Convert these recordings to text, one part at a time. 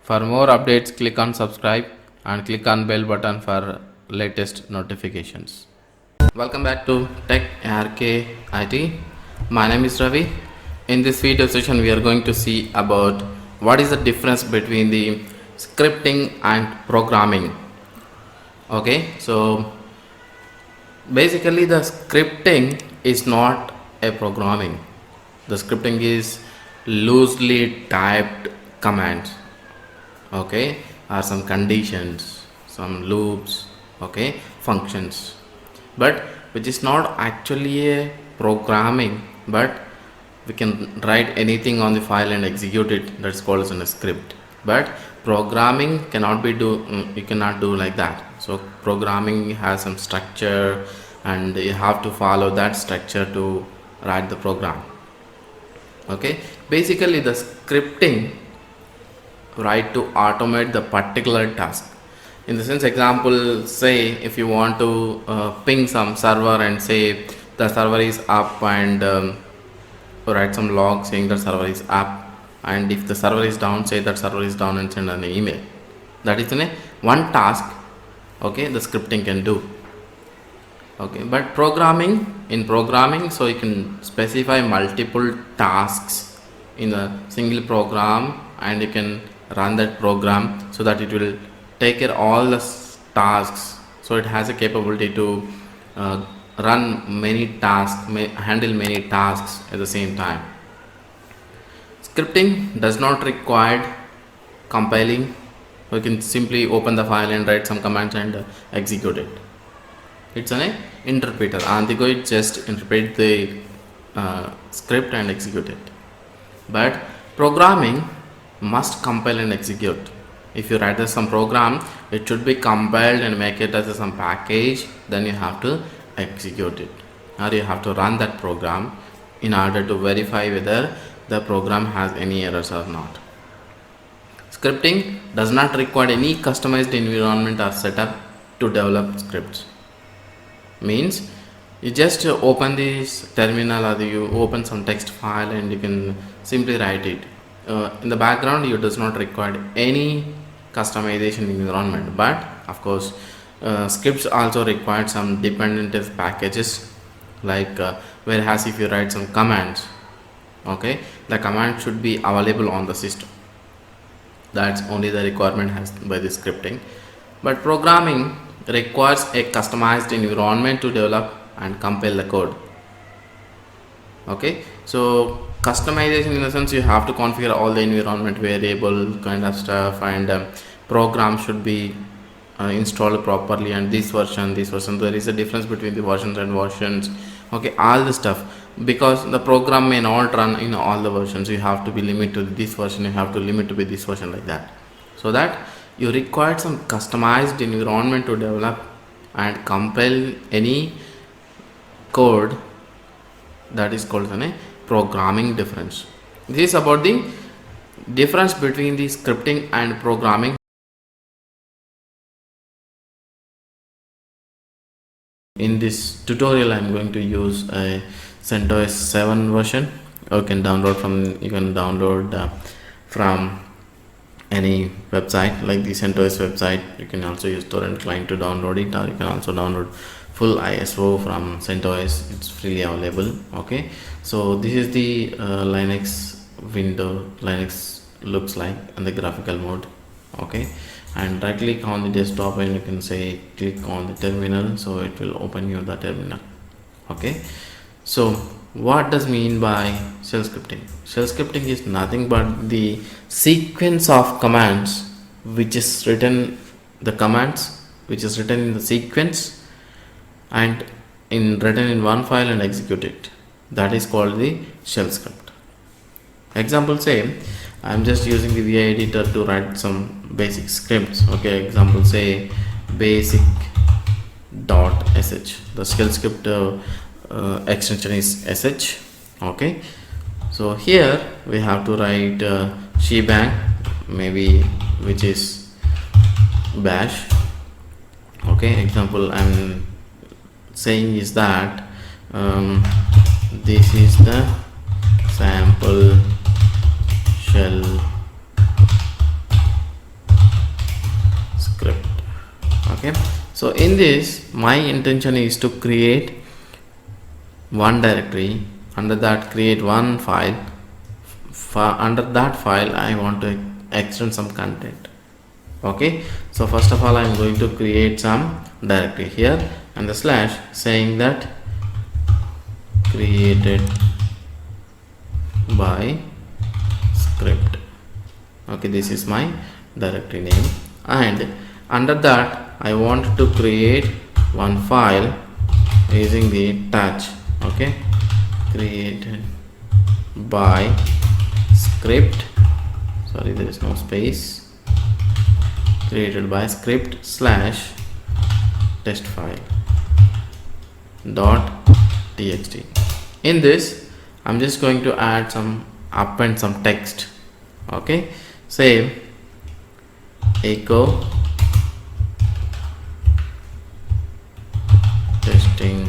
For more updates, click on subscribe and click on bell button for latest notifications. Welcome back to Techarkit IT. My name is Ravi. In this video session, we are going to see about what is the difference between the scripting and programming. Okay, so basically the scripting is not a programming. The scripting is loosely typed commands, okay, or some conditions, some loops, okay, functions, but which is not actually a programming, but we can write anything on the file and execute it. That's called as a script. But programming cannot be you cannot do like that. So programming has some structure and you have to follow that structure to write the program. Okay, basically the scripting right to automate the particular task. In the sense, example, say if you want to ping some server and say the server is up, and write some log saying that server is up, and if the server is down, say that server is down and send an email. That is one task, okay, the scripting can do. Okay, but in programming, so you can specify multiple tasks in a single program and you can run that program so that it will take care all the tasks. So it has a capability to run many tasks, handle many tasks at the same time. Scripting does not require compiling. We can simply open the file and write some commands and execute it. It's an interpreter, and it just interpret the script and execute it. But programming must compile and execute. If you write some program, it should be compiled and make it as some package, then you have to execute it, or you have to run that program in order to verify whether the program has any errors or not. Scripting does not require any customized environment or setup to develop scripts. Means you just open this terminal or you open some text file and you can simply write it. In the background, you does not require any customization environment, but of course scripts also require some dependent packages, like whereas if you write some commands, okay, the command should be available on the system. That's only the requirement has by the scripting. But programming requires a customized environment to develop and compile the code. Okay, so customization in the sense you have to configure all the environment variable kind of stuff, and program should be installed properly, and this version, there is a difference between the versions, okay, all the stuff, because the program may not run in all the versions. You have to be limited to this version, you have to limit to be this version, like that. So that you require some customized environment to develop and compile any code. That is called a programming difference. This is about the difference between the scripting and programming. In this tutorial, I am going to use a CentOS 7 version. You can download from any website like the CentOS website. You can also use torrent client to download it, or you can also download full ISO from CentOS. It's freely available. Okay, so this is the Linux window. Linux looks like in the graphical mode. Okay, and right click on the desktop and you can say click on the terminal, so it will open you the terminal. Okay, so what does mean by shell scripting? Shell scripting is nothing but the sequence of commands which is written in the sequence and written in one file and execute it. That is called the shell script. Example, say I am just using the VI editor to write some basic scripts. Okay, example, say basic.sh. The shell script extension is sh. Okay, so here we have to write shebang, maybe, which is bash. Okay, example I'm saying is that this is the sample shell Okay, so in this my intention is to create one directory, under that create one file. Under that file I want to extend some content. Okay, so first of all I am going to create some directory here and the slash saying that created by script. Okay, this is my directory name, and under that I want to create one file using the touch. Okay, created by script, sorry there is no space, created by script slash test file dot txt. In this I'm just going to add some, append some text. Okay, say echo testing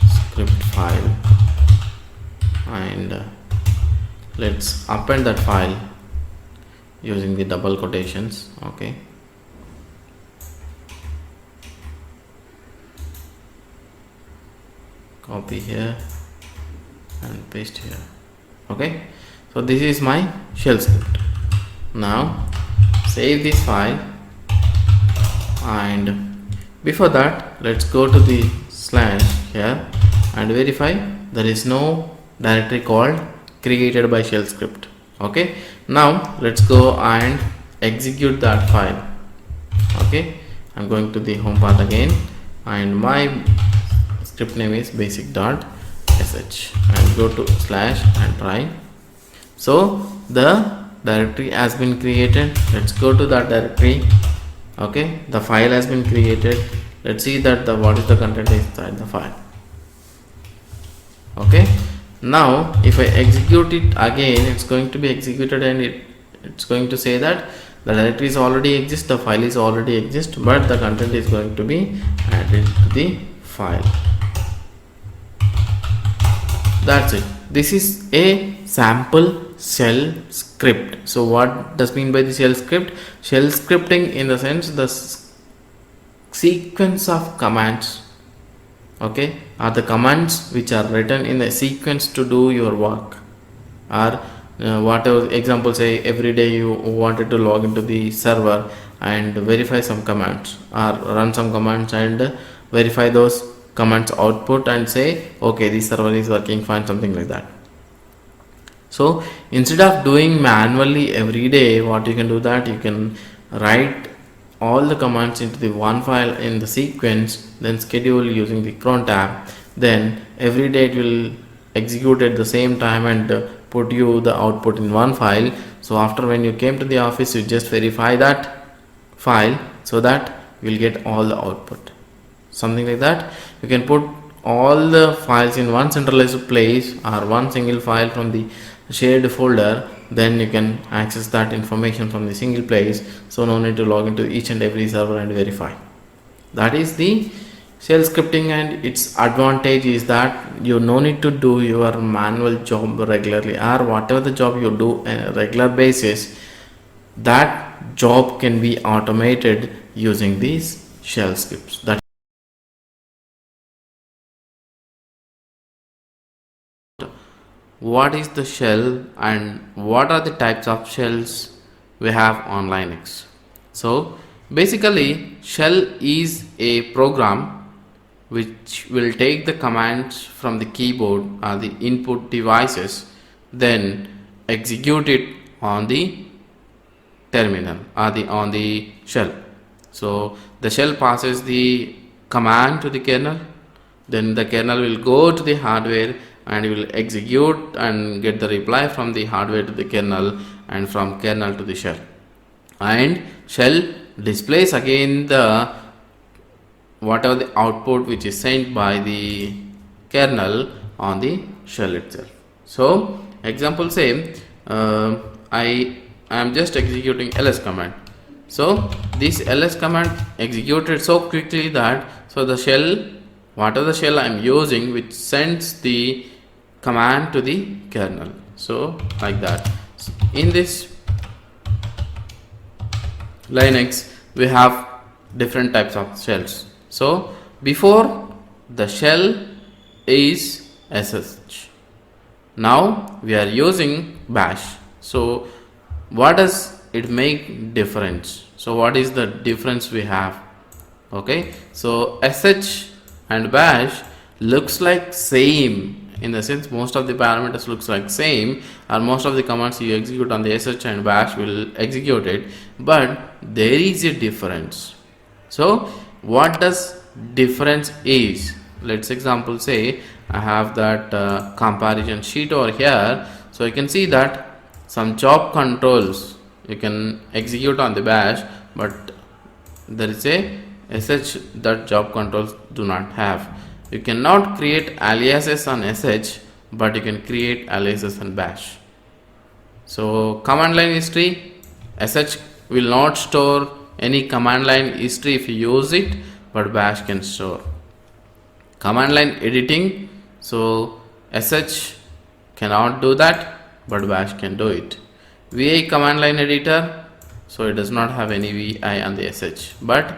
script file, and let's append that file using the double quotations. Okay, copy here and paste here. Okay, so this is my shell script. Now save this file, and before that let's go to the slash here and verify there is no directory called created by shell script. Okay, now let's go and execute that file. Okay, I'm going to the home path again, and my script name is basic.sh, and go to slash and try. So the directory has been created. Let's go to that directory. Okay, the file has been created. Let's see that the what is the content inside the file. Okay, now if I execute it again, it's going to be executed, and it's going to say that the directory is already exist, the file is already exist, but the content is going to be added to the file. That's it. This is a sample shell script. So what does mean by the shell script? Shell scripting in the sense the sequence of commands, okay, are the commands which are written in a sequence to do your work, or whatever. Example, say every day you wanted to log into the server and verify some commands, or run some commands and verify those commands output and say okay, this server is working fine, something like that. So instead of doing manually every day, what you can do, that you can write all the commands into the one file in the sequence, then schedule using the cron tab, then every day it will execute at the same time and put you the output in one file. So after when you came to the office, you just verify that file so that you will get all the output, something like that. You can put all the files in one centralized place or one single file from the shared folder, then you can access that information from the single place, so no need to log into each and every server and verify. That is the shell scripting, and its advantage is that you no need to do your manual job regularly, or whatever the job you do on a regular basis, that job can be automated using these shell scripts. That what is the shell and what are the types of shells we have on Linux. So basically, shell is a program which will take the commands from the keyboard or the input devices, then execute it on the terminal or on the shell. So the shell passes the command to the kernel, then the kernel will go to the hardware and you will execute and get the reply from the hardware to the kernel, and from kernel to the shell, and shell displays again the whatever the output which is sent by the kernel on the shell itself. So example, say I am just executing ls command. So this ls command executed so quickly that so the shell, whatever the shell I am using, which sends the command to the kernel. So like that. In this Linux, we have different types of shells. So before, the shell is sh. Now we are using bash. So what does it make difference? So what is the difference we have? Okay, so sh and bash looks like same, in the sense most of the parameters looks like same, or most of the commands you execute on the sh and bash will execute it, but there is a difference. So what does difference is? Let's example say I have that comparison sheet over here. So you can see that some job controls you can execute on the bash, but there is a sh that job controls do not have. You cannot create aliases on sh, but you can create aliases on bash. So command line history, sh will not store any command line history if you use it, but bash can store. Command line editing, so sh cannot do that, but bash can do it. vi command line editor, so it does not have any vi on the sh, but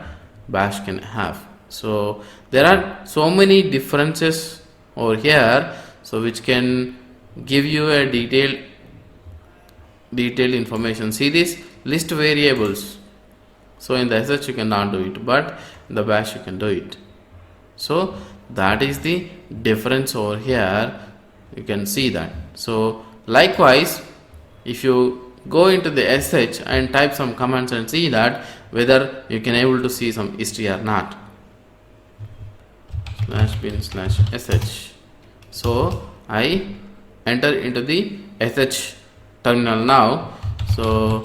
bash can have. So there are so many differences over here, so which can give you a detailed information. See this list variables. So in the sh you cannot do it, but in the bash you can do it. So that is the difference over here. You can see that. So likewise, if you go into the sh and type some commands and see that whether you can able to see some history or not. /bin/sh. So I enter into the sh terminal now. So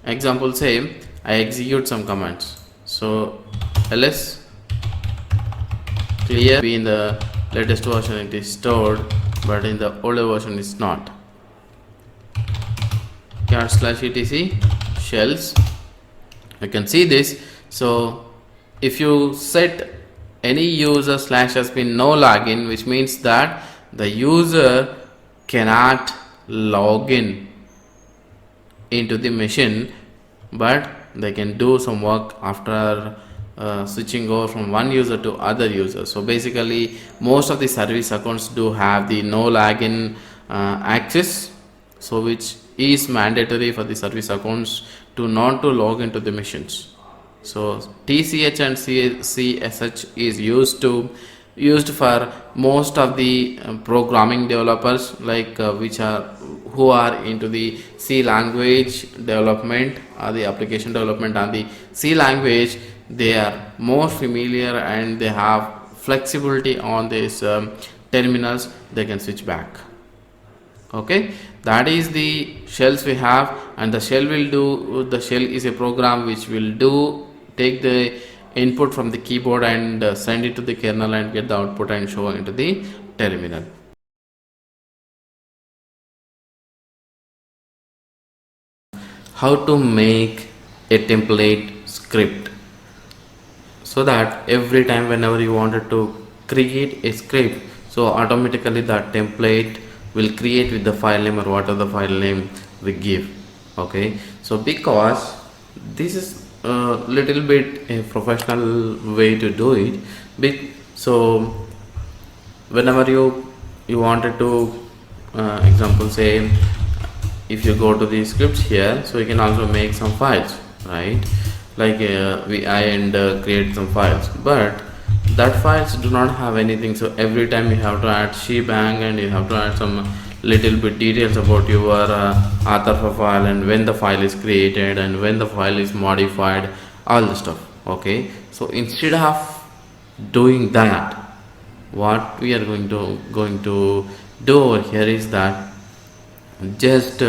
example say I execute some commands. So ls clear, in the latest version it is stored, but in the older version it's not. /etc shells, you can see this. So if you set any user /has been no login, which means that the user cannot log in into the machine, but they can do some work after switching over from one user to other user. So basically most of the service accounts do have the no login access, so which is mandatory for the service accounts to not to log into the machines. So tch and csh is used for most of the programming developers, like who are into the C language development or the application development on the C language. They are more familiar and they have flexibility on these terminals. They can switch back. Okay, that is the shells we have, and the shell is a program which will take the input from the keyboard and send it to the kernel and get the output and show into the terminal. How to make a template script, so that every time whenever you wanted to create a script, so automatically that template will create with the file name or whatever the file name we give. Okay, so because this is a little bit a professional way to do it, so whenever you wanted to example say if you go to the scripts here, so you can also make some files, right? Like vi and create some files, but that files do not have anything. So every time you have to add shebang and you have to add some little bit details about your author for file and when the file is created and when the file is modified, all the stuff. Okay, so instead of doing that, what we are going to do over here is that just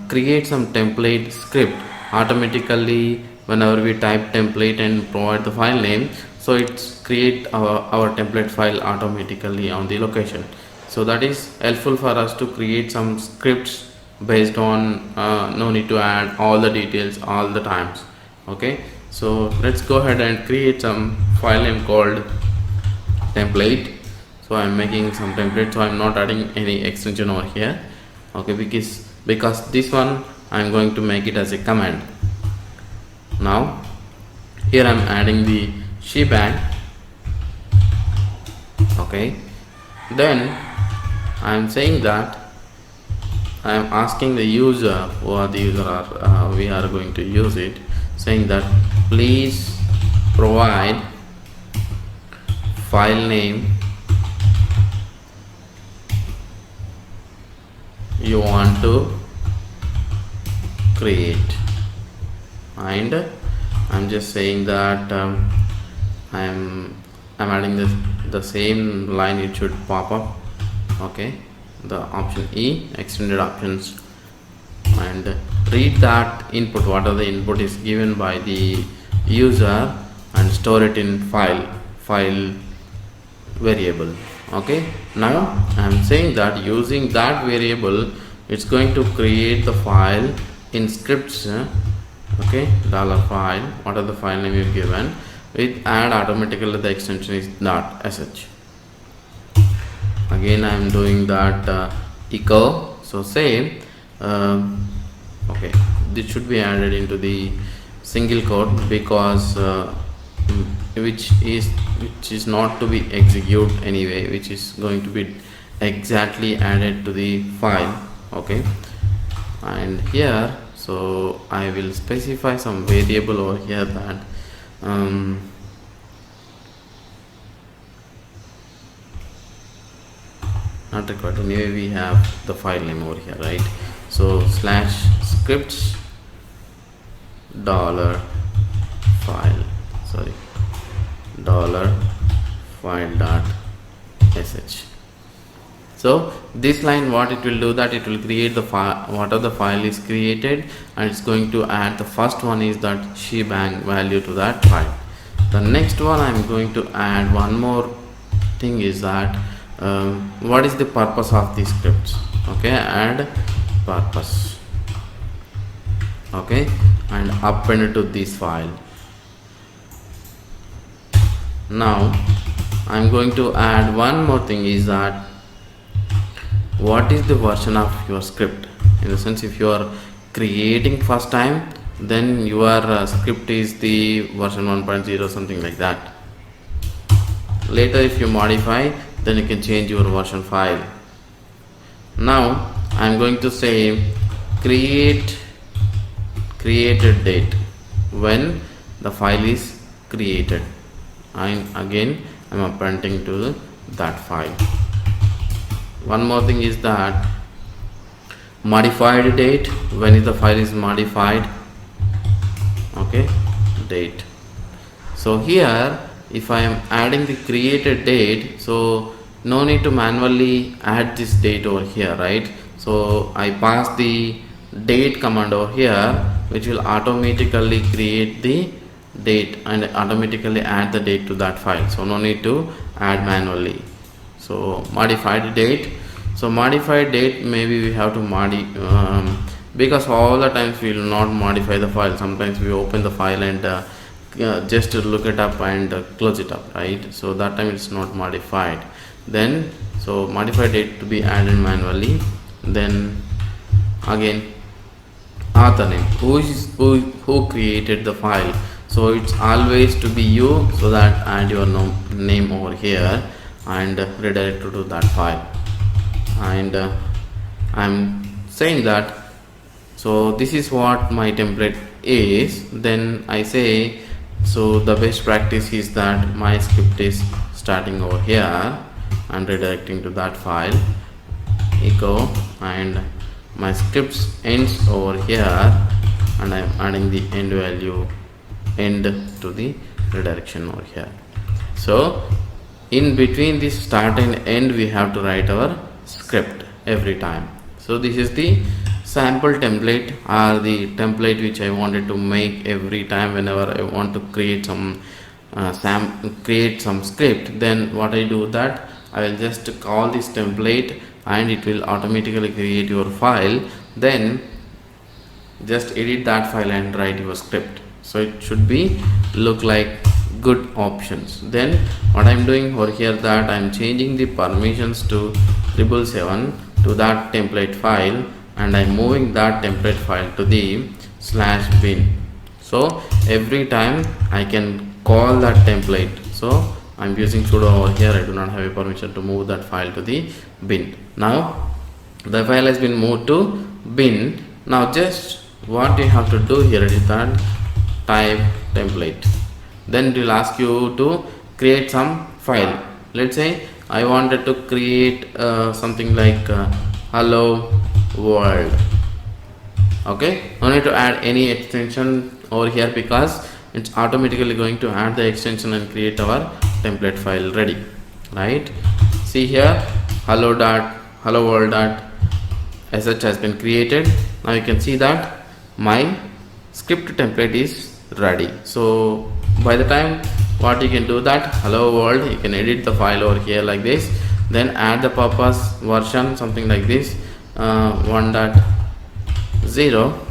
create some template script automatically. Whenever we type template and provide the file name, so it's create our template file automatically on the location. So that is helpful for us to create some scripts based on no need to add all the details all the times. Okay, so let's go ahead and create some file name called template. So I'm making some template, so I'm not adding any extension over here. Okay, because this one I'm going to make it as a command. Now here I'm adding the shebang. Okay, then I'm saying that I'm asking the user, or the user are we are going to use it, saying that please provide file name you want to create. And I'm just saying that I'm adding the same line, it should pop up. Okay, the option E, extended options, and read that input, what are the input is given by the user, and store it in file variable. Okay, now I'm saying that using that variable, it's going to create the file in scripts. Okay, $file, what are the file name you've given, with add automatically the extension is .sh. Again I'm doing that echo, so say okay, this should be added into the single quote, because which is not to be execute anyway, which is going to be exactly added to the file. Okay, and here, so I will specify some variable over here that not required. Anyway, we have the file name over here, right? So /scripts $file, sorry, $file.sh. So this line, what it will do, that it will create the file, whatever the file is created, and it's going to add the first one is that shebang value to that file. The next one I'm going to add one more thing is that what is the purpose of these scripts. Okay, add purpose. Okay, and append it to this file. Now I'm going to add one more thing is that what is the version of your script, in the sense if you are creating first time, then your script is the version 1.0, something like that. Later if you modify, then you can change your version file. Now I'm going to say created date when the file is created, and again I'm appending to that file. One more thing is that modified date, when is the file is modified. Okay, date. So here if I am adding the created date, so no need to manually add this date over here, right? So I pass the date command over here, which will automatically create the date and automatically add the date to that file, so no need to add manually. So modified date, so modified date, maybe we have to because all the times we will not modify the file, sometimes we open the file and just to look it up and close it up, right? So that time it's not modified. Then so modified date to be added manually. Then again author name, who created the file, so it's always to be you, so that add your name over here and redirect to that file. And I'm saying that, so this is what my template is. Then I say, so the best practice is that my script is starting over here and redirecting to that file, echo, and my scripts ends over here, and I'm adding the end value, end to the redirection over here. So in between this start and end, we have to write our script every time. So this is the sample template, or the template which I wanted to make every time whenever I want to create some script. Then what I do, that I will just call this template and it will automatically create your file. Then just edit that file and write your script, so it should be look like good options. Then what I'm doing over here, that I'm changing the permissions to 777 to that template file, and I'm moving that template file to the /bin. So every time I can call that template. So I'm using sudo over here. I do not have a permission to move that file to the bin. Now the file has been moved to bin. Now just what you have to do here is that type template. Then it will ask you to create some file. Let's say I wanted to create something like hello world. Okay, no need to add any extension over here because it's automatically going to add the extension and create our template file ready, right? See here, hello world sh has been created. Now you can see that my script template is ready. So by the time what you can do that hello world, you can edit the file over here like this, then add the purpose version something like this 1.0.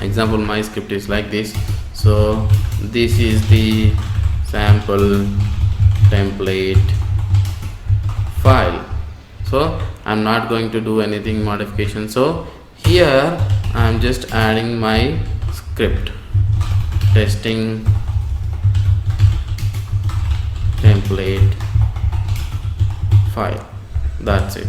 Example, my script is like this. So this is the sample template file. So I'm not going to do anything modification. So here I'm just adding my script testing template file. That's it.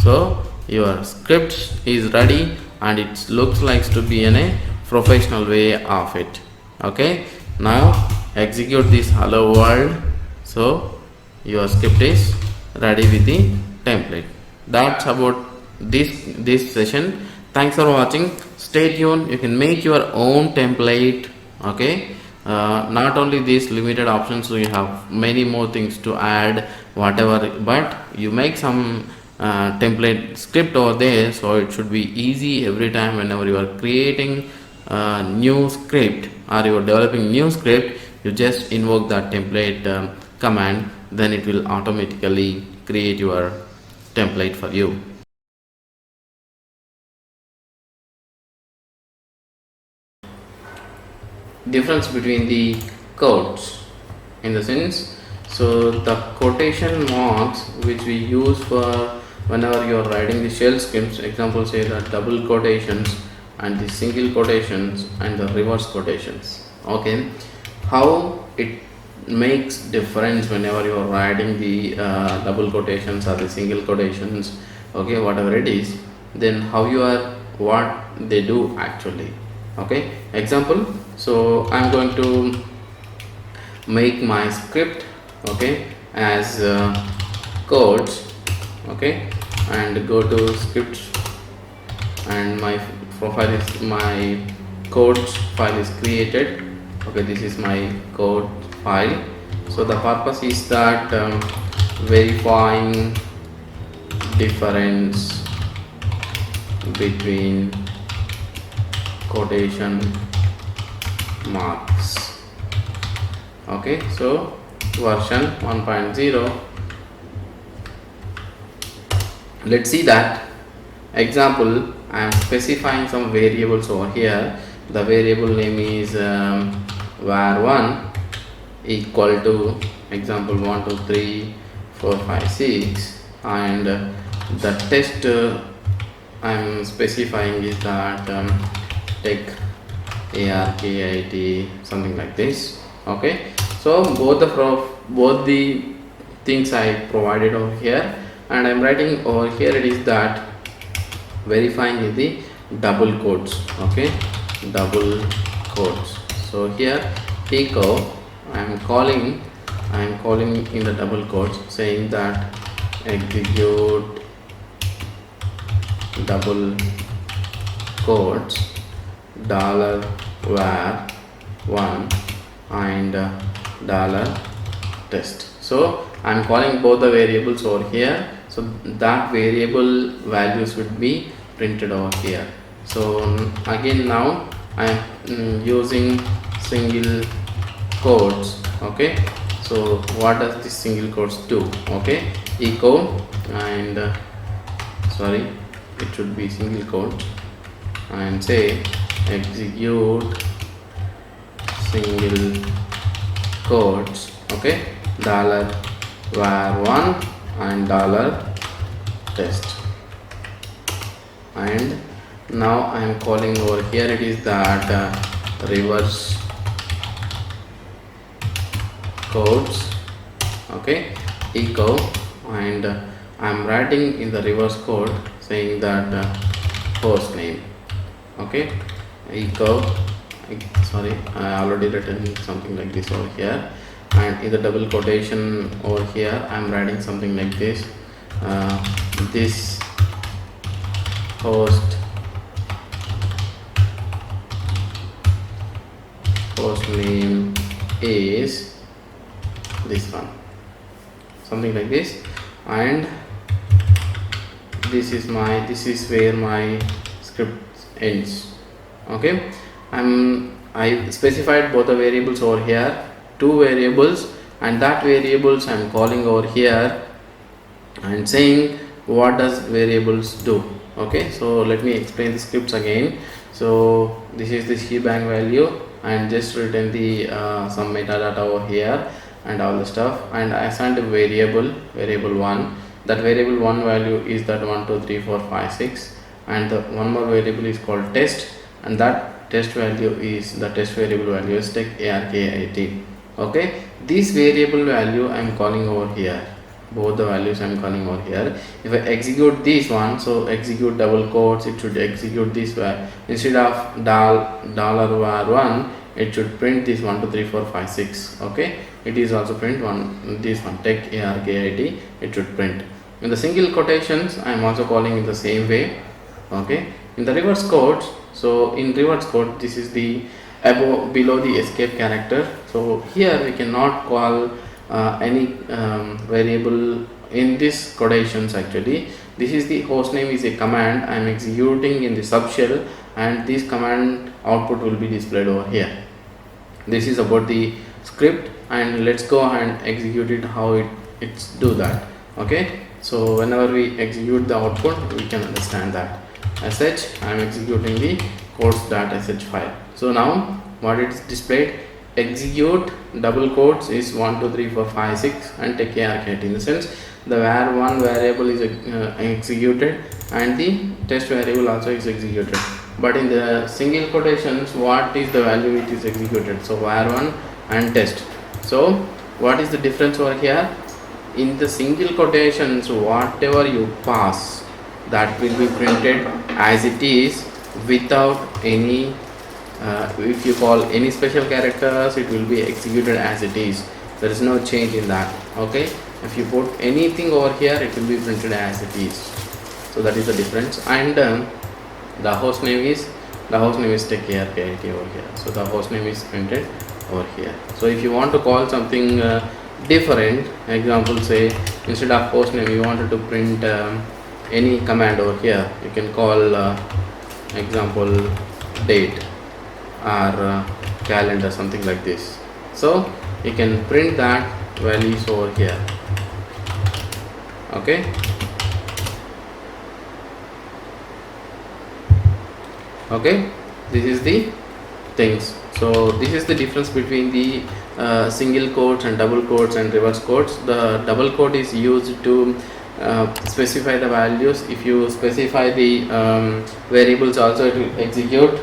So your script is ready and it looks like to be in a professional way of it. Okay, now execute this hello world. So your script is ready with the template. That's about this session. Thanks for watching. Stay tuned. You can make your own template. Okay, not only these limited options, so you have many more things to add whatever, but you make some template script over there, so it should be easy every time whenever you are creating a new script or you are developing new script. You just invoke that template command, then it will automatically create your template for you. Difference between the codes in the sense, so the quotation marks which we use for whenever you are writing the shell scripts, example say that double quotations and the single quotations and the reverse quotations. Okay, how it makes difference whenever you are writing the double quotations or the single quotations, okay, whatever it is, then how you are, what they do actually. Okay, example, so I'm going to make my script, okay, as codes, okay, and go to scripts, and my profile is, my codes file is created. Okay, this is my code file. So the purpose is that verifying difference between quotation marks. Okay, so version 1.0. let's see that example. I am specifying some variables over here. The variable name is var1 equal to example 1 2 3 4 5 6, and the test I am specifying is that Techarkit something like this. Okay, so both the things I provided over here, and I am writing over here it is that verifying is the double quotes. Okay, double quotes. So here echo I am calling in the double quotes saying that execute double quotes $var1 and $test. So I am calling both the variables over here, so that variable values would be printed over here. So again now I am using single quotes. Okay, so what does this single quotes do? Okay, echo and sorry, it should be single quote, and say execute single quotes, okay, $var1 and $test. And now I am calling over here it is that reverse codes, okay, echo, and I'm writing in the reverse code saying that host name, okay, echo, sorry, I already written something like this over here, and in the double quotation over here I'm writing something like this, this host name is this one, something like this, and this is where my script ends, okay. I specified both the variables over here, two variables, and that variables I'm calling over here and saying what does variables do, okay. So let me explain the scripts again. So this is the shebang value, and just written the some metadata over here and all the stuff, and I assigned a variable 1. That variable 1 value is that 1 2 3 4 5 6, and the one more variable is called test, and that test value is the test variable value is Techarkit, okay. This variable value I am calling over here, both the values I am calling over here. If I execute this one, so execute double quotes, it should execute this way. Instead of $var1, it should print this 1 2 3 4 5 6, okay. It is also print this one Techarkit, it should print. In the single quotations I am also calling in the same way, okay. In the reverse codes, so in reverse code this is the below the escape character, so here we cannot call any variable in this quotations. Actually this is the host name is a command I am executing in the subshell, and this command output will be displayed over here. This is about the script, and let's go and execute it how it's do that, okay. So whenever we execute the output we can understand that. As such I am executing the codes.sh file. So now what it is displayed, execute double quotes is 1 2 3 4 5 6 and Techarkit, in the sense the var1 variable is executed and the test variable also is executed, but in the single quotations what is the value it is executed, so var1 and test. So what is the difference over here? In the single quotations whatever you pass, that will be printed as it is without any if you call any special characters, it will be executed as it is. There is no change in that, okay. If you put anything over here, it will be printed as it is. So that is the difference. And the host name is Techarkit over here. So the host name is printed over here. So if you want to call something different, example, say instead of host name you wanted to print any command over here, you can call example date or calendar, something like this. So you can print that values over here, okay. Okay, this is the things. So this is the difference between the single quotes and double quotes and reverse quotes. The double quote is used to specify the values. If you specify the variables also, it will execute,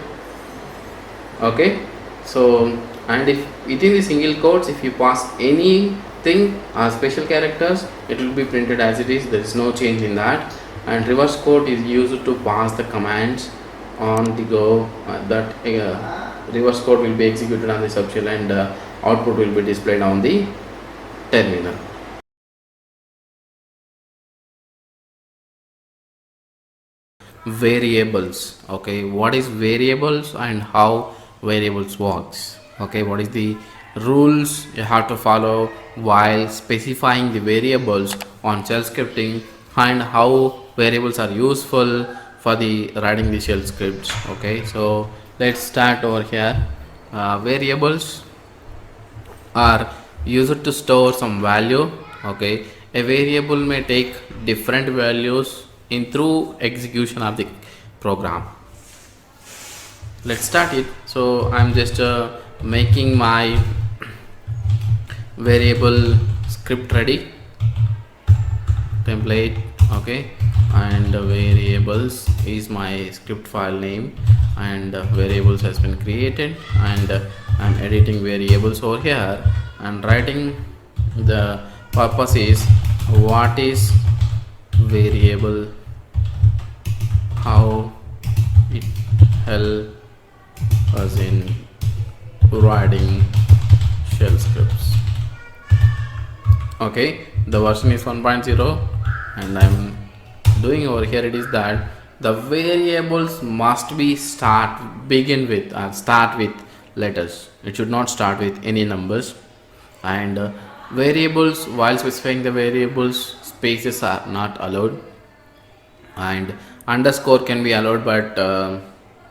okay. So and if within the single quotes, if you pass anything special characters, it will be printed as it is. There is no change in that. And reverse quote is used to pass the commands on the go, that reverse code will be executed on the subshell, and output will be displayed on the terminal. Variables, okay. What is variables and how variables works, okay. What is the rules you have to follow while specifying the variables on shell scripting, and how variables are useful for the writing the shell scripts, okay. So let's start over here. Variables are used to store some value, okay. A variable may take different values in through execution of the program. Let's start it. So I'm just making my variable script ready, template, okay, and variables is my script file name, and variables has been created, and I'm editing variables over here and writing. The purpose is what is variable, how it help us in writing shell scripts. Okay, the version is 1.0, and I'm doing over here it is that the variables must be start with letters. It should not start with any numbers. And variables, while specifying the variables, spaces are not allowed, and underscore can be allowed, but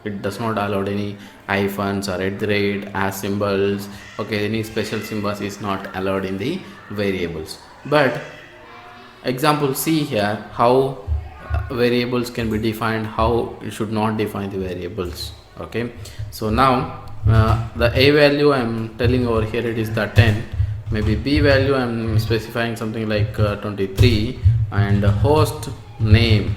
it does not allow any hyphens or at the rate as symbols. Okay, any special symbols is not allowed in the variables. But example, see here how variables can be defined, how you should not define the variables. Okay, so now the a value I'm telling over here it is the 10, maybe b value I'm specifying something like 23, and host name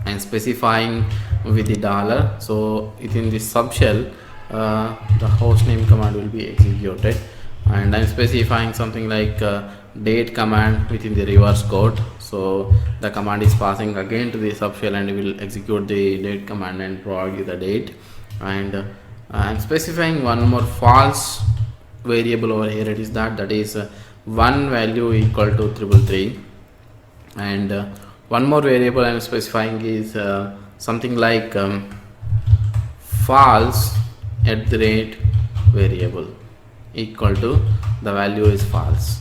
and specifying with the dollar. So within this subshell the host name command will be executed, and I'm specifying something like date command within the reverse code. So the command is passing again to the subshell and it will execute the date command and provide you the date. And I'm specifying one more false variable over here, it is that is one value equal to 333, and one more variable I'm specifying is something like false at the rate variable equal to the value is false,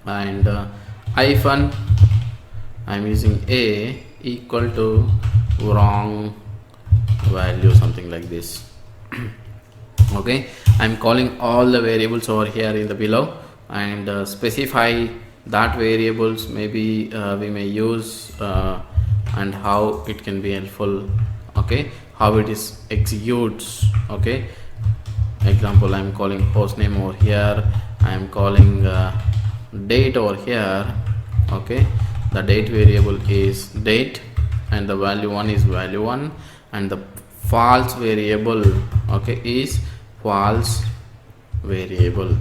and hyphen I'm using a equal to wrong value, something like this. Okay, I'm calling all the variables over here in the below, and specify that variables maybe we may use and how it can be helpful. Okay, how it is executes. Okay, example, I'm calling host name over here, I'm calling date over here. Okay, the date variable is date, and the value 1 is value 1, and the false variable, okay, is false variable,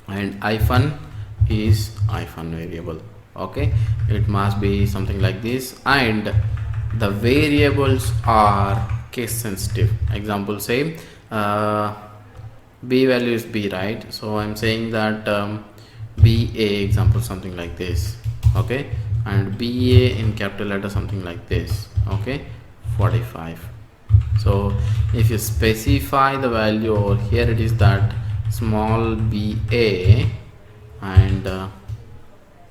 and hyphen is hyphen variable. Okay, it must be something like this, and the variables are case sensitive. Example, say b value is b, right? So I'm saying that ba example something like this. Okay, and ba in capital letter something like this. Okay, 45. So if you specify the value over here, it is that small ba, and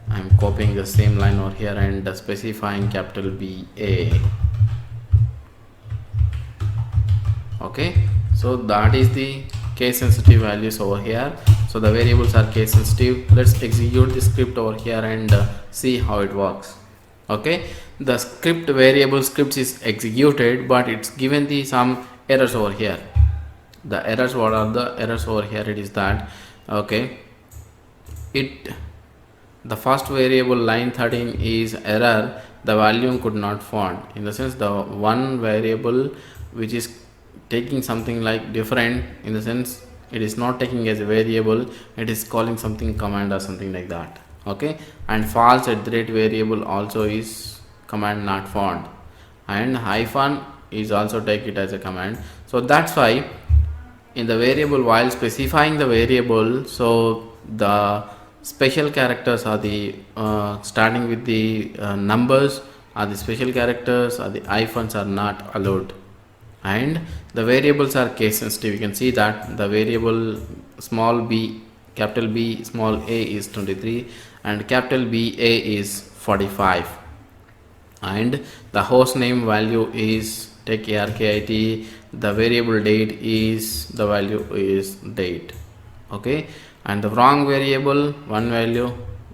I'm copying the same line over here and specifying capital BA. Okay, so that is the case sensitive values over here. So the variables are case sensitive. Let's execute the script over here and see how it works. Okay, the script variable scripts is executed, but it's given the some errors over here. The errors, what are the errors over here? It is that, okay, the first variable line 13 is error, the volume could not found. In the sense, the one variable which is taking something like different, in the sense it is not taking as a variable, it is calling something command or something like that. Okay, and false at the rate variable also is command not found, and hyphen is also take it as a command. So that's why in the variable, while specifying the variable, so the special characters are the starting with the numbers are the special characters, or the hyphens are not allowed, and the variables are case sensitive. You can see that the variable small b, capital B, small a is 23, and capital BA is 45, and the host name value is Techarkit, the variable date is, the value is date. Okay, and the wrong variable, one value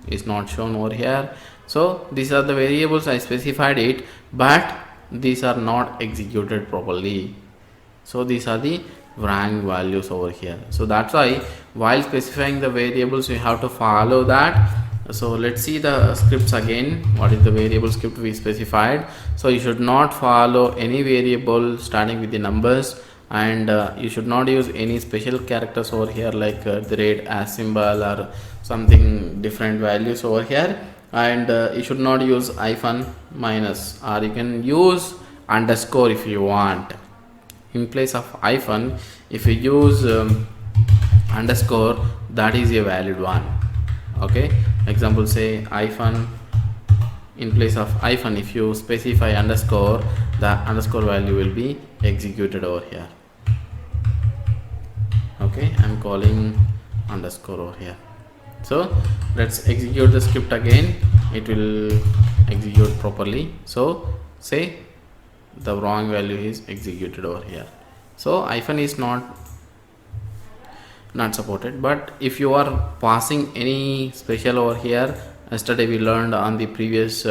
is not shown over here. So these are the variables I specified it, but these are not executed properly. So these are the wrong values over here. So that's why while specifying the variables, you have to follow that So let's see the scripts again. What is the variable script we specified? So you should not follow any variable starting with the numbers, and you should not use any special characters over here, like the rate as symbol or something different values over here. And you should not use hyphen, minus, or you can use underscore if you want. In place of hyphen, if you use underscore, that is a valid one. Okay, example, say hyphen. In place of hyphen, if you specify underscore, the underscore value will be executed over here. Okay, I'm calling underscore over here. So let's execute the script again. It will execute properly. So say the wrong value is executed over here. So hyphen is not supported. But if you are passing any special over here, yesterday we learned on the previous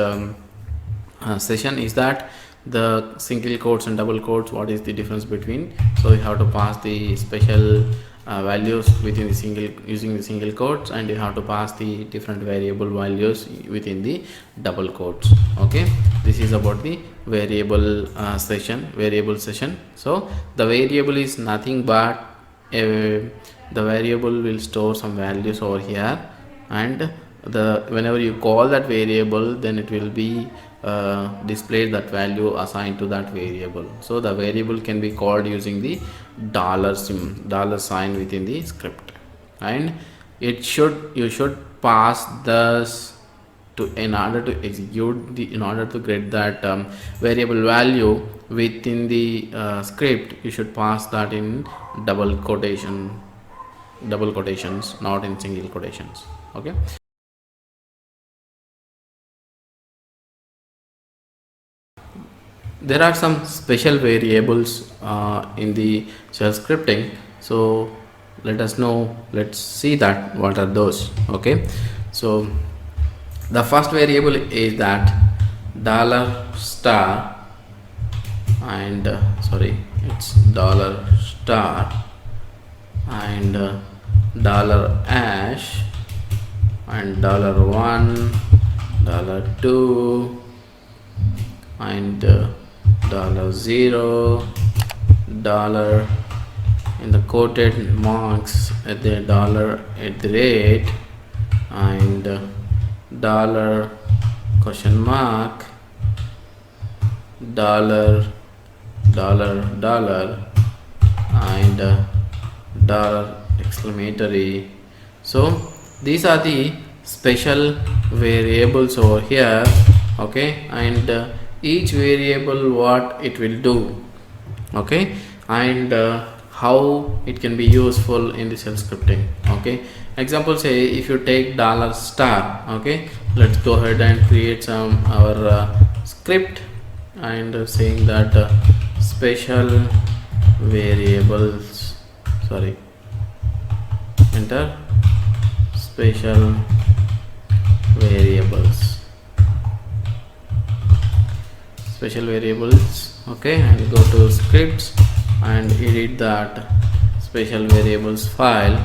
session, is that the single quotes and double quotes, what is the difference between. So you have to pass the special values within the single, using the single quotes, and you have to pass the different variable values within the double quotes. Okay, this is about the variable session. So the variable is nothing but the variable will store some values over here, and whenever you call that variable, then it will be display that value assigned to that variable. So the variable can be called using the dollar sign within the script, and you should pass this in order to execute in order to get that variable value within the script. You should pass that in double quotations, not in single quotations. Okay, there are some special variables in the shell scripting. So let's see that what are those. Okay, so the first variable is that $star, and it's $star and $ash and $1, $2 and $0, dollar in the quoted marks at the dollar at the rate, and dollar question mark, dollar and dollar exclamatory. So these are the special variables over here. Okay, and each variable what it will do. Okay, and how it can be useful in the shell scripting. Okay, example, say if you take $star. Okay, let's go ahead and create our script, and saying that special variables, enter special variables. Okay, and go to scripts and edit that special variables file.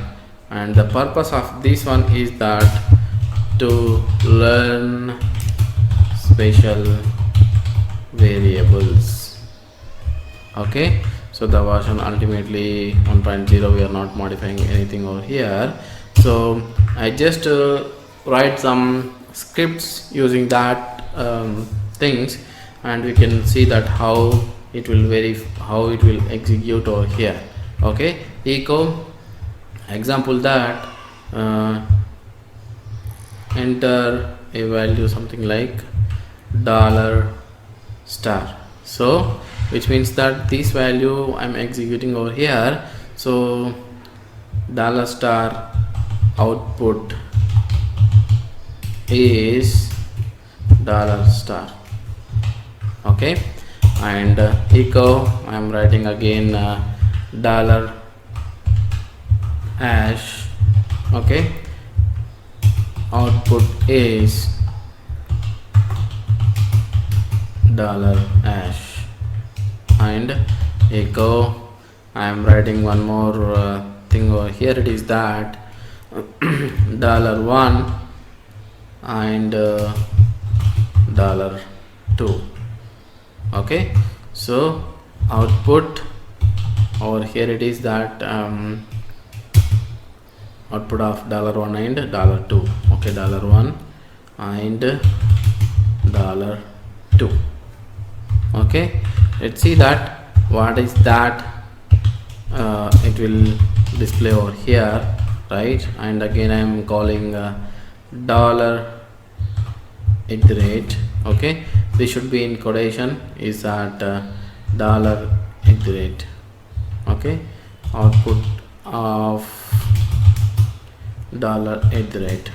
And the purpose of this one is that to learn special variables. Okay, so the version ultimately 1.0, we are not modifying anything over here. So I just write some scripts using that things, and we can see that how it will execute over here. Okay, echo example that enter a value something like $star. So which means that this value I'm executing over here. So $star output is $star. Okay, and echo I'm writing again $ash. Okay, output is $ash, and echo I am writing one more thing over here. It is that $1 and $2. Okay, so output over here it is that output of $1 and $2. Okay, $1 and $2. Okay, let's see that what is that it will display over here, right? And again I am calling dollar at the rate. Okay, this should be in quotation is at dollar at the rate. Okay, output of dollar at the rate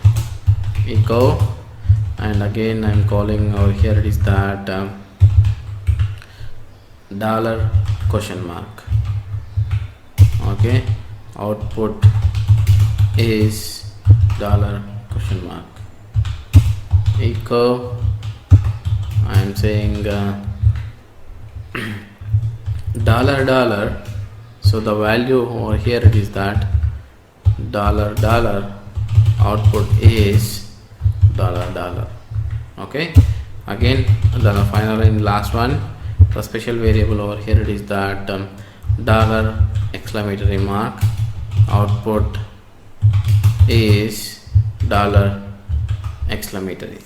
echo, and again I am calling over here it is that dollar question mark. Okay, output is dollar question mark echo. I am saying dollar. So the value over here it is that dollar output is dollar. Okay, again the final and last one, the special variable over here it is that dollar exclamatory mark output is dollar exclamatory.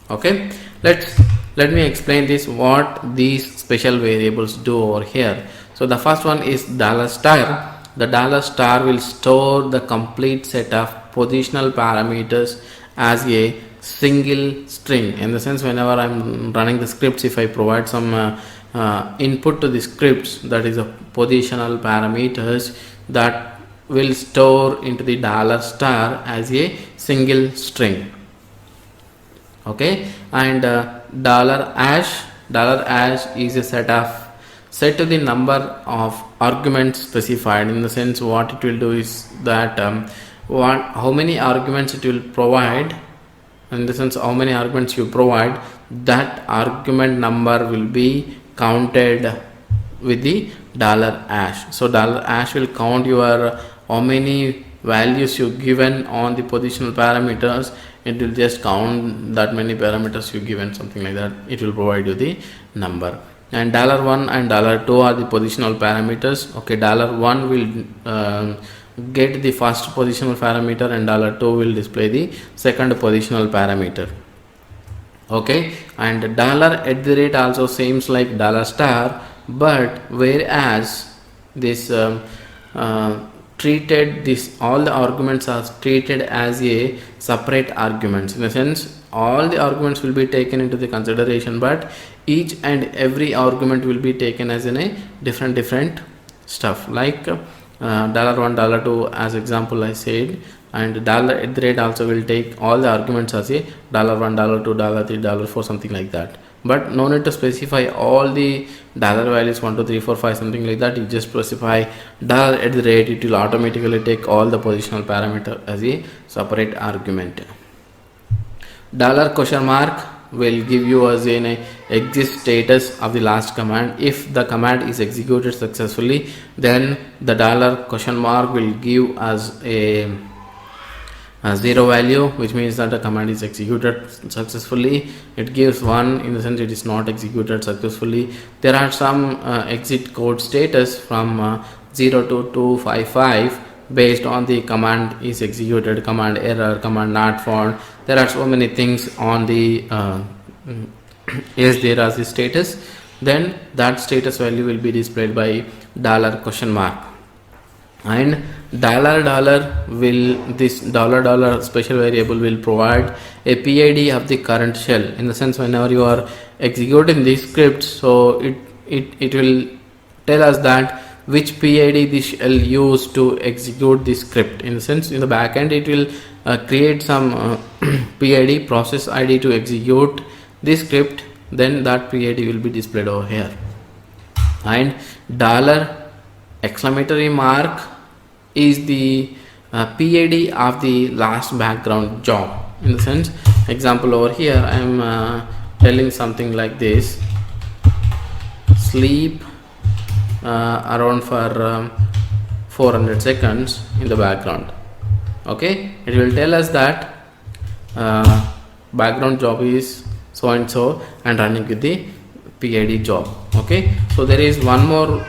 Okay, let me explain this what these special variables do over here. So the first one is $. The $* will store the complete set of positional parameters as a single string. In the sense, whenever I'm running the scripts, if I provide some input to the scripts, that is a positional parameters, that will store into the $* as a single string. Okay, and $# is a set to the number of arguments specified. In the sense, what it will do is that how many arguments it will provide. In the sense, how many arguments you provide, that argument number will be counted with the $#. So $# will count your how many values you given on the positional parameters. It will just count that many parameters you given, something like that. It will provide you the number. And $1 and $2 are the positional parameters. Okay, $1 will get the first positional parameter, and $2 will display the second positional parameter. Okay, and $@ also seems like $*, but whereas this treated this, all the arguments are treated as a separate arguments. In a sense, all the arguments will be taken into the consideration, but each and every argument will be taken as in a different stuff, like $1, $2 as example I said, and $@ also will take all the arguments as a $1, $2, $3, $4, something like that. But no need to specify all the dollar values 1, 2, 3, 4, 5, something like that. You just specify $@, it will automatically take all the positional parameter as a separate argument. $? will give you as an exist status of the last command. If the command is executed successfully, then the $? will give us a 0 value, which means that the command is executed successfully. It gives 1 in the sense it is not executed successfully. There are some exit code status from 0 to 255 based on the command is executed, command error, command not found. There are so many things on the yes, there is the status. Then that status value will be displayed by $? And this $$ special variable will provide a PID of the current shell. In the sense, whenever you are executing this script, so it will tell us that which PID this shell used to execute this script. In the sense, in the back end it will create some PID, process ID, to execute this script. Then that PID will be displayed over here. And $! is the PID of the last background job. In the sense, example over here I am telling something like this: sleep around for 400 seconds in the background. Okay, it will tell us that background job is so and so and running with the PID job. Okay, so there is one more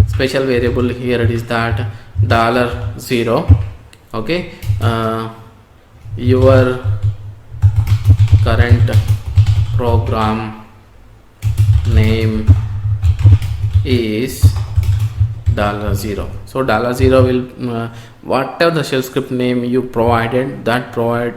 special variable here. It is that $0. Okay, your current program name is $0. So $0 will whatever the shell script name you provided, that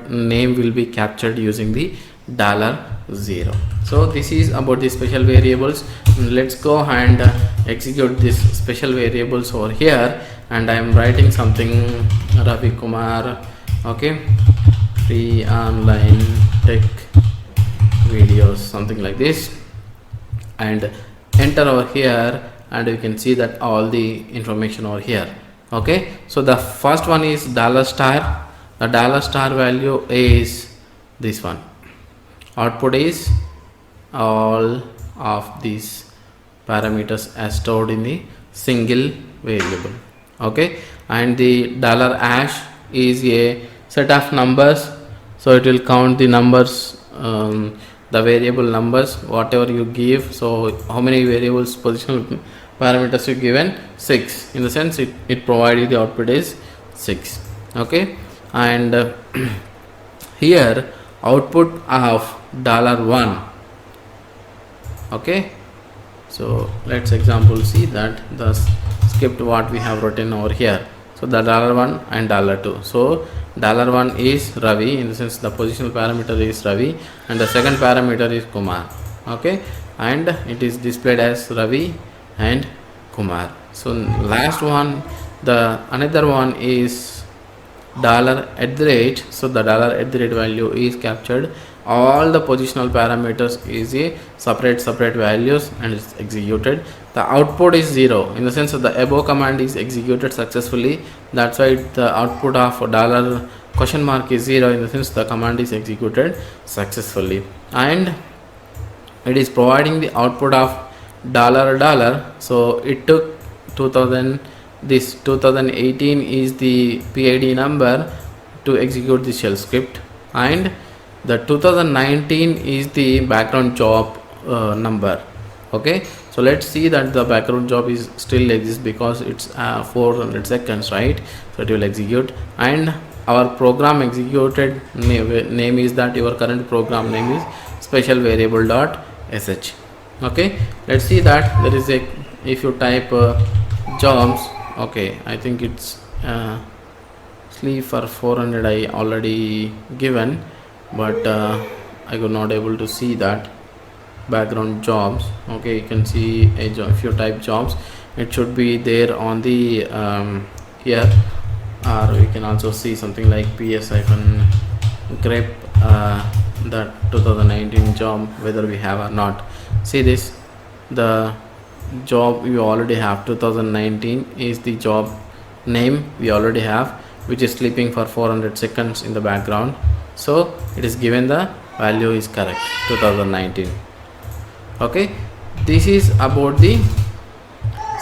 name will be captured using the $0. So this is about the special variables. Let's go and execute this special variables over here, and I am writing something Ravi Kumar, okay, free online tech videos, something like this, and enter over here, and you can see that all the information over here. Okay, so the first one is $. The $$ value is this one. Output is all of these parameters as stored in the single variable. Okay, and the $hash is a set of numbers, so it will count the numbers, the variable numbers whatever you give. So how many variables positional parameters you given? 6. In the sense it provided the output is 6. Okay, and here output of $1. Okay, so let's example see that the script what we have written over here. So the $1 and $2. So $1 is Ravi, in the sense the positional parameter is Ravi, and the second parameter is Kumar. Okay, and it is displayed as Ravi and Kumar. So last one, the another one is $@. So the $@ value is captured. All the positional parameters is a separate values, and it's executed. The output is 0, in the sense that the above command is executed successfully. That's why the output of $? Is 0, in the sense the command is executed successfully, and it is providing the output of $. So it took 2000. This 2018 is the PID number to execute the shell script, and the 2019 is the background job number. Okay, so let's see that the background job is still exists because it's 400 seconds, right? So it will execute, and our program executed name is that your current program name is special variable .sh. Okay, let's see that there is a, if you type jobs, okay, I think it's sleep for 400 I already given, but I could not able to see that background jobs. Okay, you can see a job. If you type jobs, it should be there on the here, or we can also see something like ps-grep the 2019 job, whether we have or not. See this, the job you already have 2019 is the job name we already have, which is sleeping for 400 seconds in the background. So it is given the value is correct, 2019. Okay, this is about the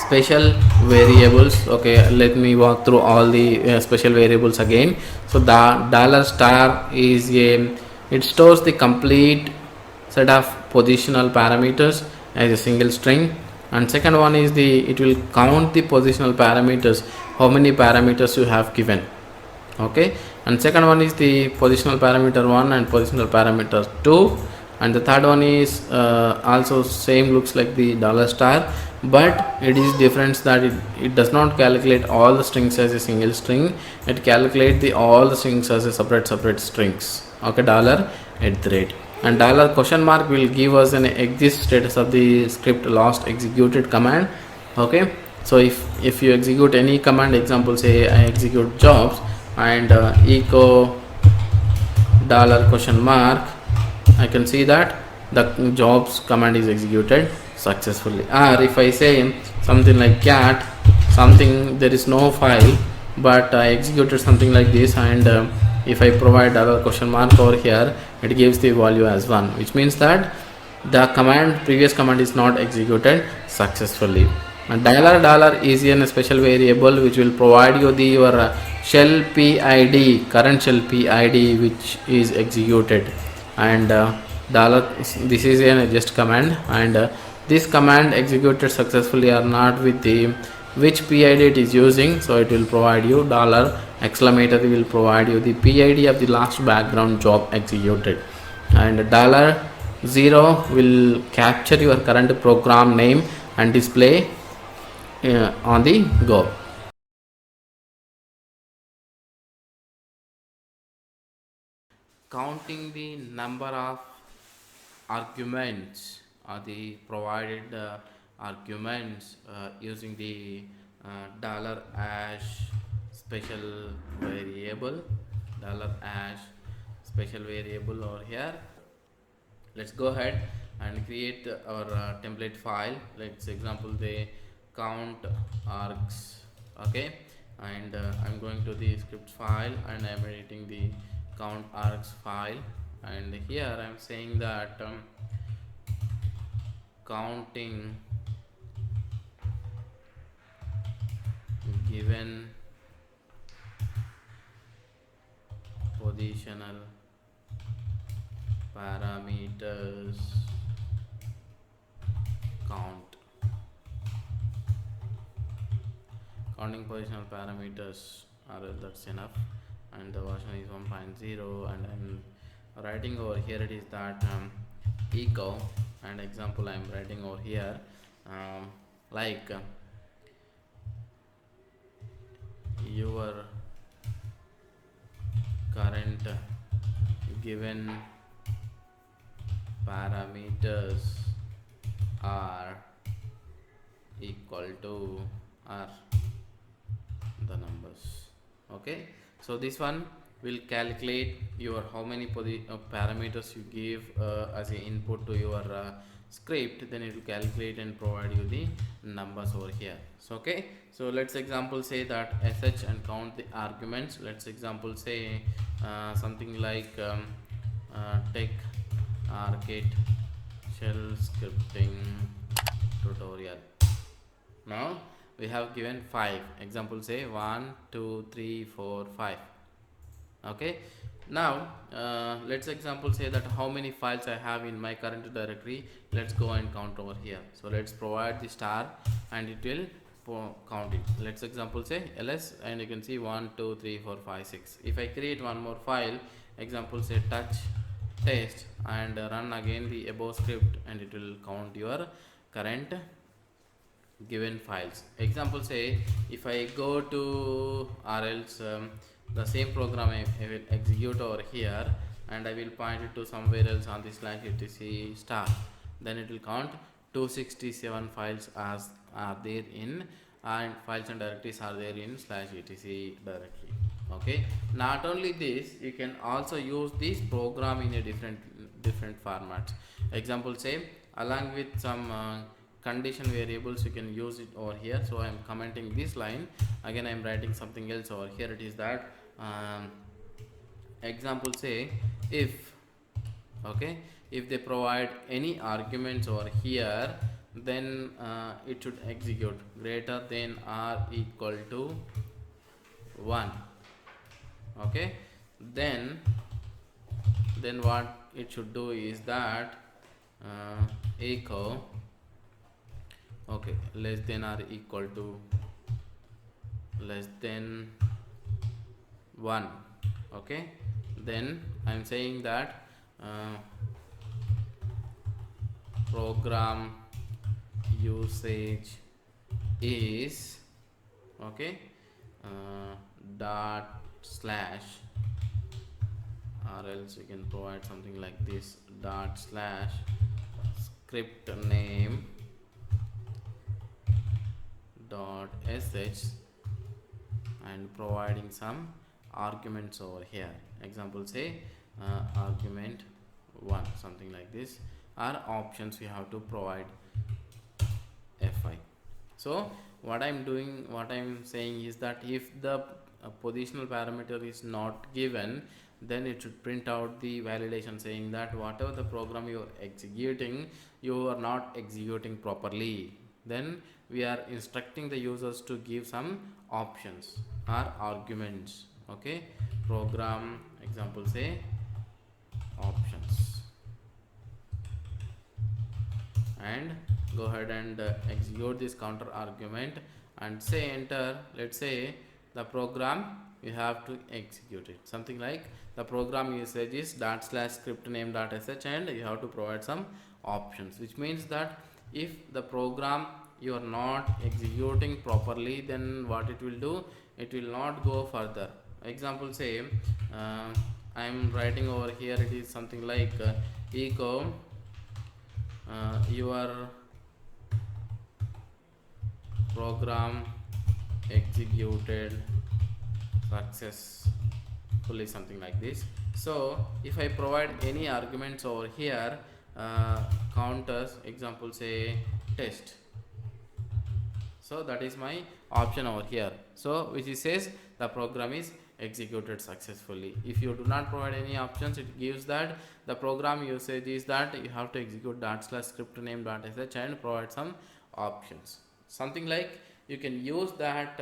special variables. Okay, let me walk through all the special variables again. So the $* is it stores the complete set of positional parameters as a single string, and second one is it will count the positional parameters, how many parameters you have given. Okay, and second one is the positional parameter 1 and positional parameter 2, and the third one is also same, looks like the $, but it is difference that it does not calculate all the strings as a single string, it calculates all the strings as a separate strings. Okay, $@, and $? will give us an exist status of the script last executed command. Okay, so if you execute any command, example say I execute jobs and echo $, I can see that the jobs command is executed successfully. Or if I say something like cat something, there is no file, but I executed something like this, and if I provide $? over here, it gives the value as 1, which means that the previous command is not executed successfully. And $$ is a special variable which will provide you your shell PID, current shell PID which is executed, and dollar, this is a just command, and this command executed successfully or not with the which PID it is using. So it will provide you dollar exclamator will provide you the PID of the last background job executed, and dollar 0 will capture your current program name and display on the go. Counting the number of arguments or the provided arguments using the dollar hash special variable, dollar hash special variable over here. Let's go ahead and create our template file. Let's example the count args. Okay, and I'm going to the script file and I'm editing the count args file, and here I'm saying that counting given positional parameters counting positional parameters are that's enough, and the version is 1.0, and I'm writing over here it is that echo, and example I'm writing over here like your current given parameters are equal to are the numbers. Okay, so this one will calculate your how many parameters you give as an input to your script, then it will calculate and provide you the numbers over here. So okay, so let's example say that sh and count the arguments. Let's example say something like Techarkit shell scripting tutorial. Now we have given 5 example say 1 2 3 4 5. Okay, now let's example say that how many files I have in my current directory. Let's go and count over here. So let's provide the star and it will count it. Let's example say ls, and you can see 1 2 3 4 5 6. If I create one more file, example say touch test, and run again the above script, and it will count your current given files. Example say if I go to or else the same program I will execute over here, and I will point it to somewhere else on this line etc star, then it will count 267 files as are there in, and files and directories are there in /etc directory. Okay, not only this, you can also use this program in a different formats. Example say along with some condition variables you can use it over here. So I am commenting this line, again I am writing something else over here. It is that example say if, okay, if they provide any arguments over here, then it should execute greater than or equal to 1. Okay, then what it should do is that echo, okay, less than or equal to less than 1. Okay, then I'm saying that program usage is, okay, dot slash, or else you can provide something like this, dot slash script name dot sh, and providing some arguments over here. Example say argument 1, something like this, are options we have to provide fi. So what I'm saying is that if the positional parameter is not given, then it should print out the validation saying that whatever the program you are executing, you are not executing properly. then we are instructing the users to give some options or arguments. Okay, program example say options, and go ahead and execute this counter argument and say enter. Let's say the program you have to execute it something like the program usage is /script name.sh, and you have to provide some options, which means that if the program you are not executing properly, then what it will do, it will not go further. Example say I am writing over here, it is something like echo your program executed successfully, something like this. So if I provide any arguments over here, counters, example say test, so that is my option over here, so which is says the program is executed successfully. If you do not provide any options, it gives that the program usage is that you have to execute /script name.sh and provide some options, something like you can use that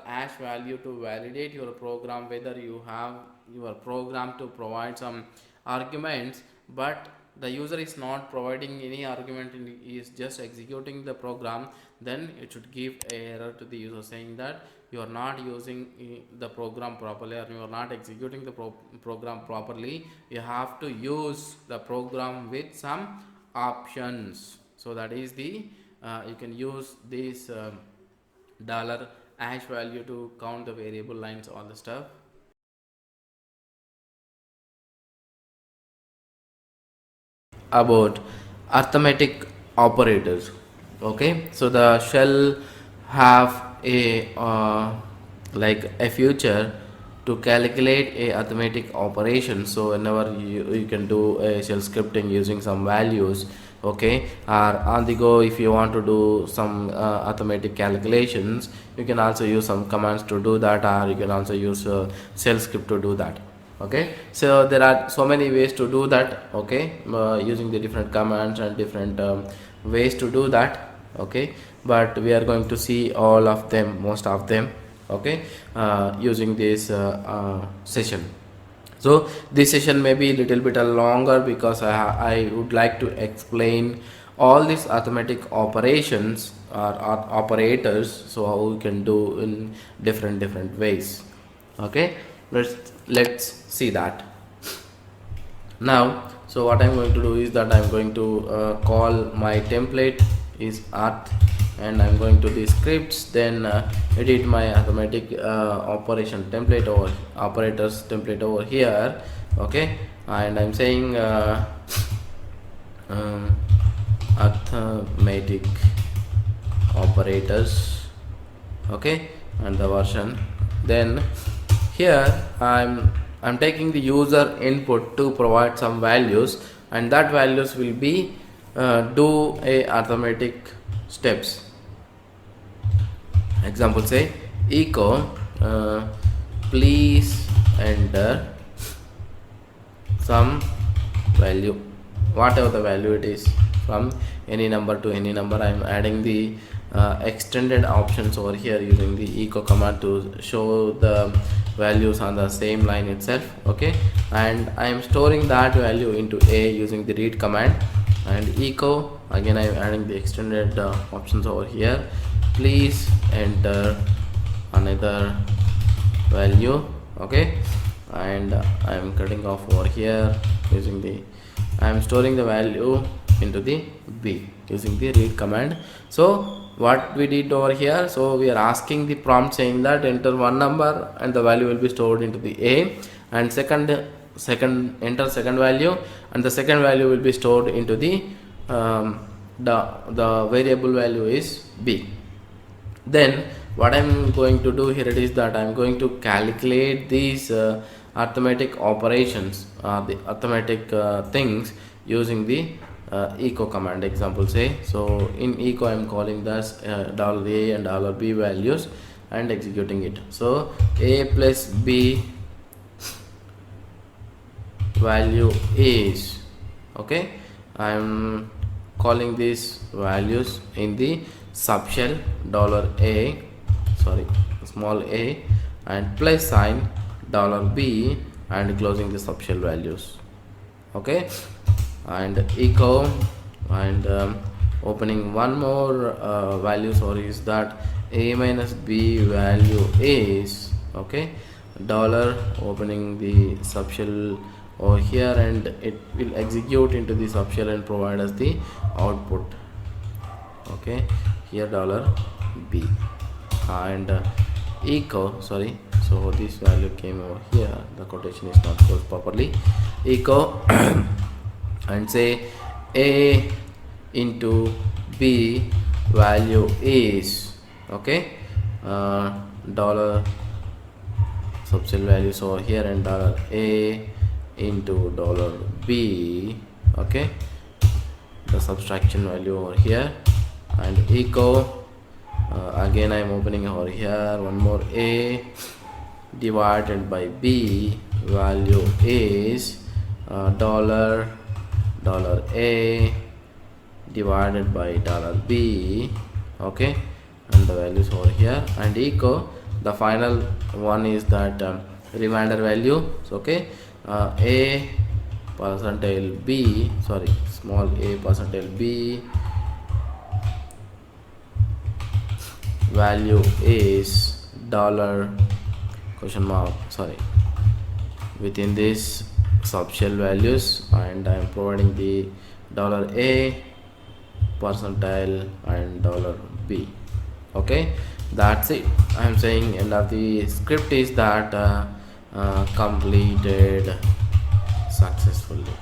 $hash value to validate your program, whether you have your program to provide some arguments, but the user is not providing any argument and is just executing the program, then it should give a error to the user saying that you are not using the program properly, or you are not executing the program properly. You have to use the program with some options. So that is the you can use this $hash value to count the variable lines, all the stuff. About arithmetic operators. Okay, so the shell have a like a feature to calculate a arithmetic operation. So whenever you can do a shell scripting using some values, okay, or on the go, if you want to do some arithmetic calculations, you can also use some commands to do that, or you can also use shell script to do that. Okay, so there are so many ways to do that. Okay, using the different commands and different ways to do that. Okay, but we are going to see all of them, most of them, okay, using this session. So this session may be a little bit longer because I would like to explain all these arithmetic operations or operators, so how we can do in different ways. Okay, let's see that now. So what I'm going to do is that I'm going to call my template is arth, and I'm going to the scripts, then edit my arithmetic operation template or operators template over here. Okay, and I'm saying arithmetic operators. Okay, and the version, then here I'm taking the user input to provide some values, and that values will be do a arithmetic steps. Example say echo please enter some value, whatever the value it is, from any number to any number. I'm adding the extended options over here using the echo command to show the values on the same line itself. Okay, and I am storing that value into a using the read command, and echo again I am adding the extended options over here. Please enter another value. Okay, and I am cutting off over here using the I am storing the value into the b using the read command. So what we did over here, so we are asking the prompt saying that enter one number and the value will be stored into the a, and second enter second value and the second value will be stored into the variable value is b. Then what I'm going to do here, it is that I'm going to calculate these arithmetic operations, the arithmetic things using the echo command. Example say, so in echo I'm calling this $a and $b values and executing it. So a plus b value is, okay, I'm calling these values in the subshell $a, sorry, small a, and plus sign $b, and closing the subshell values. Okay, and echo, and opening one more value, sorry, is that a minus b value is, okay, dollar, opening the subshell over here, and it will execute into the subshell and provide us the output. Okay, here $b, and echo, sorry, so this value came over here, the quotation is not closed properly. Echo and say a into b value is, okay, dollar subshell values over here, and $a into $b, okay, the subtraction value over here, and echo, again I am opening over here one more, a divided by b value is $a divided by $b, okay, and the values over here, and echo, the final one is that remainder value. So, okay, a percentile b, sorry, small a percentile b value is dollar question mark, sorry, within this subshell values, and I am providing the $a percentile and $b. Okay, that's it. I am saying end of the script is that completed successfully.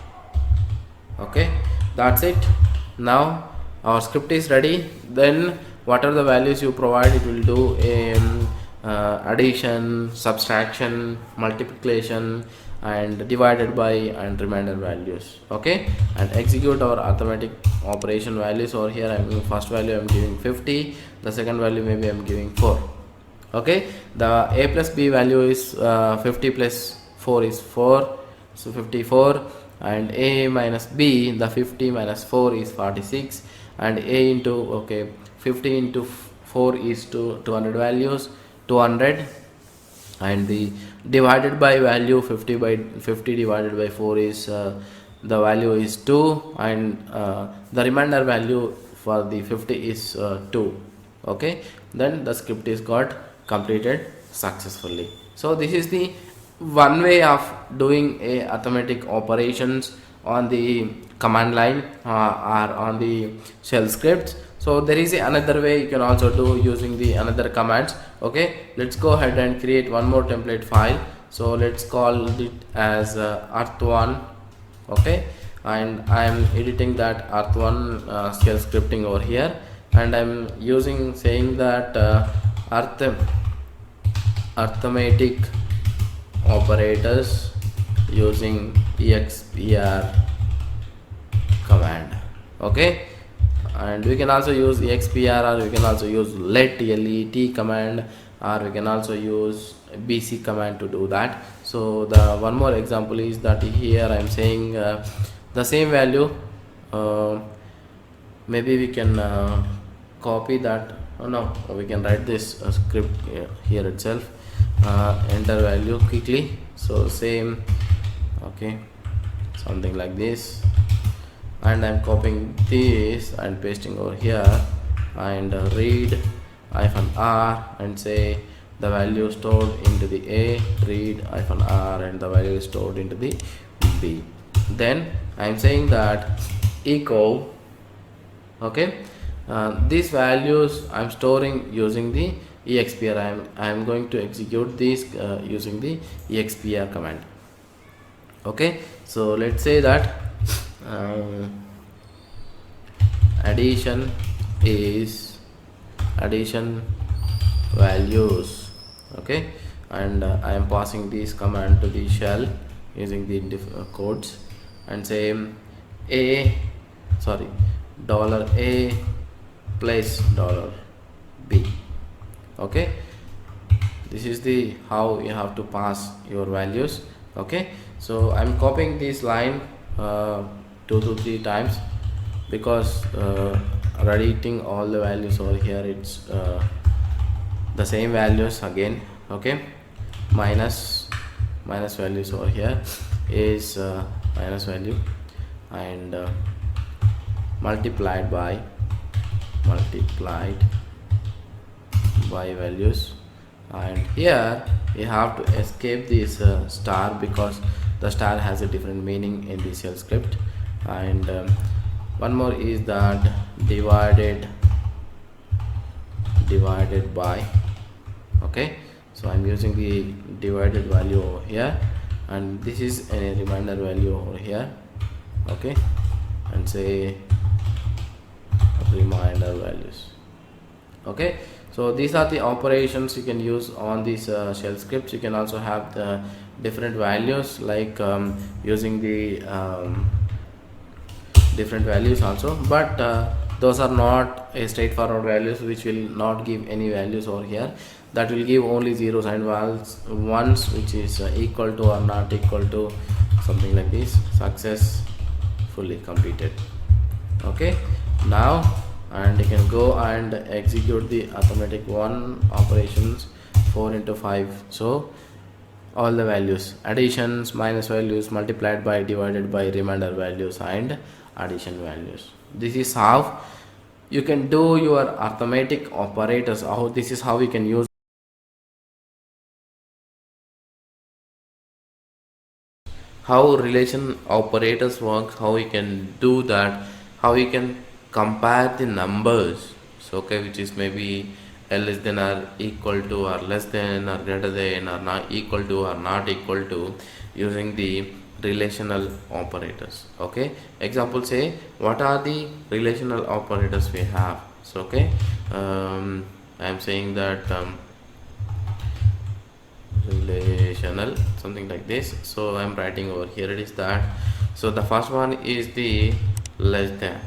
Okay, that's it. Now our script is ready. Then what are the values you provide, it will do addition, subtraction, multiplication, and divided by and remainder values. Okay, and execute our arithmetic operation values over here. I'm giving first value, I'm giving 50, the second value maybe I'm giving 4. Okay, the a plus b value is 50 plus 4 is 4, so 54, and a minus b, the 50 minus 4 is 46, and a into, okay, 50 into 4 is 200 values, 200, and the divided by value 50 by 50 divided by 4 is the value is 2, and the remainder value for the 50 is 2. Okay, then the script is got completed successfully. So this is the one way of doing a arithmetic operations on the command line or on the shell scripts. So there is another way you can also do using the another commands. Okay, let's go ahead and create one more template file. So let's call it as arth1. Okay, and I am editing that arth1 shell scripting over here, and I'm using saying that arithmetic operators using expr command. Okay, and we can also use expr, or we can also use let command, or we can also use bc command to do that. So the one more example is that here I am saying the same value, maybe we can copy that. No, we can write this script here itself, enter value quickly, so same, okay, something like this, and I'm copying this and pasting over here, and read -r and say the value stored into the a, read -r, and the value is stored into the b. Then I'm saying that echo, okay, these values I'm storing using the expr. I'm going to execute this using the expr command. Okay, so let's say that addition is addition values. Okay, and I am passing this command to the shell using the codes, and say $a plus $b. Okay, this is the how you have to pass your values. Okay, so I'm copying this line 2 to 3 times, because editing all the values over here, it's the same values again. Okay, minus values over here is minus value, and multiplied by values, and here you have to escape this star, because the star has a different meaning in the shell script. And one more is that divided by. Okay, so I'm using the divided value over here, and this is a reminder value over here. Okay, and say reminder values. Okay, so these are the operations you can use on these shell scripts. You can also have the different values, like using the different values also, but those are not a straightforward values, which will not give any values over here. That will give only zeros and ones, which is equal to or not equal to, something like this. Successfully completed. Okay, now, and you can go and execute the arithmetic 1 operations 4 into 5. So all the values, additions, minus values, multiplied by, divided by, remainder values, and addition values. This is how you can do your arithmetic operators. This is how you can use how relation operators work, how we can do that, how we can compare the numbers. So okay, which is maybe less than or equal to, or less than or greater than, or not equal to or not equal to, using the relational operators. Okay, example, say what are the relational operators we have. So okay, I am saying that relational, something like this. So I'm writing over here, it is that. So the first one is the less than.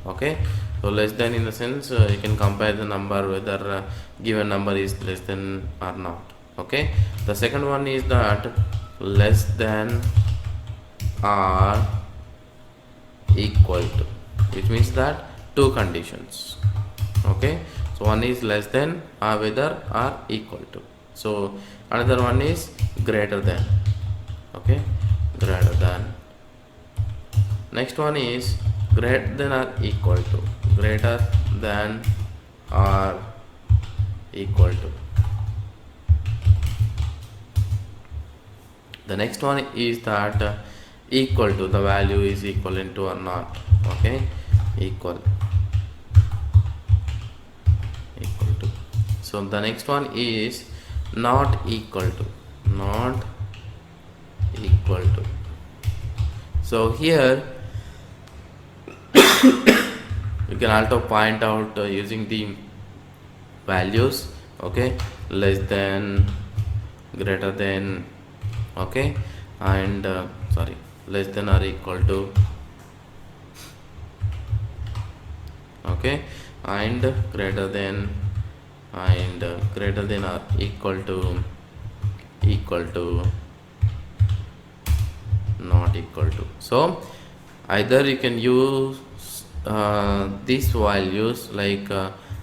Okay, so less than, in the sense you can compare the number whether given number is less than or not. Okay, the second one is that less than or equal to, which means that two conditions. Okay, so one is less than or whether or equal to. So another one is greater than. Okay, greater than. Next one is greater than or equal to, greater than or equal to. The next one is that equal to, the value is equivalent to or not. Okay, equal to. So the next one is not equal to, so here you can also point out using the values. Okay, less than, greater than. Okay, and less than or equal to. Okay, and greater than, and greater than or equal to, not equal to. So either you can use these values like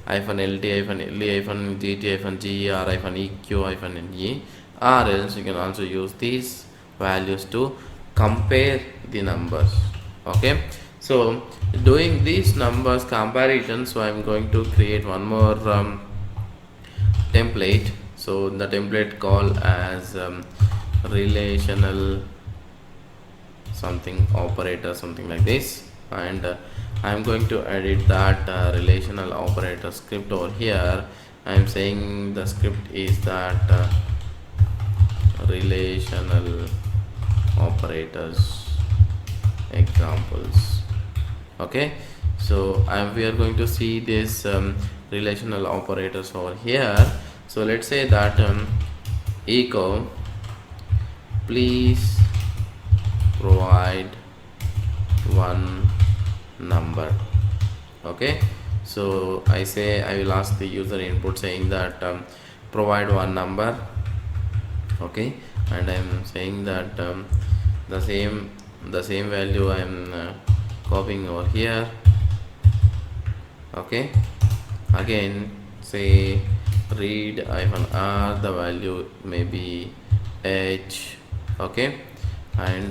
hyphen lt, hyphen le, hyphen gt, hyphen ge, or hyphen eq, hyphen ne, or else you can also use these values to compare the numbers. Okay, so doing these numbers comparison, so I'm going to create one more template. So the template called as relational something operator, something like this, and I'm going to edit that relational operator script over here. I'm saying the script is that relational operators examples. Okay, so we are going to see this relational operators over here. So let's say that echo please provide one number. Okay, so I will ask the user input saying that provide one number. Okay, and I'm saying that the same value I'm copying over here. Okay, again say read -r, the value may be h. Okay, and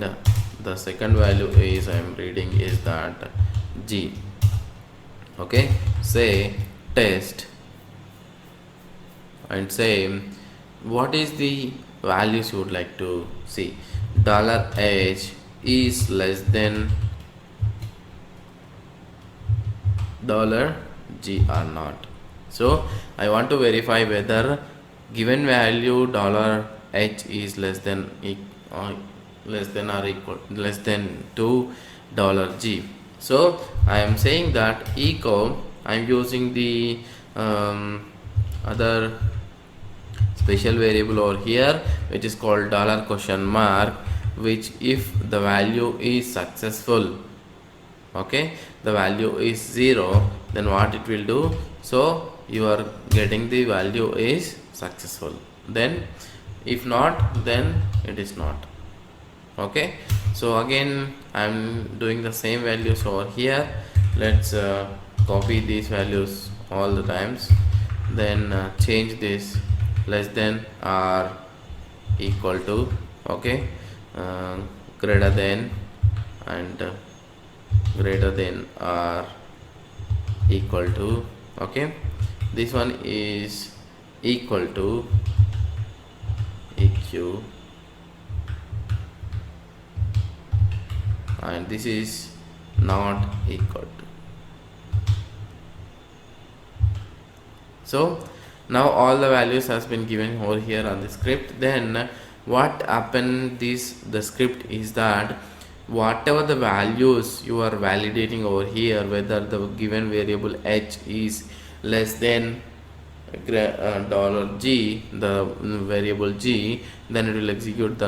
the second value is I am reading is that g. Okay, say test and say what is the values you would like to see. $h is less than $g or not. So I want to verify whether given value $h is less than or equal less than to $g. So I am saying that echo, I am using the other special variable over here which is called $, which if the value is successful, okay, the value is 0, then what it will do, so you are getting the value is successful, then if not, then it is not. Okay, so again I am doing the same values over here. Let's copy these values all the times, then change this less than or equal to, okay, greater than and greater than or equal to. Okay, this one is equal to eq and this is not equal to. So now all the values has been given over here on the script. Then what happened the script is that whatever the values you are validating over here, whether the given variable h is less than $g, the variable g, then it will execute the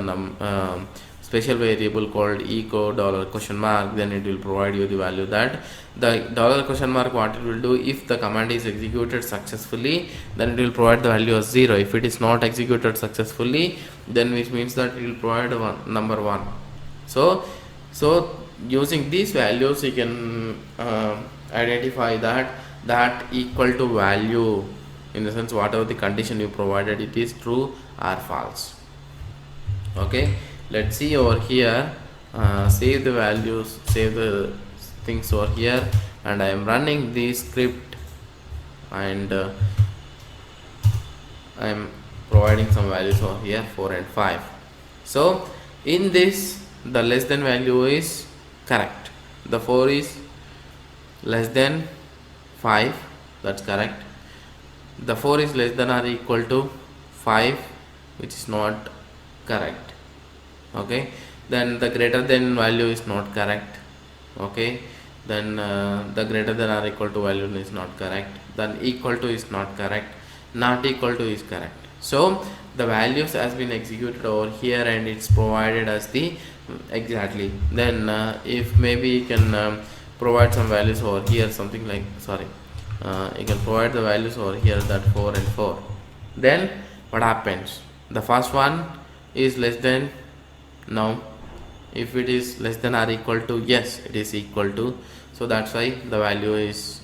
special variable called echo $, then it will provide you the value that the $, what it will do, if the command is executed successfully, then it will provide the value as 0. If it is not executed successfully, then which means that it will provide number 1. So using these values you can identify that equal to value, in the sense whatever the condition you provided, it is true or false. Okay, let's see over here, save the values, save the things over here, and I am running the script and I am providing some values over here 4 and 5. So in this the less than value is correct, the 4 is less than 5, that's correct, the 4 is less than or equal to 5, which is not correct. Okay, then the greater than value is not correct. Okay, then the greater than or equal to value is not correct, then equal to is not correct, not equal to is correct. So the values has been executed over here and it's provided as the exactly. Then if maybe you can provide some values over here, something like, sorry, you can provide the values over here, that 4 and 4. Then what happens, the first one is less than, now if it is less than or equal to, yes, it is equal to, so that's why the value is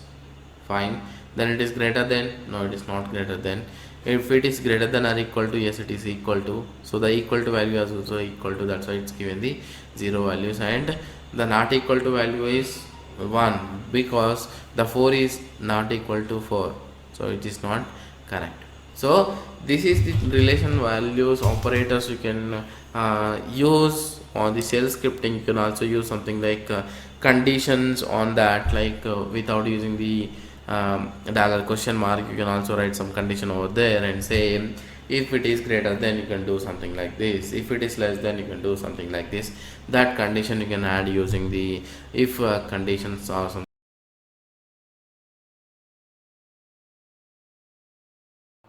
fine. Then it is greater than, no, it is not greater than. If it is greater than or equal to, yes, it is equal to, so the equal to value is also equal to, that's why it's given the 0 values. And the not equal to value is 1 because the 4 is not equal to 4, so it is not correct. So this is the relation values operators you can use on the shell scripting. You can also use something like conditions on that, like without using the $? You can also write some condition over there and say if it is greater then you can do something like this, if it is less then you can do something like this. That condition you can add using the if conditions or something.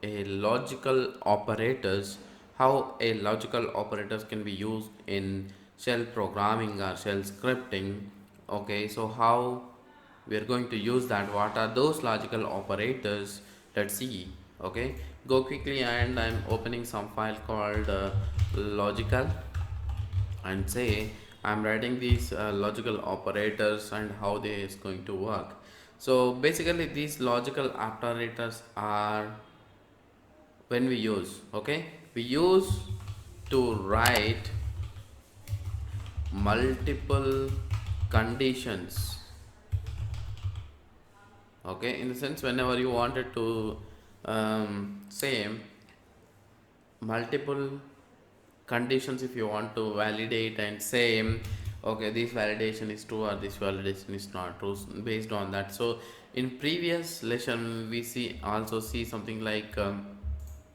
A logical operators, how a logical operators can be used in shell programming or shell scripting. Okay, so how we are going to use that, what are those logical operators, let's see. Okay, go quickly, and I'm opening some file called logical, and say I'm writing these logical operators and how they is going to work. So basically these logical operators are when we use, okay, we use to write multiple conditions, okay, in the sense whenever you wanted to say multiple conditions, if you want to validate and say okay, this validation is true or this validation is not true based on that. So in previous lesson we see something like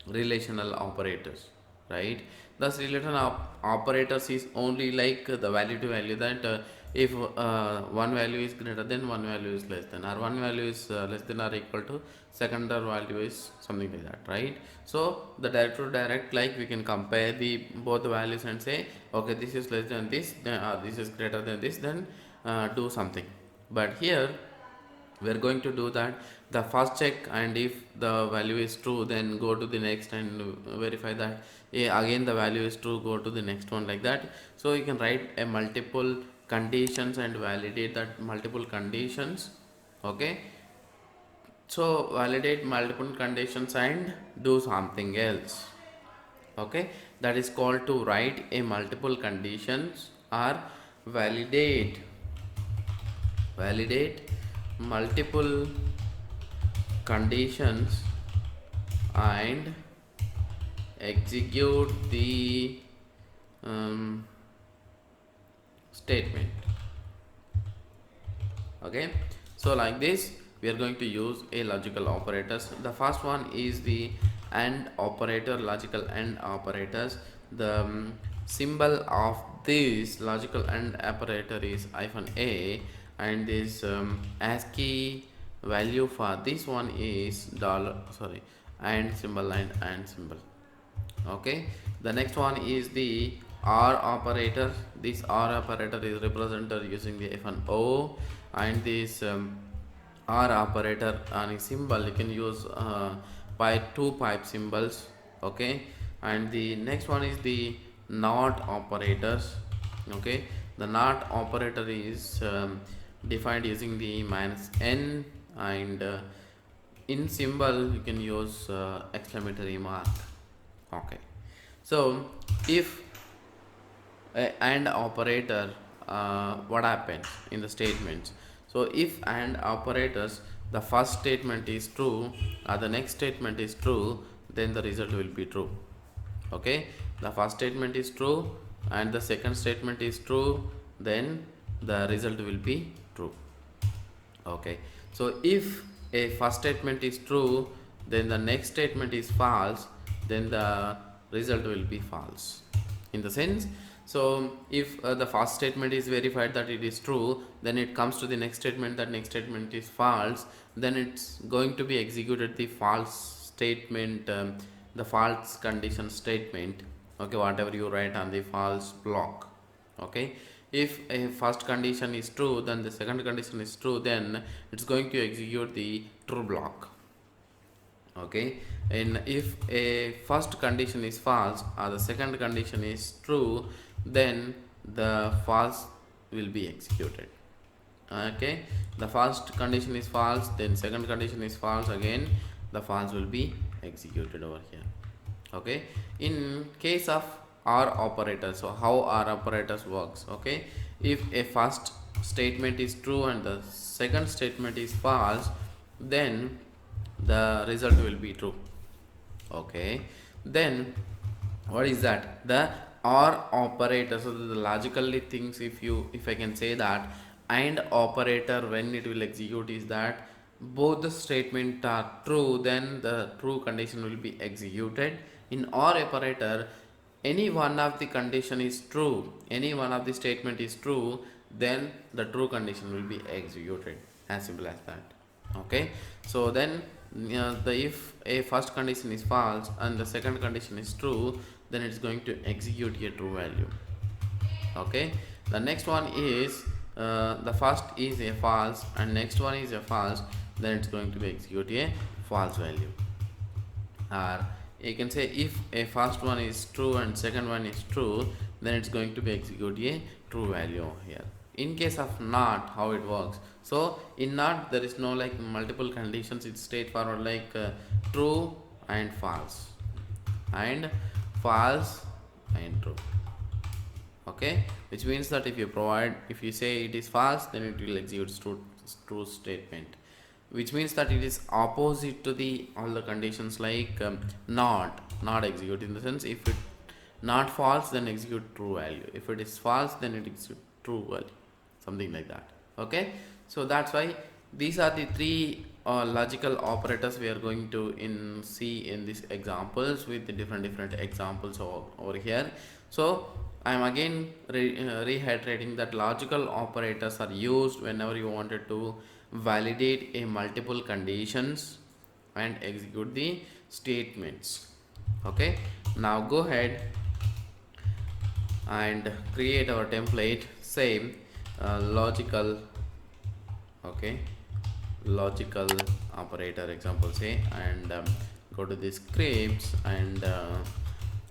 relational operators, right? Thus relational operators is only like the value to value, that if one value is greater than, one value is less than, or one value is less than or equal to second value is something like that, right? So the direct to direct, like we can compare the both the values and say okay, this is less than this, then this is greater than this, then do something. But here we are going to do that the first check, and if the value is true then go to the next and verify that again the value is true, go to the next one, like that. So you can write a multiple conditions and validate that multiple conditions, okay. So validate multiple conditions and do something else, okay. That is called to write a multiple conditions or validate multiple conditions and execute the statement, okay. So like this we are going to use a logical operators. The first one is the AND operator, logical AND operators. The symbol of this logical AND operator is -a, and this ASCII value for this one is AND symbol and symbol, okay. The next one is the OR operator. This OR operator is represented using the F&O, and this OR operator on a symbol you can use two pipe symbols, okay. And the next one is the NOT operators, okay. The NOT operator is defined using the -n, and in symbol you can use exclamatory mark, okay. So if AND operator, what happens in the statements? So if AND operators, the first statement is true or the next statement is true, then the result will be true, okay. The first statement is true and the second statement is true, then the result will be true, okay. So if a first statement is true, then the next statement is false, then the result will be false, in the sense. So if the first statement is verified that it is true, then it comes to the next statement, that next statement is false, then it's going to be executed the false statement, the false condition statement, okay, whatever you write on the false block, okay. If a first condition is true, then the second condition is true, then it's going to execute the true block, okay. And if a first condition is false or the second condition is true, then the false will be executed, okay. The first condition is false, then second condition is false, again the false will be executed over here, okay. In case of OR operators, so how OR operators works, okay. If a first statement is true and the second statement is false, then the result will be true, okay. Then what is that? The OR operator. So the logically things, if I can say that AND operator, when it will execute, is that both the statement are true, then the true condition will be executed. In OR operator, any one of the condition is true, any one of the statement is true, then the true condition will be executed, as simple as that, okay. So then if a first condition is false and the second condition is true, then it's going to execute a true value, okay. The next one is the first is a false and next one is a false, then it's going to be execute a false value. Or you can say if a first one is true and second one is true, then it's going to be execute a true value over here. In case of not, how it works? So in not there is no like multiple conditions, it's straightforward like true and false and false and true. Okay, which means that if you say it is false, then it will execute true statement, which means that it is opposite to the all the conditions like not execute, in the sense if it not false then execute true value, if it is false then it execute true value, something like that. Okay, so that's why these are the three logical operators we are going to see in these examples with the different examples over here. So I am again reiterating that logical operators are used whenever you wanted to validate a multiple conditions and execute the statements. Okay, now go ahead and create our template. Same logical, okay, logical operator example say, and go to the scripts, and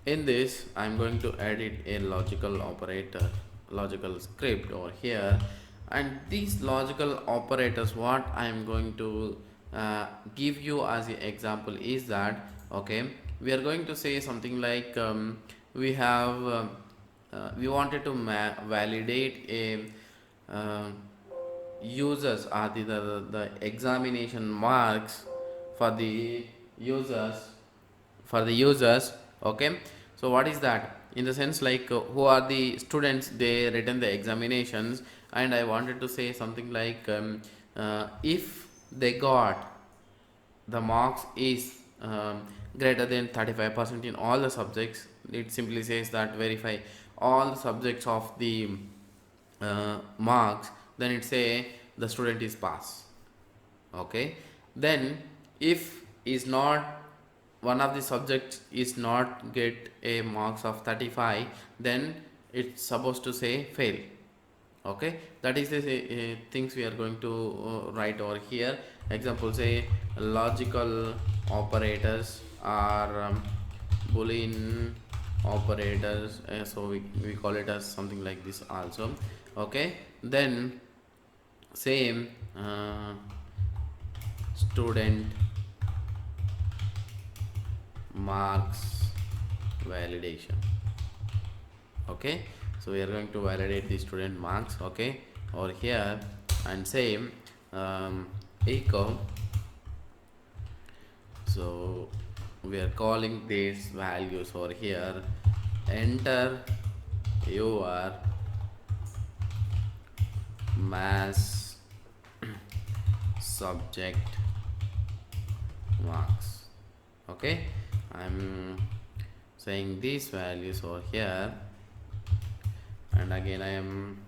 in this I'm going to edit a logical operator, logical script over here. And these logical operators, what I'm going to give you as an example is that, okay, we are going to say something like we wanted to validate a users are the examination marks for the users. Okay, so what is that? In the sense like who are the students, they written the examinations, and I wanted to say something like if they got the marks is greater than 35% in all the subjects, it simply says that verify all the subjects of the marks, then it say the student is pass. Okay, then if is not one of the subjects is not get a marks of 35, then it's supposed to say fail. Okay, that is the things we are going to write over here. Example say logical operators are boolean operators, so we call it as something like this also. Okay, then same student marks validation. Okay, so we are going to validate the student marks, okay, over here, and same echo. So we are calling these values over here, enter your mass subject marks. Okay, I'm saying these values over here, and again I am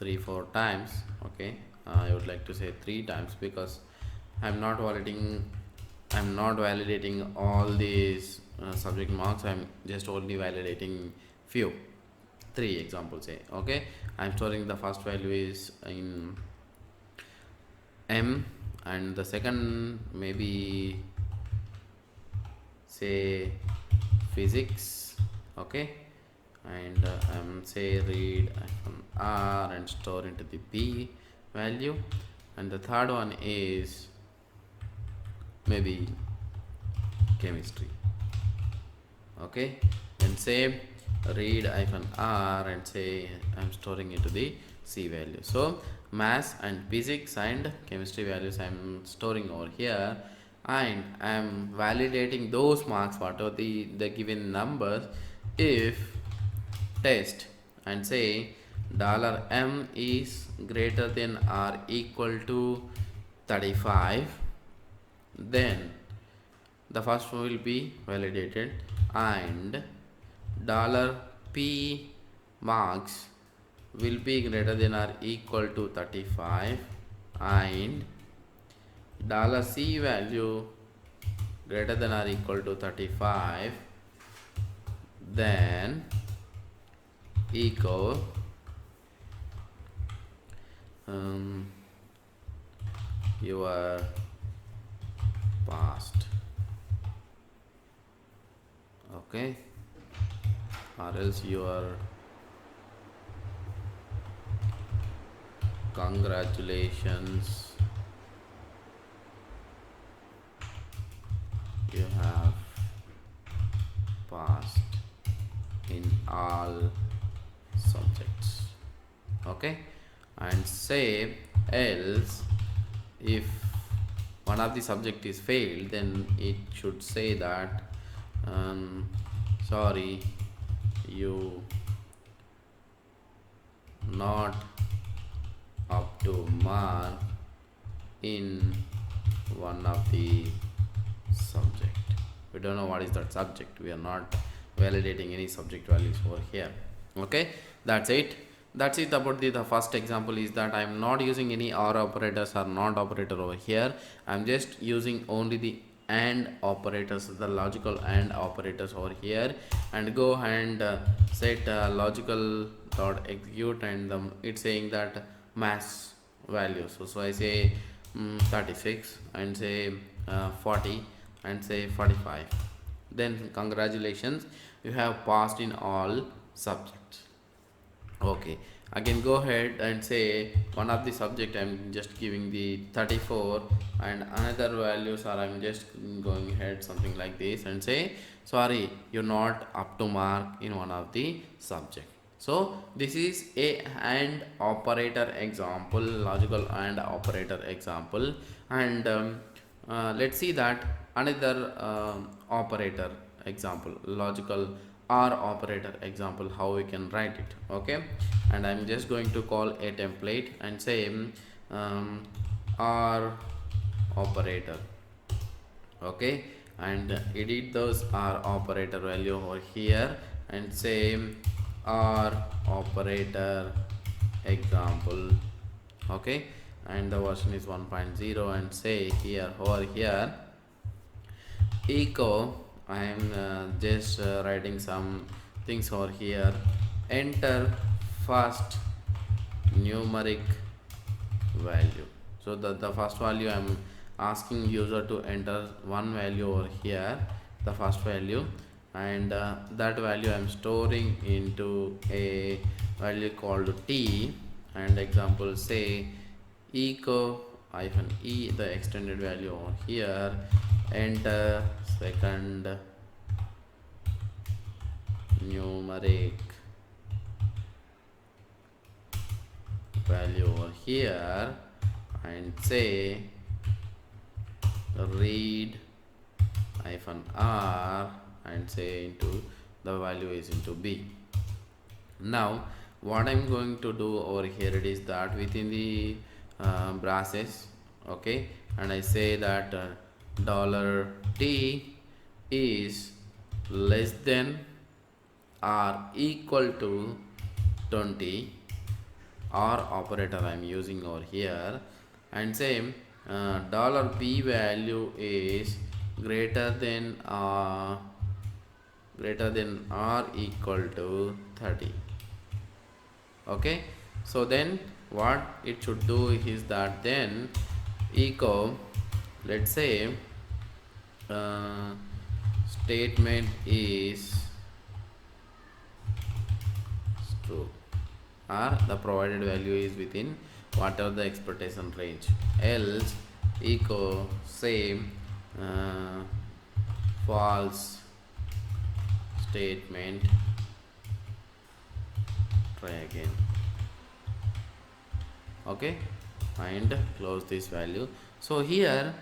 3-4 times. Okay, I would like to say 3 times because I'm not validating all these subject marks. I'm just only validating few, 3 examples say. Okay, I'm storing the first value is in M, and the second maybe say physics. Okay, and I'm say read from R and store into the P value, and the third one is maybe chemistry. Okay, and say read -R and say I'm storing into the C value. So maths and physics and chemistry values I'm storing over here, and I'm validating those marks whatever the given numbers if test, and say $M is greater than or equal to 35, then the first will be validated, and $P marks will be greater than or equal to 35, and $C value greater than or equal to 35, then echo your past. Okay, or else your congratulations, you have passed in all subjects. Okay, and say else, if one of the subject is failed, then it should say that sorry, you not up to mark in one of the subject. We don't know what is that subject, we are not validating any subject values over here. Okay, that's it about the first example. Is that I'm not using any or operators or not operator over here. I'm just using only the and operators, the logical and operators over here, and go and set logical dot execute, and it's saying that mass value. So I say 36 and say 40 and say 45. Then congratulations, you have passed in all subjects. Okay, again go ahead and say one of the subject I'm just giving the 34 and another values, or I'm just going ahead something like this and say sorry, you're not up to mark in one of the subject. So this is a AND operator example, logical AND operator example. And let's see that another operator example, logical or operator example, how we can write it. Okay, and I'm just going to call a template and say or operator. Okay, and edit those or operator value over here and say or operator example. Okay, and the version is 1.0 and say here over here echo, I am just writing some things over here. Enter first numeric value. So the first value I'm asking user to enter one value over here, the first value, and that value I'm storing into a value called t, and example say echo hyphen e, the extended value over here, enter second numeric value over here, and say read hyphen r and say into the value is into b. Now what I'm going to do over here, it is that within the braces, okay, and I say that $t is less than or equal to 20, or operator I'm using over here, and say $p value is greater than or equal to 30. Okay, so then what it should do is that then echo, let's say statement is true, or the provided value is within whatever the expectation range, else echo say false statement, try again. Okay, and close this value. So here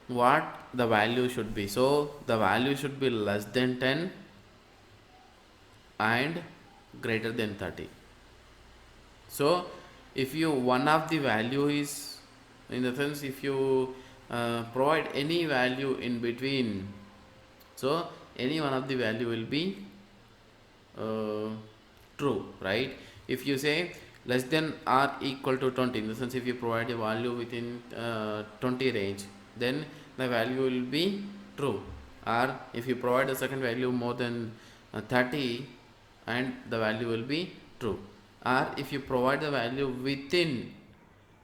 what the value should be, so the value should be less than 10 and greater than 30. So if you one of the value is, in the sense if you provide any value in between, so any one of the value will be true, right? If you say less than or equal to 20, in the sense if you provide a value within 20 range, then the value will be true. Or if you provide a second value more than 30, and the value will be true. Or if you provide the value within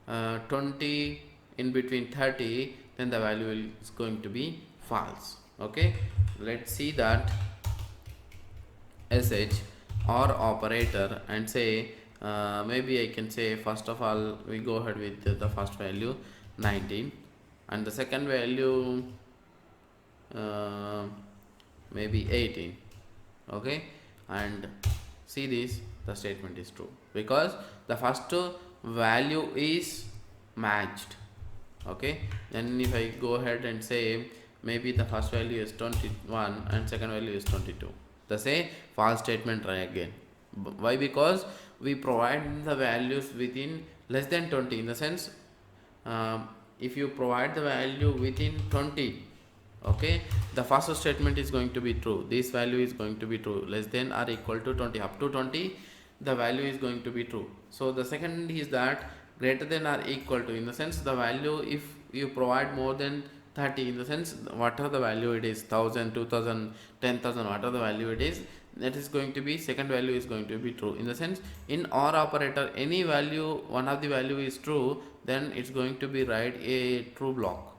20 in between 30, then the value is going to be false. Okay, let's see that sh or operator and say maybe I can say first of all we go ahead with the first value 19 and the second value uh, maybe 18. Okay, and see this, the statement is true because the first value is matched. Okay, then if I go ahead and say maybe the first value is 21 and second value is 22, the say false statement try again. Why? Because we provide the values within less than 20, in the sense if you provide the value within 20, okay, the first statement is going to be true, this value is going to be true, less than or equal to 20, up to 20 the value is going to be true. So the second is that greater than or equal to, in the sense the value if you provide more than 30, in the sense whatever the value it is, 1000, 2000, 10,000, whatever the value it is, that is going to be second value is going to be true. In the sense in OR operator any value, one of the value is true, then it's going to be write a true block.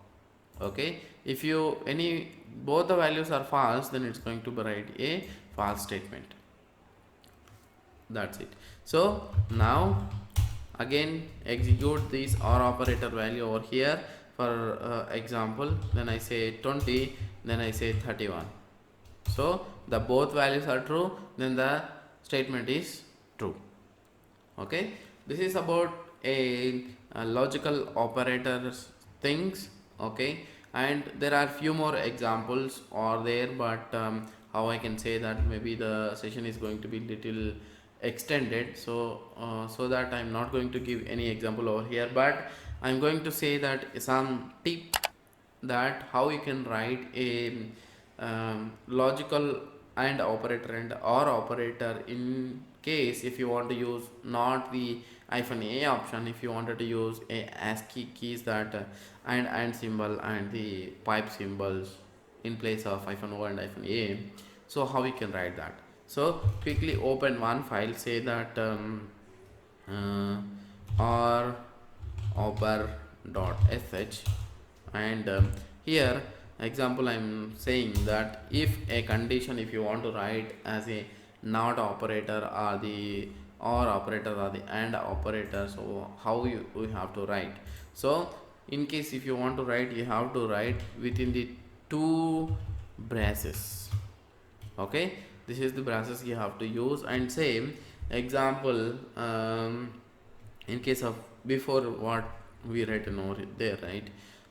Okay, if you any both the values are false, then it's going to be write a false statement. That's it. So now again execute this OR operator value over here. For example, then I say 20, then I say 31. So the both values are true, then the statement is true. Okay, this is about a logical operators things. Okay, and there are few more examples are there, but how I can say that maybe the session is going to be little extended, so so that I'm not going to give any example over here, but I'm going to say that some tip that how you can write a logical and operator and or operator in case if you want to use not the -a option, if you wanted to use a ASCII keys that and symbol and the pipe symbols in place of -o and -a. So how we can write that? So quickly open one file, say that or oper.sh, and here example I'm saying that if a condition, if you want to write as a not operator or the or operator or the and operator, so how you have to write. So in case if you want to write, you have to write within the two braces. Okay, this is the braces you have to use. And same example in case of before what we written over there, right?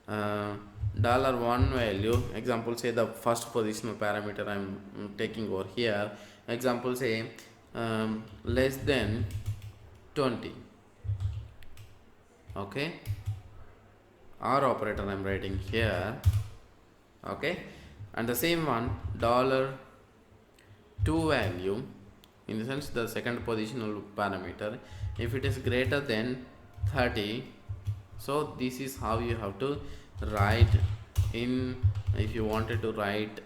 $1 value, example say the first positional parameter I'm taking over here, example say less than 20. Okay, R operator I'm writing here. Okay, and the same one $2 value, in the sense the second positional parameter, if it is greater than 30. So this is how you have to write in, if you wanted to write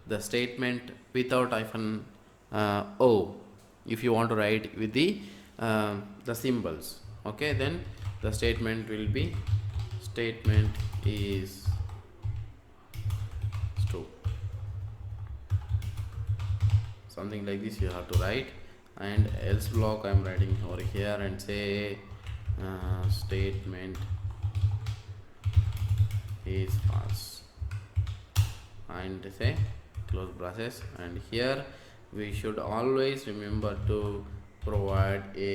the statement without -o, if you want to write with the symbols, okay, then the statement will be statement is true, something like this you have to write. And else block I'm writing over here and say statement is false and say close braces. And here we should always remember to provide a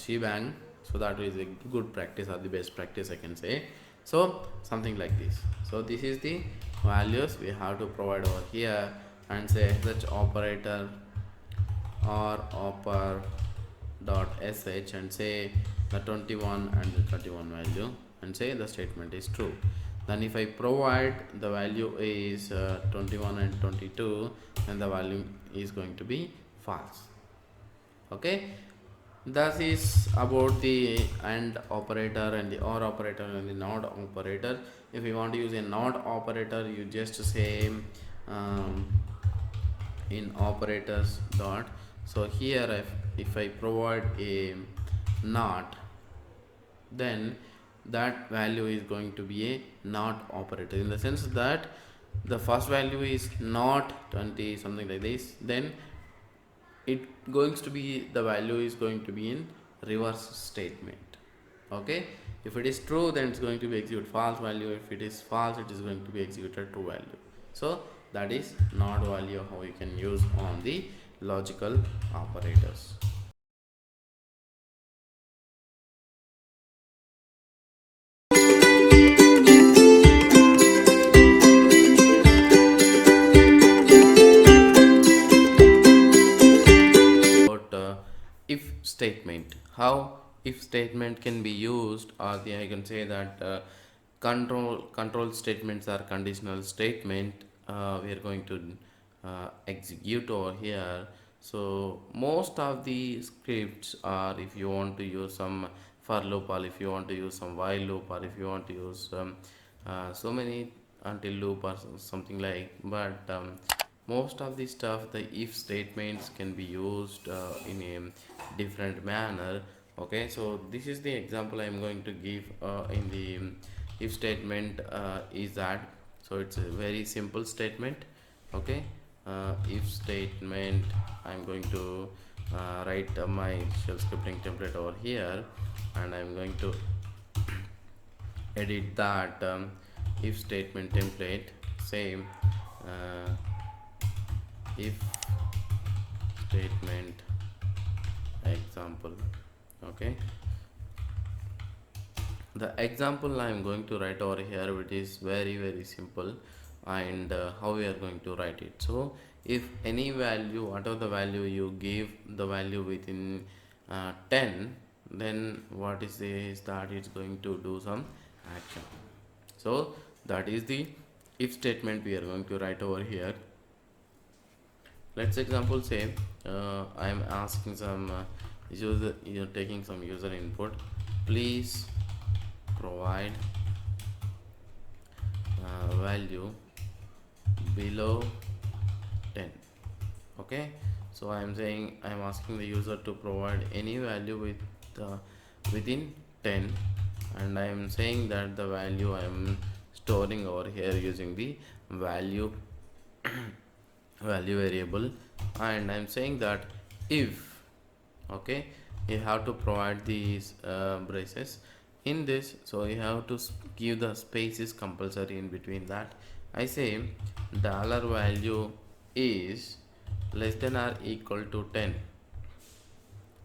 shebang, so that is a good practice or the best practice I can say. So something like this. So this is the values we have to provide over here, and say such operator or oper.sh and say the 21 and the 31 value and say the statement is true. Then if I provide the value is 21 and 22, then the value is going to be false. Okay, that is about the AND operator and the OR operator and the NOT operator. If you want to use a NOT operator, you just say in operators dot. So here if I provide a NOT, then that value is going to be a NOT operator, in the sense that the first value is not 20, something like this, then it going to be, the value is going to be in reverse statement. Okay, if it is true, then it's going to be execute false value. If it is false, it is going to be executed true value. So that is not value how you can use on the logical operators. About if statement, how if statement can be used, or the I can say that control statements are conditional statement. We are going to execute over here. So most of the scripts are, if you want to use some for loop, or if you want to use some while loop, or if you want to use so many until loop or something like, but most of the stuff, the if statements can be used in a different manner. Okay, so this is the example I'm going to give in the if statement is that. So it's a very simple statement. Okay, if statement, I'm going to write my shell scripting template over here, and I'm going to edit that if statement template. Same if statement example. Okay, the example I'm going to write over here, which is very simple, and how we are going to write it. So if any value, whatever the value you give the value within 10, then what is that it's going to do some action. So that is the if statement we are going to write over here. Let's example say I am asking some user, you're taking some user input. Please provide value below 10. Okay, so I am saying, I am asking the user to provide any value with within 10, and I am saying that the value I am storing over here using the value value variable, and I'm saying that if, okay, you have to provide these braces in this. So you have to give the spaces compulsory in between that. I say dollar value is less than or equal to 10.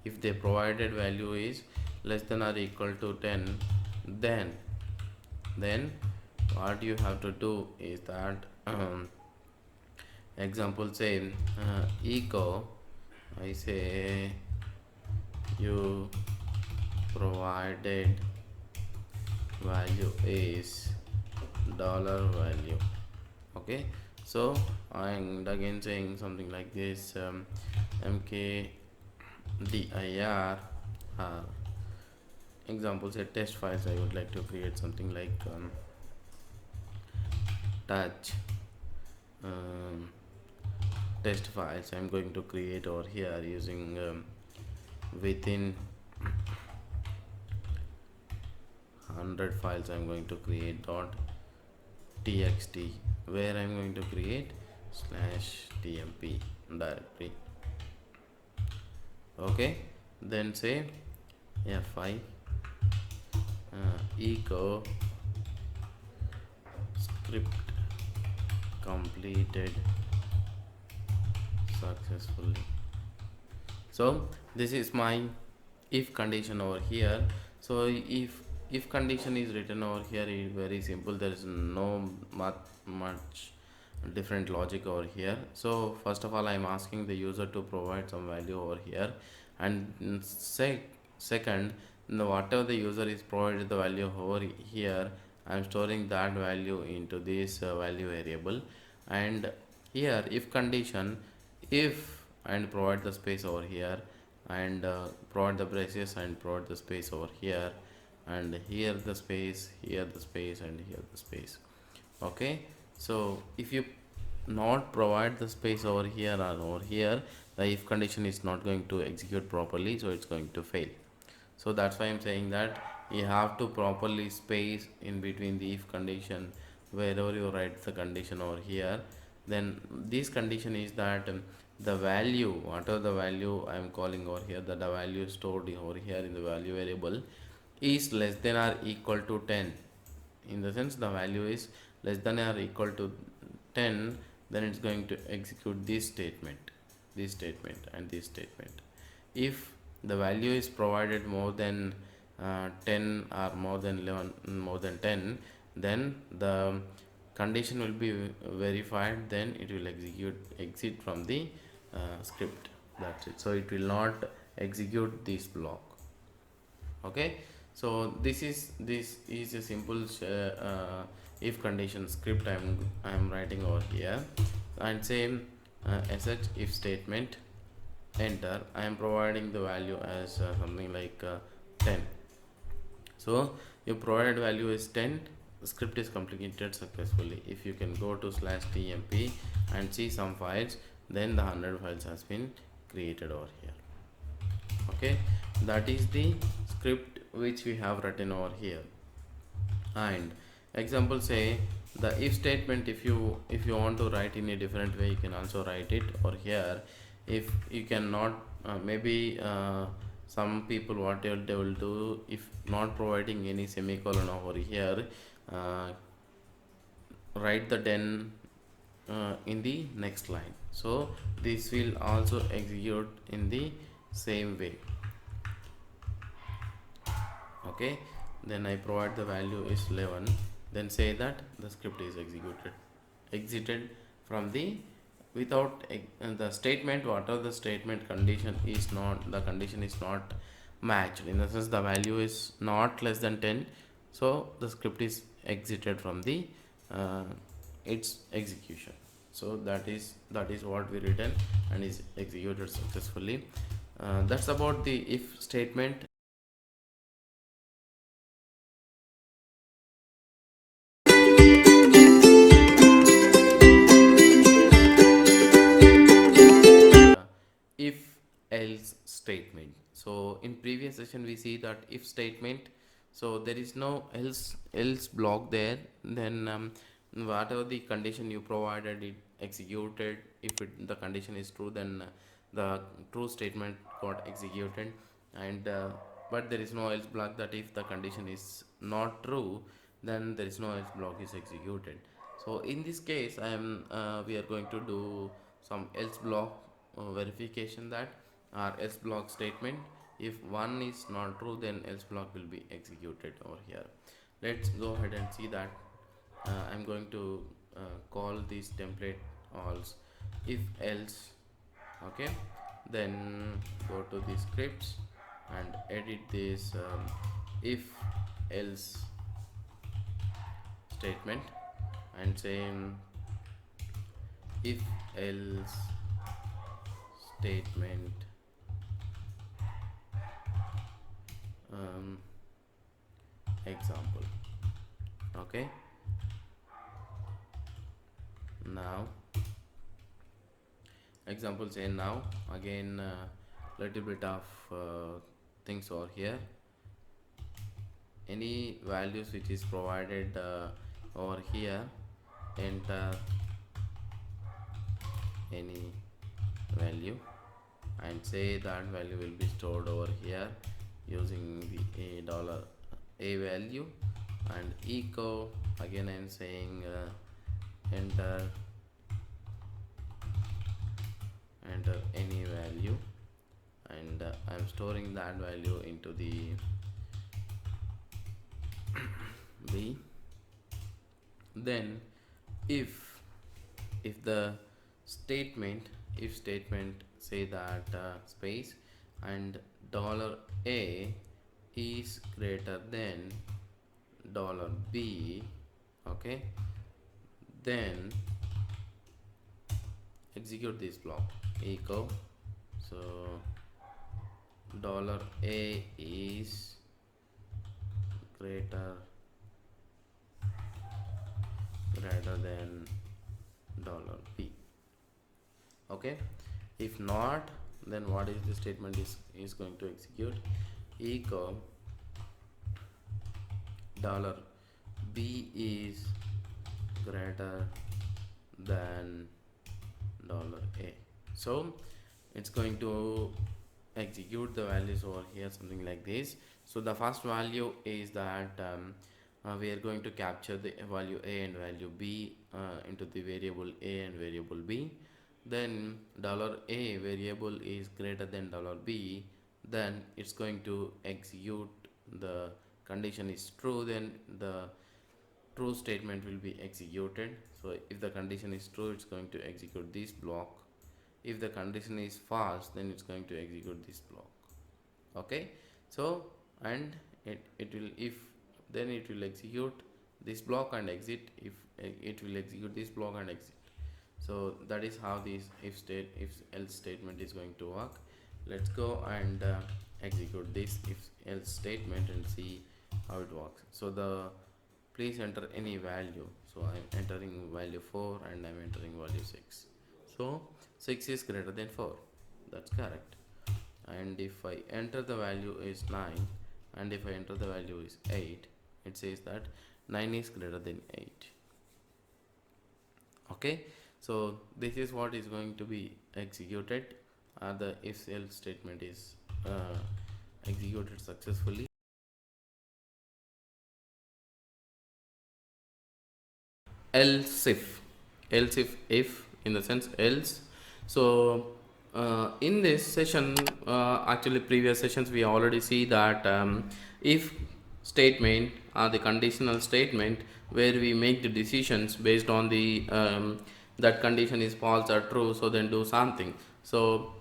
If the provided value is less than or equal to 10, then what you have to do is that example say echo, I say you provided value is dollar value. Okay, so I'm again saying something like this, mkdir example say test files. I would like to create something like touch test files. I'm going to create over here using within 100 files. I'm going to create dot txt, where I'm going to create /tmp directory. Okay, then say fi echo script completed successfully. So this is my if condition over here. So if condition is written over here, is very simple. There is no much different logic over here. So first of all, I'm asking the user to provide some value over here, and second, whatever the user is provided the value over here, I'm storing that value into this value variable. And here if condition, if, and provide the space over here, and provide the braces and provide the space over here, and here the space, here the space, and here the space. Okay, so if you not provide the space over here or over here, the if condition is not going to execute properly, so it's going to fail. So that's why I'm saying that you have to properly space in between the if condition. Wherever you write the condition over here, then this condition is that the value, whatever the value I am calling over here, that the value stored over here in the value variable is less than or equal to 10. In the sense the value is less than or equal to 10, then it's going to execute this statement, and this statement. If the value is provided more than 10 or more than 11, more than 10, then the condition will be verified, then it will exit from the script. That's it. So it will not execute this block. Okay, so this is a simple if condition script I'm writing over here, and same sh if statement, enter. I am providing the value as something like 10. So your provided value is 10, the script is completed successfully. If you can go to /tmp and see some files, then the 100 files has been created over here. Okay, that is the script which we have written over here. And example, say the if statement, if you want to write in a different way, you can also write it over here. If you cannot, maybe some people, what they will do, if not providing any semicolon over here, write the then in the next line. So this will also execute in the same way. Okay, then I provide the value is 11, then say that the script is exited from the without the statement, whatever the statement condition is not, the condition is not matched, in the sense the value is not less than 10, so the script is exited from the its execution. So that is what we written and is executed successfully. That's about the if statement. If else statement. So in previous session we see that if statement, so there is no else block there, then whatever the condition you provided, it executed. If the condition is true, then the true statement got executed, and but there is no else block, that if the condition is not true, then there is no else block is executed. So in this case I am we are going to do some else block verification, that our else block statement, if one is not true, then else block will be executed over here. Let's go ahead and see that. I'm going to call this template alls if else. Okay, then go to the scripts and edit this if else statement, and say if else statement example. Okay, now example, say now again little bit of things over here. Any values which is provided over here, enter any value and say that value will be stored over here using the a value, and echo again I'm saying enter any value, and I'm storing that value into the b. Then if the statement, if statement, say that space and $a is greater than $b, okay, then execute this block echo. So $a is greater than $b. Okay, if not, then what is the statement is going to execute echo $b is greater than $a. So it's going to execute the values over here, something like this. So the first value is that we are going to capture the value a and value b into the variable a and variable b. Then $a variable is greater than $b, then it's going to execute the condition is true, then the true statement will be executed. So if the condition is true, it's going to execute this block. If the condition is false, then it's going to execute this block. Okay, so and it will, if then it will execute this block and exit. If it will execute this block and exit. So that is how this if else statement is going to work. Let's go and execute this if else statement and see how it works. So please enter any value. So I'm entering value 4 and I'm entering value 6. So 6 is greater than 4. That's correct. And if I enter the value is 9 and if I enter the value is 8, it says that 9 is greater than 8. Okay, so this is what is going to be executed. The if else statement is executed successfully. Else if in the sense else. So in this session, actually previous sessions, we already see that if statement or the conditional statement where we make the decisions based on the that condition is false or true, so then do something. So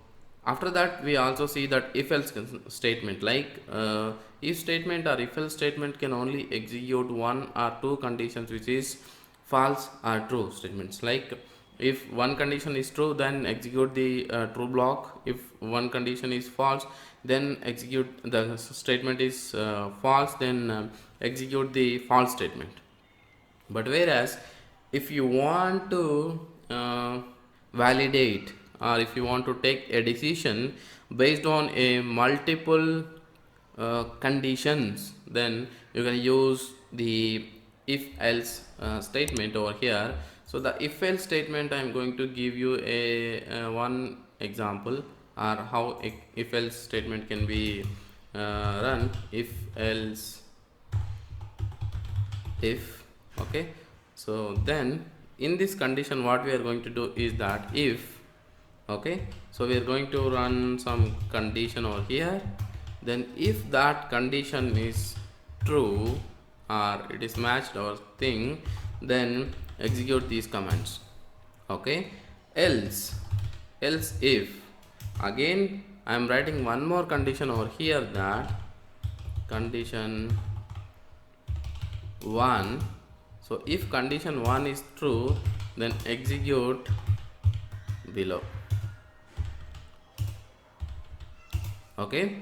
after that we also see that if else statement, like if statement or if else statement can only execute one or two conditions which is false or true statements. Like if one condition is true, then execute the true block. If one condition is false, then execute the statement is false, then execute the false statement. But whereas if you want to validate or if you want to take a decision based on a multiple conditions, then you can use the if else statement over here. So the if else statement, I am going to give you a one example or how if else statement can be run. If else if, okay, so then in this condition what we are going to do is that if, okay, so we are going to run some condition over here. Then if that condition is true or it is matched or thing, then execute these commands. Okay, else if, again I am writing one more condition over here, that condition 1. So if condition 1 is true, then execute below. Okay,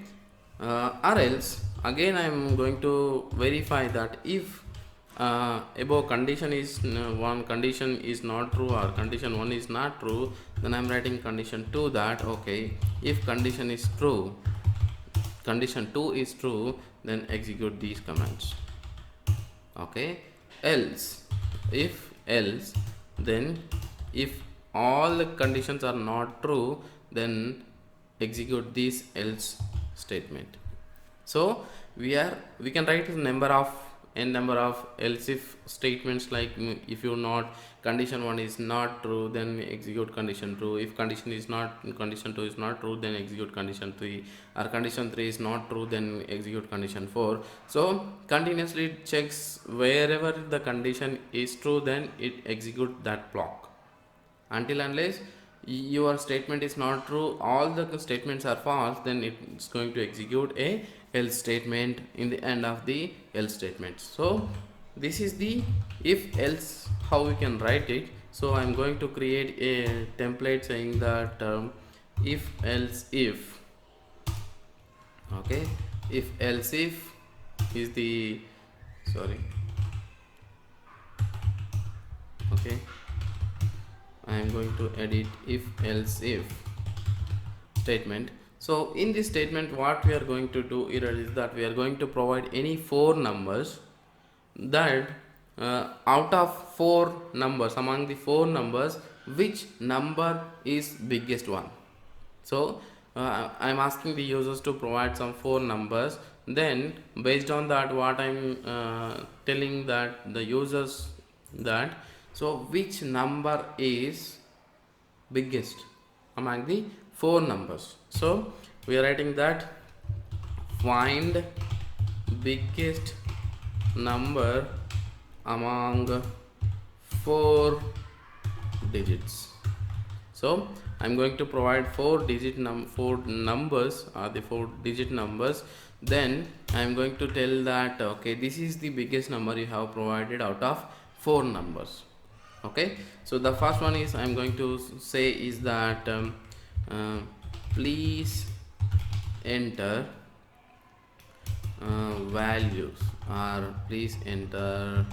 or else again I am going to verify that if above condition is one condition is not true or condition 1 is not true, then I am writing condition 2, that okay, if condition is true, condition 2 is true, then execute these commands. Okay, else if else, then if all the conditions are not true, then execute this else statement. So we can write a number of else if statements, like if you not condition 1 is not true, then execute condition 2. If condition 2 is not true, then execute condition 3, or condition 3 is not true, then execute condition 4. So continuously it checks wherever the condition is true, then it execute that block, until unless your statement is not true, all the statements are false, then it's going to execute a else statement in the end of the else statement. So this is the if else, how we can write it. So I'm going to create a template saying that if else if, okay, if else if is the, sorry, okay, I am going to edit if else if statement. So in this statement what we are going to do here is that we are going to provide any 4 numbers, that out of 4 numbers, among the 4 numbers, which number is biggest one. So I'm asking the users to provide some 4 numbers. Then based on that, what I'm telling that the users that, so which number is biggest among the 4 numbers. So we are writing that find biggest number among 4 digits. So I'm going to provide 4 numbers, or the 4 digit numbers. Then I'm going to tell that okay, this is the biggest number you have provided out of 4 numbers. Okay, so the first one is I'm going to say is that please enter values, or please enter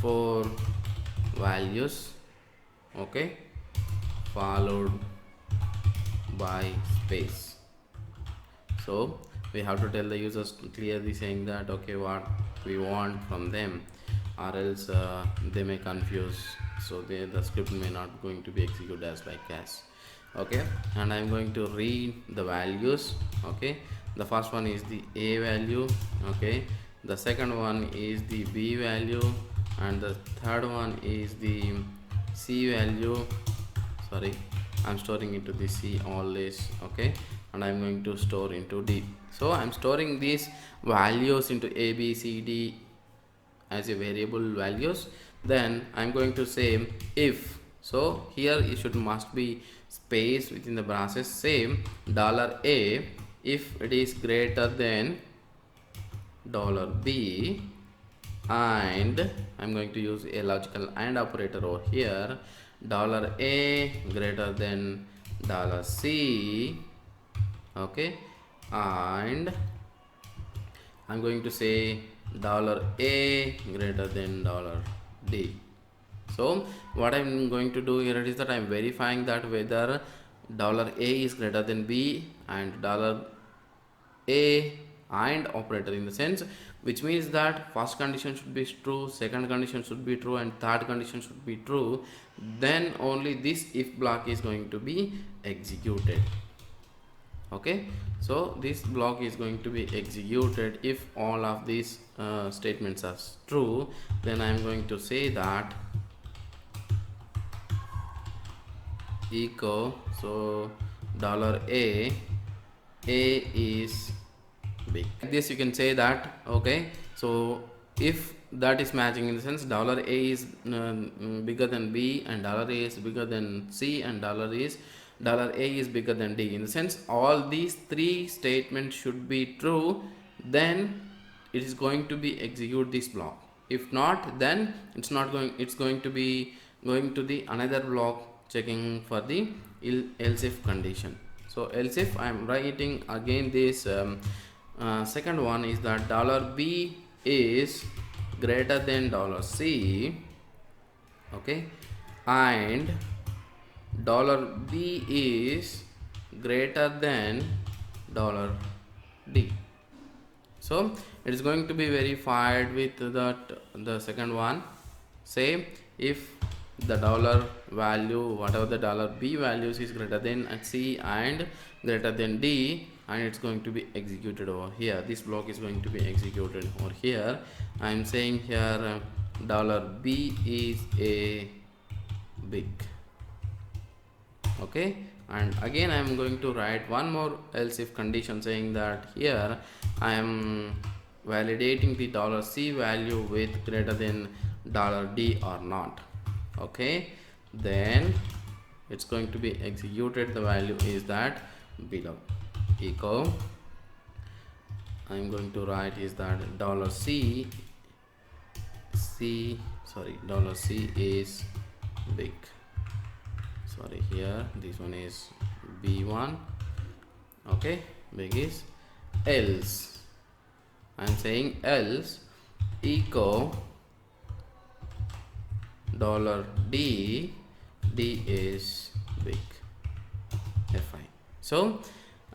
4 values, okay, followed by space. So we have to tell the users clearly saying that okay, what we want from them, or else they may confuse, so the script may not going to be executed as okay. And I'm going to read the values. Okay, the first one is the A value, okay, the second one is the B value, and the third one is the C value. Sorry, I'm storing into the C always, okay, and I'm going to store into D. So I'm storing these values into A, B, C, D as a variable values. Then I'm going to say if, so here it should must be space within the braces, same $A if it is greater than $B, and I'm going to use a logical AND operator over here, $A greater than $C, okay, and I'm going to say $A greater than $D. So what I'm going to do here is that I'm verifying that whether $A is greater than B and $A and operator, in the sense which means that first condition should be true, second condition should be true, and third condition should be true. Then only this if block is going to be executed. Okay, so this block is going to be executed if all of these statements are true. Then I'm going to say that echo, so $A is big. Like this you can say that okay, so if that is matching, in the sense $A is bigger than B, and $A is bigger than C, and $A is bigger than D, in the sense all these 3 statements should be true, then it is going to be execute this block. If not, then it's not going, it's going to be going to the another block checking for the else if condition. So else if I'm writing again this second one is that $B is greater than $C, okay, and $B is greater than $D. So it is going to be verified with that the second one. Say if the dollar value, whatever the $B values, is greater than C and greater than D, and it's going to be executed over here. This block is going to be executed over here. I'm saying here $B is a big, okay, and again I'm going to write one more else if condition, saying that here I am validating the $C value with greater than $D or not. Okay, then it's going to be executed. The value is that below echo, I'm going to write is that $C is big. Sorry, here this one is B1, okay, big is else. I'm saying else echo $D is big, Fi. So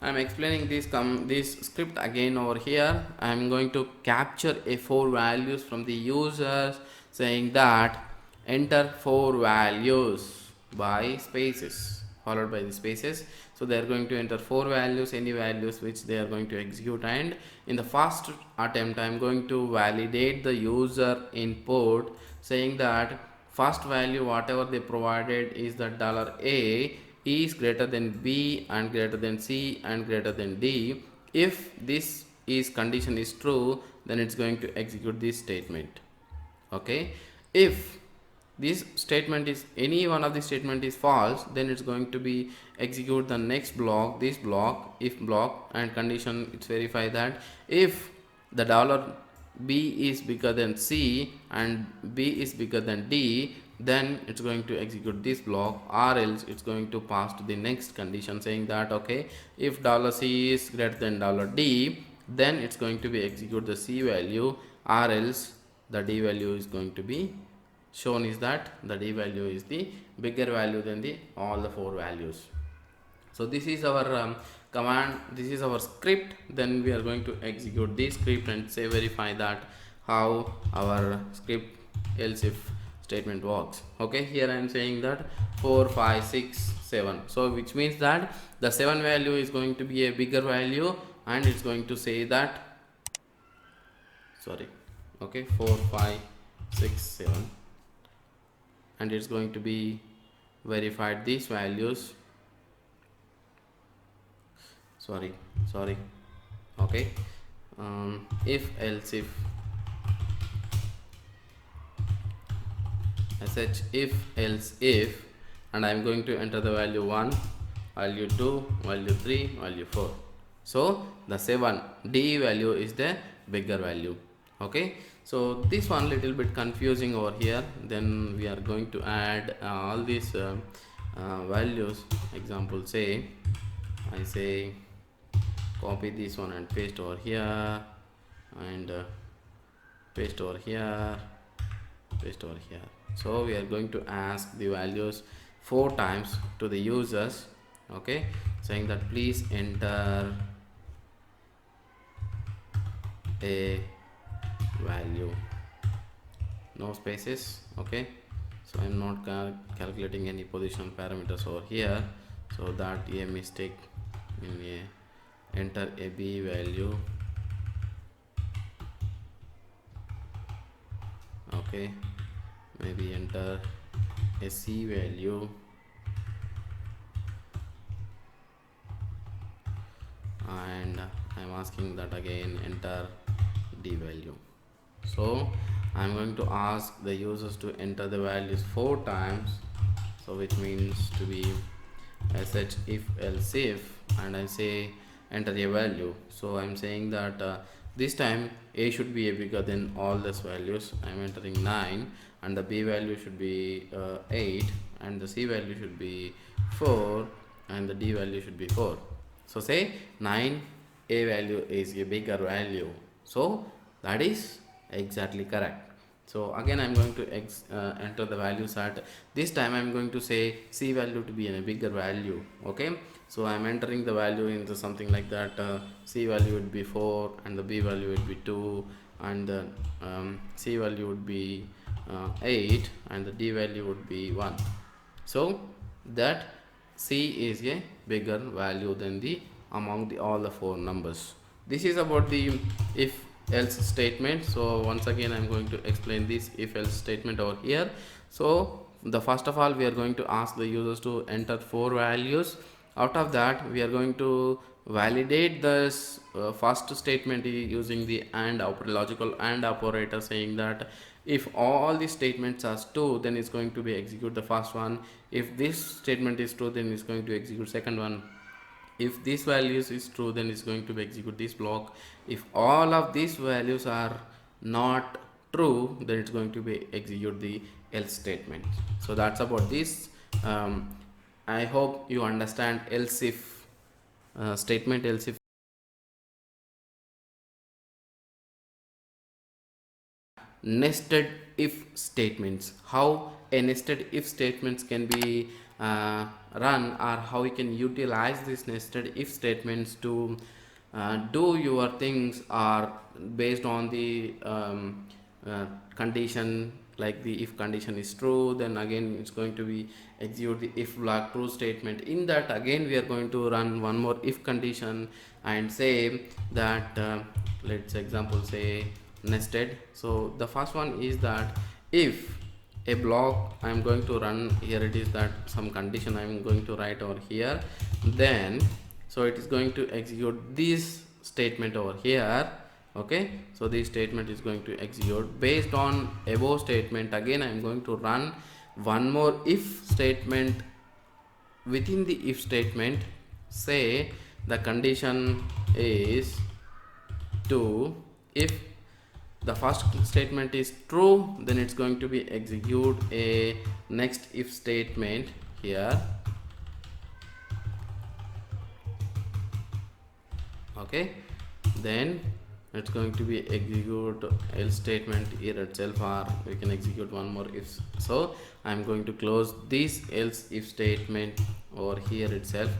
I'm explaining this script again over here. I'm going to capture a 4 values from the users, saying that enter 4 values by spaces, followed by the spaces. So they are going to enter 4 values, any values which they are going to execute, and in the first attempt I am going to validate the user input, saying that first value whatever they provided is that $A is greater than B and greater than C and greater than D. If this is condition is true, then it's going to execute this statement. Okay, if this statement is, any one of the statement is false, then it's going to be execute the next block, this block, if block, and condition it's verify that if the $B is bigger than C and B is bigger than D, then it's going to execute this block, or else it's going to pass to the next condition saying that okay, if $C is greater than $D, then it's going to be execute the C value, or else the D value is going to be shown is that the D value is the bigger value than the all the 4 values. So this is our command, this is our script. Then we are going to execute this script and say verify that how our script else if statement works. Okay, here I am saying that 4 5 6 7, so which means that the 7 value is going to be a bigger value, and it's going to say that, sorry, okay, 4 5 6 7, and it's going to be verified these values, sorry, okay, if else if sh if else if, and I'm going to enter the value 1, value 2, value 3, value 4. So the 7 D value is the bigger value. Okay, so this one little bit confusing over here. Then we are going to add all these values. Example, say I say copy this one and paste over here, and paste over here, paste over here. So we are going to ask the values 4 times to the users. Okay, saying that please enter a value, no spaces. Okay, so I'm not calculating any positional parameters over here, so that a mistake in a enter a B value. Okay, maybe enter a C value, and I'm asking that again enter D value. So I'm going to ask the users to enter the values 4 times, so which means to be sh if else if, and I say enter a value. So I'm saying that this time A should be a bigger than all these values. I'm entering 9, and the B value should be 8, and the C value should be 4, and the D value should be 4. So say 9 A value is a bigger value, so that is exactly correct. So again I'm going to enter the values at this time. I'm going to say C value to be in a bigger value. Okay, so I'm entering the value into something like that. C value would be 4, and the B value would be 2, and the C value would be 8, and the D value would be 1. So that C is a bigger value than the among the all the 4 numbers. This is about the if else statement. So once again I'm going to explain this if else statement over here. So the first of all we are going to ask the users to enter 4 values. Out of that we are going to validate this first statement using the AND logical AND operator, saying that if all the statements are true, then it's going to be execute the first one. If this statement is true, then it's going to execute second one. If this values is true, then it's going to be execute this block. If all of these values are not true, then it's going to be execute the else statement. So that's about this. I hope you understand else if statement, else if nested if statements, how a nested if statements can be run, or how you can utilize these nested if statements to do your things, or based on the condition like the if condition is true, then again it's going to be execute the if block true statement. In that again we are going to run one more if condition and say that let's example say nested. So the first one is that if a block I am going to run here, it is that some condition I am going to write over here, then so it is going to execute this statement over here. Okay, so this statement is going to execute based on above statement. Again I am going to run one more if statement. Within the if statement, say the condition is to if the first statement is true, then it's going to be execute a next if statement here. Okay, then it's going to be execute else statement here itself, or we can execute one more if. So I'm going to close this else if statement over here itself,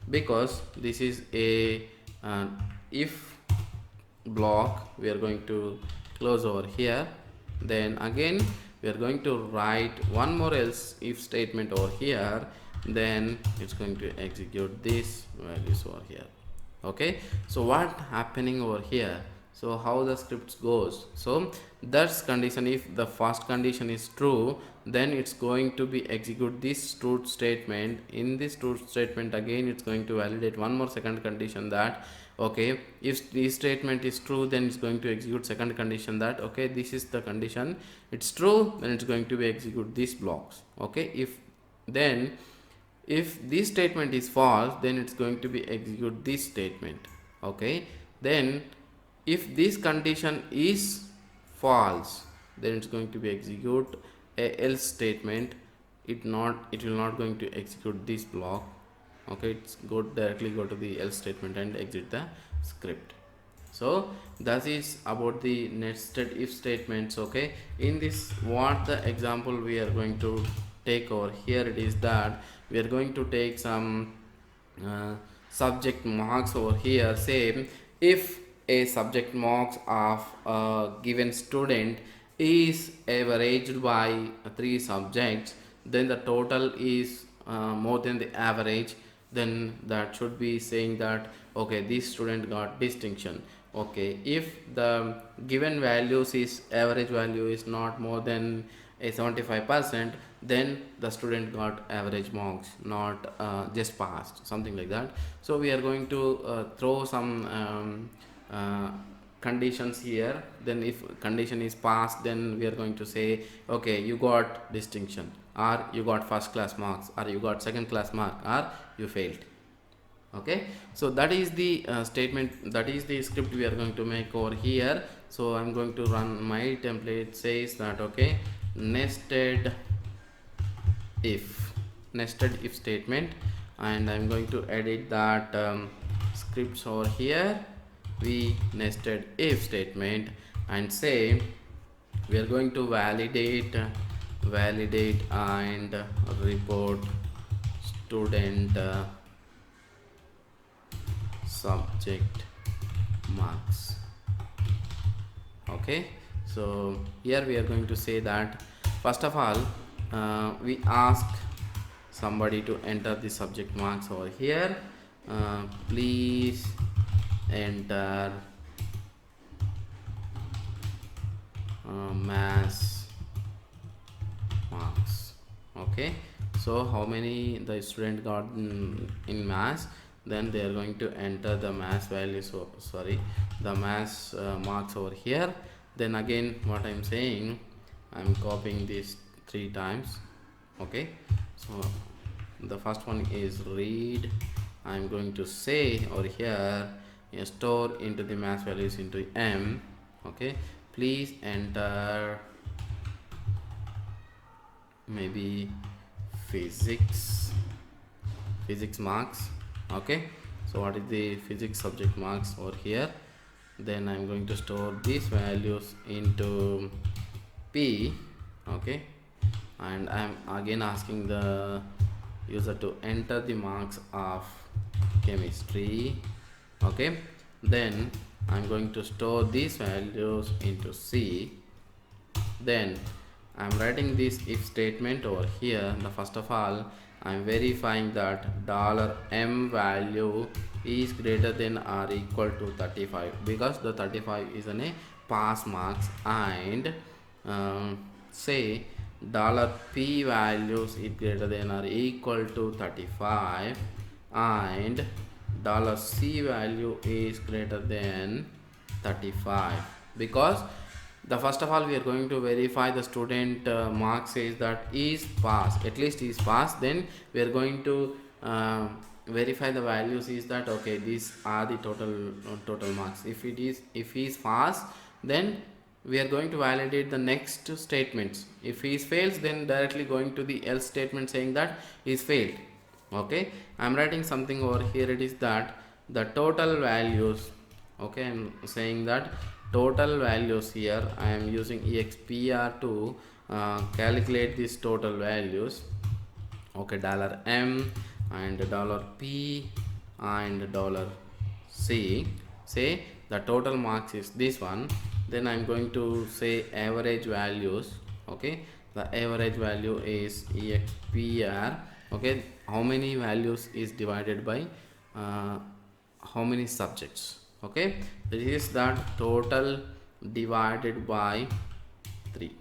because this is a if block we are going to close over here. Then again we are going to write one more else if statement over here, then it's going to execute this values over here. Okay, so what happening over here, so how the script goes. So that's condition, if the first condition is true, then it's going to be execute this truth statement. In this truth statement again it's going to validate one more second condition, that okay, if this statement is true, then it's going to execute second condition, that okay, this is the condition, it's true, then it's going to be execute these blocks. Okay, if this statement is false, then it's going to be execute this statement. Okay, then if this condition is false, then it's going to be execute a else statement. It will not going to execute this block. Okay, it's directly go to the else statement and exit the script. So that is about the nested if statements. Okay, in this what the example we are going to take over here, it is that we are going to take some subject marks over here. Say if a subject marks of a given student is averaged by 3 subjects, then the total is more than the average, then that should be saying that okay, this student got distinction. Okay, if the given values is average value is not more than a 75%, then the student got average marks, not just passed, something like that. So we are going to throw some conditions here. Then if condition is passed, then we are going to say okay, you got distinction, or you got first class marks, or you got second class mark, or you failed. Okay, so that is the statement, that is the script we are going to make over here. So I'm going to run my template, says that okay, nested if statement, and I'm going to edit that scripts over here. We nested if statement and say we are going to validate and report student subject marks. Okay, so here we are going to say that first of all we ask somebody to enter the subject marks over here. Please enter mass marks. Okay, so how many the student got in mass, then they are going to enter the mass value, so sorry, the mass marks over here. Then again what I'm saying, I'm copying this 3 times. Okay, so the first one is read, I'm going to say over here store into the mass values into m. Okay, please enter maybe physics marks. Okay, so what is the physics subject marks over here, then I'm going to store these values into p. Okay, and I'm again asking the user to enter the marks of chemistry. Okay, then I'm going to store these values into c. Then I'm writing this if statement over here. The first of all, I'm verifying that $m value is greater than or equal to 35, because the 35 is a pass marks, and say $p values is greater than or equal to 35, and $c value is greater than 35, because the first of all we are going to verify the student mark says that is pass, at least is pass. Then we are going to verify the values is that okay, these are the total marks. If he is pass, then we are going to validate the next statements. If he is fails, then directly going to the else statement saying that he is failed. Okay, I'm writing something over here. It is that the total values, okay, I'm saying that total values here I am using expr to calculate these total values. Okay, $m and $p and $c. Say the total marks is this one. Then I'm going to say average values. Okay, the average value is expr. Okay, how many values is divided by how many subjects. Okay, this is that total divided by 3.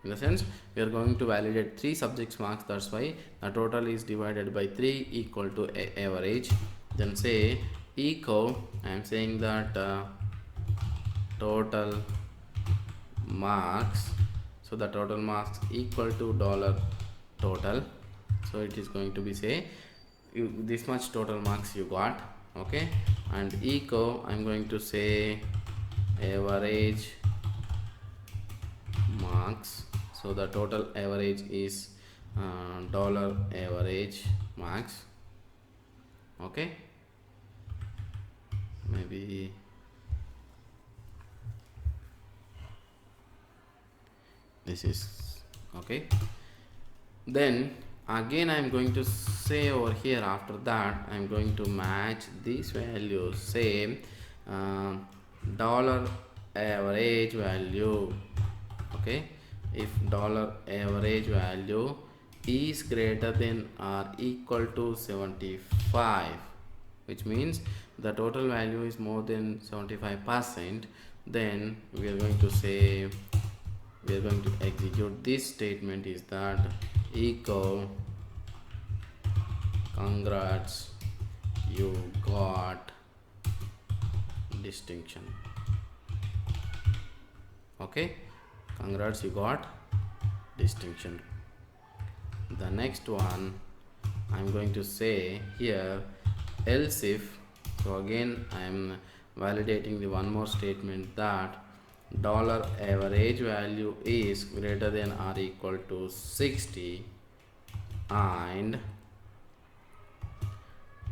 In the sense we are going to validate 3 subjects marks, that's why the total is divided by 3 equal to average. Then say echo, I am saying that total marks, so the total marks equal to $total, so it is going to be say this much total marks you got. Okay, and echo I'm going to say average marks, so the total average is $average marks. Okay, maybe this is okay. Then again I'm going to say over here, after that I'm going to match these values. Say $average value. Okay, if $average value is greater than or equal to 75, which means the total value is more than 75%, then we are going to say, we are going to execute this statement is that echo congrats, you got distinction. Okay, congrats, you got distinction. The next one I'm going to say here else if. So again I am validating the one more statement that $average value is greater than or equal to 60 and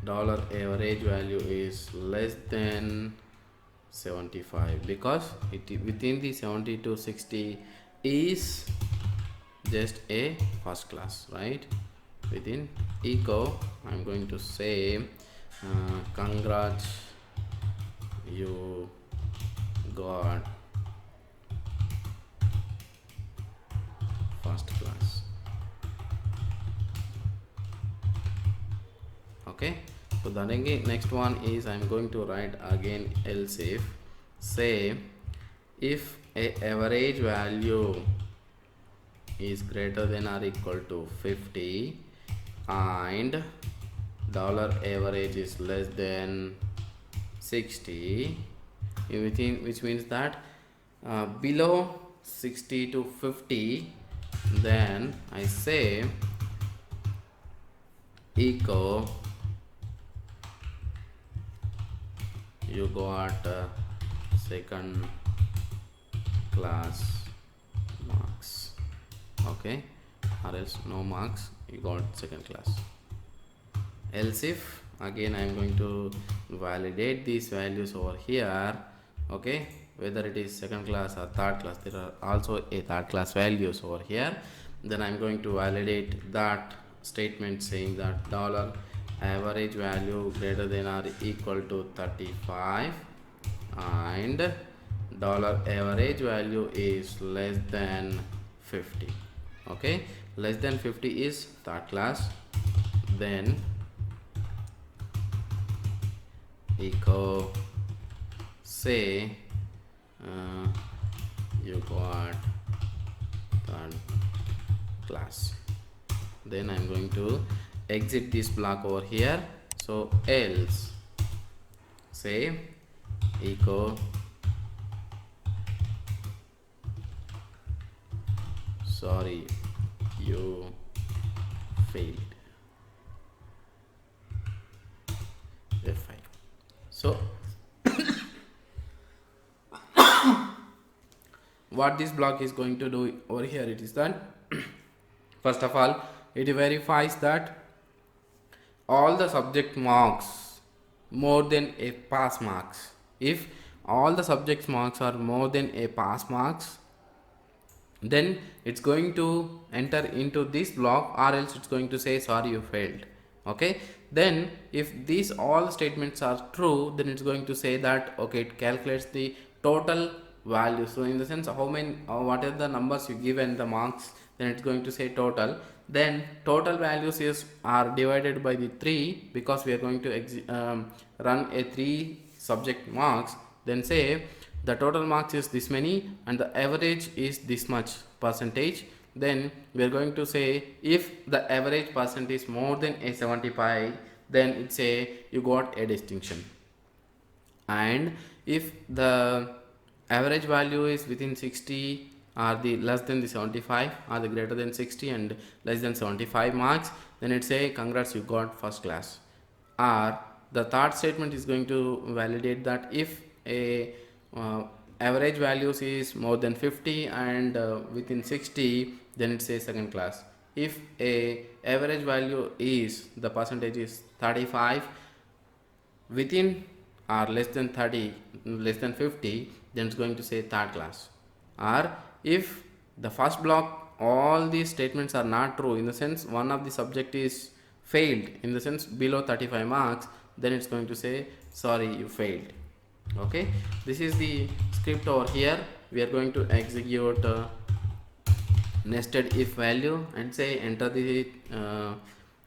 $average value is less than 75, because it within the 70 to 60 is just a first class, right? Within echo I'm going to say congrats, you got first class. Okay, so the next one is I'm going to write again else if. Say if a average value is greater than or equal to 50 and $average is less than 60, within, which means that below 60 to 50, then I say echo you got second class marks. Okay, or else no marks, you got second class. Else if, again I am going to validate these values over here. Okay, whether it is second class or third class, there are also a third class values over here. Then I am going to validate that statement saying that $average value greater than or equal to 35 and $average value is less than 50. Okay, less than 50 is third class. Then echo say you got third class. Then I'm going to exit this block over here. So else say echo sorry you failed F5. So what this block is going to do over here, it is that first of all it verifies that all the subject marks more than a pass marks. If all the subject marks are more than a pass marks, then it's going to enter into this block, or else it's going to say sorry you failed. Okay, then if these all statements are true, then it's going to say that okay, it calculates the total value. So in the sense how many what are the numbers you give and the marks, then it's going to say total. Then total values is are divided by the 3, because we are going to run a 3 subject marks. Then say the total marks is this many and the average is this much percentage. Then we are going to say if the average percent is more than a 75, then it's a you got a distinction. And if the average value is within 60 or the less than the 75 or the greater than 60 and less than 75 marks, then it's a congrats you got first class. Or the third statement is going to validate that if a average values is more than 50 and within 60, then it's a second class. If a average value is the percentage is 35 within or less than 30 less than 50, then it's going to say third class. Or if the first block all these statements are not true, in the sense one of the subject is failed, in the sense below 35 marks, then it's going to say sorry you failed. Okay, this is the script over here. We are going to execute nested if value and say enter the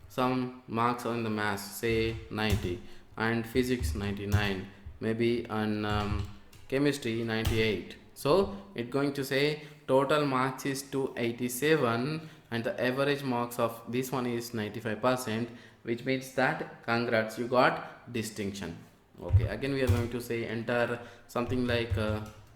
some marks on the math, say 90, and physics 99, maybe on chemistry 98. So it's going to say total marks is 287 and the average marks of this one is 95%, which means that congrats you got distinction. Okay, again we are going to say enter something like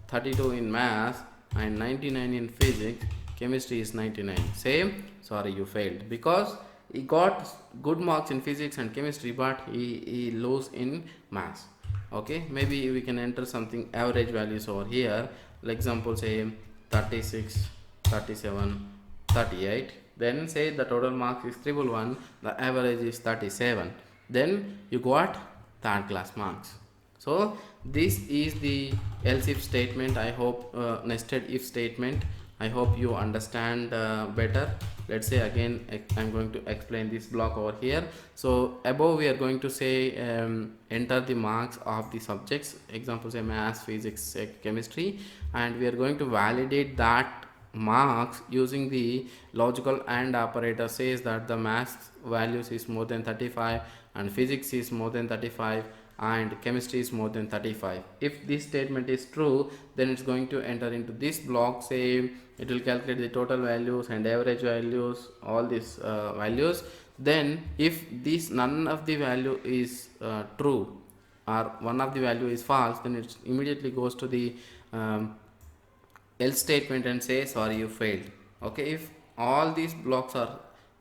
32 in math and 99 in physics, chemistry is 99. Same, sorry you failed, because he got good marks in physics and chemistry, but he lose in math. Okay, maybe we can enter something average values over here. Like example, say 36, 37, 38. Then say the total marks is 111, the average is 37. Then you got third class marks. So this is the else if statement. I hope nested if statement. I hope you understand better. Let's say again I'm going to explain this block over here. So above we are going to say enter the marks of the subjects, example say math, physics, chemistry, and we are going to validate that marks using the logical AND operator. Says that the math values is more than 35 and physics is more than 35 and chemistry is more than 35. If this statement is true, then it's going to enter into this block. Say it will calculate the total values and average values, all these values. Then if this none of the value is true or one of the value is false, then it immediately goes to the else statement and say sorry you failed. Okay, if all these blocks are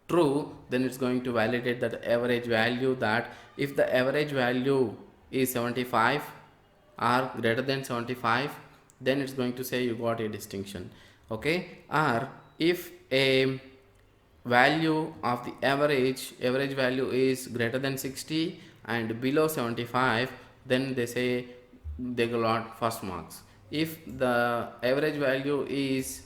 true, then it's going to validate that average value, that if the average value is 75 or greater than 75, then it's going to say you got a distinction. Okay, or if a value of the average value is greater than 60 and below 75, then they say they got first marks. If the average value is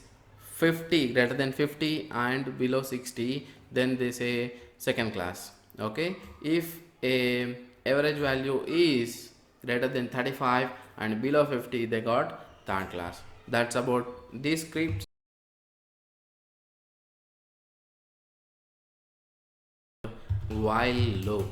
50 greater than 50 and below 60, then they say second class. Okay, if a average value is greater than 35 and below 50, they got third class. That's about this script. while loop.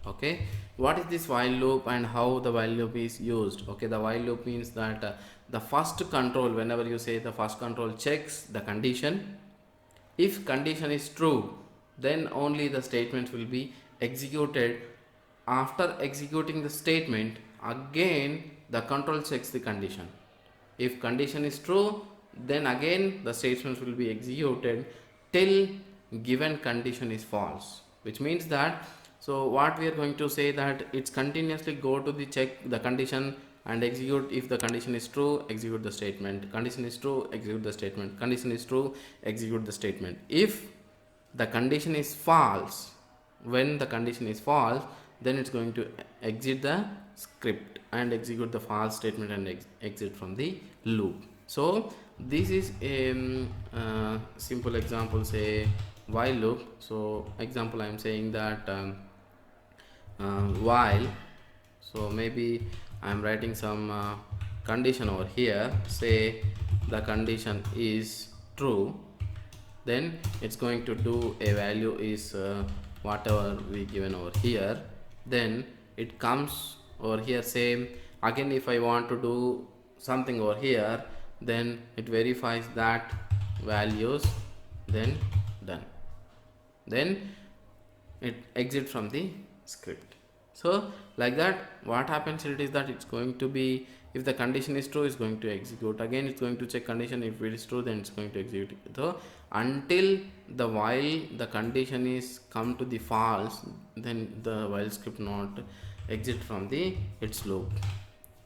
Okay, what is this while loop and how the while loop is used? Okay, the while loop means that the first control, whenever you say the first control, checks the condition. If condition is true, then only the statements will be executed. After executing the statement, again the control checks the condition. If condition is true, then again the statements will be executed till given condition is false, which means that, so what we are going to say, that it's continuously go to the check the condition and execute. If the condition is true, execute the statement. Condition is true, execute the statement. Condition is true, execute the statement. If the condition is false, when the condition is false, then it's going to exit the script and execute the false statement and exit from the loop. So this is a simple example, say while loop. So example, I am saying that while, so maybe I am writing some condition over here. Say the condition is true, then it's going to do a value is whatever we given over here. Then it comes over here, same again. If I want to do something over here, then it verifies that values, then done, then it exit from the script. So like that, what happens it is that it's going to be, if the condition is true, it's going to execute. Again it's going to check condition. If it is true, then it's going to execute. So until the while the condition is come to the false, then the while script not exit from the its loop.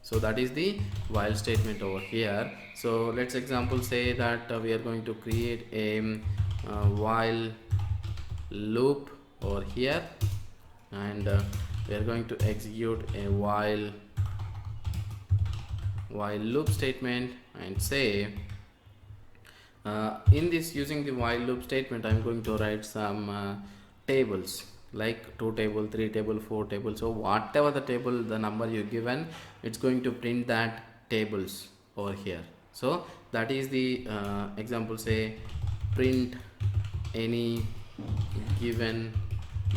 So that is the while statement over here. So let's example say that we are going to create a while loop over here, and we are going to execute a while loop statement, and say in this, using the while loop statement, I'm going to write some tables, like 2 table, 3 table, 4 table. So whatever the table, the number you given, it's going to print that tables over here. So that is the example, say print any given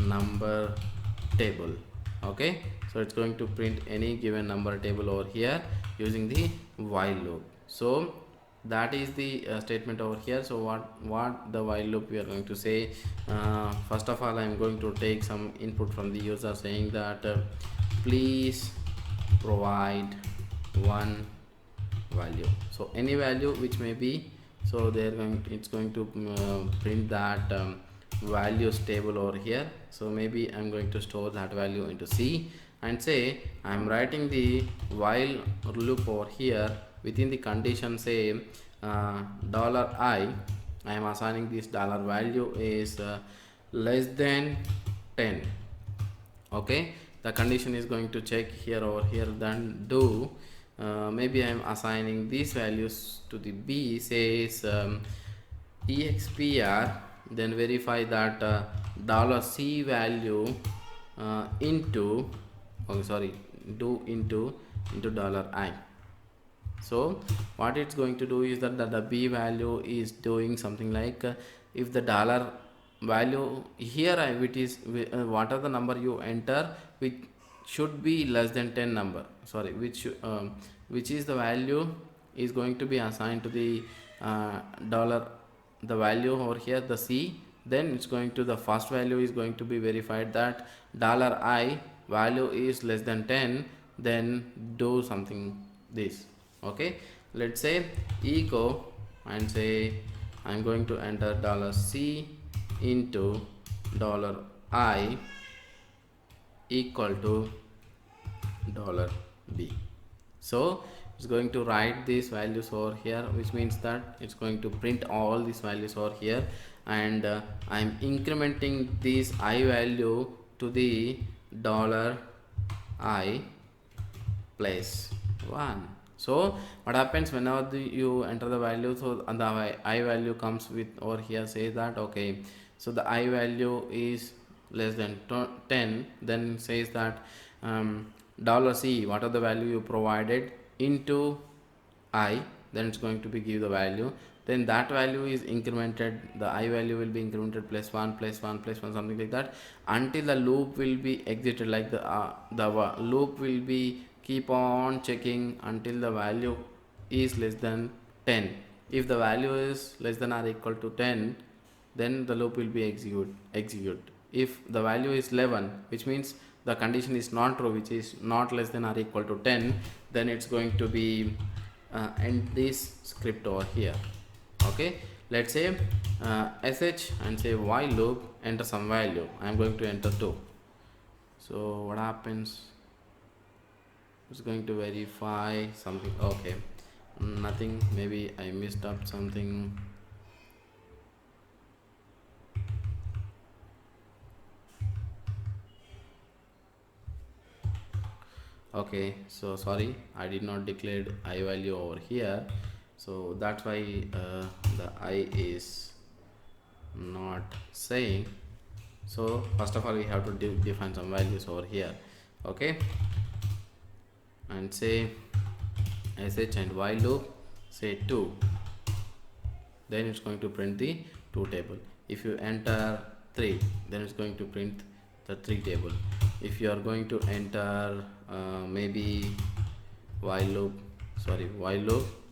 number table. Okay, so it's going to print any given number table over here using the while loop. So that is the statement over here. So what the while loop we are going to say, first of all, I am going to take some input from the user, saying that please provide one value. So any value which may be, so it's going to print that values table over here. So maybe I'm going to store that value into C, and say I'm writing the while loop over here. Within the condition, say $I am assigning this dollar value is less than 10. Okay, the condition is going to check here over here, then do maybe I am assigning these values to the B, says expr, then verify that $C value into, oh sorry, do into $I. So what it's going to do is that the B value is doing something like if the dollar value here, which is what are the number you enter, which should be less than 10 number, sorry, which is the value is going to be assigned to the dollar, the value over here, the C. Then it's going to, the first value is going to be verified that $I value is less than 10, then do something this. Okay, let's say echo, and say I'm going to enter $C into $I equal to $B. So it's going to write these values over here, which means that it's going to print all these values over here, and I'm incrementing this I value to the $I place 1. So what happens whenever you enter the value, so the I value comes with over here, say that okay, so the I value is less than 10, then says that $C, what are the value you provided, into I, then it's going to be give the value then that value is incremented, the I value will be incremented plus 1 plus 1 plus 1, something like that, until the loop will be exited. Like the loop will be keep on checking until the value is less than 10. If the value is less than or equal to 10, then the loop will be execute. If the value is 11, which means the condition is not true, which is not less than or equal to 10, then it's going to be end this script over here. Okay, let's say sh and say while loop, enter some value. I'm going to enter 2. So what happens? It's going to verify something. Okay, nothing, maybe I missed up something. Okay, so sorry, I did not declare I value over here, so that's why the I is not saying. So first of all, we have to define some values over here. Okay, and say sh and while loop, say 2, then it's going to print the 2 table. If you enter 3, then it's going to print the 3 table. If you are going to enter maybe while loop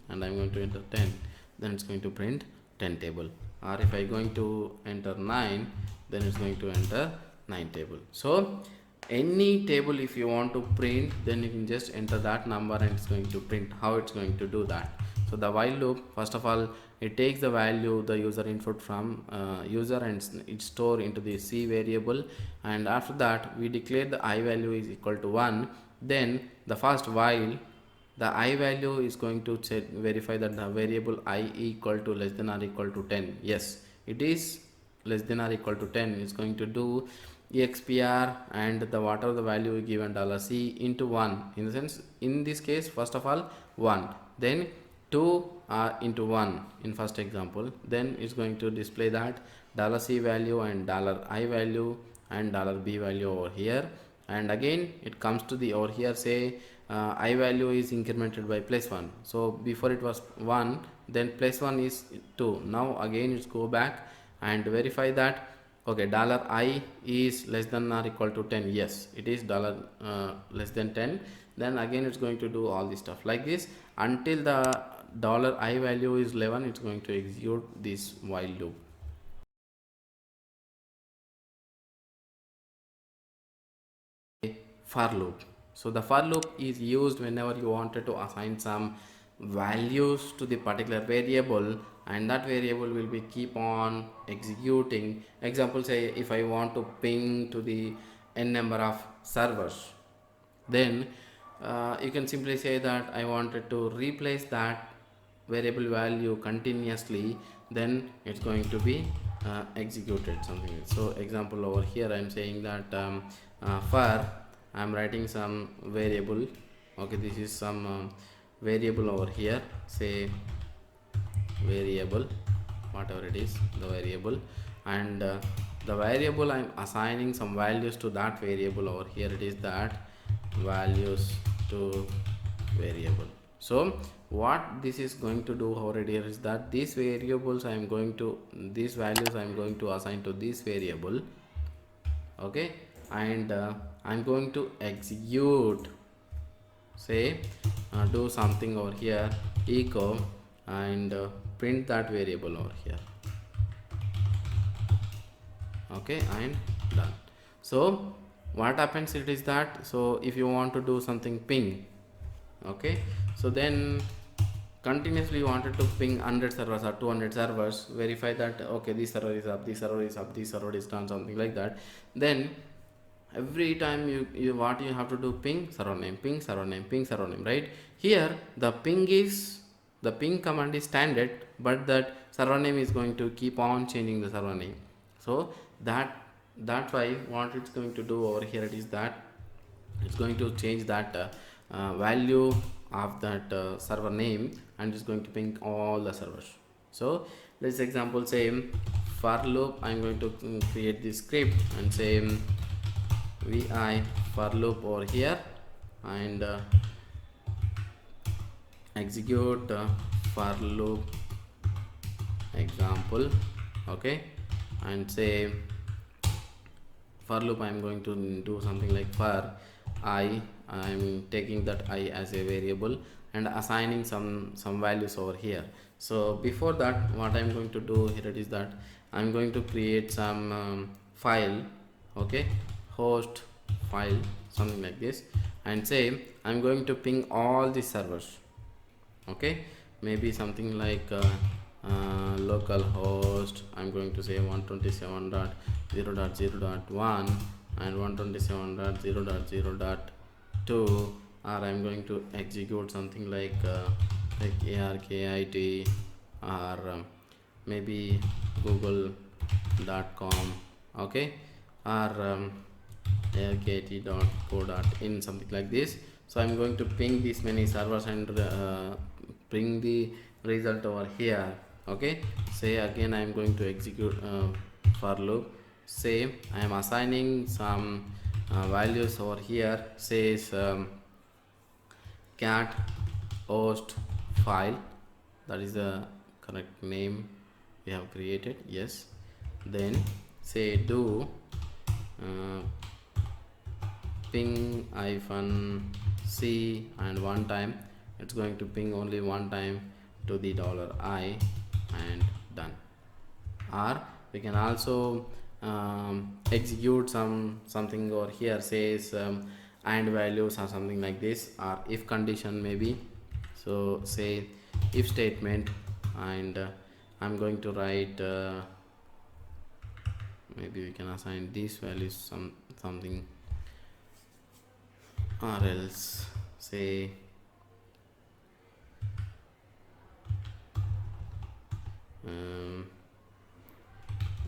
and I'm going to enter 10, then it's going to print 10 table. Or if I'm going to enter 9, then it's going to enter 9 table. So any table if you want to print, then you can just enter that number and it's going to print. How it's going to do that? So the while loop, first of all, it takes the value the user input from user and it store into the C variable, and after that we declare the I value is equal to 1. Then the first while the I value is going to verify that the variable I equal to less than or equal to 10. Yes, it is less than or equal to 10. It's going to do expr and the whatever the value given $C into 1, in the sense in this case first of all 1, then 2 into 1 in first example, then it's going to display that $C value and $I value and $B value over here, and again it comes to the over here, say I value is incremented by plus 1. So before it was 1, then plus 1 is 2. Now again it's go back and verify that okay, $I is less than or equal to 10. Yes, it is less than 10. Then again it's going to do all this stuff like this until the $I value is 11. It's going to execute this while loop. For loop. So the for loop is used whenever you wanted to assign some values to the particular variable, and that variable will be keep on executing. Example, say if I want to ping to the n number of servers, then you can simply say that I wanted to replace that variable value continuously, then it's going to be executed something. So example over here I'm saying that for I'm writing some variable. Okay, this is some variable over here, say variable, whatever it is, the variable, and the variable I'm assigning some values to that variable. Over here it is that values to variable. So what this is going to do over here is that these variables these values I'm going to assign to this variable. Okay, and I'm going to execute, say do something over here, echo, and print that variable over here. Okay, and done. So what happens it is that, so if you want to do something ping, okay, so then continuously you wanted to ping 100 servers or 200 servers, verify that okay, this server is up, this server is up, this server is done, something like that. Then every time you what you have to do, ping server name, ping server name, ping server name, right? Here the ping command is standard, but that server name is going to keep on changing the server name. So that's why what it's going to do over here, it is that it's going to change that value of that server name, and it's going to ping all the servers. So let's example say for loop, I'm going to create this script and say vi for loop over here, and execute for loop example. Okay, and say for loop I'm going to do something like for I'm taking that I as a variable and assigning some values over here. So before that, what I'm going to do here it is that I'm going to create some file. Okay, host file, something like this, and say I'm going to ping all the servers. Okay, maybe something like local host. I'm going to say 127.0.0.1 and 127.0.0.2, or I'm going to execute something like Arkit, or maybe google.com. Okay, or arkt.co.in, something like this. So I'm going to ping these many servers and bring the result over here. Okay, say again I'm going to execute for loop. Say I am assigning some values over here, says cat host file, that is the correct name we have created. Yes, then say do uh, ping -c, and one time it's going to ping only one time to the $I, and done. Or we can also execute something over here, says and values or something like this, or if condition maybe. So say if statement, and I'm going to write maybe we can assign these values something, or else say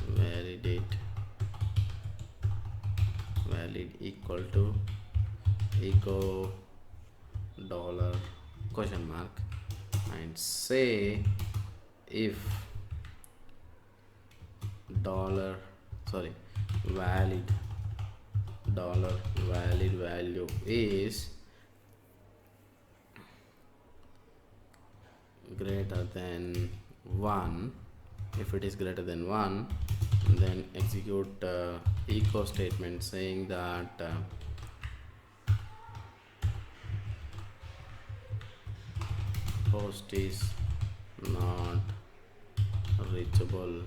validate valid equal to echo dollar question mark, and say if dollar sorry valid dollar valid value is greater than 1. If it is greater than 1, then execute echo statement saying that host is not reachable.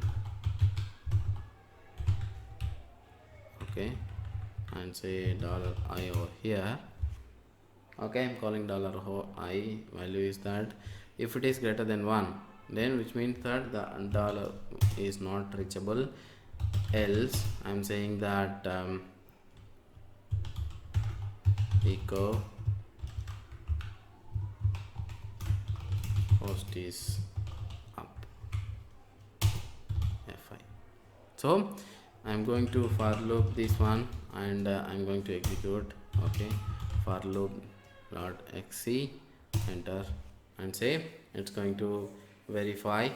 Okay, and say $I over here. Okay, I'm calling $I. Value is that if it is greater than 1, then which means that the dollar is not reachable. Else I'm saying that echo host is up fi. So I'm going to for loop this one, and I'm going to execute. Okay, for loop dot xc, enter, and say it's going to verify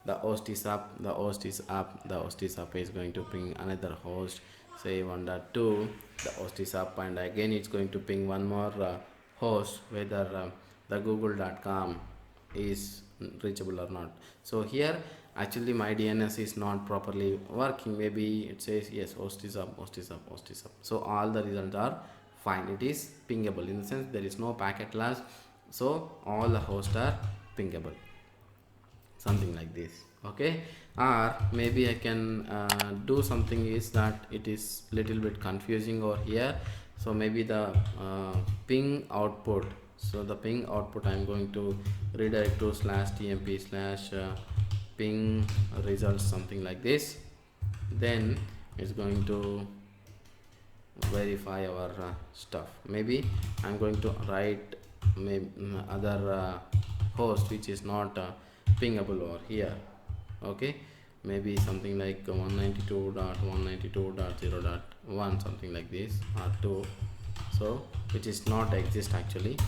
the host is up, the host is up, the host is up. Is going to ping another host, say 1.2, the host is up, and again it's going to ping one more host, whether the google.com is reachable or not. So here actually my DNS is not properly working. Maybe it says yes, host is up, host is up, host is up. So all the results are fine. It is pingable in the sense there is no packet loss. So all the hosts are pingable, something like this. Okay, or maybe I can do something is that it is little bit confusing over here. So maybe the ping output, so the ping output I'm going to redirect to /tmp/ping results, something like this. Then it's going to verify our stuff. Maybe I'm going to write maybe other host which is not pingable over here. Okay, maybe something like 192.192.0.1, something like this, or 2, so which is not exist actually.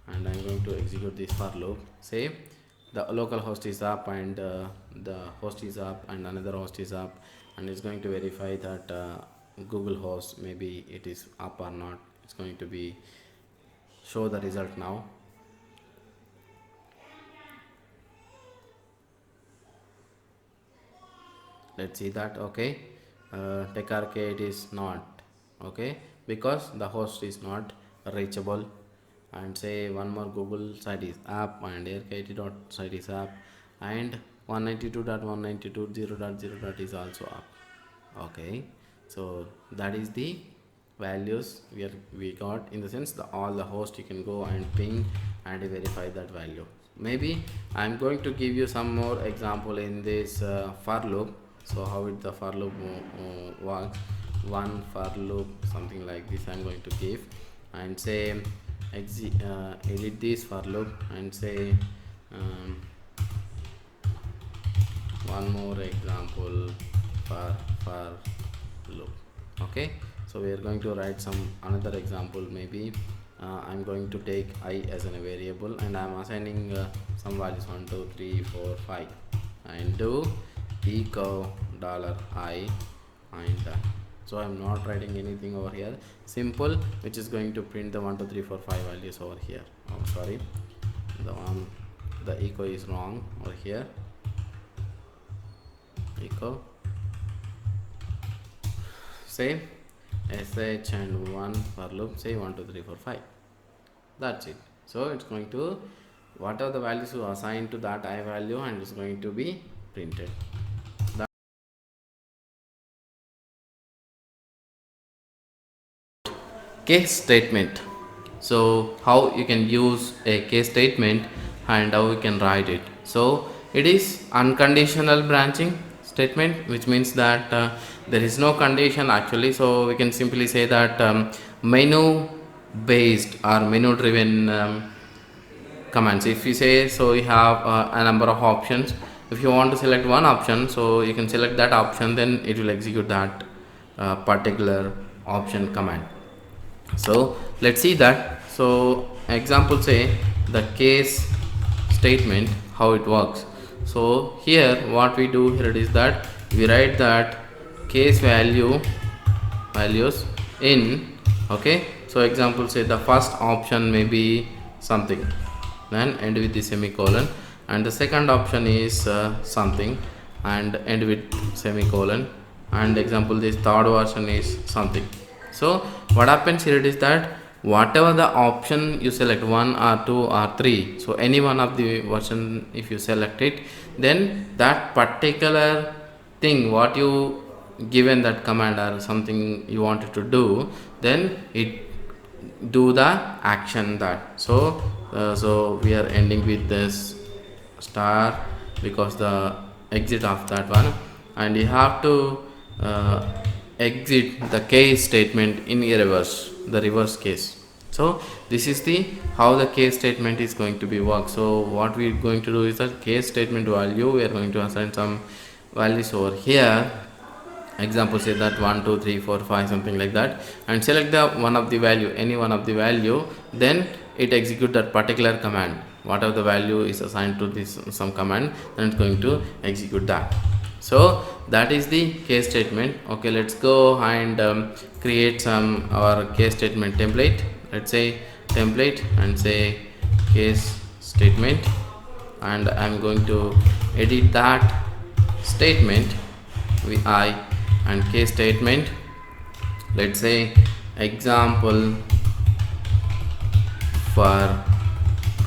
And I'm going to execute this for loop. Say the local host is up, and the host is up, and another host is up, and it's going to verify that Google host maybe it is up or not. It's going to be show the result now. let's see that. Okay, Techarkit is not okay because the host is not reachable. And say one more Google site is app and Arkit site is app, and 192.192.0.0 is also up. Okay, so that is the values we got, in the sense the all the host you can go and ping and verify that value. Maybe I'm going to give you some more example in this for loop. So how it the for loop works. One for loop something like this I'm going to give, and say edit this for loop, and say one more example for loop. Okay, so we are going to write some another example. Maybe I'm going to take I as a variable, and I'm assigning some values 1 2 3 4 5, and do echo $I, and so I'm not writing anything over here, simple, which is going to print the 1 2 3 4 5 values over here. Oh sorry, the echo is wrong over here. Echo say sh and 1 for loop, say 1 2 3 4 5. That's it. So it's going to, what are the values you assign to that I value, and it's going to be printed. Case statement. So how you can use a case statement and how you can write it. So it is unconditional branching statement, which means that there is no condition actually. So we can simply say that menu based or menu driven commands. If you say, so you have a number of options. If you want to select one option, so you can select that option, then it will execute that particular option command. So let's see that. So example, say the case statement, how it works. So here what we do here is that we write that case values in, okay. So example, say the first option may be something, then end with the semicolon, and the second option is something and end with semicolon, and example this third version is something. So what happens here is that whatever the option you select, 1 or 2 or 3, so any one of the version if you select it, then that particular thing what you given that command or something you wanted to do, then it do the action that. So so we are ending with this star because the exit of that one, and you have to exit the case statement in a reverse, the reverse case. So this is the how the case statement is going to be work. So what we are going to do is that case statement value, we are going to assign some values over here. Example, say that 1 2 3 4 5 something like that, and select the one of the value, any one of the value, then it execute that particular command. Whatever the value is assigned to this some command, then it's going to execute that. So that is the case statement. Okay, let's go and create some our case statement template. Let's say template and say case statement, and I'm going to edit that statement with I and case statement. Let's say example for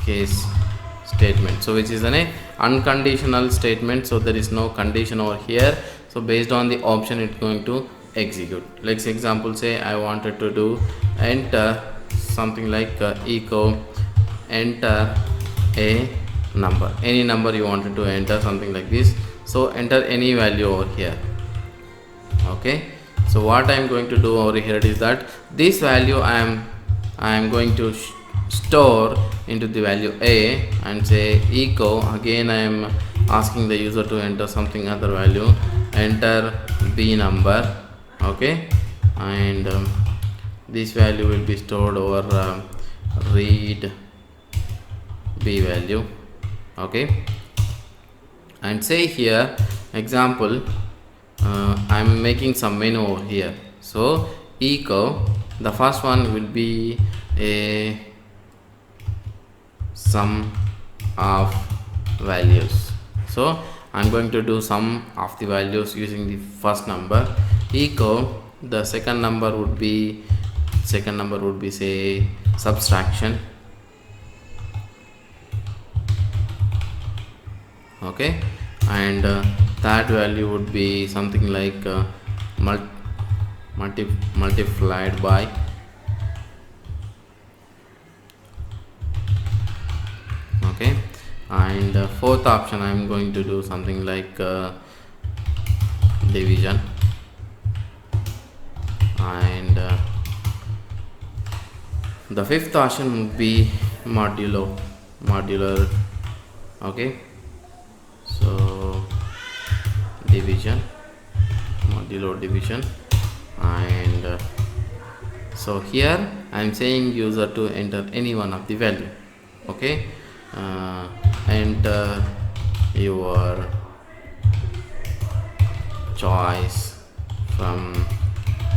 case statement, so which is an unconditional statement, so there is no condition over here. So based on the option it's going to execute. Let's example, say I wanted to do enter something like echo enter a number, any number you wanted to enter, something like this. So enter any value over here. Okay, so what I am going to do over here is that this value I am going to store into the value A, and say echo, again I am asking the user to enter something other value, enter B number. Okay, and this value will be stored over read B value. Okay, and say here example, I'm making some menu over here. So echo, the first one will be a sum of values. So I'm going to do sum of the values using the first number echo. The second number would be say subtraction. Okay, and that value would be something like multiplied by okay, and fourth option I'm going to do something like division, and the fifth option would be modular. Okay, so division, modulo division, and so here I am saying user to enter any one of the value. Okay, enter your choice from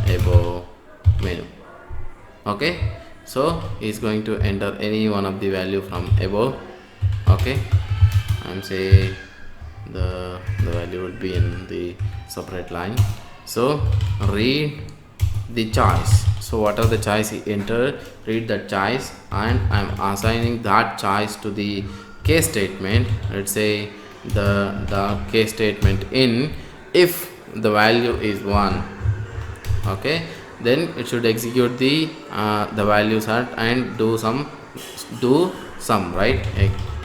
above menu. Okay, so he's going to enter any one of the value from above. Okay, I'm saying the value would be in the separate line. So read the choice. So what are the choice he entered, read the choice, and I'm assigning that choice to the case statement. Let's say the case statement in if the value is 1. Okay, then it should execute the values and do sum, right,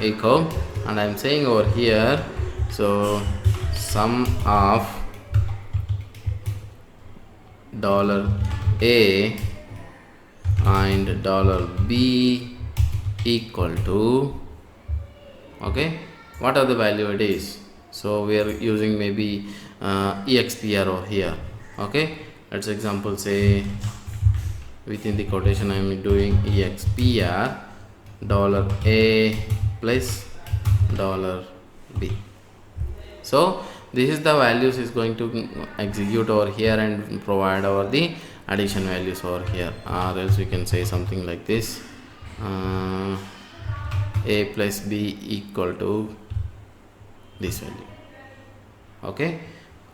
echo, and I'm saying over here, so sum of $A and $B equal to, okay, what are the value it is. So we are using maybe expr over here. Okay, let's example say within the quotation I am doing expr $A plus $B. So this is the values is going to execute over here and provide over the addition values over here, or else we can say something like this, A plus B equal to this value. Okay,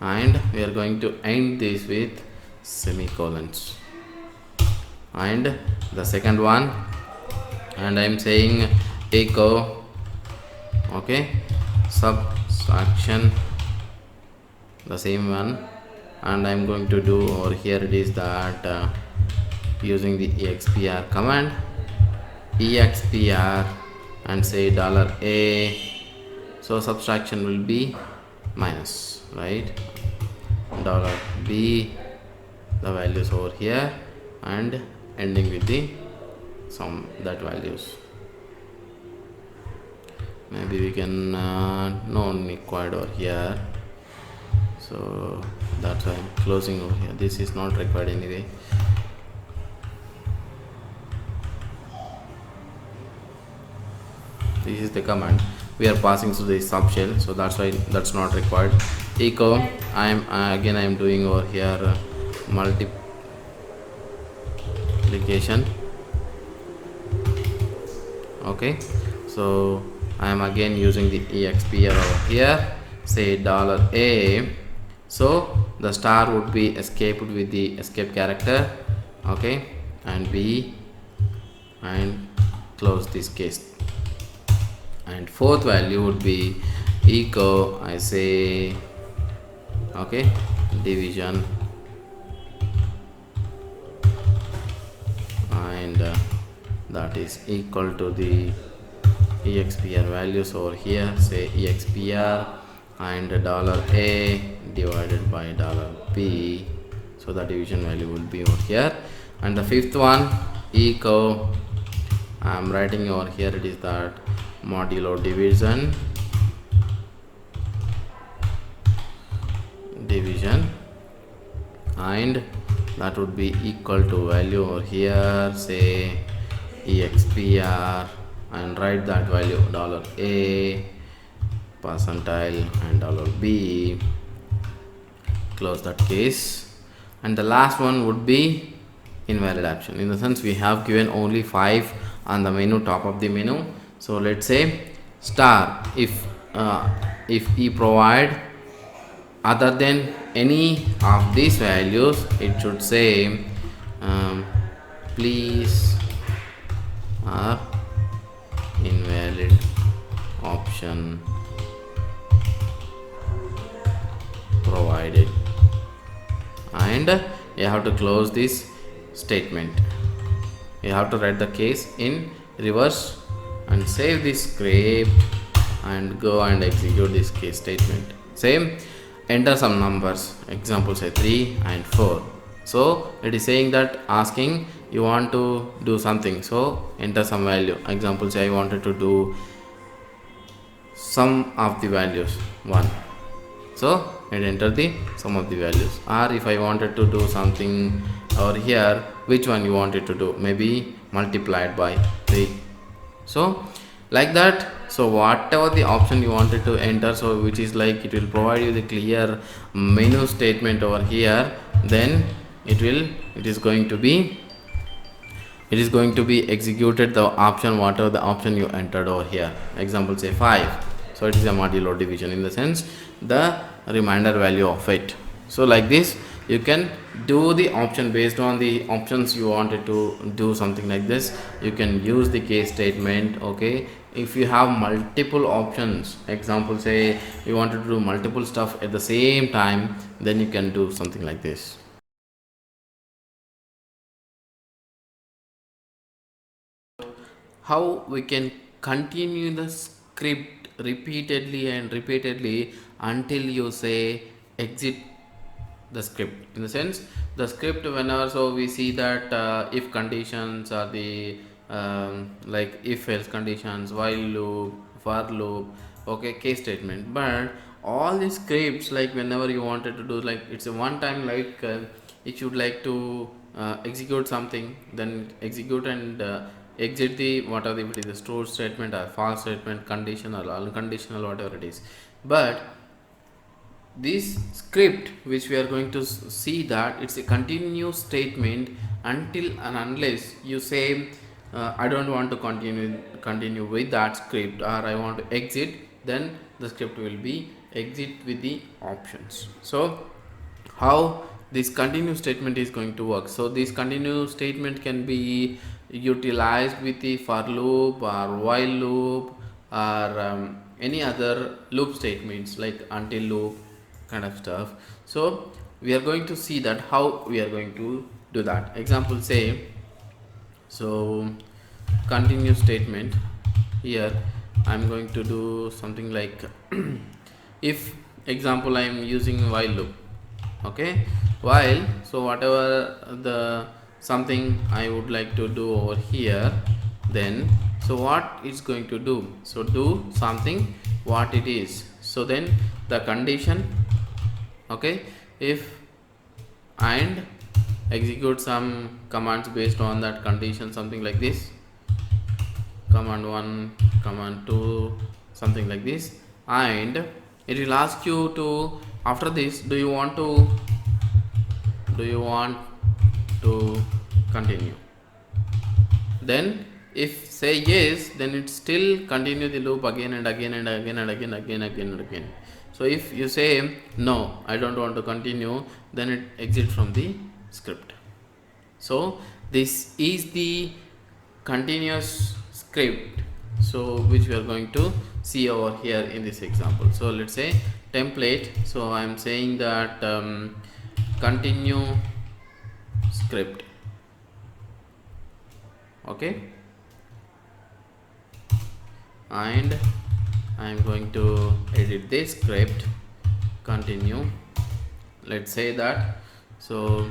and we are going to end this with semicolons. And the second one, and I am saying echo, okay, subtraction, the same one, and I'm going to do over here it is that using the expr command, expr, and say $A, so subtraction will be minus, right, $B, the values over here, and ending with the sum that values. Maybe we can no required over here, so that's why I'm closing over here. This is not required anyway. This is the command we are passing to the subshell, so that's why that's not required. Echo, I am doing over here multiplication. Okay, so I am again using the expr over here, say $A, so the star would be escaped with the escape character. Okay, and B, and close this case. And fourth value would be echo, I say, okay, division, and that is equal to the expr values over here, say expr and $A divided by $B, so the division value will be over here. And the fifth one, echo, I am writing over here it is that modulo division, and that would be equal to value over here, say expr, and write that value $A, percentile, and $B, close that case. And the last one would be invalid option. In the sense we have given only 5 on the menu, top of the menu. So let's say star, if if he provide other than any of these values, it should say please are invalid option provided, and you have to close this statement. You have to write the case in reverse and save this script and go and execute this case statement. Same, enter some numbers, example say 3 and 4. So it is saying that asking you want to do something, so enter some value. Example say I wanted to do sum of the values 1, so it enter the sum of the values. Or if I wanted to do something over here, which one you wanted to do, maybe multiplied by 3, so like that. So whatever the option you wanted to enter, so which is like it will provide you the clear menu statement over here, then it is going to be executed the option, whatever the option you entered over here. Example say 5, so it is a modulo division, in the sense the remainder value of it. So like this you can do the option based on the options you wanted to do, something like this. You can use the case statement. Okay, if you have multiple options, example say you wanted to do multiple stuff at the same time, then you can do something like this. How we can continue the script repeatedly and repeatedly until you say exit the script, in the sense the script whenever, so we see that if conditions are the like if else conditions, while loop, for loop, okay, case statement. But all these scripts, like whenever you wanted to do, like it's a one time, like it should like to execute something, then execute and exit the whatever it is, the store statement or false statement, conditional or unconditional, whatever it is. But this script which we are going to see, that it's a continuous statement until and unless you say I don't want to continue with that script, or I want to exit, then the script will be exit with the options. So how this continuous statement is going to work? So this continuous statement can be utilized with the for loop or while loop or any other loop statements like until loop kind of stuff. So we are going to see that how we are going to do that. Example say, so continuous statement here I'm going to do something like if example I am using while loop, okay, while, so whatever the something I would like to do over here, then so what it's going to do, so do something what it is. So then the condition, okay, if and execute some commands based on that condition, something like this, command 1, command 2, something like this, and it will ask you to, after this, do you want to continue? Then if say yes, then it still continue the loop again and again and again and again and again. So if you say no, I don't want to continue, then it exit from the script. So this is the continuous script, so which we are going to see over here in this example. So let's say template, so I am saying that continue script, okay, and I am going to edit this script, continue, let's say that. So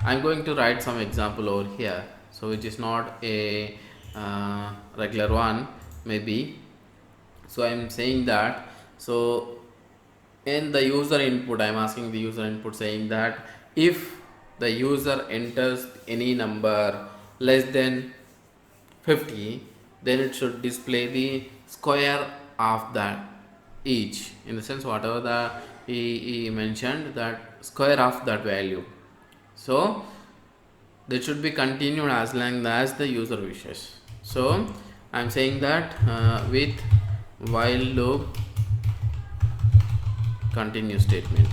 I'm going to write some example over here, so which is not a regular one maybe. So I'm saying that, so in the user input, I'm asking the user input saying that if the user enters any number less than 50, then it should display the square of that each, in the sense whatever the he mentioned, that square of that value. So that should be continued as long as the user wishes. So I'm saying that with while loop continue statement.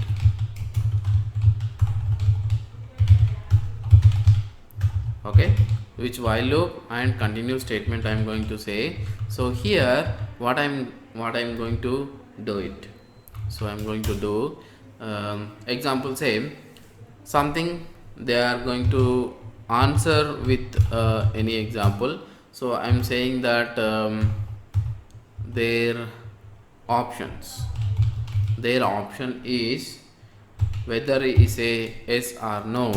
Okay, which while loop and continue statement I am going to say. So here what I'm going to do it. So I'm going to do example, say something they are going to answer with any example. So I'm saying that their options, their option is whether it is a yes or no.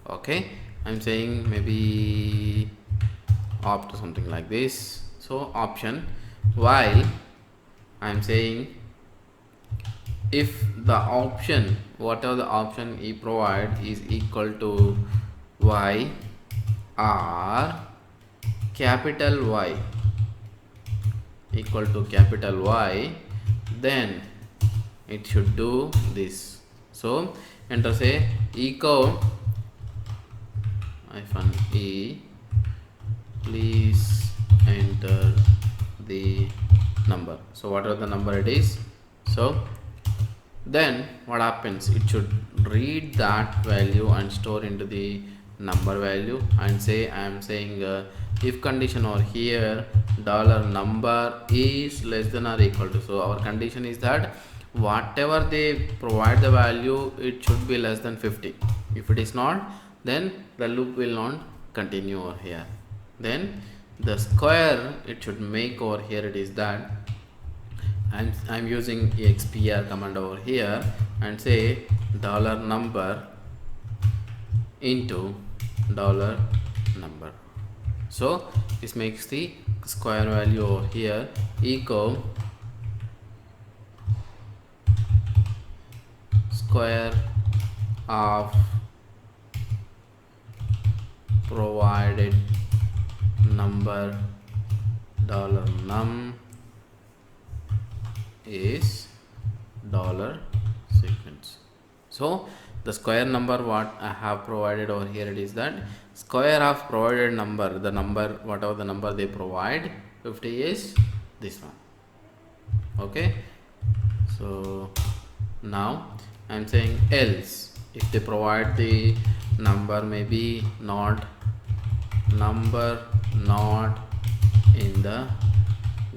Okay, I'm saying maybe opt something like this. So option, while I'm saying if the option, whatever the option he provide is equal to y or capital Y, equal to capital Y, then it should do this. So enter say echo -e, please enter the number. So whatever the number it is, so then what happens, it should read that value and store into the number value and say I am saying if condition over here dollar number is less than or equal to. So our condition is that whatever they provide the value, it should be less than 50. If it is not, then the loop will not continue over here. Then the square it should make over here, it is that I'm using expr command over here and say dollar number into dollar number. So this makes the square value over here equal square of provided number dollar num is dollar sequence. So the square number what I have provided over here, it is that square of provided number, the number whatever the number they provide, 50 is this one. Okay, so now I'm saying else if they provide the number maybe not number not in the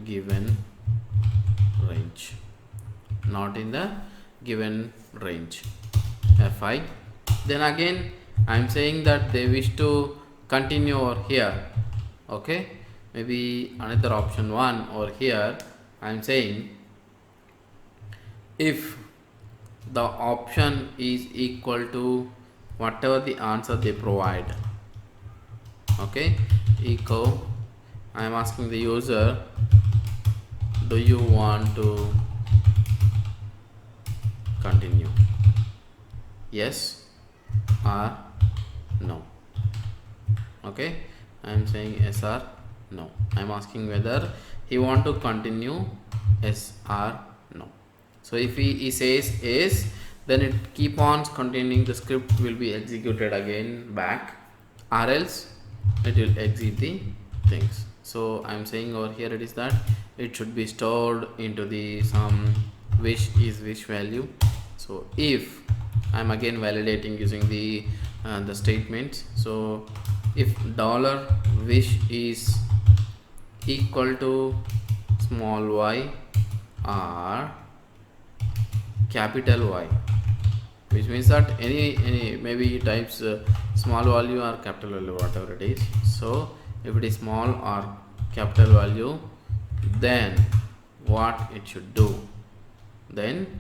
given range, not in the given range fi, then again I'm saying that they wish to continue over here. Okay, maybe another option one over here I'm saying if the option is equal to whatever the answer they provide. Okay, echo I am asking the user, do you want to continue, yes or no. Okay, I am saying yes or no. I am asking whether he want to continue yes or no. So if he says yes, then it keep on continuing, the script will be executed again back, or else it will exit the things. So I am saying over here it is that it should be stored into the some wish is wish value. So if I am again validating using the statements, so if dollar wish is equal to small y or capital Y, which means that any maybe types small value or capital value, whatever it is. So if it is small or capital value, then what it should do, then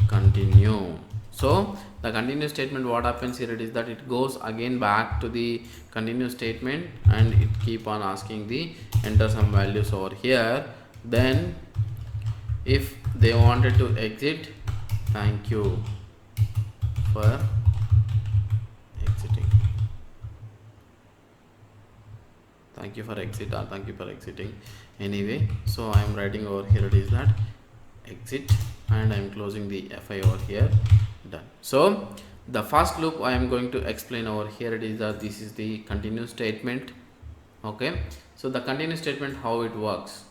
continue. So the continue statement, what happens here, it is that it goes again back to the continue statement and it keep on asking the enter some values over here. Then if they wanted to exit, thank you for exiting, thank you for exit or thank you for exiting. Anyway, so I am writing over here, it is that exit, and I am closing the fi over here, done. So the first loop I am going to explain over here, it is that this is the continue statement. Okay, so the continue statement, how it works.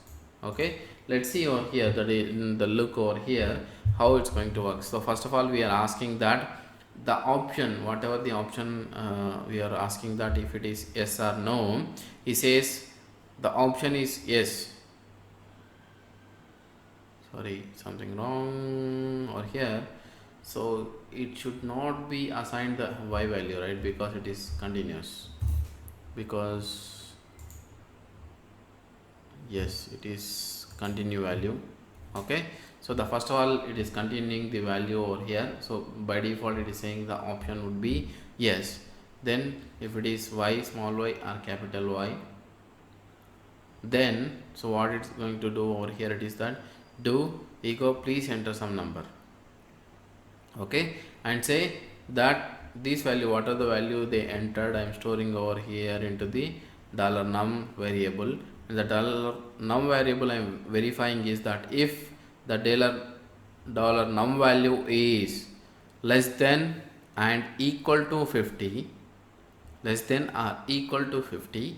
Okay, let's see over here that in the look over here how it's going to work. So first of all, we are asking that the option, whatever the option, we are asking that if it is yes or no. He says the option is yes. Sorry, something wrong over here. So it should not be assigned the y value, right, because it is continuous, because yes, it is continue value. Okay, so the first of all, it is continuing the value over here, so by default it is saying the option would be yes. Then if it is y, small y or capital Y, then so what it's going to do over here, it is that do echo please enter some number. Okay, and say that this value, what are the value they entered, I am storing over here into the $num variable. And the $num variable I am verifying is that if the $num value is less than and equal to 50, less than or equal to 50,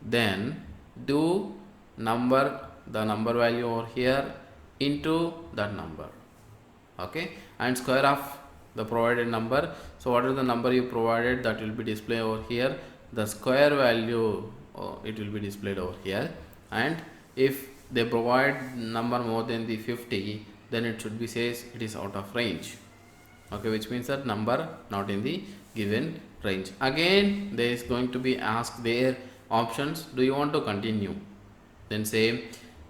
then do the number value over here into that number. Okay, and square of the provided number. So what is the number you provided, that will be displayed over here, the square value, it will be displayed over here. And if they provide number more than the 50, then it should be says it is out of range. Okay, which means that number not in the given range. Again there is going to be asked their options, do you want to continue? Then say,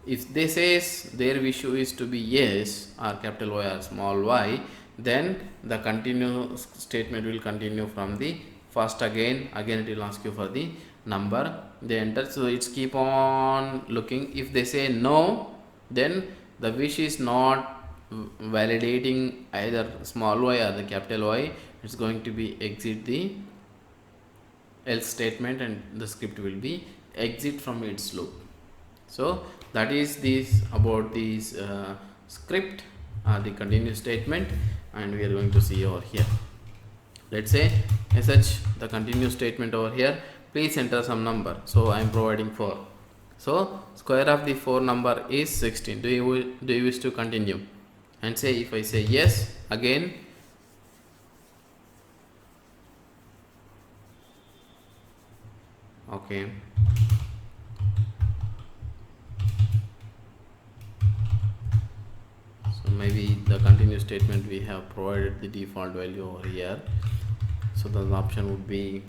if they says their issue is to be yes or capital Y or small y, then the continue statement will continue from the first. Again it will ask you for the number they enter, so it's keep on looking. If they say no, then the wish is not validating either small y or the capital Y, it's going to be exit the else statement and the script will be exit from its loop. So that is this about this script, the continuous statement, and we are going to see over here. Let's say such the continuous statement over here, please enter some number. So I am providing 4. So square of the 4 number is 16. Do you wish to continue? And say, if I say yes, again okay, so maybe the continuous statement we have provided the default value over here, so the option would be,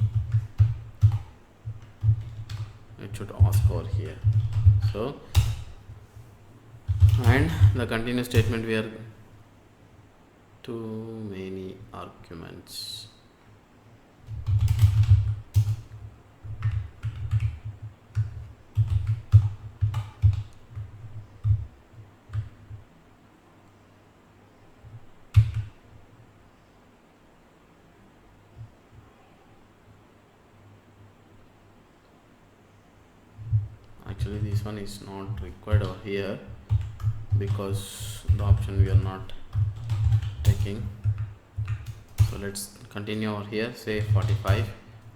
it should ask over here. So and the continuous statement, we are too many arguments. Actually this one is not required over here because the option we are not taking. So let's continue over here, say 45,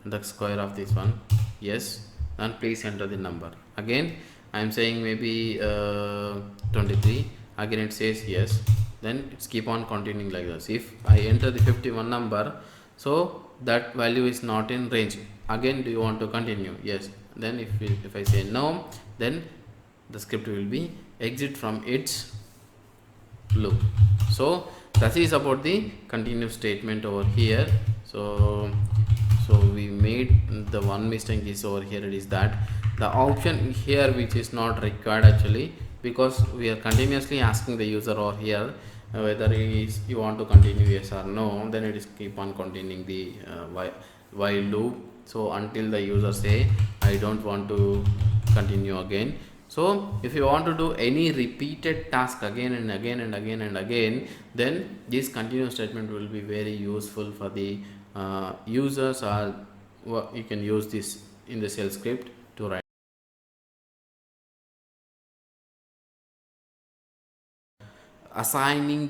the square of this one, yes, and please enter the number. Again I am saying maybe 23, again it says yes, then it's keep on continuing like this. If I enter the 51 number, so that value is not in range, again do you want to continue? Yes. Then if I say no, then the script will be exit from its loop. So that is about the continuous statement over here. So we made the one mistake is over here, it is that the option here which is not required actually, because we are continuously asking the user over here whether you want to continue yes or no, then it is keep on continuing the while loop. So until the user say I don't want to continue again. So if you want to do any repeated task again and again and again and again, then this continuous statement will be very useful for the users, or you can use this in the shell script to write assigning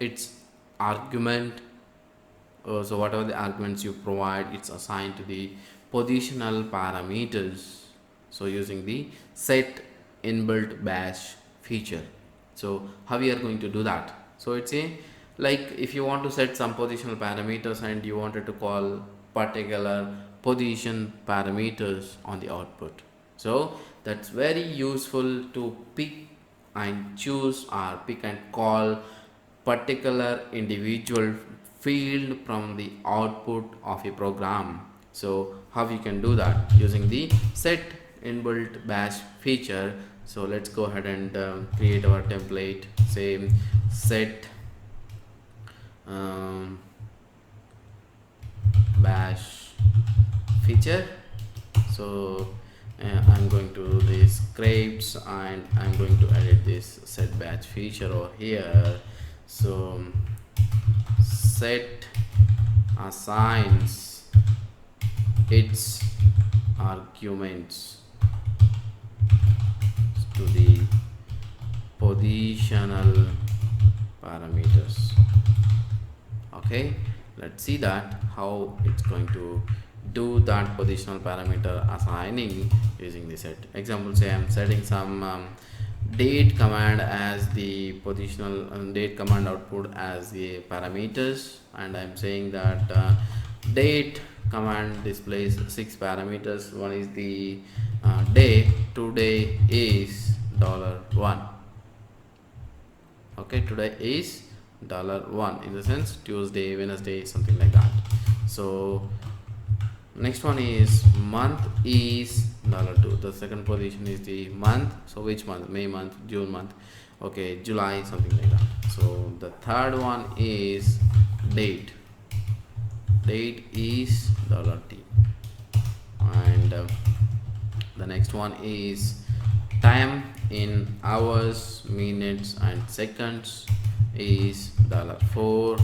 its argument. So whatever the arguments you provide, it's assigned to the positional parameters. So using the set inbuilt bash feature. So how we are going to do that? So it's a, like, if you want to set some positional parameters and you wanted to call particular position parameters on the output, so that's very useful to pick and choose or pick and call particular individual field from the output of a program. So how you can do that using the set inbuilt bash feature. So let's go ahead and create our template. Say set bash feature. So I'm going to do these scripts and I'm going to edit this set batch feature over here. So set assigns its arguments to the positional parameters. Okay, let's see that how it's going to do that positional parameter assigning using the set. Example, say I'm setting some date command as the positional date command output as the parameters, and I'm saying that date command displays 6 parameters. One is the day. Today is $1. Okay, today is $1 in the sense Tuesday, Wednesday, something like that. So next one is month is $2. The second position is the month. So which month? May month, June month, okay, July, something like that. So the third one is date. Date is $T. And the next one is time in hours, minutes and seconds is $4.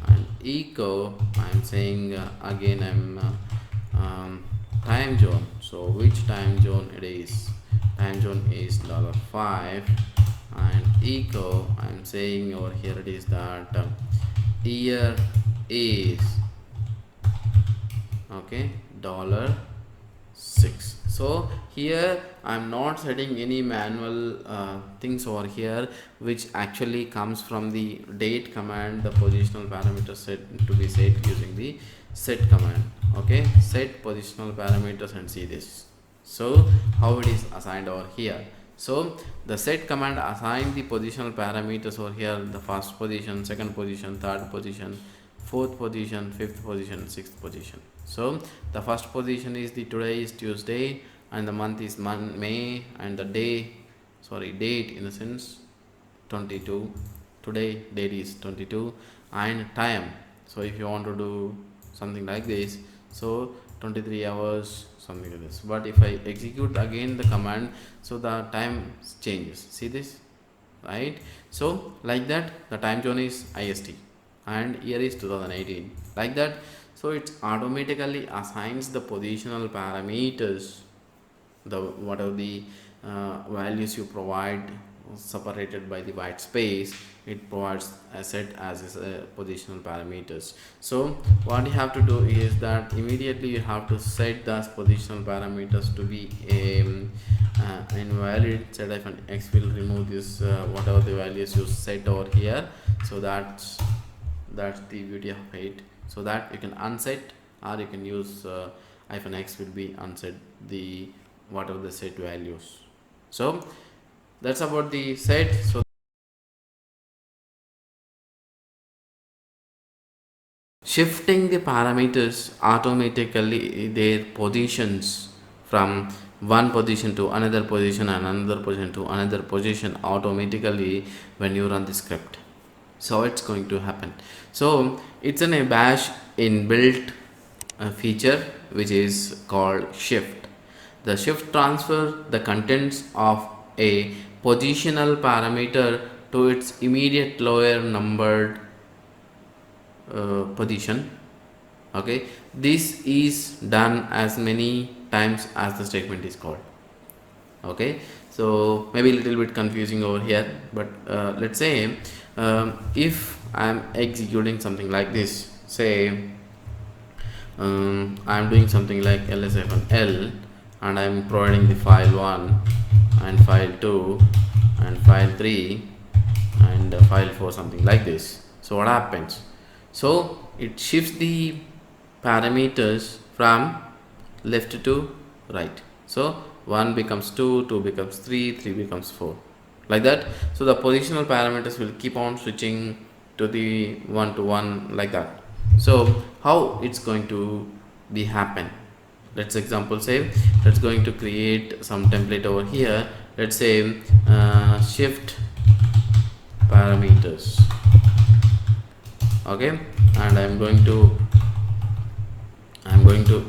And echo, I'm saying again I'm time zone. So which time zone it is? Time zone is $5. And echo, I'm saying over here it is that year is, okay, $6. So here I'm not setting any manual things over here, which actually comes from the date command, the positional parameter set to be set using the set command. Okay, set positional parameters and see this. So how it is assigned over here. So the set command assign the positional parameters over here, the first position, second position, third position, fourth position, fifth position, sixth position. So the first position is the today is Tuesday and the month is May, and the date in the sense 22. Today date is 22 and time. So if you want to do something like this, so 23 hours, something like this. But if I execute again the command, so the time changes. See this, right? So like that, the time zone is IST and year is 2018, like that. So it automatically assigns the positional parameters, the whatever the values you provide separated by the white space, it provides a set as positional parameters. So what you have to do is that immediately you have to set those positional parameters to be invalid. Set-x will remove this whatever the values you set over here. So that's the beauty of it, so that you can unset, or you can use -x will be unset the whatever the set values. So that's about the set. So shifting the parameters automatically their positions from one position to another position and another position to another position automatically when you run the script. So it's going to happen. So it's a bash inbuilt feature which is called shift. The shift transfer the contents of a positional parameter to its immediate lower numbered position. Okay, this is done as many times as the statement is called. Okay, so maybe a little bit confusing over here, but let's say if I'm executing something like this, say I'm doing something like ls-l and I'm providing the file 1 and file 2 and file 3 and file 4, something like this. So what happens? So it shifts the parameters from left to right. So 1 becomes 2, 2 becomes 3, 3 becomes 4, like that. So the positional parameters will keep on switching to the 1 to 1, like that. So how it's going to be happen? Let's example say, let's going to create some template over here. Let's say shift parameters, okay, and I'm going to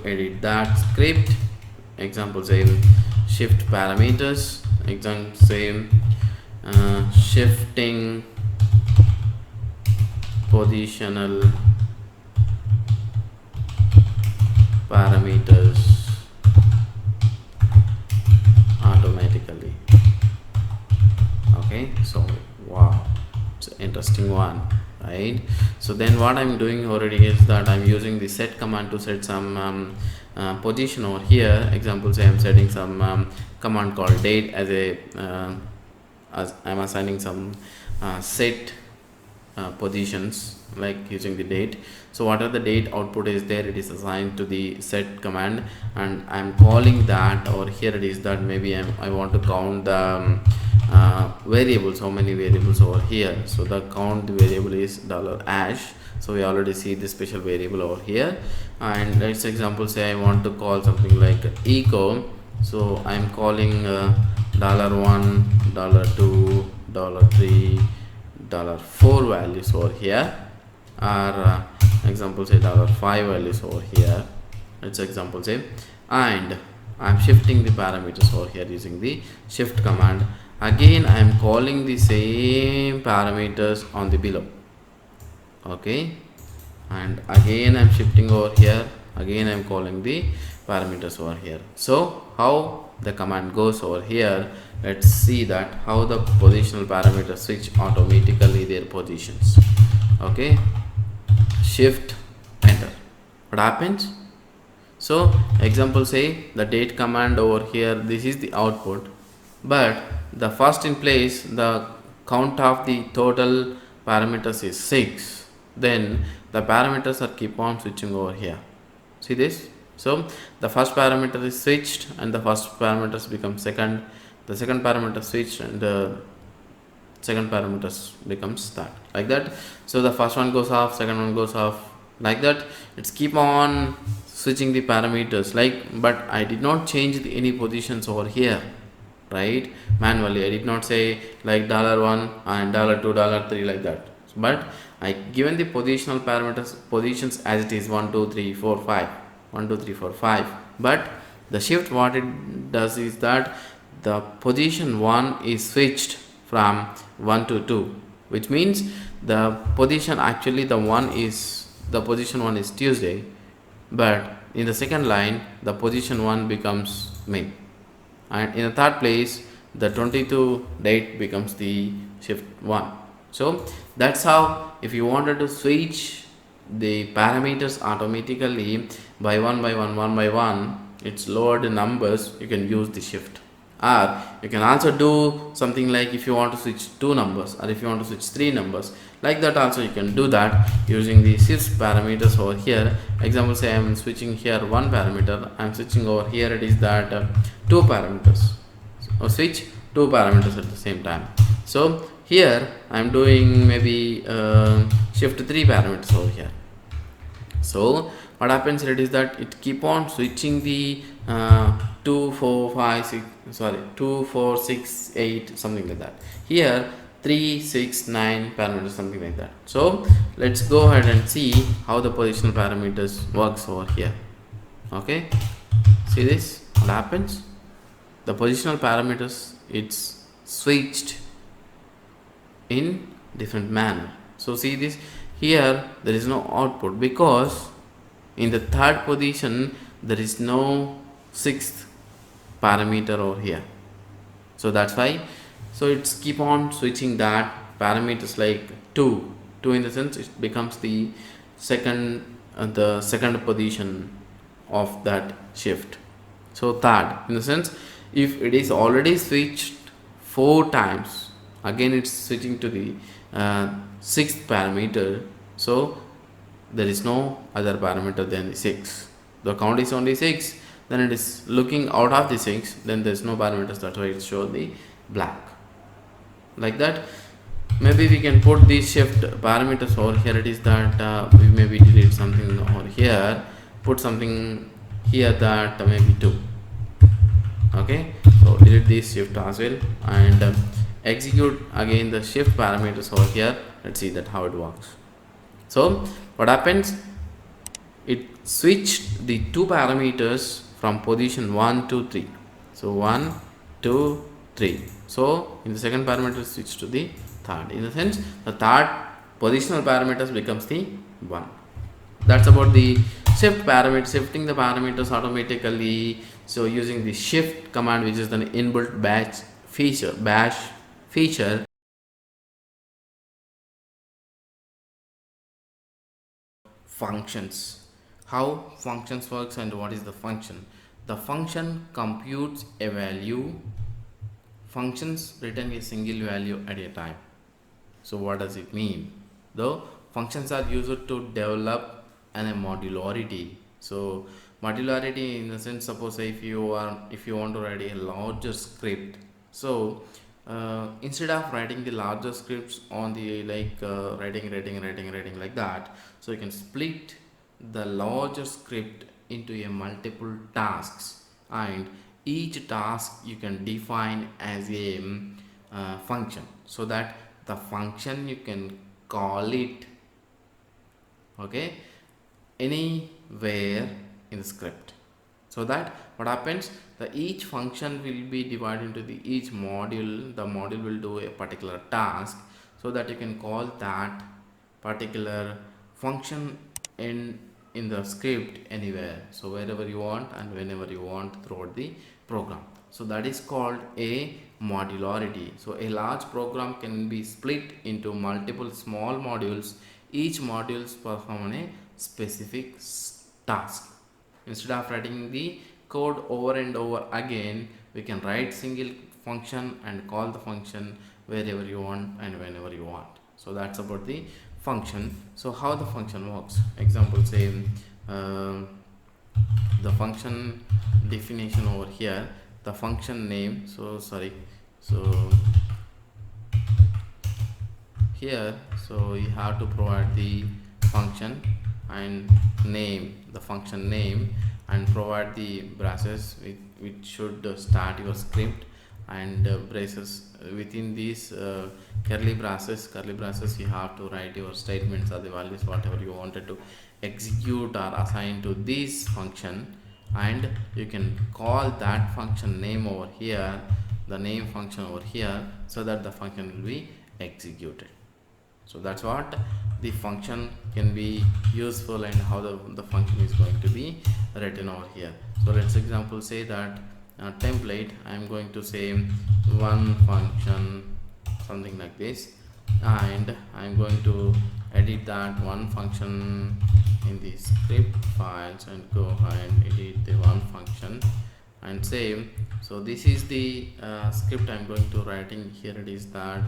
edit that script. Example say shift parameters, example say shifting positional parameters automatically. Okay, so wow, it's an interesting one, right? So then what I'm doing already is that I'm using the set command to set some position over here. Example say I'm setting some command called date as a as I'm assigning some set positions, like using the date. So whatever the date output is there, it is assigned to the set command, and I'm calling that, or here it is that maybe I want to count the variables, how many variables over here. So the count the variable is $hash. So we already see this special variable over here. And let's example say I want to call something like echo. So I'm calling $1, $2, $3, $4 values over here, or example say $5 values over here. Let's example say, and I'm shifting the parameters over here using the shift command. Again I am calling the same parameters on the below, okay, and again I'm shifting over here, again I'm calling the parameters over here. So how the command goes over here, let's see that how the positional parameters switch automatically their positions. Okay, shift enter, what happens? So example say the date command over here, this is the output, but the first in place the count of the total parameters is 6, then the parameters are keep on switching over here. See this? So the first parameter is switched and the first parameters become second, the second parameter switched and the second parameters becomes that, like that. So the first one goes off, second one goes off, like that. It's keep on switching the parameters, like, but I did not change any positions over here, right? Manually I did not say like $1 and $2, $3, like that, but I given the positional parameters positions as it is 1 2 3 4 5, 1 2 3 4 5, but the shift what it does is that the position 1 is switched from 1 to 2, which means the position actually the position 1 is Tuesday, but in the second line the position 1 becomes May, and in the third place the 22 date becomes the shift 1. So that's how, if you wanted to switch the parameters automatically by one by one, it's lowered numbers, you can use the shift. Or you can also do something like if you want to switch 2 numbers, or if you want to switch 3 numbers, like that also you can do that using the shift parameters over here. Example say I am switching here 1 parameter, I am switching over here, it is that 2 parameters, or switch 2 parameters at the same time. So here I am doing maybe shift 3 parameters over here. So what happens here is that it keep on switching the 2 4 6 8, something like that. Here 3 6 9 parameters, something like that. So let's go ahead and see how the positional parameters works over here. Okay, see this, what happens? The positional parameters, it's switched in different manner. So see this, here there is no output because in the third position there is no 6th parameter over here. So that's why, so it's keep on switching that parameters like 2 in the sense it becomes the second position of that shift. So third in the sense if it is already switched 4 times, again it's switching to the sixth parameter, so there is no other parameter than the 6. The count is only 6, then it is looking out of the 6, then there is no parameters, that's why it shows the black. Like that, maybe we can put these shift parameters over here. It is that we maybe delete something over here, put something here that maybe 2. Okay, so delete this shift as well, and execute again the shift parameters over here. Let's see that how it works. So what happens, it switched the 2 parameters from position 1 to 3. So 1 2 3. So in the second parameter switch to the third. In the sense, the third positional parameters becomes the 1. That's about the shift parameter, shifting the parameters automatically. So using the shift command, which is the inbuilt bash feature. Functions, how functions works and what is the function. The function computes a value. Functions return a single value at a time. So what does it mean? Though functions are used to develop a modularity. So modularity in the sense, suppose if you want to write a larger script, so instead of writing the larger scripts on the writing like that, so you can split the larger script into a multiple tasks, and each task you can define as a function, so that the function you can call it, okay, anywhere in the script. So that what happens, the each function will be divided into the each module. The module will do a particular task, so that you can call that particular function in the script anywhere, so wherever you want and whenever you want throughout the program. So that is called a modularity. So a large program can be split into multiple small modules. Each modules perform a specific task. Instead of writing the code over and over again, we can write single function and call the function wherever you want and whenever you want. So that's about the function. So how the function works, example, say the function definition over here, the function name, so here, so you have to provide the function and name, the function name, and provide the braces which should start your script, and braces within these curly braces you have to write your statements or the values whatever you wanted to execute or assign to this function, and you can call that function name over here, the name function over here, so that the function will be executed. So that's what the function can be useful, and how the function is going to be written over here. So let's example say that template, I am going to say one function, something like this, and I am going to edit that one function in the script files and go ahead and edit the one function and save. So this is the script I am going to writing here. It is that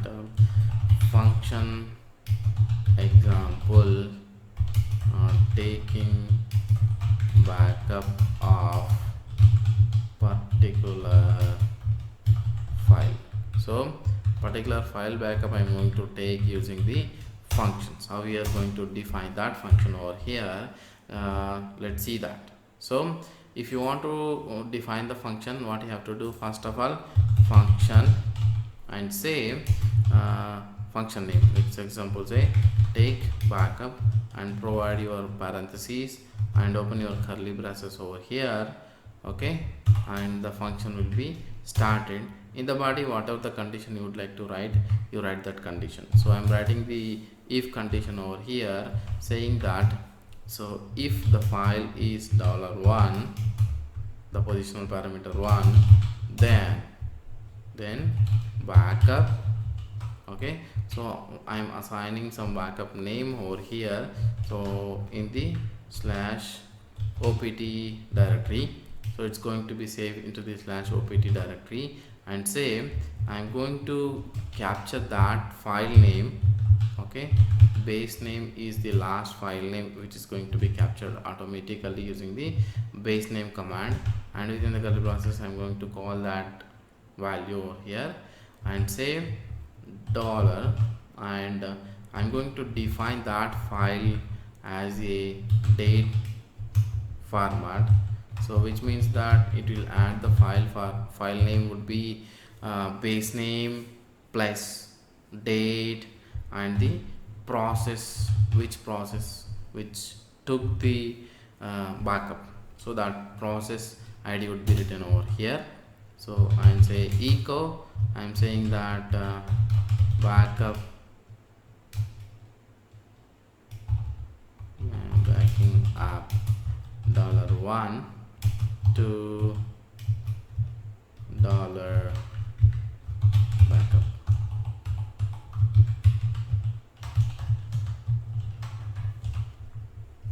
function example taking backup of particular file. So particular file backup I am going to take using the functions. How we are going to define that function over here, let's see that. So if you want to define the function, what you have to do, first of all, function and say function name. Let's example say take backup and provide your parentheses and open your curly braces over here, okay, and the function will be started. In the body, whatever the condition you would like to write, you write that condition. So I am writing the if condition over here, saying that, so if the file is $1, the positional parameter 1, then backup, okay. So I am assigning some backup name over here, so in the /opt directory, so it's going to be saved into the /opt directory, and say I'm going to capture that file name. Okay, base name is the last file name which is going to be captured automatically using the base name command, and within the curly braces I'm going to call that value over here and say dollar, and I'm going to define that file as a date format, so which means that it will add the file name would be base name plus date and the process which took the backup, so that process ID would be written over here. So I'm say echo, I'm saying that backup backing up $1 to backup.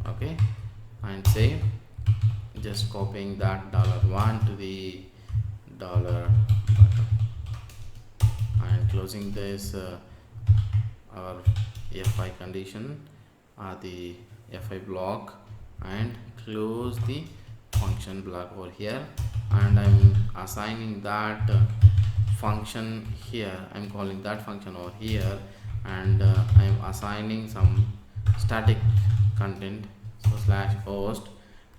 Okay, and say just copying that $1 to the backup and closing this our fi condition, the fi block, and close the function block over here, and I'm assigning that function here, I'm calling that function over here, and I'm assigning some static content, so /host,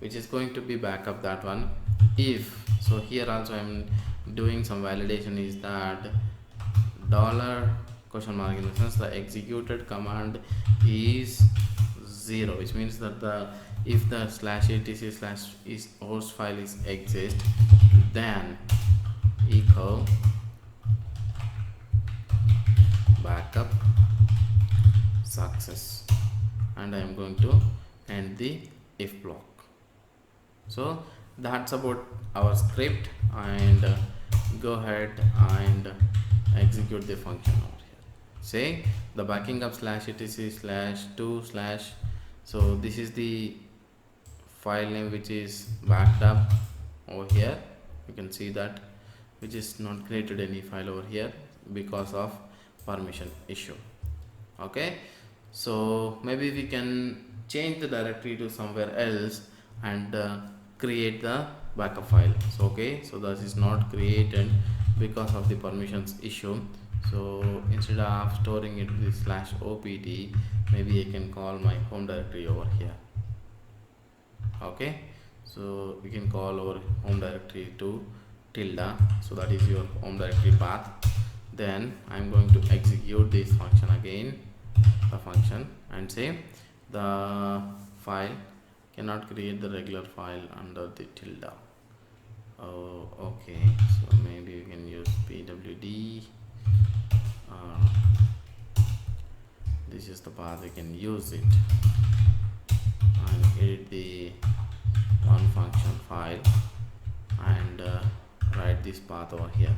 which is going to be backup that one. If so, here also I'm doing some validation, is that dollar question mark, in the sense the executed command is 0, which means that if the /etc/ host file is exist, then echo backup success, and I am going to end the if block. So that's about our script, and go ahead and execute the function over here. Say the backing up /etc/2/ so this is the file name which is backed up over here. You can see that, which is not created any file over here because of permission issue. Okay, so maybe we can change the directory to somewhere else and create the backup file. So okay, so that is not created because of the permissions issue. So instead of storing it with /opt, maybe I can call my home directory over here. Okay, so we can call our home directory to tilde, so that is your home directory path. Then I'm going to execute this function again, the function, and say the file cannot create the regular file under the tilde. Oh, okay, so maybe we can use pwd. This is the path we can use it, and edit the one function file and write this path over here,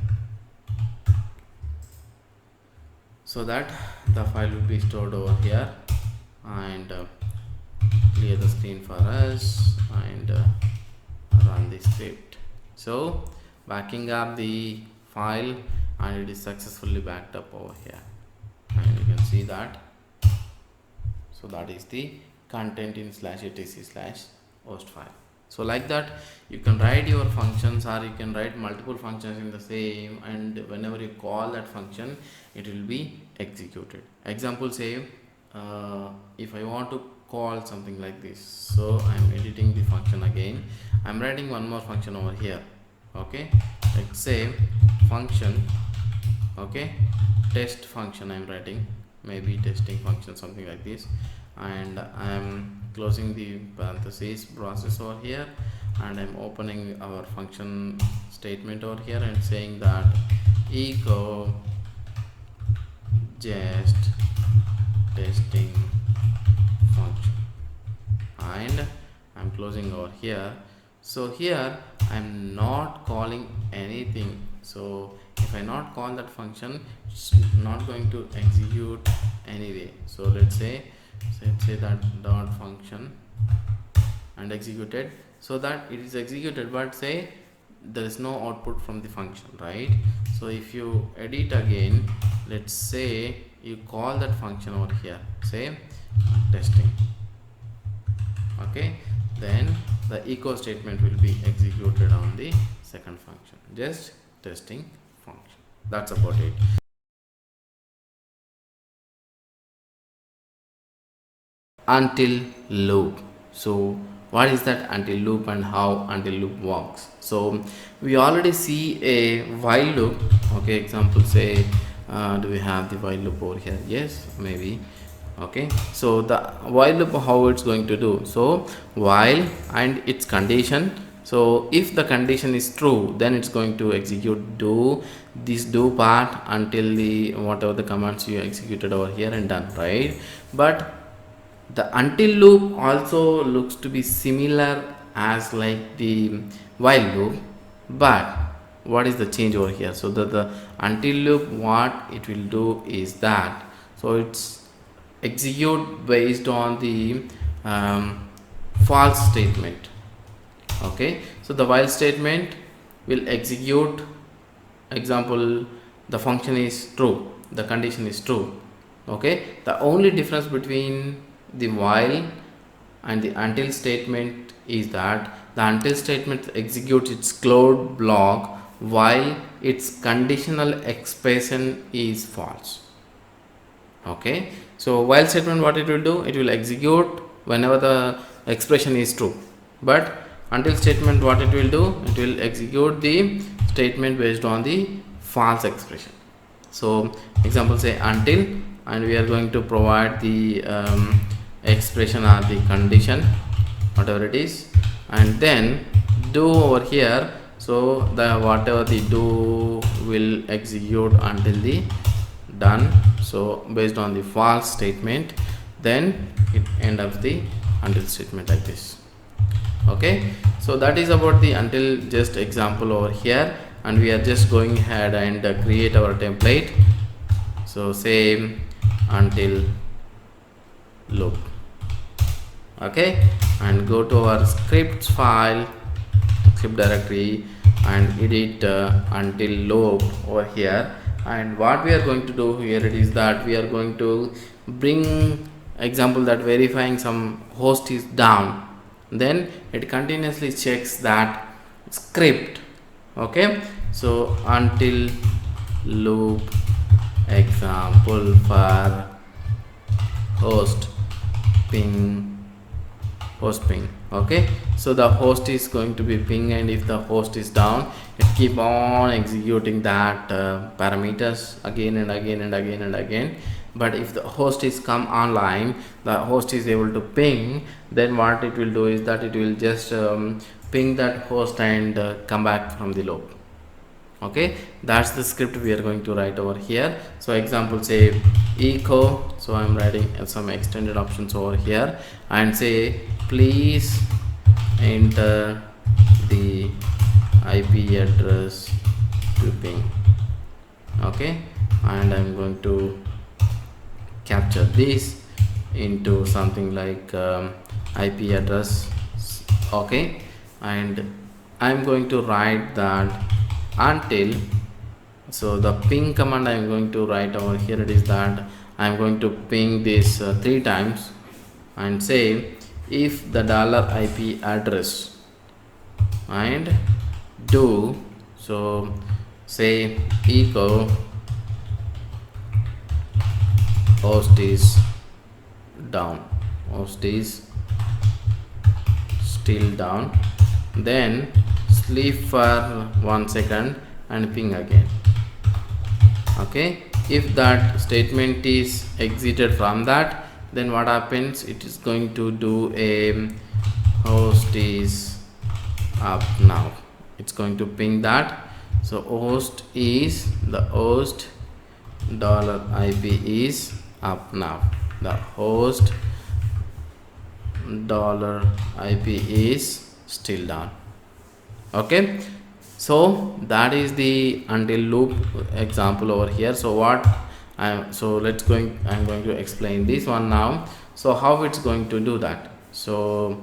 so that the file will be stored over here, and clear the screen for us and run the script. So backing up the file, and it is successfully backed up over here, and you can see that. So that is the content in /etc/host file. So like that you can write your functions, or you can write multiple functions in the same, and whenever you call that function it will be executed. Example, say if I want to call something like this, so I'm editing the function again, I'm writing one more function over here. Okay, let's say function, okay, test function I'm writing, maybe testing function, something like this, and I'm closing the parentheses process over here, and I'm opening our function statement over here and saying that echo just testing function, and I'm closing over here. So here I'm not calling anything, so if I not call that function, it's not going to execute anyway. So let's say that dot function and executed, so that it is executed, but say there is no output from the function, right? So if you edit again, let's say you call that function over here, say testing, okay, then the echo statement will be executed on the second function, just testing function. That's about it. Until loop. So what is that until loop and how until loop works? So we already see a while loop, okay. Example, say do we have the while loop over here? Yes, maybe. Okay, so the while loop, how it's going to do, so while and its condition. So if the condition is true, then it's going to execute do this do part until the whatever the commands you executed over here and done, right? But the until loop also looks to be similar as like the while loop, but what is the change over here? So the until loop, what it will do is that, so it's execute based on the false statement, okay. So the while statement will execute, example, the function is true, the condition is true, okay. The only difference between the while and the until statement is that the until statement executes its code block while its conditional expression is false, okay. So while statement, what it will do, it will execute whenever the expression is true, but until statement, what it will do, it will execute the statement based on the false expression. So example, say until, and we are going to provide the expression or the condition, whatever it is, and then do over here. So the whatever the do will execute until the done, so based on the false statement, then it end up the until statement like this, okay. So that is about the until just example over here, and we are just going ahead and create our template. So same until loop, okay, and go to our scripts file, script directory, and edit until loop over here. And what we are going to do here, it is that we are going to bring example that verifying some host is down, then it continuously checks that script, okay. So until loop example for host ping, okay. So the host is going to be ping, and if the host is down, it keep on executing that parameters again and again and again and again. But if the host is come online, the host is able to ping, then what it will do is that it will just ping that host and come back from the loop, okay. That's the script we are going to write over here. So example, say echo, so I'm writing some extended options over here, and say please enter the IP address to ping, okay. And I'm going to capture this into something like IP address, okay. And I'm going to write that until, so the ping command I'm going to write over here, it is that I'm going to ping this 3 times, and say if the $IP address and do, so say echo host is down, host is still down, then sleep for 1 second and ping again, okay. If that statement is exited from that, then what happens, it is going to do a host is up now, it's going to ping that. So host is, the host $IP is up now, the host $IP is still down, okay. So that is the until loop example over here. So what I'm going to explain this one now. So how it's going to do that, so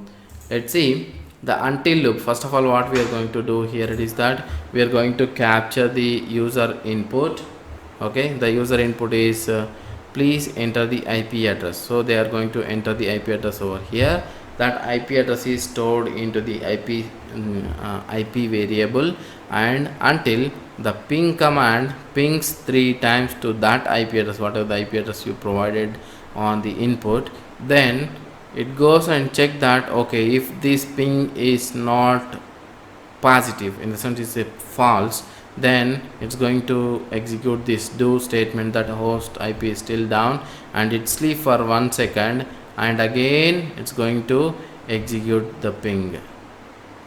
Let's see the until loop. First of all, what we are going to do here, it is that we are going to capture the user input. Okay, the user input is please enter the IP address. So they are going to enter the IP address over here. That IP address is stored into the IP variable, and until the ping command pings 3 times to that IP address, whatever the IP address you provided on the input, then it goes and check that, okay, if this ping is not positive, in the sense it's a false, then it's going to execute this do statement that host IP is still down, and it sleep for 1 second, and again it's going to execute the ping.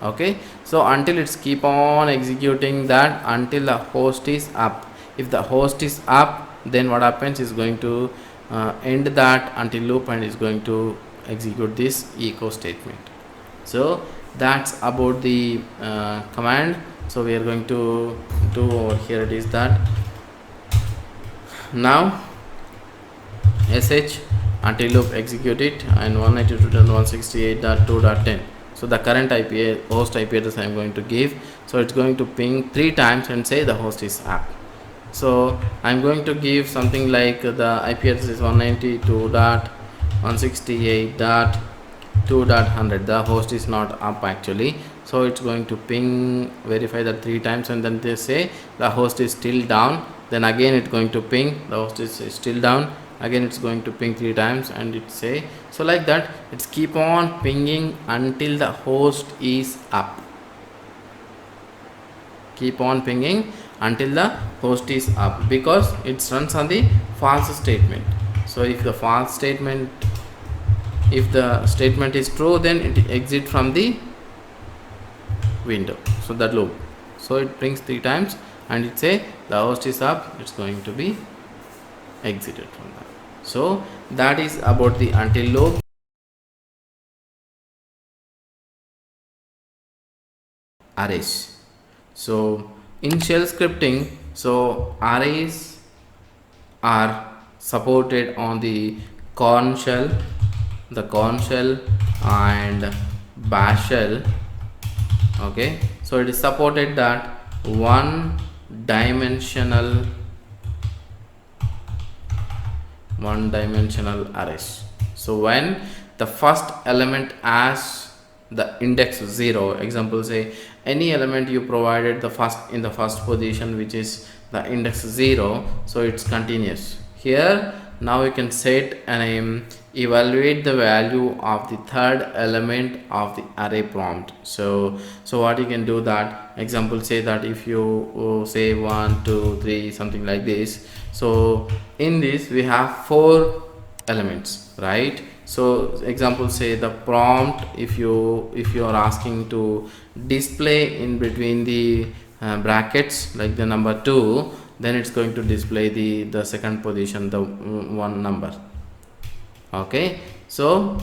Okay, so until it's keep on executing that until the host is up. If the host is up, then what happens is going to end that until loop and is going to execute this echo statement. So that's about the command. So we are going to do over here, it is that now sh until loop execute it, and 192.168.2.10. so the current IP host IP address I am going to give. So it's going to ping 3 times and say the host is up. So I'm going to give something like the IP address is 192.168.2.100. the host is not up actually, so it's going to ping, verify that 3 times, and then they say the host is still down. Then again it's going to ping the host is still down, again it's going to ping 3 times, and it say, so like that it's keep on pinging until the host is up. Keep on pinging until the host is up, because it runs on the false statement. So if the false statement, if the statement is true, then it exit from the window, so that loop. So it pings 3 times and it say the host is up, it's going to be exited from that. So that is about the until loop. Arrays. So in shell scripting, so arrays are supported on the corn shell, and bash shell. Okay, so it is supported that one dimensional arrays. So when the first element has the index 0, example say any element you provided the first in the first position which is the index 0, so it's continuous. Here now you can set an evaluate the value of the third element of the array prompt. So what you can do, that example say that if you say 1 2 3 something like this, so in this we have 4 elements, right? So example say the prompt, if you are asking to display in between the brackets like the number 2, then it's going to display the second position, the 1 number. Okay, so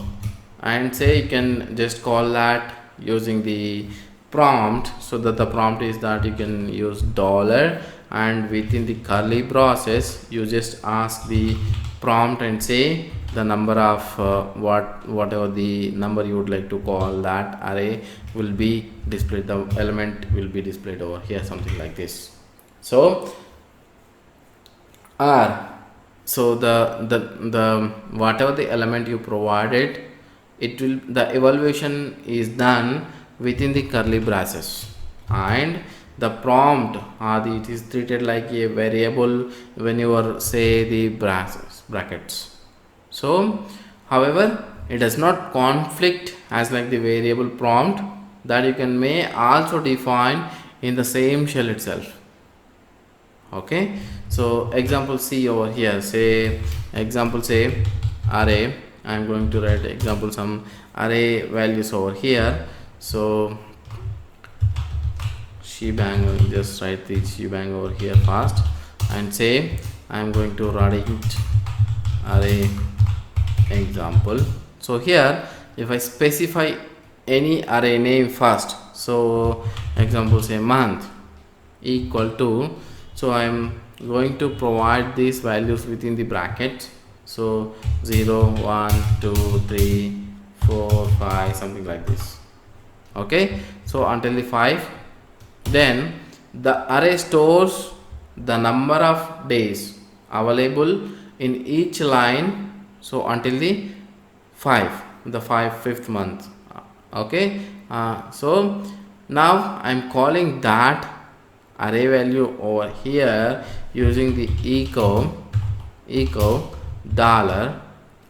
and say you can just call that using the prompt, so that the prompt is that you can use dollar, and within the curly braces you just ask the prompt and say the number of whatever the number you would like to call that array will be displayed, the element will be displayed over here, something like this. So so the whatever the element you provided, it will, the evaluation is done within the curly braces, and the prompt it is treated like a variable when you are say the brackets. So however it does not conflict as like the variable prompt that you can may also define in the same shell itself. Okay, so example C over here, say example say array, I am going to write example some array values over here. So shebang, just write the shebang over here first, and say I am going to write array example. So here if I specify any array name first, so example say month equal to, so I am going to provide these values within the bracket. So 0 1 2 3 4 5 something like this. Okay, so until the 5, then the array stores the number of days available in each line, so until the 5th month. Okay, so now I'm calling that array value over here using the echo dollar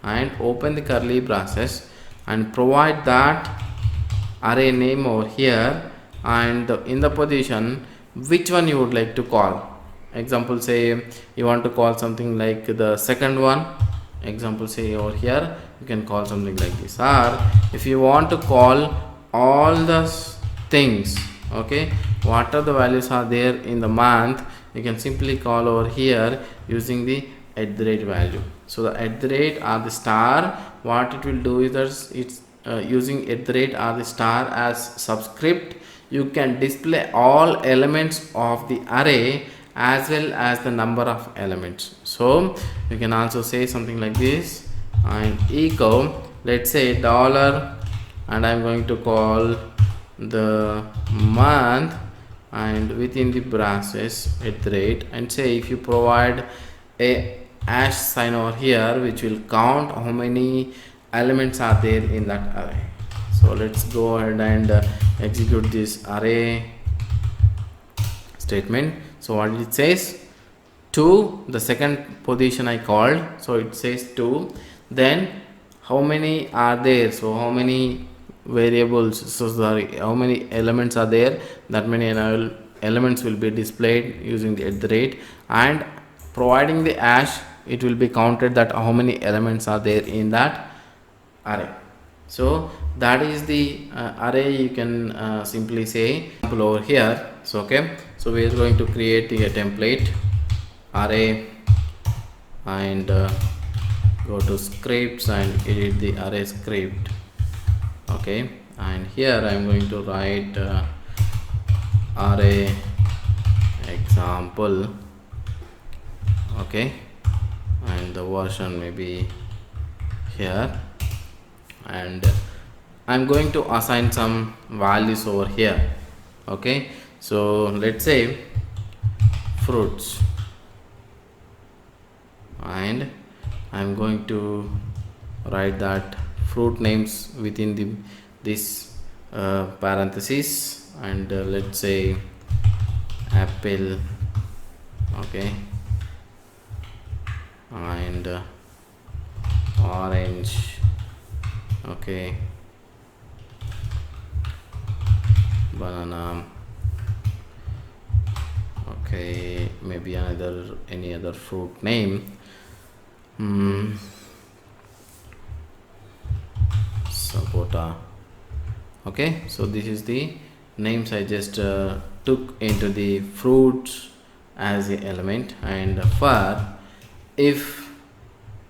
and open the curly braces and provide that array name over here, and in the position which one you would like to call. Example, say you want to call something like the second one. Example, say over here you can call something like this, or if you want to call all the things, okay, what are the values are there in the month, you can simply call over here using the @value. So the @ or the star, what it will do is that it's using @ or the star as subscript, you can display all elements of the array as well as the number of elements. So you can also say something like this, and echo, let's say dollar, and I'm going to call the month, and within the braces @ and say if you provide a hash sign over here which will count how many elements are there in that array. So let's go ahead and execute this array statement. So what it says, 2, the second position I called, so it says 2, then how many are there, so how many variables, so sorry, how many elements are there, that many elements will be displayed using the @ and providing the hash, it will be counted that how many elements are there in that array. So that is the array, you can simply say over here. So okay, so we are going to create a template array and go to scripts and edit the array script. Okay, and here I am going to write array example. Okay, and the version may be here, and I'm going to assign some values over here. Okay, so let's say fruits, and I'm going to write that fruit names within this parenthesis, and let's say apple. Okay, and orange. Okay, banana. Okay, maybe any other fruit name. Sapota. Okay, so this is the names I just took into the fruits as the element, and for if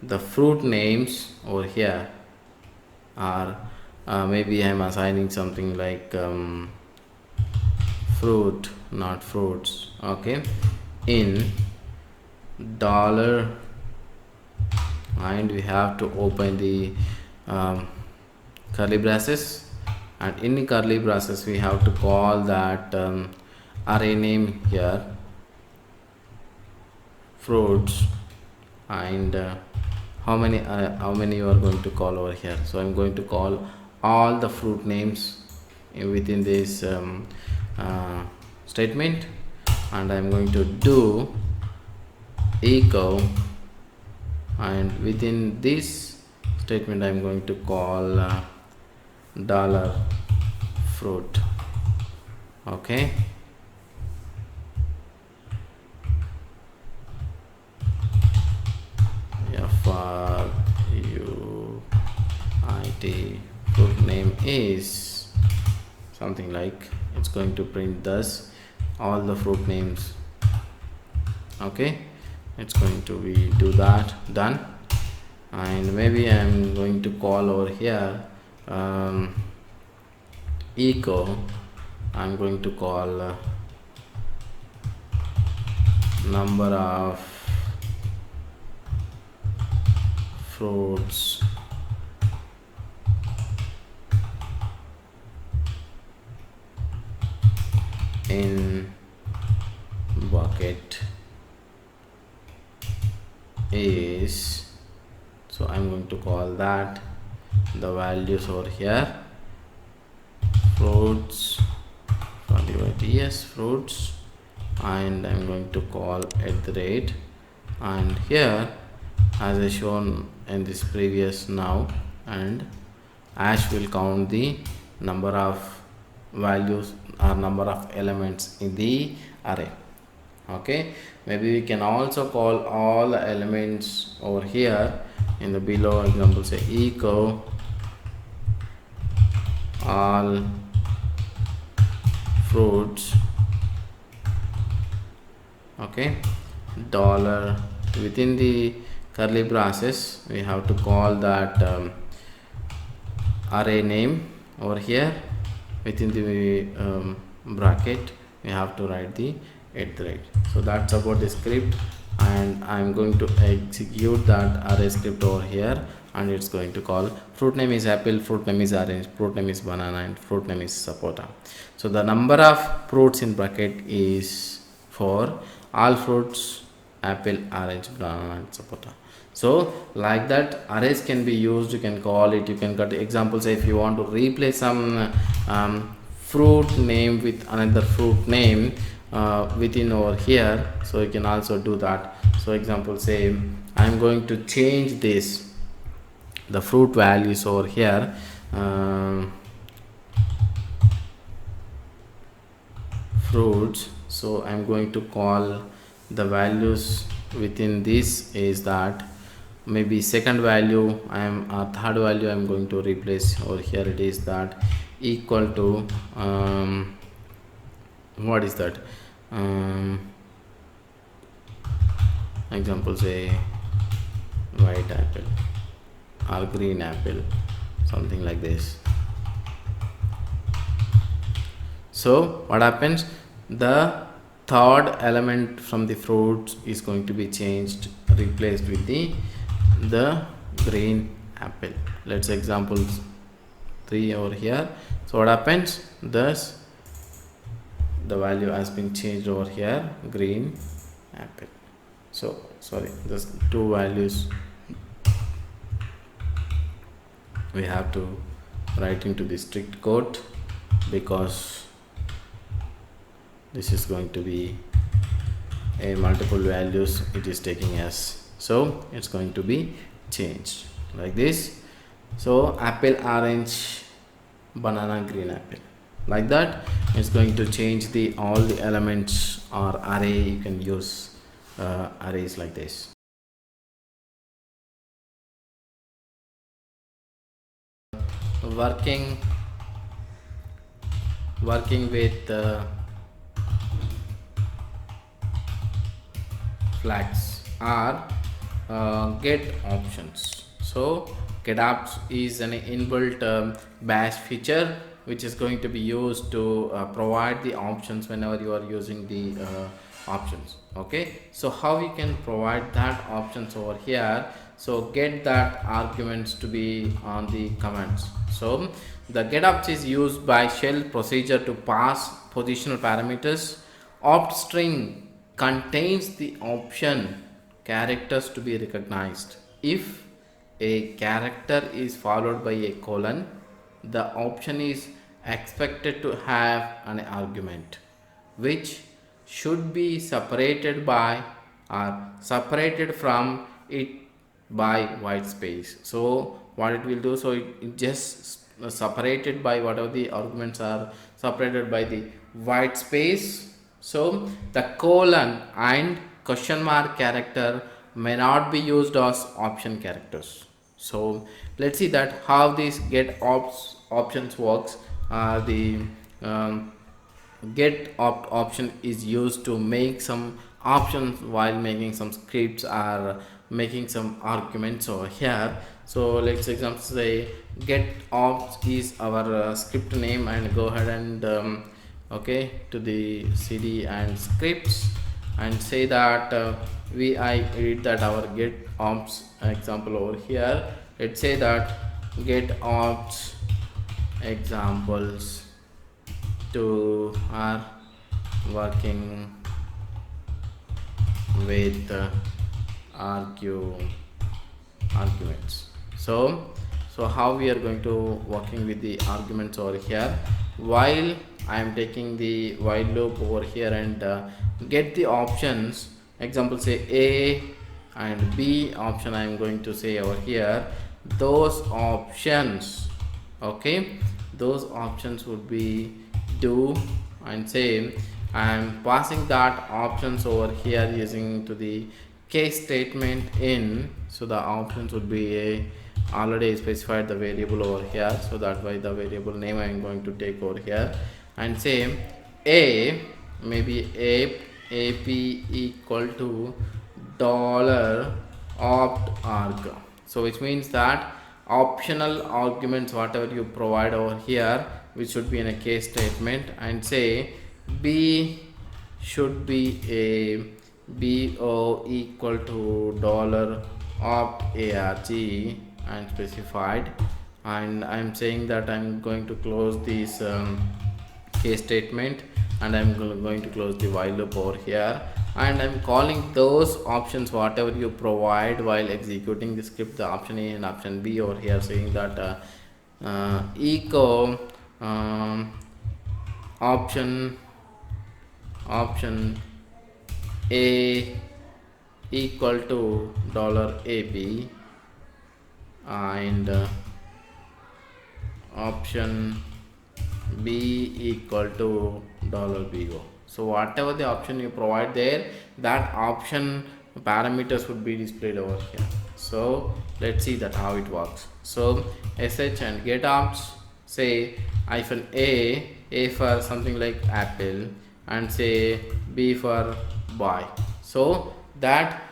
the fruit names over here are maybe I'm assigning something like fruit, not fruits. Okay, in dollar, and we have to open the curly braces, and in the curly braces we have to call that array name here, fruits, and how many you are going to call over here. So I'm going to call all the fruit names within this statement, and I'm going to do echo, and within this statement I'm going to call dollar fruit. Okay, FRUIT, fruit name is something like, it's going to print thus all the fruit names. Okay, it's going to be do that, done. And maybe I'm going to call over here echo, I'm going to call number of fruits in bucket is, so I'm going to call that the values over here fruits yes fruits, and I'm going to call at the rate, and here as I shown in this previous now, and ash will count the number of values or number of elements in the array. Okay, maybe we can also call all the elements over here in the below example, say echo all fruits. Okay, dollar within the curly braces we have to call that array name over here. Within the bracket we have to write the at the rate. So that's about the script, and I'm going to execute that array script over here, and it's going to call fruit name is apple, fruit name is orange, fruit name is banana, and fruit name is sapota. So the number of fruits in bracket is for all fruits apple, orange, banana, and sapota. So like that arrays can be used. You can call it, you can cut examples. If you want to replace some fruit name with another fruit name within over here, so you can also do that. So example, say I'm going to change this the fruit values over here, fruits. So I'm going to call the values within this is that maybe second value third value I'm going to replace over here. It is that equal to what is that example, say white apple or green apple, something like this. So what happens, the third element from the fruits is going to be changed, replaced with the green apple. Let's example 3 over here. So what happens, thus the value has been changed over here, green apple. So sorry, just two values we have to write into the strict code, because this is going to be a multiple values it is taking as, so it's going to be changed like this. So apple, orange, banana, green apple, like that. It's going to change the all the elements or array. You can use arrays like this. Working with flags are get options. So Getopts is an inbuilt bash feature which is going to be used to provide the options whenever you are using the options. Okay, so how you can provide that options over here? So get that arguments to be on the commands. So the Getopts is used by shell procedure to pass positional parameters. Opt string contains the option characters to be recognized. If a character is followed by a colon, the option is expected to have an argument which should be separated by or separated from it by white space. So what it will do, so it just separated by whatever the arguments are separated by the white space. So the colon and question mark character may not be used as option characters. So let's see that how this get options works. The get option is used to make some options while making some scripts or making some arguments over here. So let's example say get opt is our script name, and go ahead and okay to the cd and scripts and say that I read that our get ops example over here. Let's say that get ops examples to our working with arguments. So how we are going to working with the arguments over here, while I am taking the while loop over here and get the options. Example, say A and B option, I am going to say over here those options. Okay, those options would be do, and say I am passing that options over here using to the case statement in. So the options would be a already specified the variable over here, so that why the variable name I am going to take over here, and say a maybe ap equal to dollar opt arg. So which means that optional arguments whatever you provide over here, which should be in a case statement, and say b should be a bo equal to dollar opt arg and specified. And I'm saying that I'm going to close this case statement, and I'm going to close the while loop over here, and I'm calling those options whatever you provide while executing the script, the option A and option B over here, saying that echo option A equal to dollar $AP and option B equal to dollar $BO. So whatever the option you provide there, that option parameters would be displayed over here. So let's see that how it works. So sh and Getopts, say hyphen a for something like apple, and say B for boy. So that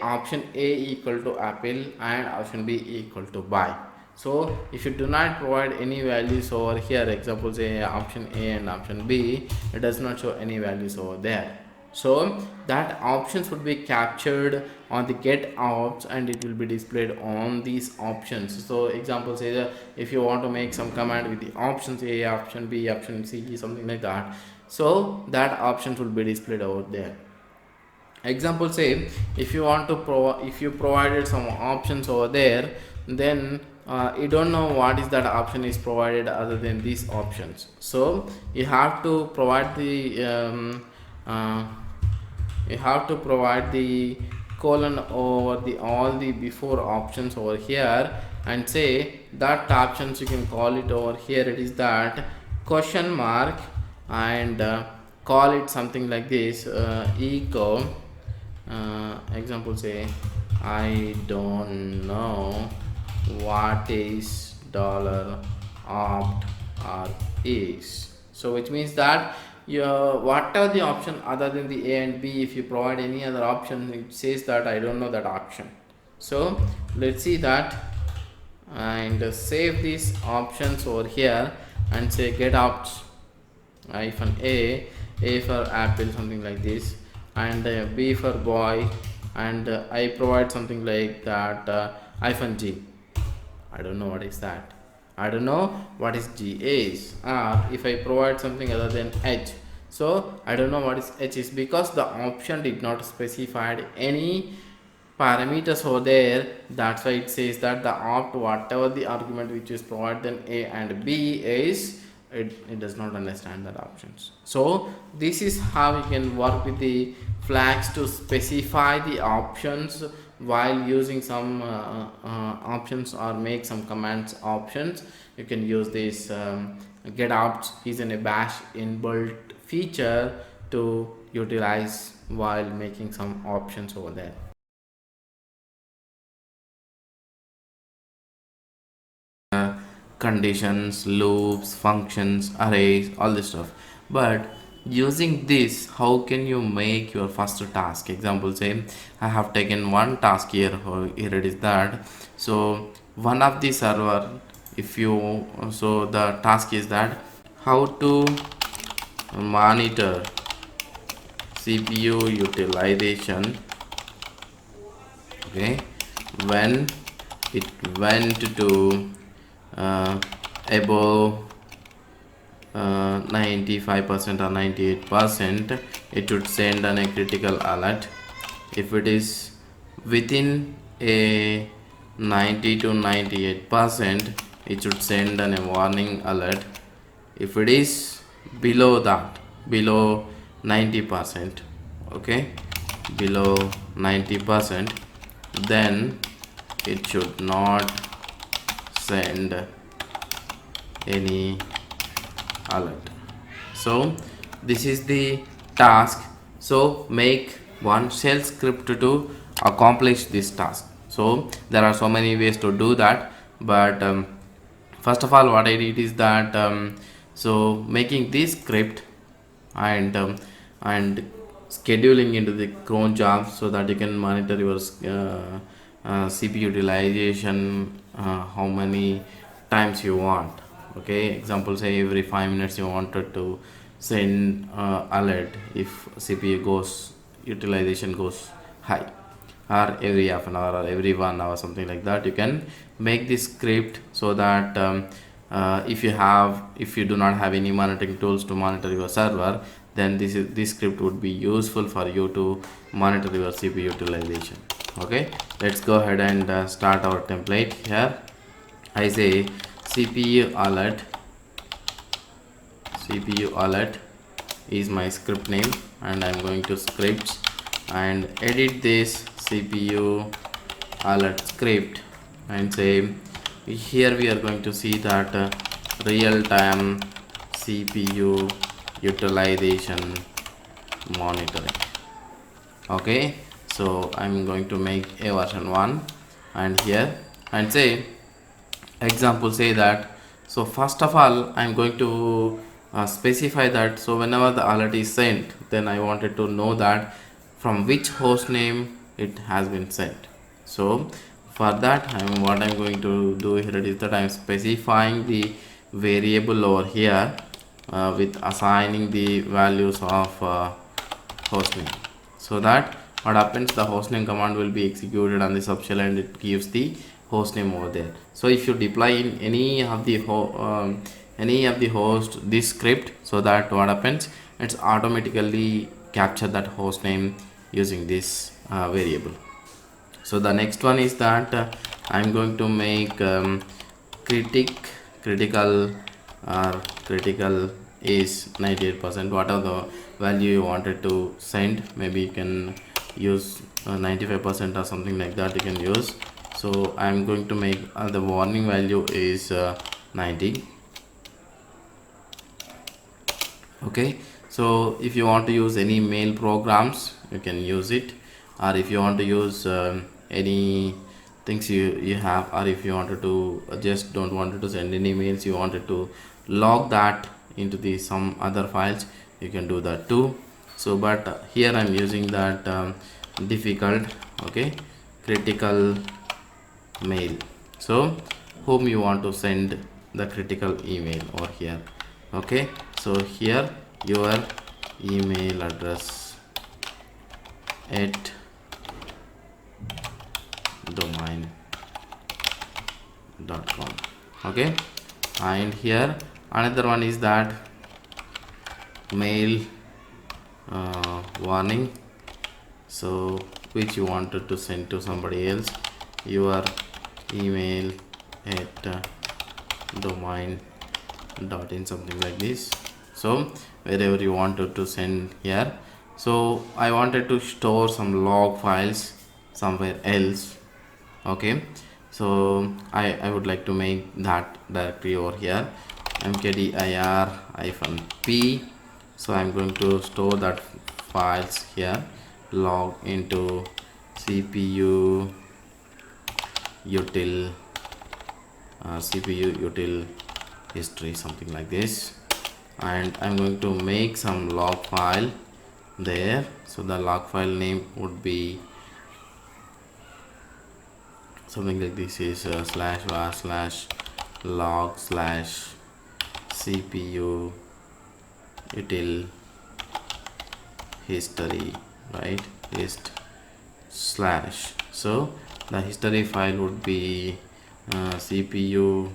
option A equal to apple and option B equal to boy. So if you do not provide any values over here, example say option A and option B, it does not show any values over there. So that options would be captured on the Getopts and it will be displayed on these options. So example say that if you want to make some command with the options A, option B, option C, something like that, so that options will be displayed over there. Example say if you want to if you provided some options over there, then you don't know what is that option is provided other than these options. So you have to provide the colon over the all the before options over here, and say that options you can call it over here, it is that question mark, and call it something like this echo example say I don't know what is dollar opt or is. So which means that whatever the option other than the A and B, if you provide any other option, it says that I don't know that option. So let's see that and save these options over here and say Getopts hyphen a for apple, something like this, and B for boy, and I provide something like that hyphen G. I don't know what is that. I don't know what is G is. Or if I provide something other than H, so I don't know what is H is, because the option did not specify any parameters over there. That's why it says that the opt whatever the argument which is provided then A and B is, it does not understand that options. So this is how you can work with the flags to specify the options while using some options or make some commands options. You can use this Getopts is in a bash inbuilt feature to utilize while making some options over there. Conditions, loops, functions, arrays, all this stuff. But using this, how can you make your first task? Example say I have taken one task here, here it is that. So one of the server, if you, so the task is that how to monitor CPU utilization, okay, when it went to above 95% or 98%, it should send a critical alert. If it is within a 90 to 98%, it should send a warning alert. If it is below that, below 90%, okay, below 90%, then it should not send any alert. So this is the task. So make one shell script to accomplish this task. So there are so many ways to do that, but first of all what I did is that so making this script and scheduling into the cron job so that you can monitor your CPU utilization, how many times you want. Okay, example, say every 5 minutes you wanted to send alert if CPU goes utilization goes high, or every half an hour or every 1 hour, something like that. You can make this script so that if you do not have any monitoring tools to monitor your server, then this script would be useful for you to monitor your CPU utilization. Okay, let's go ahead and start our template. Here I say CPU alert is my script name, and I'm going to scripts and edit this CPU alert script and say here we are going to see that real-time CPU utilization monitoring. Okay, so I'm going to make a version 1 and here and say example, say that, so first of all I'm going to specify that, so whenever the alert is sent, then I wanted to know that from which host name it has been sent. So for that what I'm going to do here is that I'm specifying the variable over here with assigning the values of hostname, so that what happens, the hostname command will be executed on the subshell and it gives the hostname over there. So if you deploy in any of the host this script, so that what happens, it's automatically capture that hostname using this variable. So the next one is that I'm going to make critical is 98%, whatever the value you wanted to send. Maybe you can use 95% or something like that, you can use. So I'm going to make the warning value is 90. Okay, so if you want to use any mail programs, you can use it, or if you want to use any things you have, or if you wanted to just don't wanted to send any mails, you wanted to log that into the some other files, you can do that too. So but here I'm using that difficult, okay, critical mail. So whom you want to send the critical email over here. Okay, so here your email address at domain.com. okay, and here another one is that mail warning, so which you wanted to send to somebody else, your email at domain.in, something like this. So wherever you wanted to send here. So I wanted to store some log files somewhere else. Okay, so I would like to make that directory over here, mkdir-p. so I'm going to store that files here, log into CPU util history, something like this, and I'm going to make some log file there. So the log file name would be something like this, is /var/log/ CPU util history, right, hist slash. So the history file would be CPU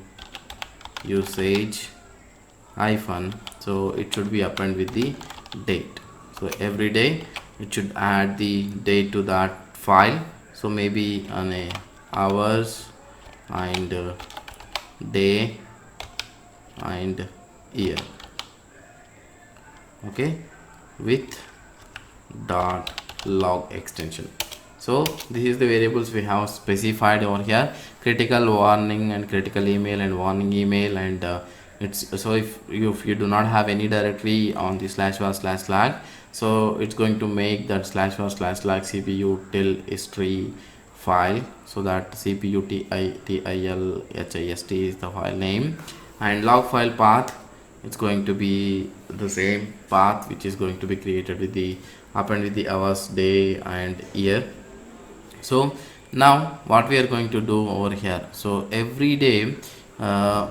usage hyphen, so it should be append with the date. So every day it should add the date to that file. So maybe on a hours and day and year, okay, with dot log extension. So this is the variables we have specified over here: critical warning and critical email and warning email. And it's so if you do not have any directory on the /var/lag, so it's going to make that /var/lag cpu till history file, so that cpu tilhist is the file name, and log file path, it's going to be the same path which is going to be created with the append with the hours, day and year. So now what we are going to do over here, so every day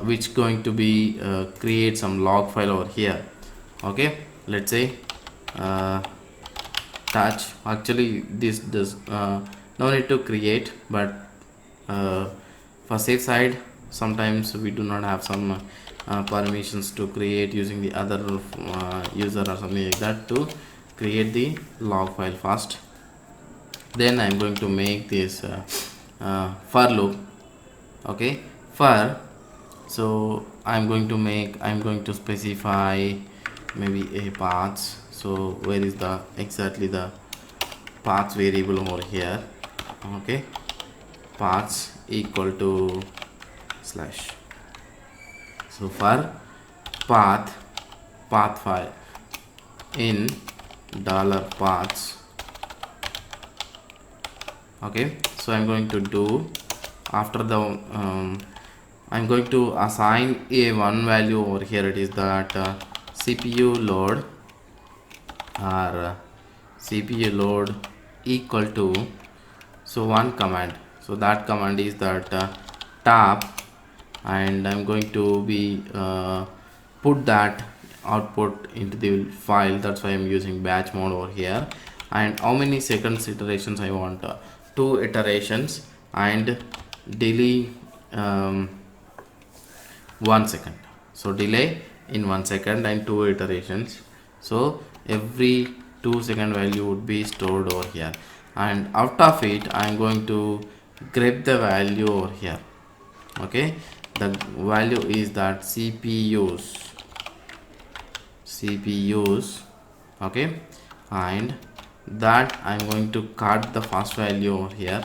which going to be create some log file over here. Okay, let's say touch, actually this does no need to create, but for safe side sometimes we do not have some permissions to create using the other user or something like that, to create the log file first. Then I'm going to make this for loop. Okay, for, so I'm going to specify maybe a paths. So where is the exactly the paths variable over here? Okay, paths equal to slash. So for path file in $paths. Okay, so I'm going to do, after the I'm going to assign a one value over here. It is that CPU load or CPU load equal to, so one command, so that command is that tab, and I'm going to be put that output into the file. That's why I'm using batch mode over here. And how many seconds iterations I want? 2 iterations, and delay 1 second. So delay in 1 second and 2 iterations. So every 2 second value would be stored over here, and out of it I'm going to grab the value over here. Okay, the value is that CPUs. Okay, and that I'm going to cut the first value over here,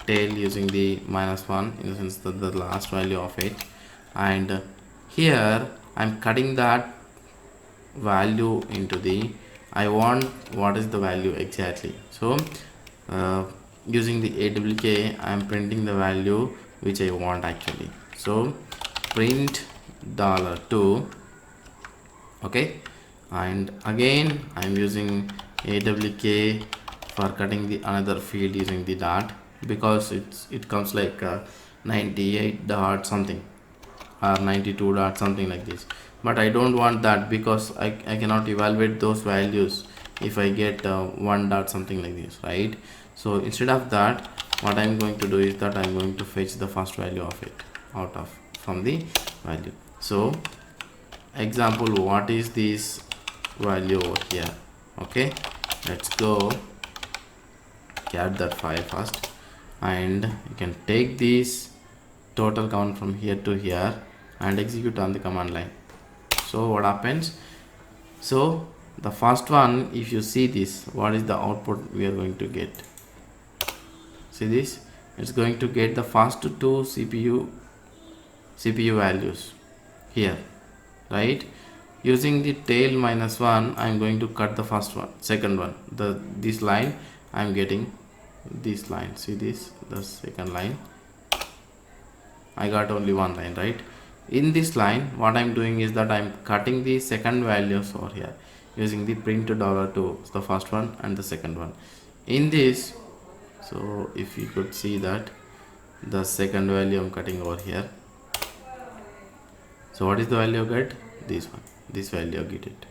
tail, using the -1, in the sense that the last value of it, and here I'm cutting that value into the, I want what is the value exactly. So using the AWK, I'm printing the value which I want actually. So print $2. Okay, and again I'm using AWK for cutting the another field using the dot, because it comes like 98 dot something or 92 dot something like this, but I don't want that, because I cannot evaluate those values if I get 1 dot something like this, right? So instead of that, what I'm going to do is that I'm going to fetch the first value of it out of from the value. So example, what is this value over here? Okay, let's go get that file first, and you can take this total count from here to here and execute on the command line. So what happens? So the first one, if you see this, what is the output we are going to get? See this, it's going to get the first 2 CPU values here, right? Using the tail -1, I'm going to cut the second one, this line. I'm getting this line, see this, the second line. I got only one line, right? In this line, what I'm doing is that I'm cutting the second values over here using the print $2, the first one and the second one. In this, so if you could see that the second value I'm cutting over here. So what is the value you get? This one, this value you get it.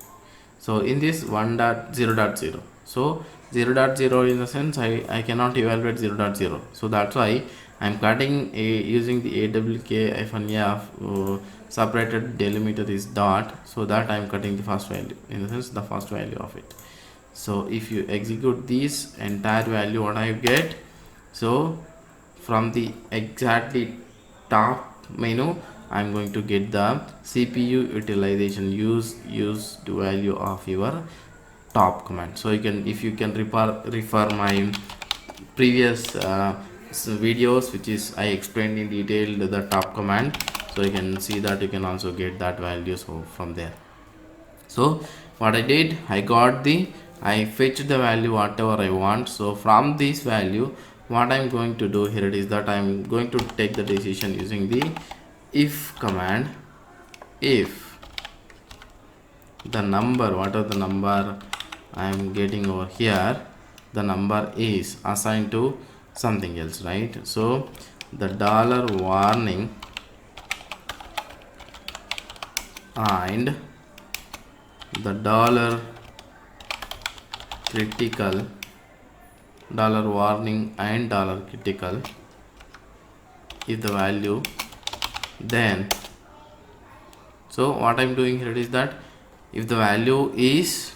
So in this 1.0.0, so 0.0 in the sense I cannot evaluate 0.0, so that's why I'm cutting using the awk-a of separated delimiter is dot, so that I'm cutting the first value, in the sense the first value of it. So if you execute this entire value, what I get, so from the exactly top menu I'm going to get the CPU utilization used value of your top command. So you can, if you can refer my previous videos, which is I explained in detail the top command, so you can see that you can also get that value so from there. So what I did, I fetched the value whatever I want. So from this value, what I'm going to do here, it is that I'm going to take the decision using the if command. If the number, whatever the number I'm getting over here, the number is assigned to something else, right? So the dollar warning and the dollar critical, dollar warning and dollar critical is the value, then so what I'm doing here is that if the value is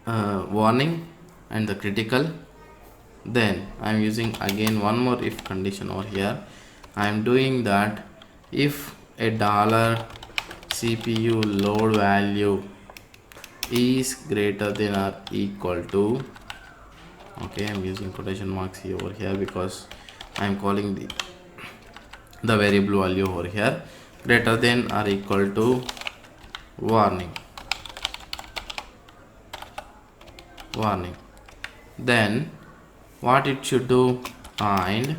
warning and the critical, then I'm using again one more if condition over here. I'm doing that if a dollar CPU load value is greater than or equal to, okay, I'm using quotation marks here over here because I'm calling the variable value over here, greater than or equal to warning, then what it should do, and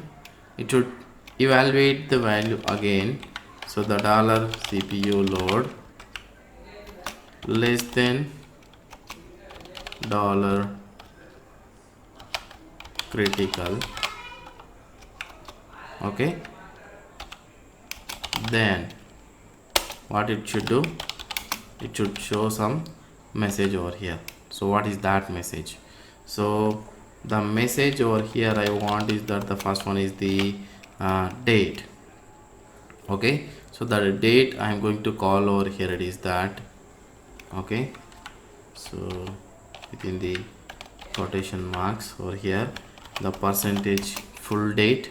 it should evaluate the value again. So the dollar CPU load less than dollar critical, okay, then what it should do, it should show some message over here. So what is that message? So the message over here I want is that the first one is the date, okay. So the date I'm going to call over here, it is that, okay. So within the quotation marks over here, the percentage full date,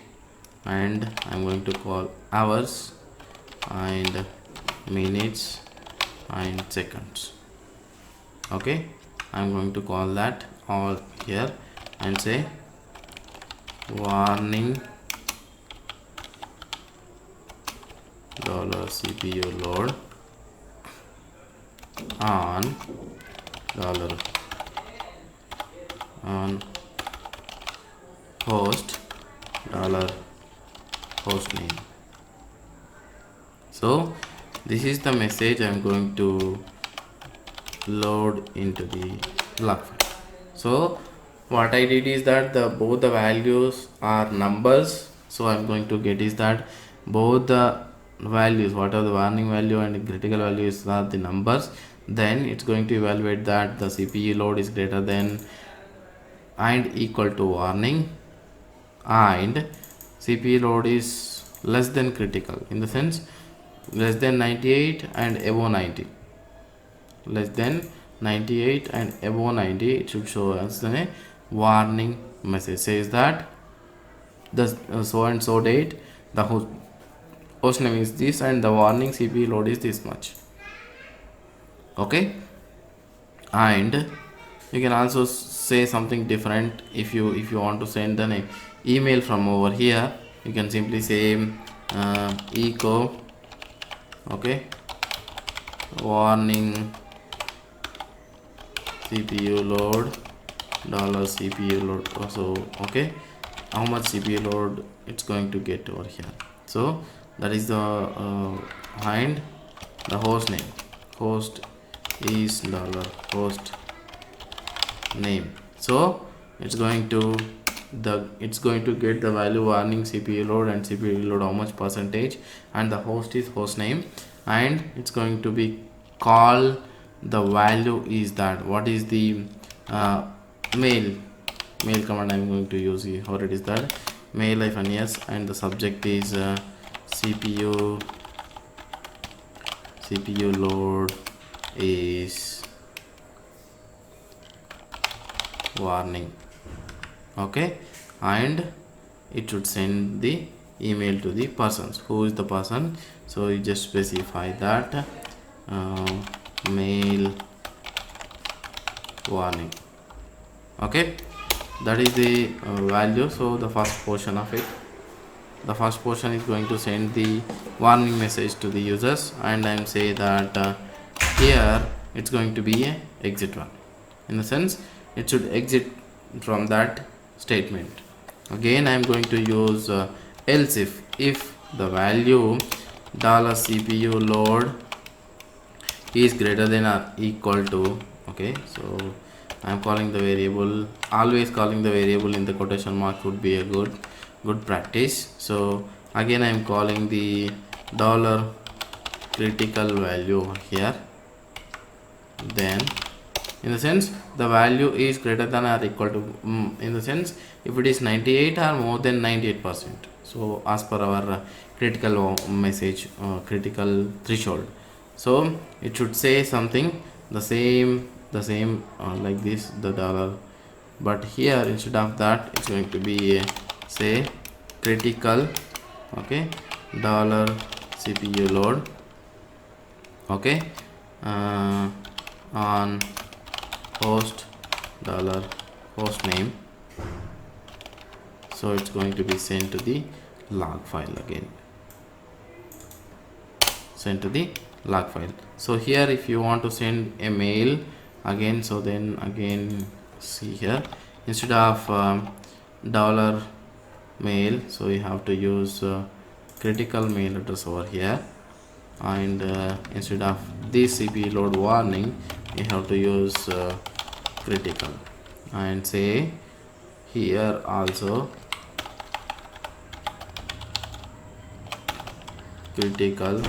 and I'm going to call hours and minutes and seconds, okay. I'm going to call that all here and say warning dollar CPU load on dollar on host dollar host name. So this is the message I'm going to load into the log file. So what I did is that both the values are numbers. So I'm going to get is that both the values, whatever the warning value and the critical values are the numbers, then it's going to evaluate that the CPU load is greater than and equal to warning, and CPU load is less than critical, in the sense less than 98 and above 90, less than 98 and above 90, it should show as a warning message, says that the so and so date, the host name is this, and the warning CPU load is this much, okay. And you can also say something different. If you want to send an email from over here, you can simply say echo, okay, warning CPU load dollar CPU load also, okay, how much CPU load it's going to get over here. So that is the and the host name, host is dollar host name. So it's going to get the value warning CPU load and CPU load how much percentage, and the host is host name, and it's going to be call the value is that what is the mail command I'm going to use here, or it is that mail-s, and the subject is CPU load is warning. Okay, and it should send the email to the persons. Who is the person? So you just specify that mail warning. Okay, that is the value. So the first portion of it, the first portion is going to send the warning message to the users, and I'm say that here it's going to be a exit one. In the sense, it should exit from that statement. Again, I'm going to use else if the value $CPU load is greater than or equal to. Okay, so I'm calling the variable, always calling the variable in the quotation mark would be a good practice. So again, I'm calling the dollar critical value here. Then in the sense, the value is greater than or equal to, in the sense, if it is 98 or more than 98%. So as per our critical message, critical threshold, so it should say something the same like this, the dollar, but here instead of that it's going to be say critical, okay, dollar CPU load, okay, on host dollar host name. So it's going to be sent to the log file again, sent to the log file. So here if you want to send a mail again, so then again see here, instead of dollar mail, so you have to use critical mail address over here, and instead of this CPU load warning, you have to use critical, and say here also critical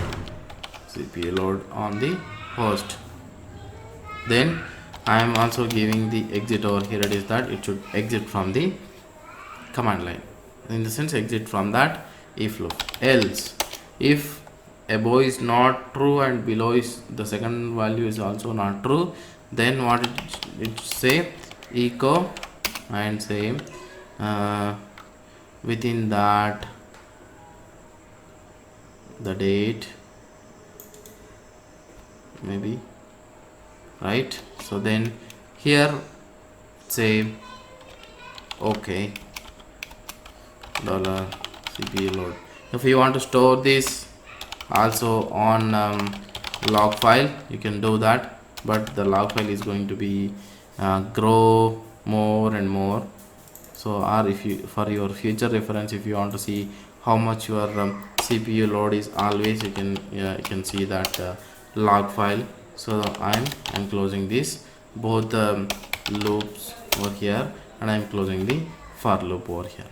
CPU load on the host. Then I am also giving the exit over here. It is that it should exit from the command line, in the sense exit from that if loop. Else if above is not true and below is the second value is also not true, then what it say echo and say within that the date maybe, right? So then here say okay dollar CPU load. If you want to store this also on log file, you can do that, but the log file is going to be grow more and more. So or if you, for your future reference, if you want to see how much your CPU load is always, you can see that log file. So I'm closing this both loops over here, and I'm closing the for loop over here.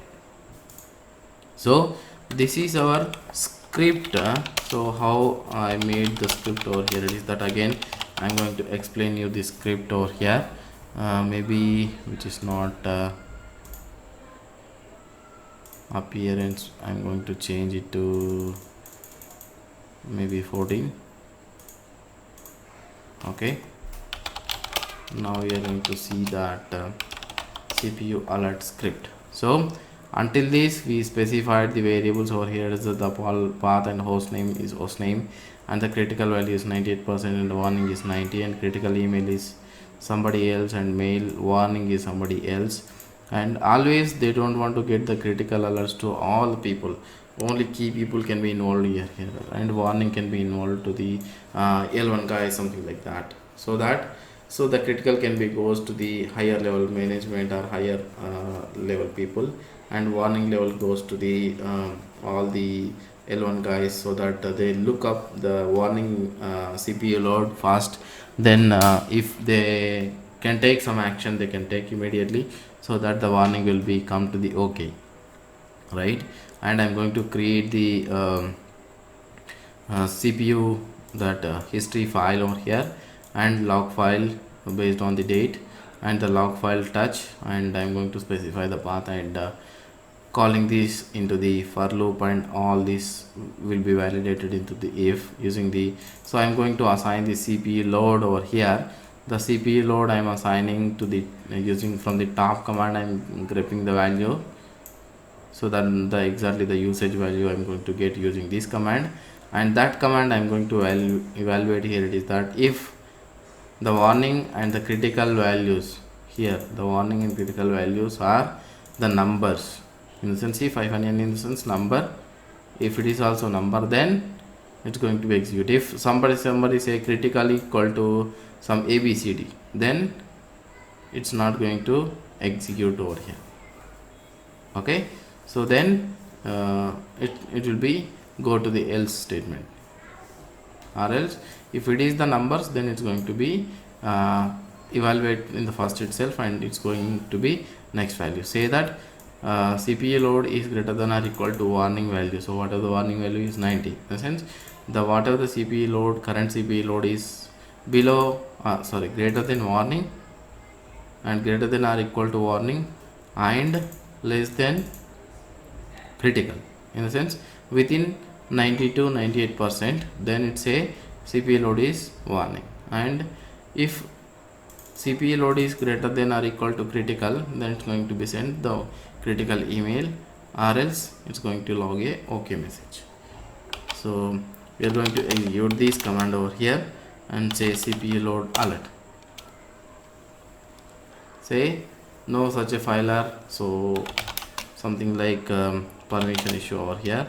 So this is our script. So how I made the script over here, it is that again I'm going to explain you the script over here, maybe which is not appearance. I'm going to change it to maybe 14. Okay, now we are going to see that CPU alert script. So until this we specified the variables over here. Is the path and host name is host name, and the critical value is 98%, and the warning is 90, and critical email is somebody else, and mail warning is somebody else. And always they don't want to get the critical alerts to all the people, only key people can be involved here, and warning can be involved to the L1 guy, something like that, so the critical can be goes to the higher level management or higher level people, and warning level goes to the all the L1 guys, so that they look up the warning CPU load fast. Then if they can take some action, they can take immediately, so that the warning will be come to the okay, right? And I'm going to create the CPU that history file over here, and log file based on the date, and the log file touch, and I'm going to specify the path and calling this into the for loop, and all this will be validated into the if using the. So I'm going to assign the CPU load over here. The CPU load I'm assigning to the using from the top command. I'm grabbing the value, so then the exactly the usage value I'm going to get using this command, and that command I'm going to evaluate here. It is that if the warning and the critical values here, the warning and critical values are the numbers, in the sense if -n in the sense number, if it is also number, then it's going to be execute. If somebody say critical equal to some ABCD, then it's not going to execute over here. Okay, so then it will be go to the else statement, or else if it is the numbers, then it's going to be evaluate in the first itself, and it's going to be next value. Say that CPU load is greater than or equal to warning value. So whatever the warning value is 90, in the sense the whatever the CPU load, current CPU load is below greater than warning, and greater than or equal to warning, and less than critical, in the sense within 90 to 98%, then it's a CPU load is warning. And if CPU load is greater than or equal to critical, then it's going to be sent the critical email, or else it's going to log a OK message. So we are going to execute this command over here and say CPU load alert. Say no such a filer, so something like permission issue over here,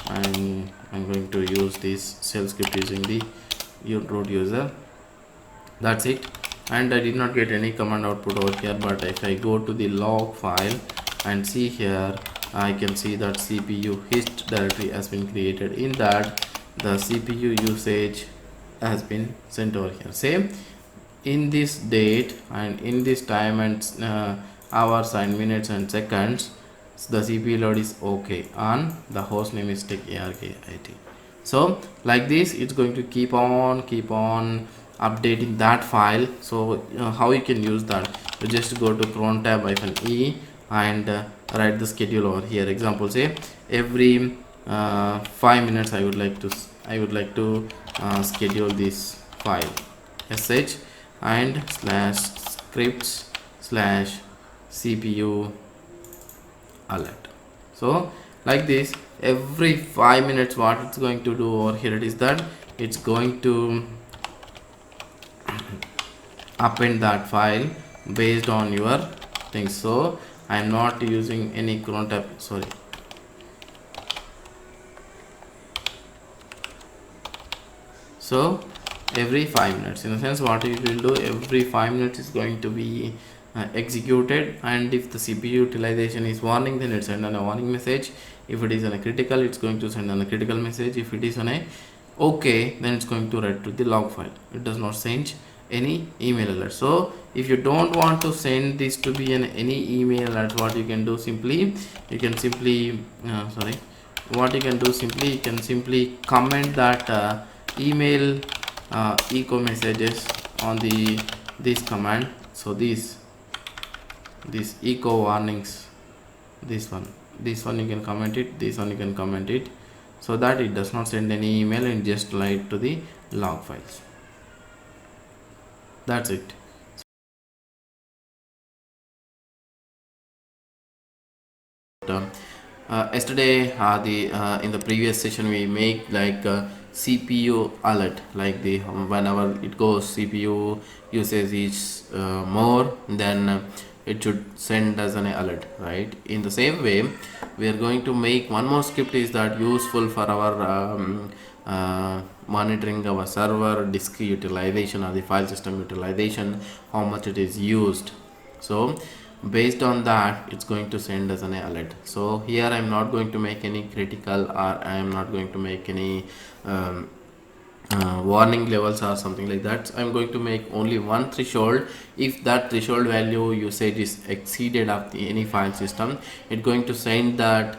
and I'm going to use this shell script using the root user. That's it. And I did not get any command output over here, but if I go to the log file and see here, I can see that CPU hist directory has been created. In that, the CPU usage has been sent over here. Same in this date and in this time and hours and minutes and seconds, the CPU load is okay, and the host name is Techarkit. So like this, it's going to keep on updating that file. So how you can use that? You just go to cron tab -e and write the schedule over here. Example, say every 5 minutes I would like to schedule this file sh and /scripts /cpu alert. So like this, every 5 minutes what it's going to do over here, it is that it's going to append that file based on your things. So I am not using any cron tab, sorry. So every 5 minutes, in the sense what it will do, every 5 minutes is going to be executed, and if the CPU utilization is warning, then it's send on a warning message. If it is on a critical, it's going to send on a critical message. If it is on a okay, then it's going to write to the log file. It does not send any email alert. So if you don't want to send this to be any email alert, what you can do simply, you can simply you can simply comment that email echo messages on this command. So this echo warnings, this one you can comment it, this one you can comment it, so that it does not send any email and just write to the log files. That's it. Yesterday in the previous session we make like CPU alert, like the whenever it goes CPU usage is more, then it should send us an alert, right? In the same way, we are going to make one more script is that useful for our monitoring our server disk utilization or the file system utilization, how much it is used. So based on that, it's going to send us an alert. So here I'm not going to make any critical, or I am not going to make any warning levels or something like that. I'm going to make only one threshold. If that threshold value usage is exceeded of any file system, it's going to send that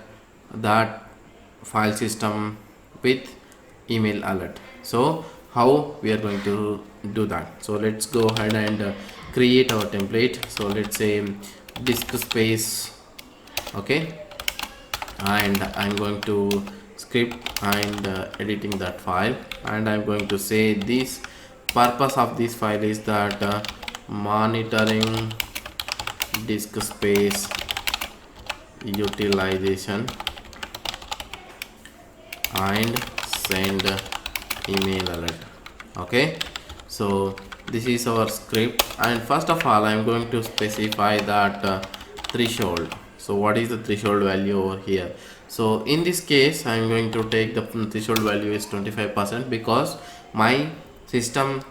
file system with email alert. So how we are going to do that? So let's go ahead and create our template. So let's say disk space, okay, and I'm going to script and editing that file, and I'm going to say this purpose of this file is that monitoring disk space utilization and send email alert. Okay, so this is our script, and first of all I'm going to specify that threshold. So what is the threshold value over here? So in this case I'm going to take the threshold value is 25% because my system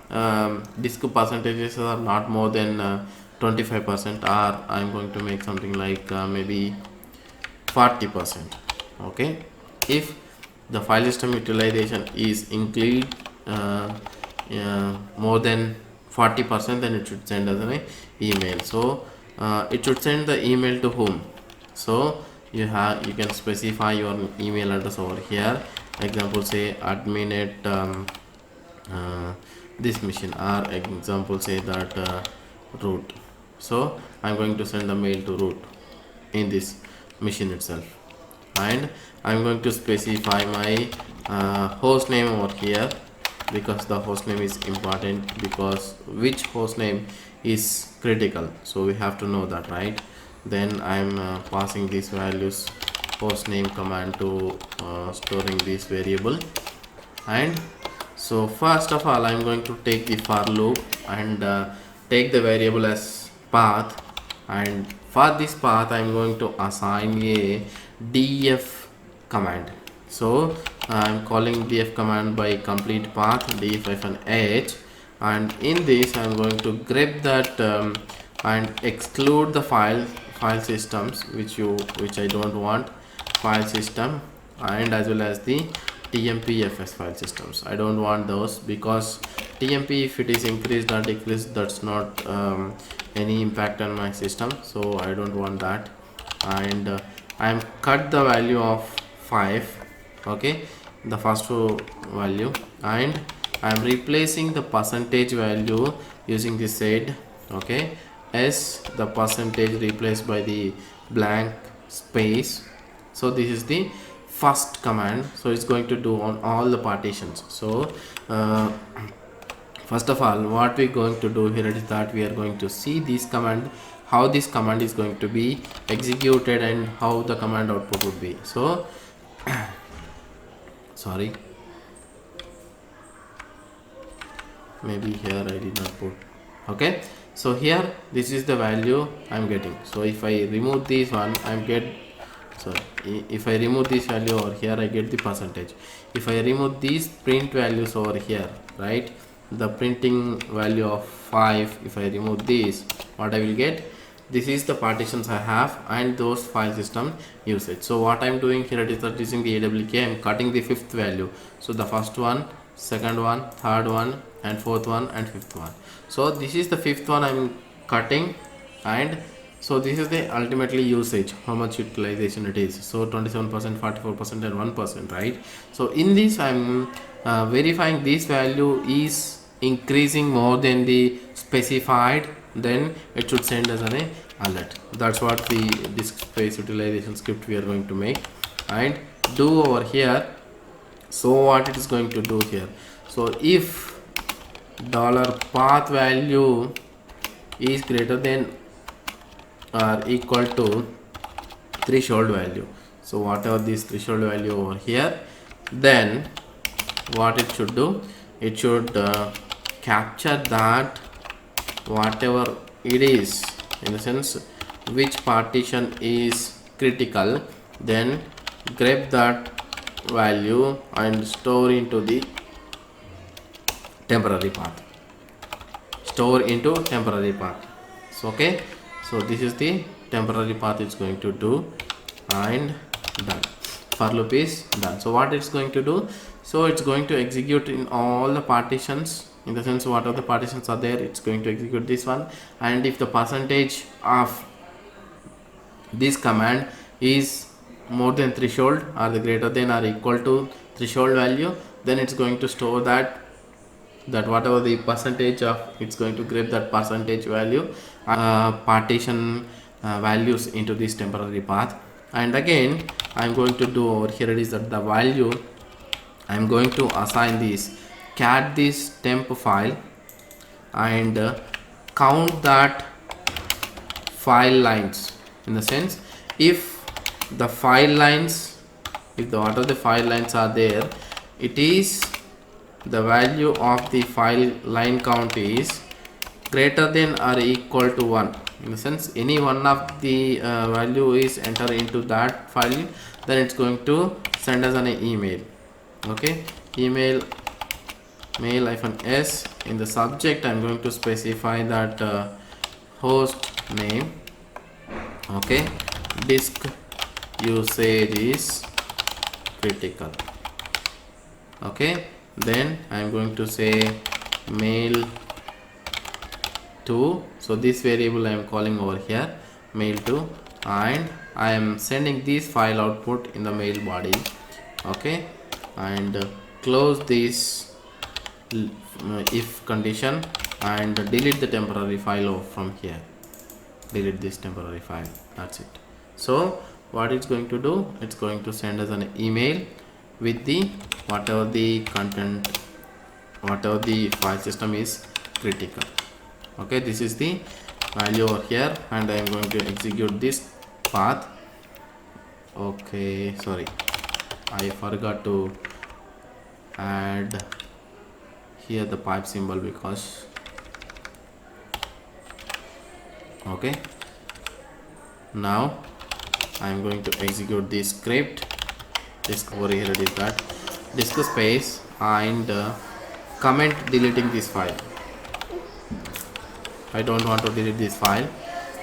disk percentages are not more than 25%, or I'm going to make something like maybe 40%. Okay, if the file system utilization is include more than 40%, then it should send us an email. So it should send the email to whom? So you can specify your email address over here. Example, say admin at this machine, or example say that root. So I'm going to send the mail to root in this machine itself, and I'm going to specify my host name over here, because the host name is important, because which host name is critical, so we have to know that, right? Then I'm passing these values host name command to storing this variable. And so first of all I'm going to take the for loop and take the variable as path, and for this path I'm going to assign a def command. So I'm calling def command by complete path def-h, and in this I'm going to grep that and exclude the file systems which I don't want, file system, and as well as the tmpfs file systems. I don't want those, because tmp, if it is increased or decreased, that's not any impact on my system, so I don't want that. And I'm cut the value of 5, okay, the first value, and I'm replacing the percentage value using this sed, okay, as the percentage replaced by the blank space. So this is the first command, so it's going to do on all the partitions. So first of all what we're going to do here is that we are going to see this command, how this command is going to be executed and how the command output would be. So sorry, maybe here I did not put. Okay, so here this is the value I'm getting. So if I remove this one, if I remove this value over here, I get the percentage. If I remove these print values over here, right, the printing value of 5, if I remove this, what I will get, this is the partitions I have and those file system usage. So what I'm doing here is that using the awk, I'm cutting the 5th value. So the first one, second one, third one, and fourth one, and 5th one. So this is the 5th one I'm cutting, and so this is the ultimately usage, how much utilization it is. So 27%, 44%, and 1%, right? So in this I'm verifying this value is increasing more than the specified, then it should send us an alert. That's what the disk space utilization script we are going to make and do over here. So what it is going to do here, so if $path value is greater than or equal to threshold value, so whatever this threshold value over here, then what it should do, it should capture that whatever it is, in the sense which partition is critical, then grab that value and store into the temporary path, store into temporary path. So okay, so this is the temporary path it's going to do, and done. For loop is done. So what it's going to do, so it's going to execute in all the partitions, in the sense what are the partitions are there, it's going to execute this one, and if the percentage of this command is more than threshold or the greater than or equal to threshold value, then it's going to store that whatever the percentage of, it's going to grab that percentage value partition values into this temporary path. And again I'm going to do over here is that the value I'm going to assign this cat this temp file and count that file lines, in the sense if the file lines, if the what are the file lines are there, it is the value of the file line count is greater than or equal to 1, in the sense any one of the value is enter into that file, then it's going to send us an email. Okay, email mail -s. In the subject I'm going to specify that host name. Okay, disk usage is critical. Okay, then I'm going to say mail to, so this variable I am calling over here mail to, and I am sending this file output in the mail body. Okay, and close this if condition and delete the temporary file from here, delete this temporary file, that's it. So what it's going to do, it's going to send us an email with the whatever the content, whatever the file system is critical. Okay, this is the value over here, and I am going to execute this path. Okay, sorry, I forgot to add here the pipe symbol because okay, now I am going to execute this script. This over here it is that disk space and comment deleting this file. I don't want to delete this file,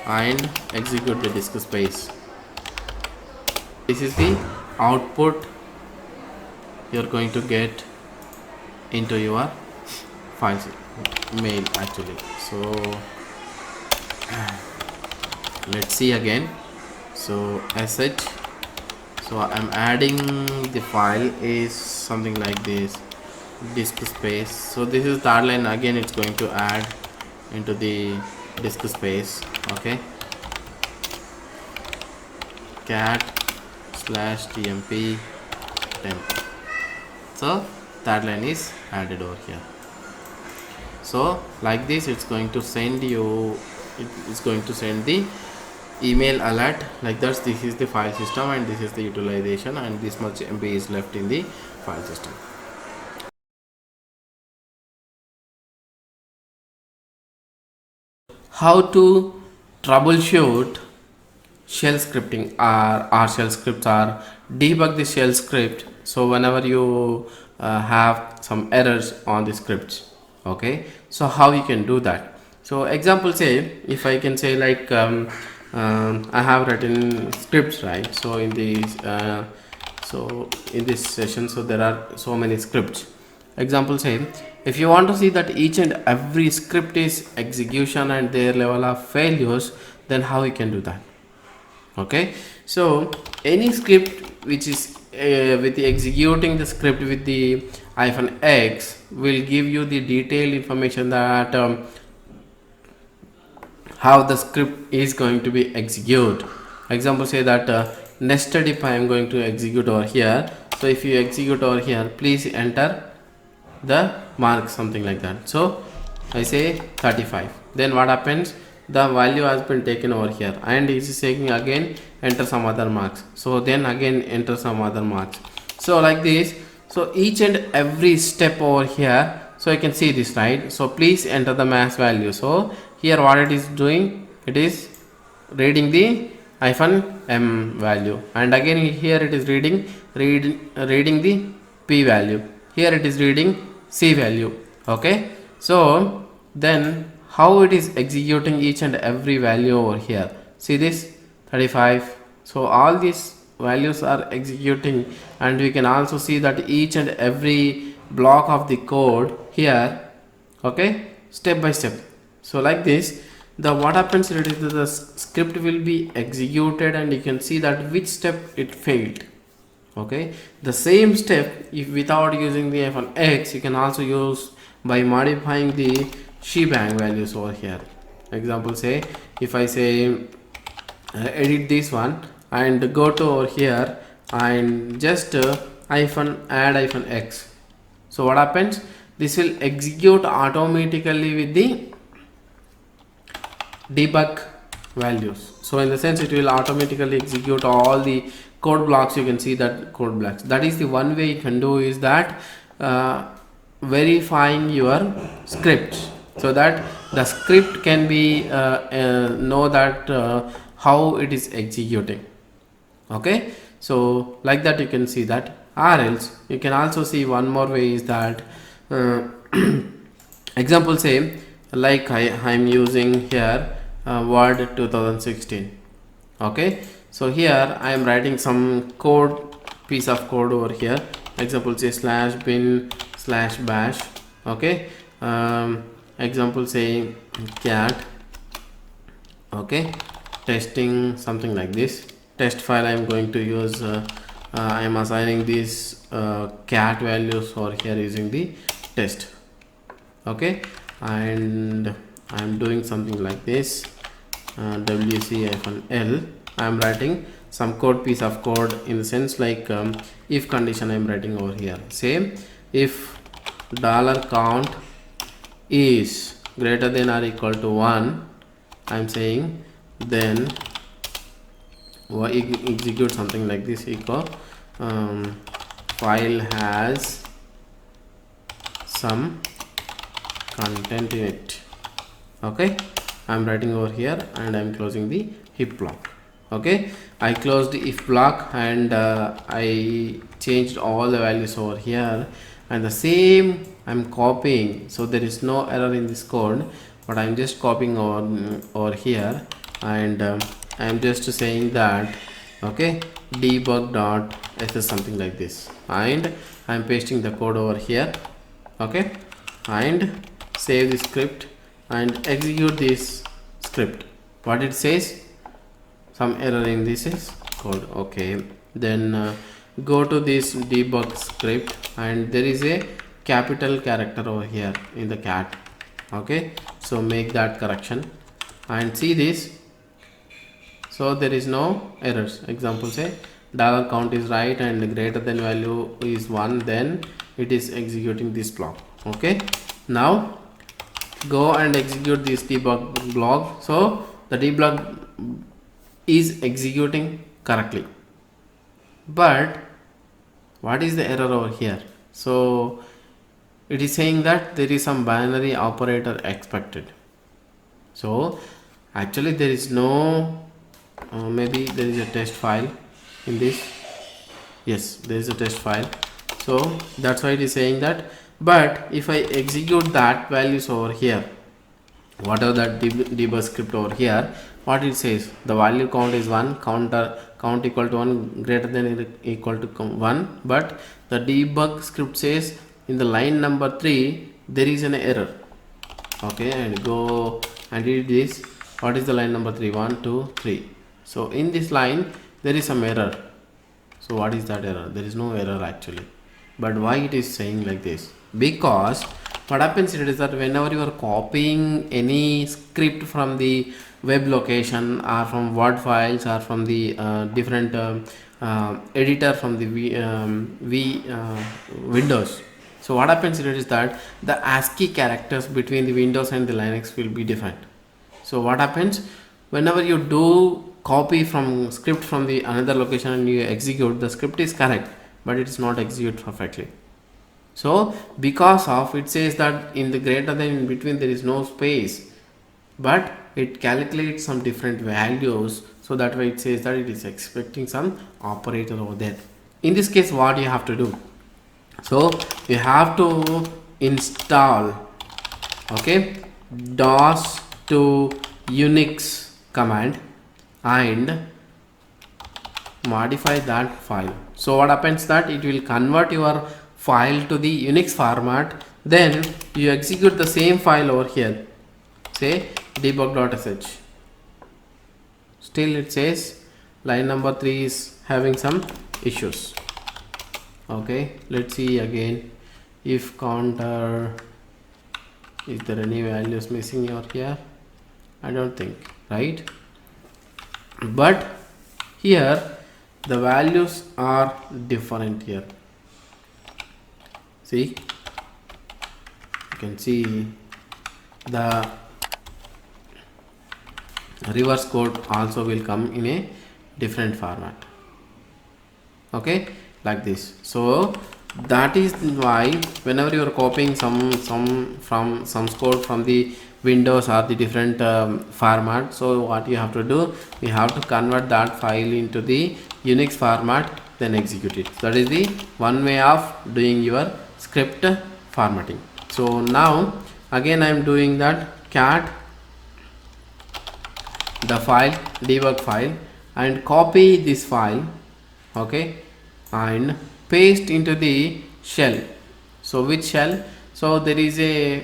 and execute the disk space. This is the output you're going to get into your files mail actually. So let's see again. So sh, so I'm adding the file is something like this, disk space. So this is third line, again it's going to add into the disk space. Okay, cat /tmp temp. So that line is added over here. So like this it's going to send you, it is going to send the email alert like that. This is the file system and this is the utilization, and this much MB is left in the file system. How to troubleshoot shell scripting or shell scripts, or debug the shell script. So whenever you have some errors on the scripts. Okay, so how you can do that? So example, say if I can say like I have written scripts, right? So in these so in this session, so there are so many scripts. Example, say if you want to see that each and every script is execution and their level of failures, then how you can do that? Okay, so any script which is with the executing the script with the -x will give you the detailed information that how the script is going to be executed. Example, say that nested if I am going to execute over here. So if you execute over here, please enter the mark, something like that. So I say 35, then what happens, the value has been taken over here, and it is taking again enter some other marks, so then again enter some other marks. So like this, so each and every step over here, so I can see this, right? So please enter the max value. So here what it is doing, it is reading the -m value, and again here it is reading the p value, here it is reading c value. Okay, so then how it is executing each and every value over here, see this 35. So all these values are executing, and we can also see that each and every block of the code here. Okay, step by step. So like this, the what happens, it is the script will be executed, and you can see that which step it failed. Okay, the same step, if without using the -x, you can also use by modifying the shebang values over here. Example, say if I say edit this one and go to over here and just hyphen add hyphen x. So what happens, this will execute automatically with the debug values. So in the sense, it will automatically execute all the code blocks. You can see that code blocks. That is the one way you can do, is that verifying your scripts, so that the script can be know that how it is executing. Okay, so like that you can see that. Or else you can also see one more way, is that example, say like I'm using here Word 2016. Okay, so here I am writing some piece of code over here. Example, say /bin/bash. Okay, example, say cat. Okay, testing, something like this. Test file I am going to use. I am assigning these cat values over here using the test. Okay, and I am doing something like this. wc-l. I am writing some piece of code, in the sense like if condition I am writing over here. Say if $count is greater than or equal to 1, I am saying, then execute something like this, echo file has some content in it. Okay, I'm writing over here, and I'm closing the if block. Okay, I closed the if block, and I changed all the values over here, and the same I'm copying. So there is no error in this code, but I'm just copying over here, and I'm just saying that, okay, debug.sh, something like this, and I'm pasting the code over here. Okay, and save the script and execute this script. What it says, some error in this is code. Okay, then go to this debug script, and there is a capital character over here in the cat. Okay, so make that correction and see this. So there is no errors. Example, say $count is right and greater than value is 1, then it is executing this block. Okay, now go and execute this debug block. So the debug is executing correctly, but what is the error over here? So it is saying that there is some binary operator expected. So actually there is no maybe there is a test file in this. Yes, there is a test file, so that's why it is saying that. But if I execute that values over here, whatever that debug script over here, what it says, the value count is 1, count equal to 1, greater than or equal to 1, but the debug script says in the line number 3 there is an error. Okay, and go and read this. What is the line number 3? 1 2 3. So in this line there is some error. So what is that error? There is no error actually, but why it is saying like this? Because what happens is that whenever you are copying any script from the web location, or from Word files, or from the different editor from the Windows, so what happens is that the ASCII characters between the Windows and the Linux will be different. So what happens, whenever you do copy from script from the another location and you execute, the script is correct, but it is not execute perfectly. So because of it says that in the greater than, in between there is no space, but it calculates some different values. So that way it says that it is expecting some operator over there. In this case, what you have to do, so you have to install, okay, DOS to Unix command and modify that file. So what happens, that it will convert your file to the Unix format. Then you execute the same file over here, say debug.sh. Still it says line number 3 is having some issues. Okay, let's see again. If counter, is there any values missing over here? I don't think, right? But here the values are different here. See, you can see the reverse code also will come in a different format. Okay, like this. So that is why whenever you are copying some code from the Windows or the different format, so what you have to do, you have to convert that file into the Unix format, then execute it. That is the one way of doing your script formatting. So now again I am doing that cat the file debug file and copy this file, okay, and paste into the shell. So which shell? So there is a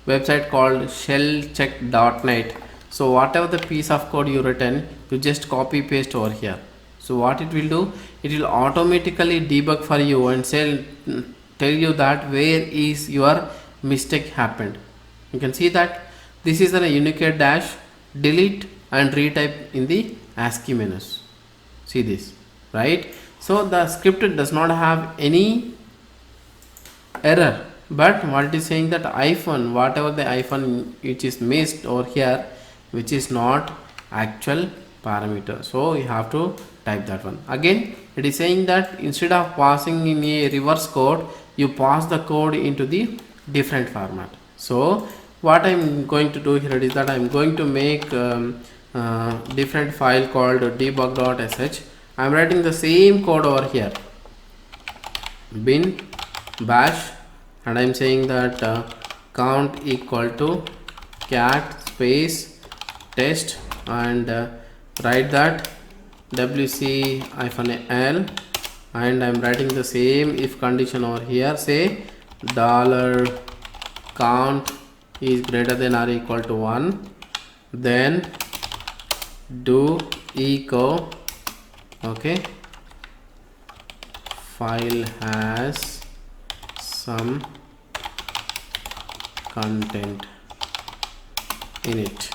website called shellcheck.net. so whatever the piece of code you written, you just copy paste over here. So what it will do, it will automatically debug for you and tell you that where is your mistake happened. You can see that this is a Unicode dash delete and retype in the ASCII menus. See this, right? So the script does not have any error, but what it is saying that hyphen, whatever the hyphen which is missed over here, which is not actual parameter, so you have to type that one. Again it is saying that instead of passing in a reverse code, you pass the code into the different format. So what I am going to do here is that I am going to make different file called debug.sh. I am writing the same code over here, bin bash, and I am saying that count equal to cat space test, and write that wc-l, and I am writing the same if condition over here, say $count is greater than or equal to 1, then do echo, okay, file has some content in it,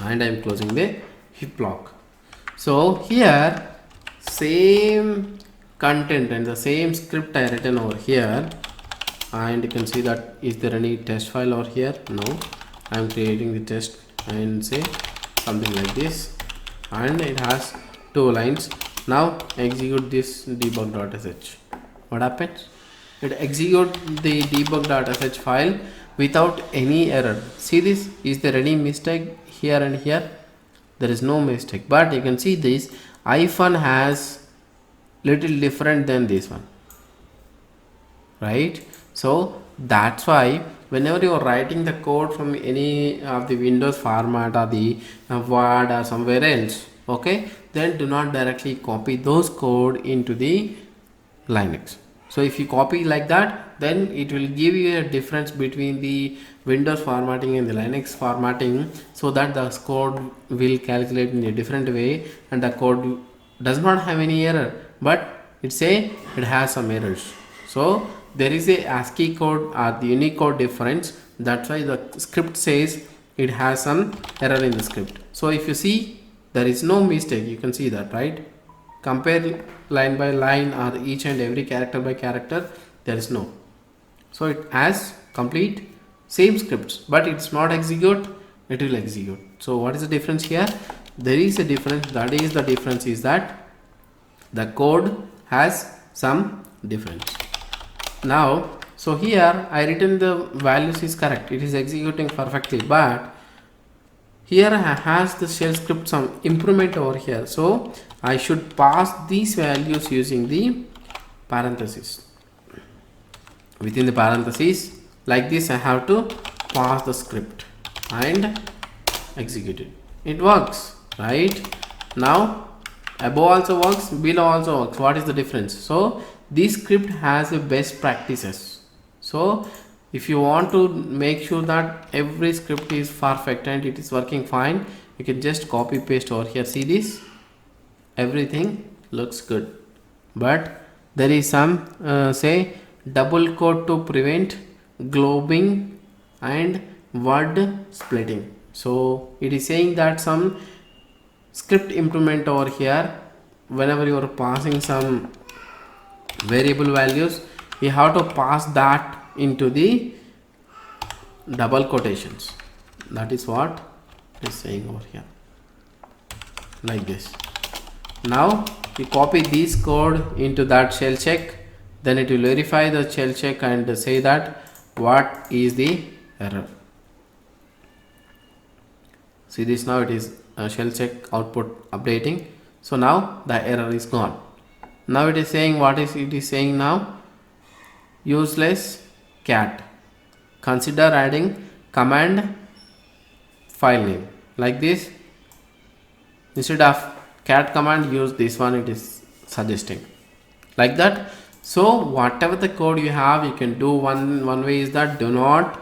and I am closing the if block. So here same content and the same script I written over here, and you can see that is there any test file over here? No. I am creating the test and say something like this, and it has 2 lines. Now execute this debug.sh. What happens? It executes the debug.sh file without any error. See this, is there any mistake here and here? There is no mistake, but you can see this hyphen has little different than this one, right? So that's why whenever you are writing the code from any of the Windows format or the Word or somewhere else, okay, then do not directly copy those code into the Linux. So if you copy like that, then it will give you a difference between the Windows formatting and the Linux formatting, so that the code will calculate in a different way, and the code does not have any error, but it has some errors. So there is a ASCII code or the Unicode difference. That's why the script says it has some error in the script. So if you see, there is no mistake. You can see that, right? Compare line by line or each and every character by character, there is no. So it has complete same scripts, but it's not execute, it will execute. So what is the difference here? There is a difference. That is the difference is that the code has some difference. Now so here I written the values is correct, it is executing perfectly, but here has the shell script some improvement over here. So I should pass these values using the parentheses. Within the parentheses like this, I have to pass the script and execute it. It works, right? Now above also works, below also works. What is the difference? So this script has a best practices. So if you want to make sure that every script is perfect and it is working fine, you can just copy paste over here. See this, everything looks good, but there is some say double quote to prevent globbing and word splitting. So it is saying that some script implement over here. Whenever you are passing some variable values, you have to pass that into the double quotations. That is what it is saying over here, like this. Now you copy this code into that shell check, then it will verify the shell check and say that what is the error. See this, now it is shell check output updating. So now the error is gone. Now it is saying, what is it is saying now? Useless cat. Consider adding command file name, like this. Instead of cat command, use this one, it is suggesting, like that. So whatever the code you have, you can do one way is that do not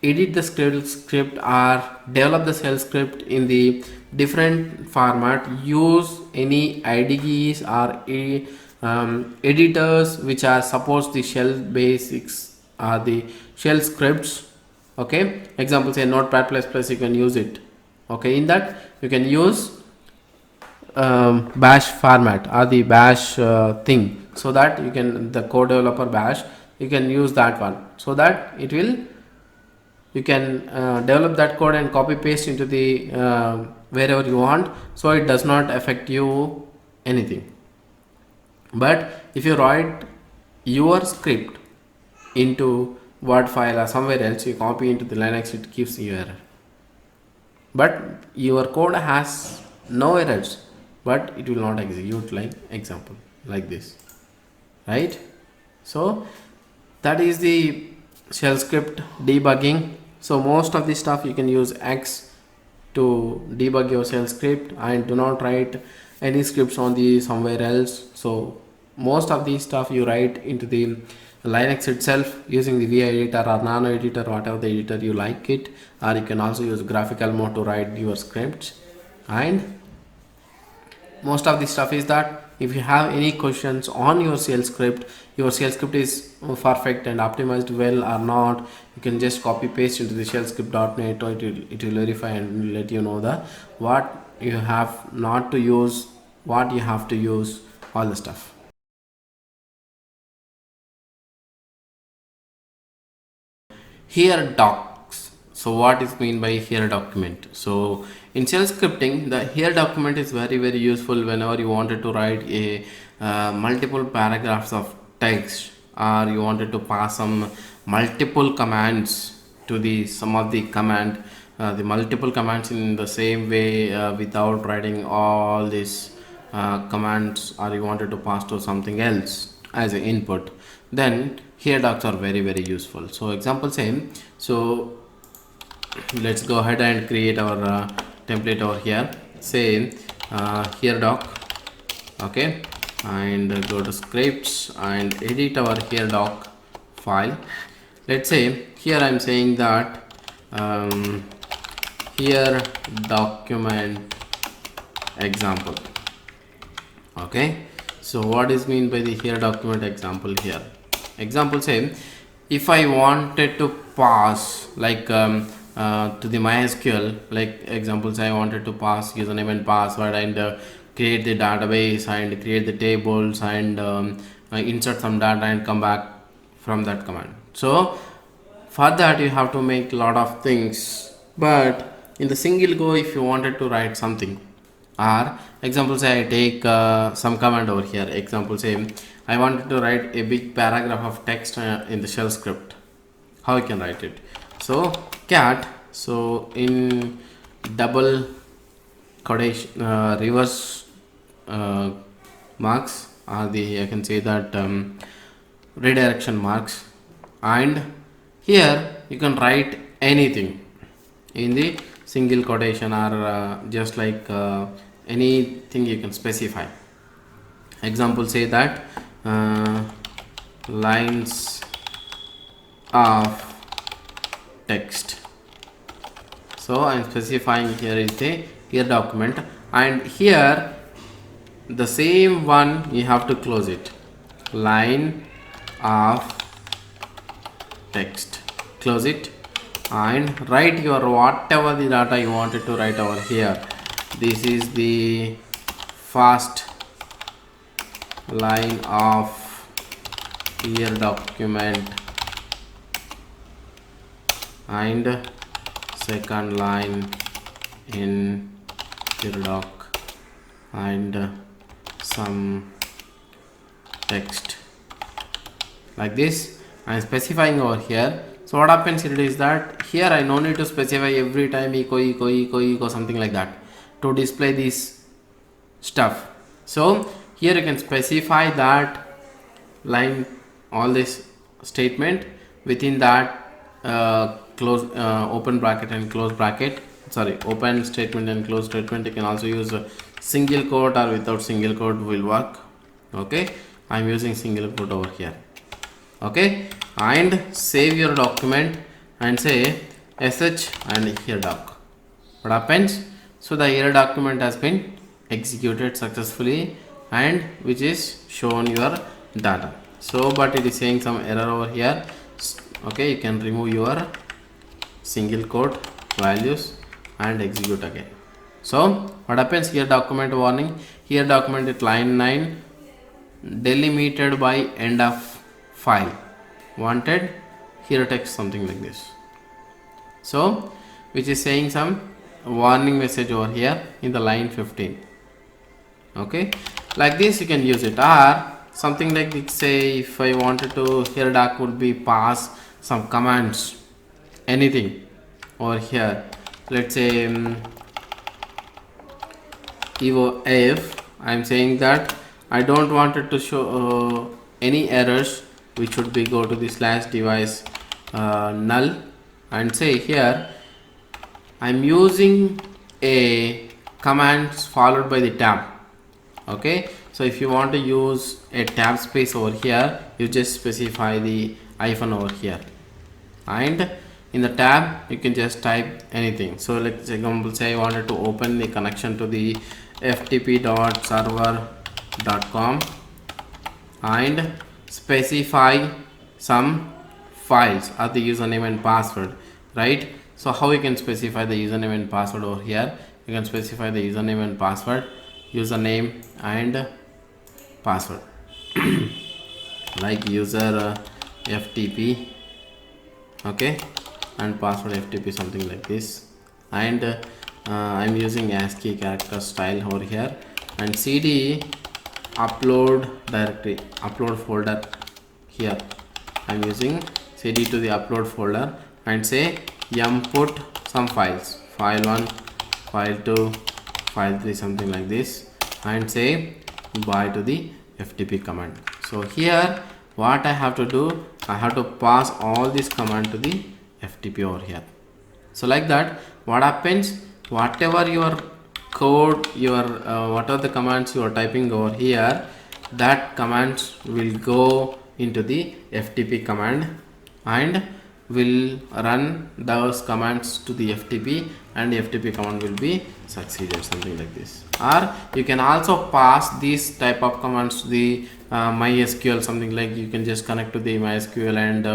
edit the script or develop the shell script in the different format. Use any IDEs or editors which are suppose the shell basics or the shell scripts. Okay, example say notepad plus plus, you can use it. Okay, in that you can use bash format or the bash thing, so that you can, the code developer bash, you can use that one, so that it will, you can develop that code and copy paste into the wherever you want, so it does not affect you anything. But if you write your script into Word file or somewhere else, you copy into the Linux, it gives you error. But your code has no errors, but it will not execute, like example like this, right? So that is the shell script debugging. So most of the stuff you can use X to debug your shell script, and do not write any scripts on the somewhere else. So most of the stuff you write into the Linux itself using the VI editor or nano editor, whatever the editor you like it, or you can also use graphical mode to write your scripts. And most of the stuff is that if you have any questions on your shell script is perfect and optimized well or not, you can just copy paste into the shellscript.net, or it will verify and let you know the what you have not to use, what you have to use, all the stuff. Here docs. So what is mean by here document? So in shell scripting, the here document is very useful whenever you wanted to write a multiple paragraphs of text, or you wanted to pass some multiple commands to the some of the command, the multiple commands in the same way without writing all these commands, or you wanted to pass to something else as an input, then here docs are very useful. So example same, so let's go ahead and create our template over here. Say here doc, okay, and go to scripts and edit our here doc file. Let's say here I'm saying that here document example. Okay, so what is mean by the here document example? Here example say, if I wanted to pass like to the MySQL, like examples, I wanted to pass username and password and create the database and create the tables and insert some data and come back from that command. So for that you have to make a lot of things, but in the single go, if you wanted to write something, or example say I take some command over here, example say I wanted to write a big paragraph of text in the shell script, how you can write it? So cat, so in double quotation reverse marks, or the I can say that redirection marks, and here you can write anything in the single quotation, or just like anything you can specify. Example say that lines of text. So I'm specifying here is the here document, and here the same one you have to close it, line of text, close it, and write your whatever the data you wanted to write over here. this is the first line of here document and second line in here doc and some text like this. I am specifying over here. So what happens here is that here I no need to specify every time echo something like that to display this stuff. So here you can specify that line, all this statement within that close open bracket and close bracket, sorry, open statement and close statement. You can also use a single quote or without single quote will work. Okay, I'm using single quote over here. Okay, and save your document and say sh and here doc. What happens? So the here document has been executed successfully and which is shown your data. So but it is saying some error over here. Okay, you can remove your single quote values and execute again. So what happens here? Document warning, here document at line 9 delimited by end of file wanted, here text something like this. So which is saying some warning message over here in the line 15. Okay, like this you can use it, or something like this. Say if I wanted to, here doc would be pass some commands, anything over here. Let's say if I am saying that I don't want it to show any errors, which should be go to the slash device null and say here I'm using a commands followed by the tab. Okay, so if you want to use a tab space over here, you just specify the hyphen over here, and in the tab you can just type anything. So let's example say I wanted to open the connection to the ftp.server.com and specify some files or the username and password, right? So how you can specify the username and password over here? You can specify the username and password, username and password like user ftp, okay, and password ftp, something like this. And I'm using ASCII character style over here, and cd upload directory, upload folder. Here I'm using cd to the upload folder and say put some files, file 1, file 2, file 3, something like this, and say by to the ftp command. So here what I have to do, I have to pass all this command to the ftp over here. So like that, what happens, whatever your code, your what are the commands you are typing over here, that commands will go into the ftp command and will run those commands to the ftp, and the ftp command will be succeeded, something like this. Or you can also pass this type of commands to the mysql, something like you can just connect to the mysql and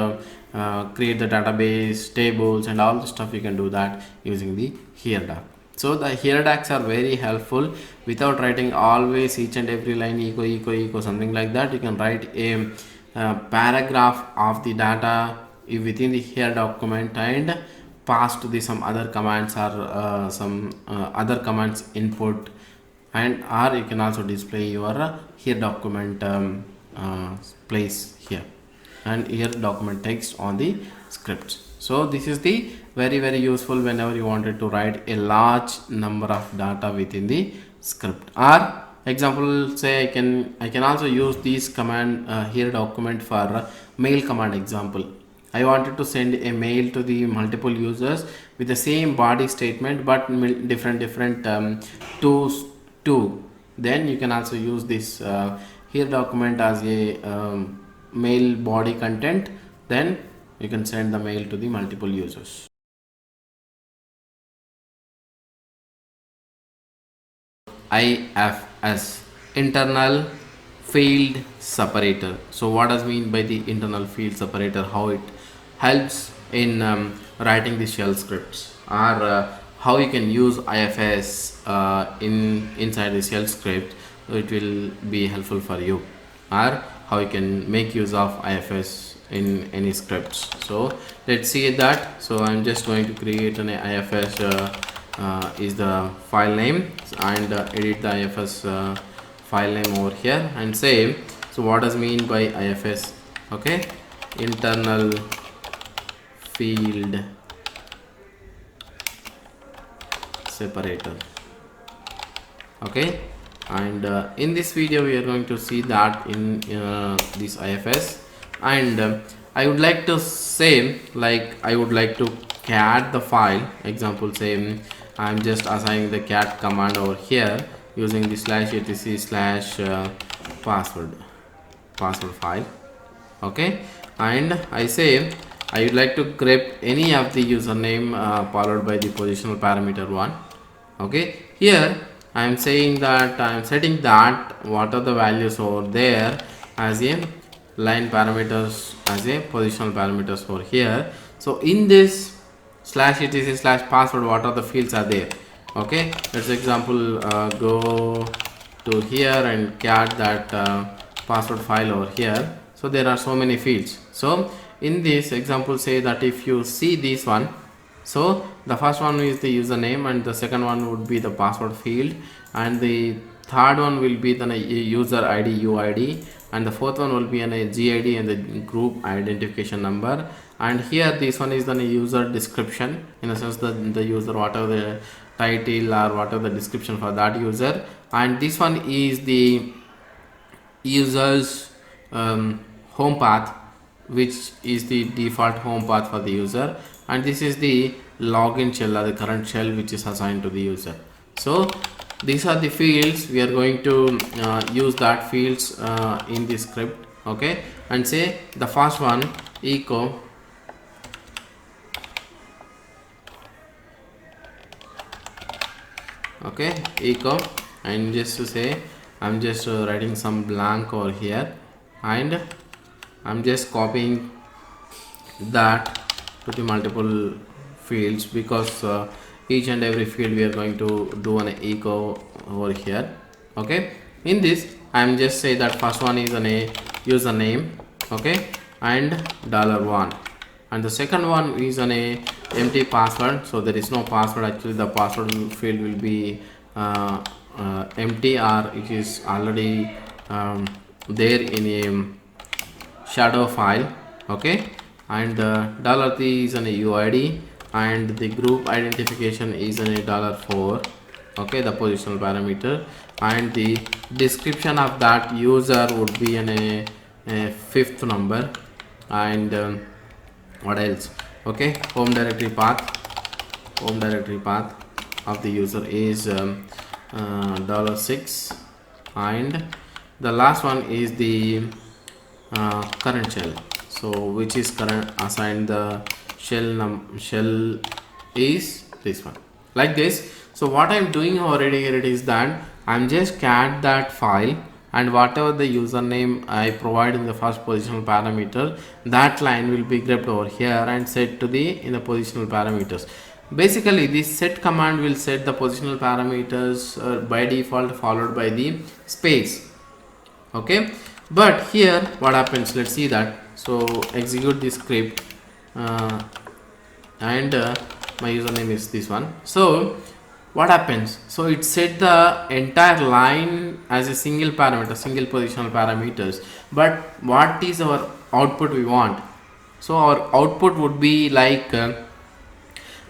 create the database tables and all the stuff. You can do that using the here doc. So the here docs are very helpful. Without writing always each and every line echo something like that, you can write a paragraph of the data within the here document and pass to the some other commands or some other commands input, and or you can also display your here document place here and here document text on the scripts. So this is the very useful whenever you wanted to write a large number of data within the script. Or example, say I can also use this command here document for mail command. Example, I wanted to send a mail to the multiple users with the same body statement but different two. Then you can also use this here document as a mail body content. Then you can send the mail to the multiple users. IFS, internal field separator. So what does mean by the internal field separator? How it helps in writing the shell scripts or how you can use IFS inside the shell script. It will be helpful for you, or how you can make use of IFS in any scripts. So let's see that. So I'm just going to create an IFS is the file name, and edit the IFS file name over here and say, so what does mean by IFS? Okay, internal field separator. Okay, and in this video we are going to see that in this IFS, and I would like to say, like, I would like to cat the file. Example, say I'm just assigning the cat command over here using the /etc/password file. Okay, and I say I would like to grep any of the username followed by the positional parameter 1. Okay, here I am saying that I am setting that what are the values over there as a line parameters, as a positional parameters over here. So in this /etc/password, what are the fields are there? Okay, let's example go to here and cat that password file over here. So there are so many fields. So in this example, say that if you see this one, so the first one is the username, and the second one would be the password field, and the third one will be the user ID UID, and the fourth one will be a GID and the group identification number. And here this one is the user description, in a sense that the user, whatever the title or whatever the description for that user, and this one is the user's home path, which is the default home path for the user, and this is the login shell or the current shell which is assigned to the user. So these are the fields. We are going to use that fields in this script. Okay, and say the first one echo and just to say I'm just writing some blank over here, and I'm just copying that to the multiple fields, because each and every field we are going to do an echo over here. Okay, in this I'm just say that first one is a username, okay, and $1, and the second one is an empty password. So there is no password, actually the password field will be empty, or it is already there in a shadow file. Okay, and $3 is an UID, and the group identification is an $4. Okay, the positional parameter, and the description of that user would be a fifth number, and what else? Okay, home directory path of the user is $6, and the last one is the current shell, so which is current assigned the shell is this one, like this. So what I'm doing already here, it is that I'm just cat that file, and whatever the username I provide in the first positional parameter, that line will be grabbed over here and set to the in the positional parameters. Basically this set command will set the positional parameters by default, followed by the space. Okay, but here what happens, let's see that. So execute this script, and my username is this one. So what happens, so it set the entire line as a single parameter, single positional parameters, but what is our output we want? So our output would be like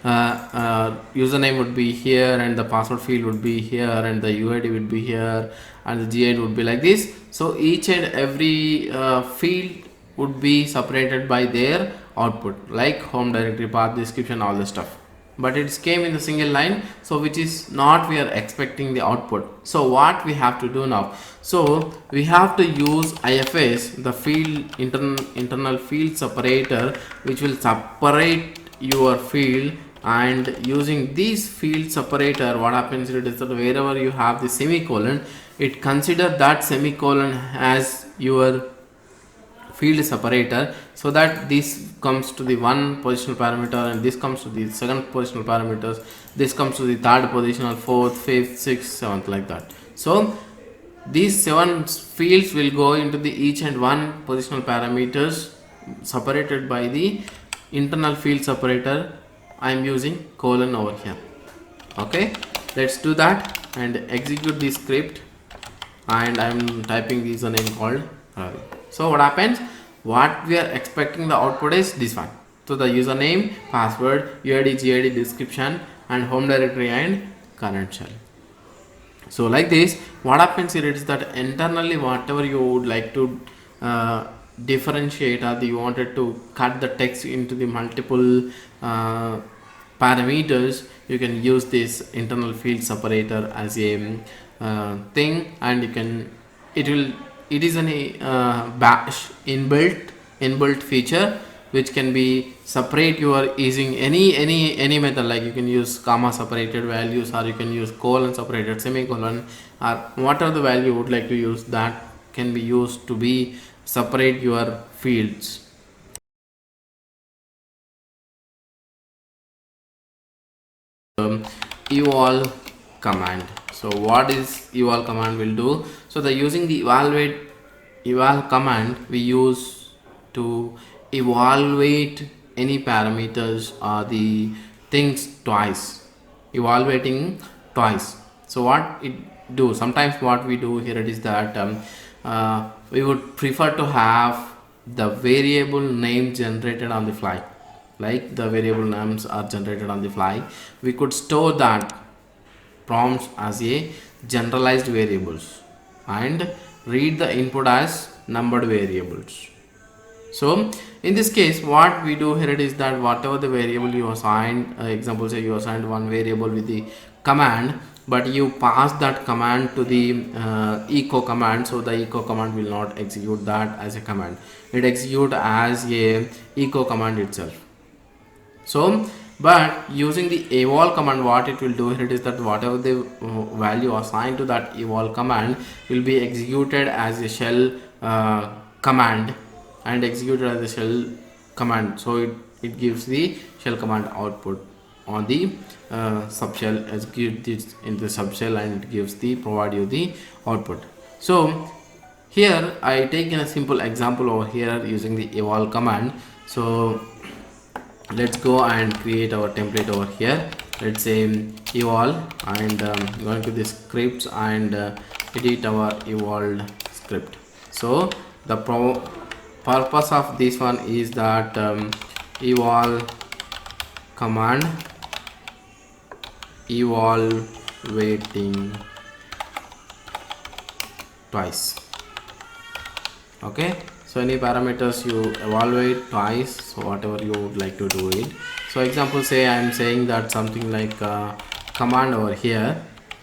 username would be here, and the password field would be here, and the UID would be here, and the GID would be like this. So each and every field would be separated by their output, like home directory, path, description, all the stuff, but it came in the single line, so which is not we are expecting the output. So what we have to do now, so we have to use IFS, the field internal field separator, which will separate your field. And using this field separator, what happens is that wherever you have the semicolon, it consider that semicolon as your field separator, so that this comes to the one positional parameter and this comes to the second positional parameters, this comes to the third positional, fourth, fifth, sixth, seventh, like that. So these 7 fields will go into the each and one positional parameters separated by the internal field separator. I am using colon over here. Okay, let's do that and execute the script, and I am typing username called Ravi. So what happens, what we are expecting the output is this one. So the username, password, UID, GID, description, and home directory and current shell. So like this, what happens here is that internally whatever you would like to differentiate, or you wanted to cut the text into the multiple parameters, you can use this internal field separator as a thing, and you can, it is an bash inbuilt feature which can be separate your using any method, like you can use comma separated values, or you can use colon separated, semicolon, or whatever the value you would like to use, that can be used to be separate your fields. Eval command. So what is eval command will do? So the using the eval command we use to evaluate any parameters or the things twice, evaluating twice. So what it do, sometimes what we do here is that we would prefer to have the variable name generated on the fly, like the variable names are generated on the fly. We could store that prompts as a generalized variables and read the input as numbered variables. So in this case, what we do here is that whatever the variable you assigned, example say you assigned one variable with the command, but you pass that command to the echo command, so the echo command will not execute that as a command, it execute as a echo command itself. So but using the eval command, what it will do here is that whatever the value assigned to that eval command will be executed as a shell command, and executed as a shell command, so it gives the shell command output on the subshell, execute this in the subshell, and it gives the provide you the output. So here I take in a simple example over here using the eval command. So let's go and create our template over here. Let's say eval, and going to the scripts and edit our eval script. So the purpose of this one is that eval command evaluating twice. Okay, so any parameters you evaluate twice, so whatever you would like to do it. So example say I am saying that something like command over here,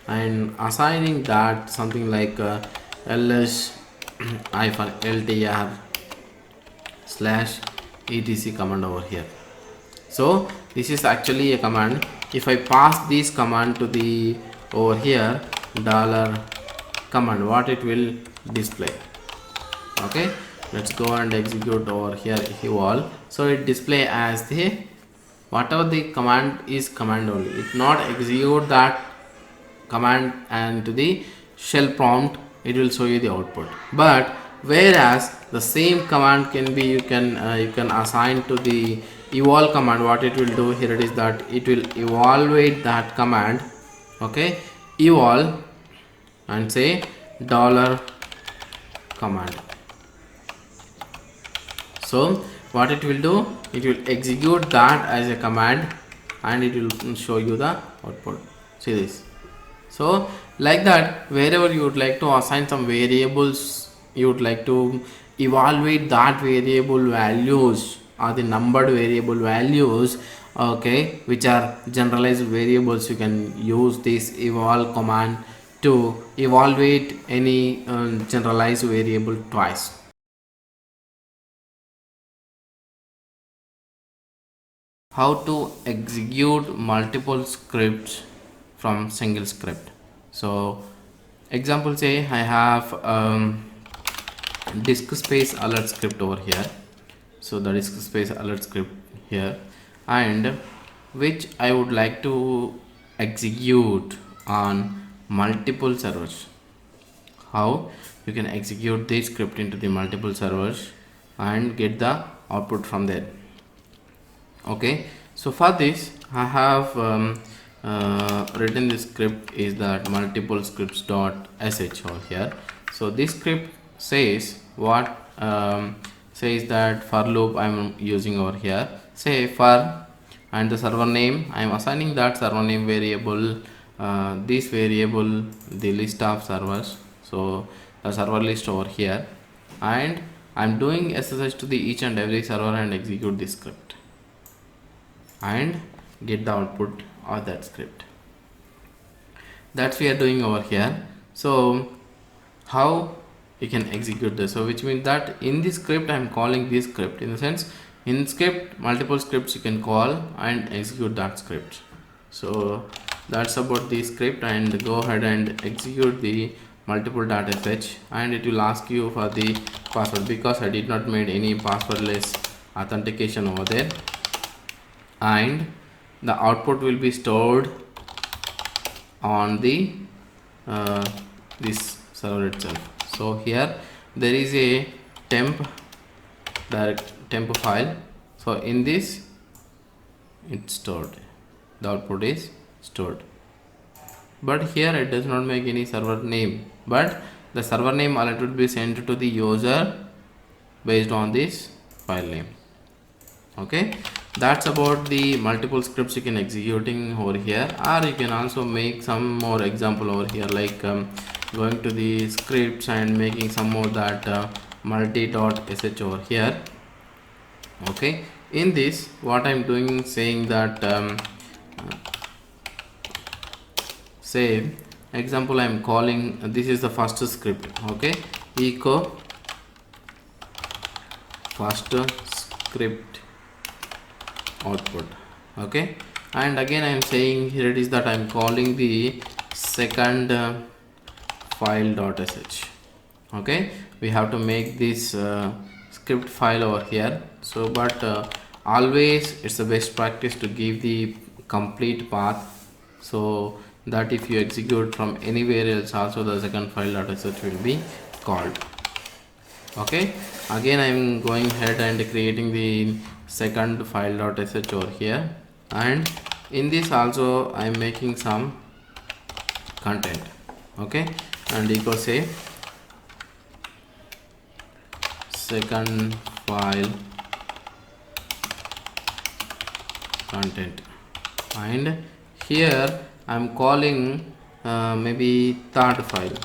and assigning that something like ls -ltr /etc command over here. So this is actually a command. If I pass this command to the over here $command, what it will display. Okay, let's go and execute over here eval. So it display as the whatever the command is command only, it not execute that command and to the shell prompt it will show you the output. But whereas the same command can be you can assign to the eval command, what it will do here is that it will evaluate that command. Okay, eval and say $command. So what it will do, it will execute that as a command and it will show you the output. See this. So like that, wherever you would like to assign some variables, you would like to evaluate that variable values or the numbered variable values, okay, which are generalized variables, you can use this eval command to evaluate any generalized variable twice. How to execute multiple scripts from single script. So example say I have disk space alert script over here. So the disk space alert script here, and which I would like to execute on multiple servers. How you can execute this script into the multiple servers and get the output from there. Okay, so for this I have written this script is that multiple scripts dot sh over here. So this script says what, says that for loop I'm using over here, say for, and the server name I'm assigning that server name variable, this variable the list of servers, so the server list over here, and I'm doing SSH to the each and every server and execute this script and get the output of that script. That's we are doing over here. So how you can execute this? So which means that in this script I'm calling this script, in the sense in script multiple scripts you can call and execute that script. So that's about the script, and go ahead and execute the multiple.sh, and it will ask you for the password because I did not made any passwordless authentication over there, and the output will be stored on the this server itself. So here there is a temp file, so in this it's stored, the output is stored, but here it does not make any server name, but the server name alert will be sent to the user based on this file name. Okay, that's about the multiple scripts you can executing over here, or you can also make some more example over here, like going to the scripts and making some more that multi.sh over here. Okay, in this what I'm doing, saying that say example I'm calling, this is the first script. Okay, echo first script output. Okay, and again I'm saying here it is that I'm calling the second file.sh. okay, we have to make this script file over here. So but always it's the best practice to give the complete path, so that if you execute from anywhere else also the second file.sh will be called. Okay, again I'm going ahead and creating the second file.sh over here, and in this also I'm making some content. Okay, and echo say second file content, and here I'm calling maybe third file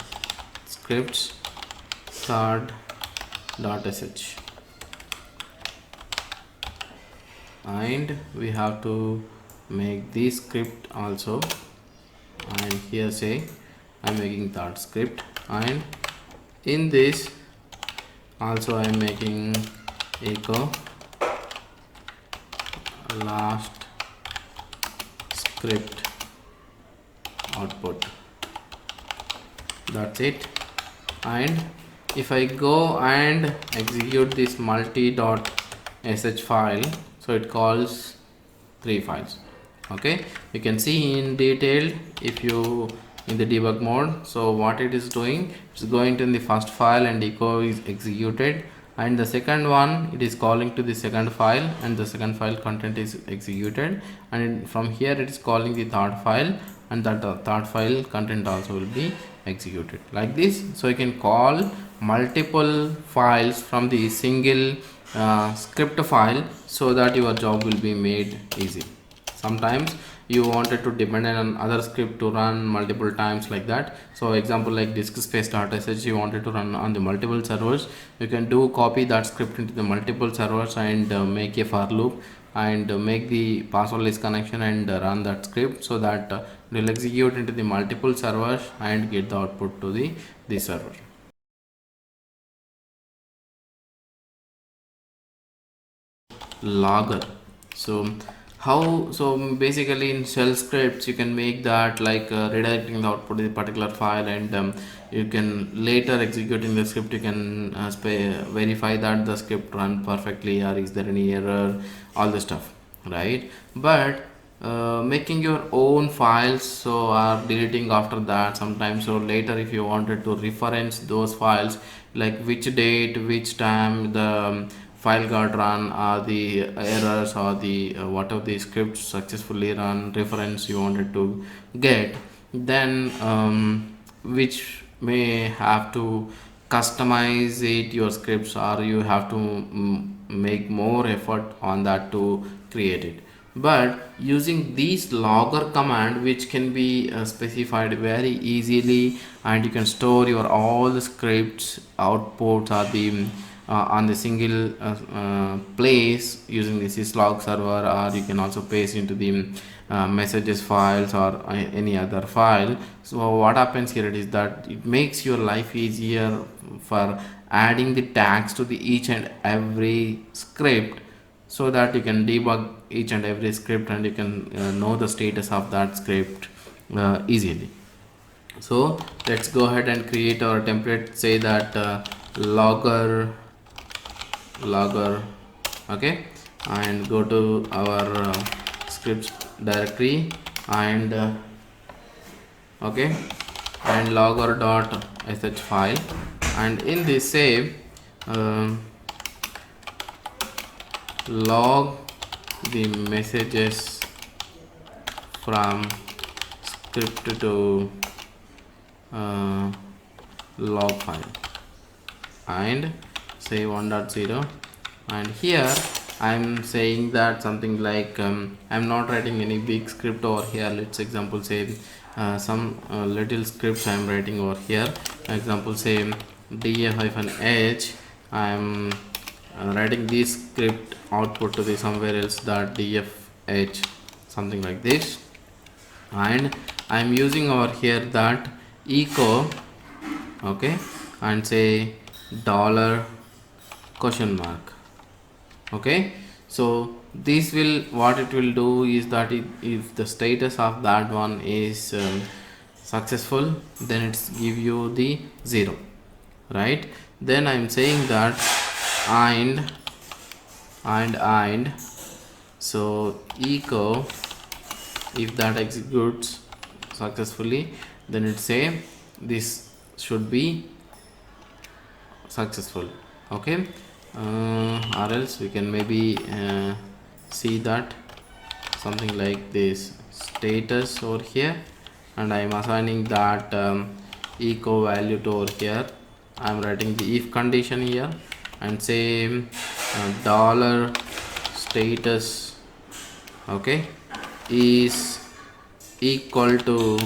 scripts third.sh, and we have to make this script also, and here say I'm making third script, and in this also I'm making echo last script output. That's it. And if I go and execute this multi.sh file, so it calls three files. Okay, you can see in detail if you in the debug mode. So what it is doing, it's going to the first file and echo is executed, and the second one it is calling to the second file and the second file content is executed, and from here it is calling the third file, and that third file content also will be executed like this. So you can call multiple files from the single script file, so that your job will be made easy. Sometimes you wanted to depend on other script to run multiple times like that. So example like disk space.sh you wanted to run on the multiple servers, you can do copy that script into the multiple servers and make a for loop and make the passwordless connection and run that script, so that it will execute into the multiple servers and get the output to the server. Logger. So How? So basically in shell scripts you can make that like redirecting the output to the particular file, and you can later executing the script, you can verify that the script run perfectly or is there any error, all the stuff, right? But making your own files, so or deleting after that sometimes, so later if you wanted to reference those files, like which date, which time the file got run, or the errors, or the what of the script successfully run reference you wanted to get, then which may have to customize it your scripts, or you have to make more effort on that to create it. But using these logger command, which can be specified very easily, and you can store your all the scripts outputs or the on the single place using the syslog server, or you can also paste into the messages files or any other file. So what happens here is that it makes your life easier for adding the tags to the each and every script, so that you can debug each and every script, and you can know the status of that script easily. So let's go ahead and create our template. Say that logger, okay, and go to our scripts directory, and okay, and logger.sh file, and in this save log the messages from script to log file, and say 1.0, and here I'm saying that something like I'm not writing any big script over here. Let's example say some little scripts I'm writing over here. Example say df-h, I'm writing this script output to the somewhere else that df-h, something like this, and I'm using over here that echo, okay, and say dollar question mark, okay. So this will, what it will do is that if the status of that one is successful, then it's give you the 0, right? Then I'm saying that and so echo, if that executes successfully, then it say this should be successful, okay. Or else we can maybe see that something like this status over here, and I am assigning that echo value to over here. I am writing the if condition here, and say dollar status, okay, is equal to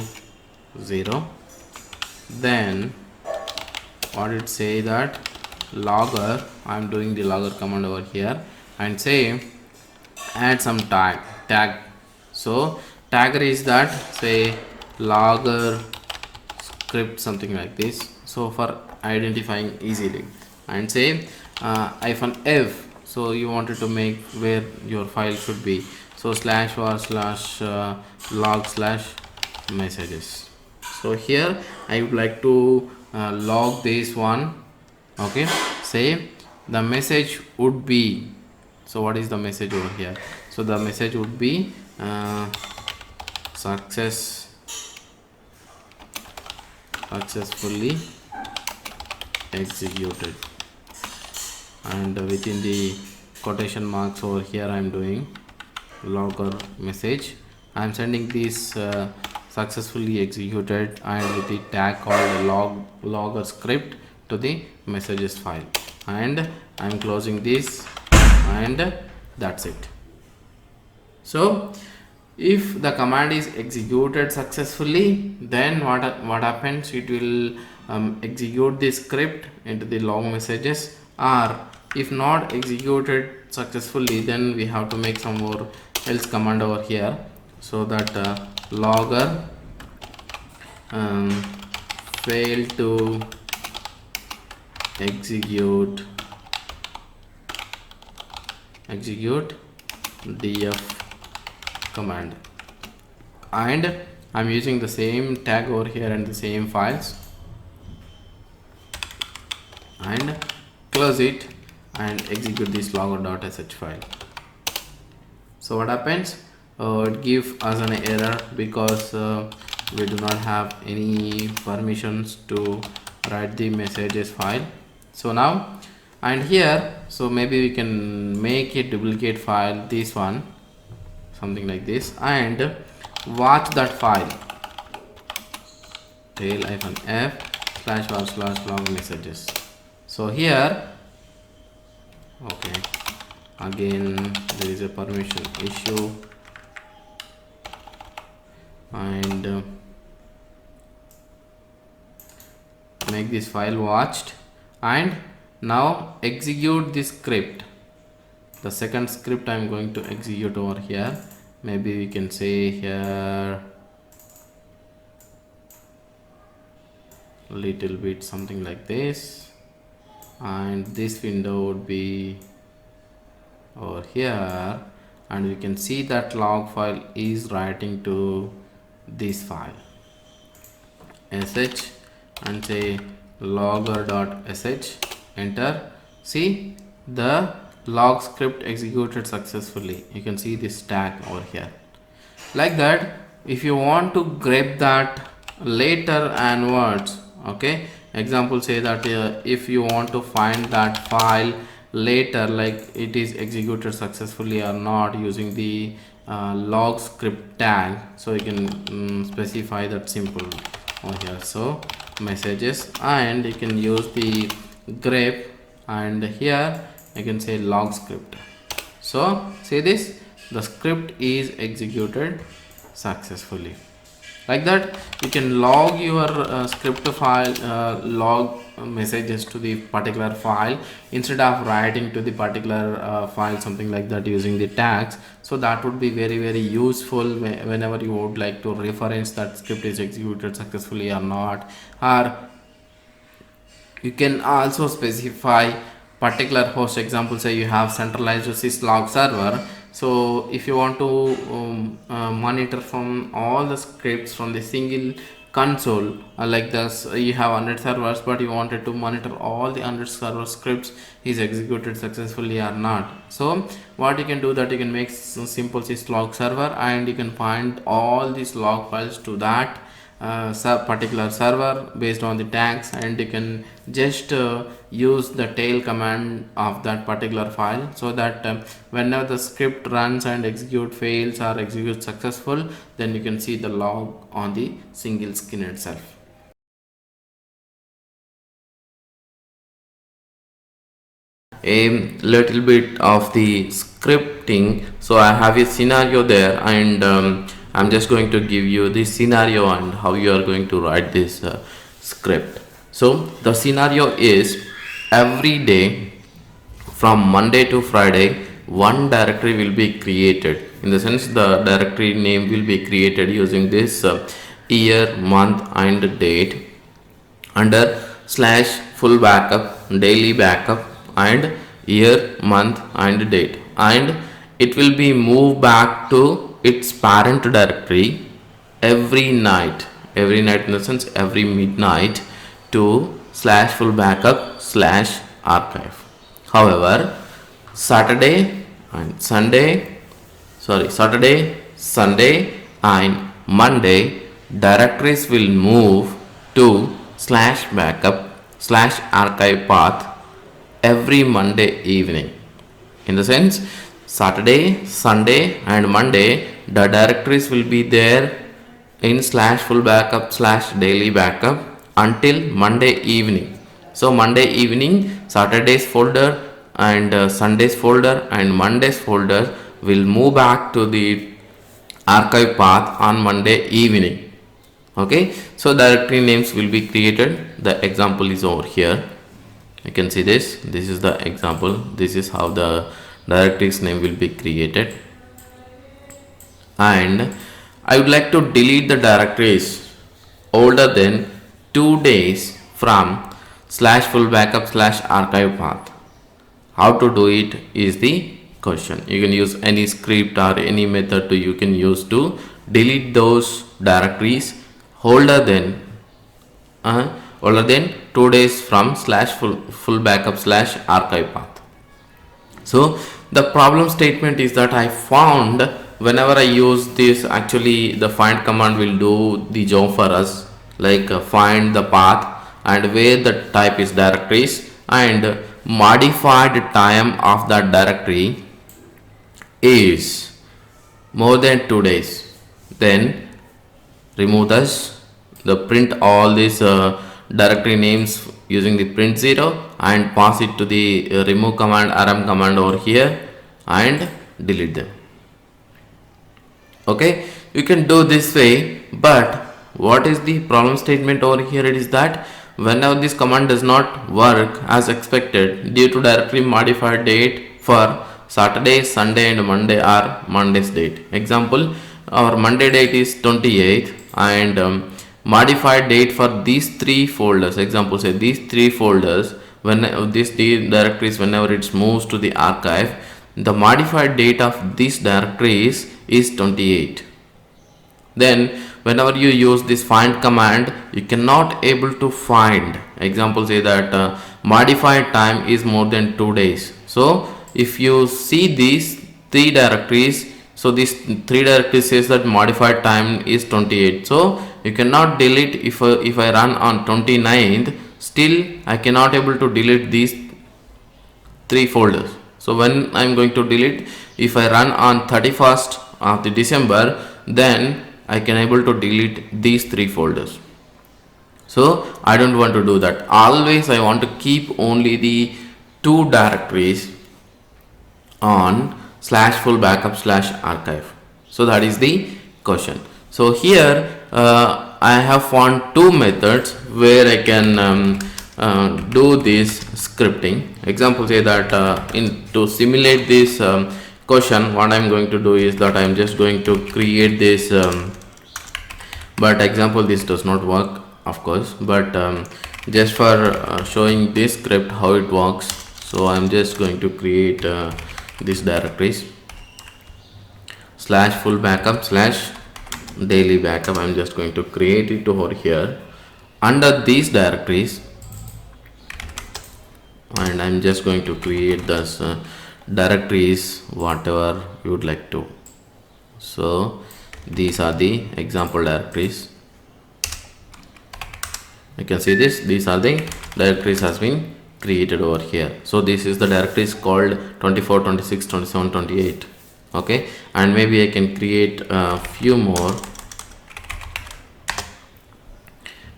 0. Then what it say that logger, I'm doing the logger command over here, and say add some tag. So tagger is that say logger script, something like this, so for identifying easily, and say -f, so you wanted to make where your file should be, so /var/log/messages. So here I would like to log this one, okay. Say the message would be, so what is the message over here? So the message would be successfully executed, and within the quotation marks over here I'm doing logger message. I'm sending this successfully executed, and with the tag called logger script to the messages file, and I'm closing this, and that's it. So if the command is executed successfully, then what happens, it will execute the script into the log messages, or if not executed successfully, then we have to make some more else command over here, so that logger failed to execute df command, and I'm using the same tag over here and the same files, and close it and execute this logger.sh file. So what happens? It gives us an error because we do not have any permissions to write the messages file. So now, and here, so maybe we can make a duplicate file, this one, something like this, and watch that file, tail-f/r/log messages. So here, okay, again there is a permission issue, and make this file watched, and now execute this script. The second script I'm going to execute over here, maybe we can say here little bit something like this, and this window would be over here, and we can see that log file is writing to this file sh, and say logger.sh, enter. See, the log script executed successfully. You can see this tag over here. Like that, if you want to grab that later onwards, okay, example say that if you want to find that file later, like it is executed successfully or not, using the log script tag, so you can specify that simple over here. So messages, and you can use the grep, and here you can say log script. So see this, the script is executed successfully. Like that, you can log your script file, log messages to the particular file instead of writing to the particular file, something like that, using the tags. So that would be very useful whenever you would like to reference that script is executed successfully or not. Or you can also specify particular host. Example, say you have centralized syslog server. So if you want to monitor from all the scripts from the single console, like this, you have 100 servers, but you wanted to monitor all the 100 server scripts is executed successfully or not. So what you can do, that you can make simple syslog server, and you can find all these log files to that particular server based on the tags, and you can just use the tail command of that particular file, so that whenever the script runs and execute fails or execute successful, then you can see the log on the single screen itself. A little bit of the scripting. So I have a scenario there, and I'm just going to give you this scenario and how you are going to write this script. So the scenario is, every day from Monday to Friday, one directory will be created. In the sense, the directory name will be created using this year, month and date under /full backup, daily backup, and year, month and date, and it will be moved back to its parent directory every night in the sense every midnight, to /full backup /archive. However, Saturday, Sunday and Monday directories will move to /backup /archive path every Monday evening. In the sense, Saturday, Sunday and Monday, the directories will be there in /full backup /daily backup until Monday evening. So Monday evening, Saturday's folder and Sunday's folder and Monday's folder will move back to the archive path on Monday evening. Okay, so directory names will be created. The example is over here. You can see this is the example. This is how the directory's name will be created. And I would like to delete the directories older than 2 days from /full backup /archive path. How to do it is the question. You can use any script or any method you can use to delete those directories older than 2 days from slash full backup slash archive path. So the problem statement is that I found whenever I use this, actually the find command will do the job for us, like find the path and where the type is directories, and modified time of that directory is more than 2 days. Then remove this, the print all these directory names using the print 0 and pass it to the remove command, rm command over here and delete them. Okay, you can do this way, but what is the problem statement over here? It is that whenever this command does not work as expected due to directory modified date for Saturday, Sunday and Monday or Monday's date. Example, our Monday date is 28th and modified date for these 3 folders. Example, say these 3 folders, when this directories, whenever it moves to the archive, the modified date of these directories is 28. Then whenever you use this find command, you cannot able to find. Example, say that modified time is more than 2 days. So if you see these 3 directories, so these 3 directories says that modified time is 28. So you cannot delete. If I run on 29th, still I cannot able to delete these 3 folders. So when I am going to delete, if I run on 31st of the December, then I can able to delete these 3 folders. So I don't want to do that. Always I want to keep only the 2 directories on slash full backup slash archive. So that is the question. So here I have found 2 methods where I can do this scripting. Example, say that to simulate this question, what I am going to do is that I am just going to create this but example, this does not work of course, but just for showing this script how it works, so I am just going to create these directories slash full backup slash daily backup. I am just going to create it over here under these directories, and I'm just going to create this directories whatever you would like to. So these are the example directories. You can see this, these are the directories has been created over here. So this is the directories called 24, 26, 27, 28. Okay, and maybe I can create a few more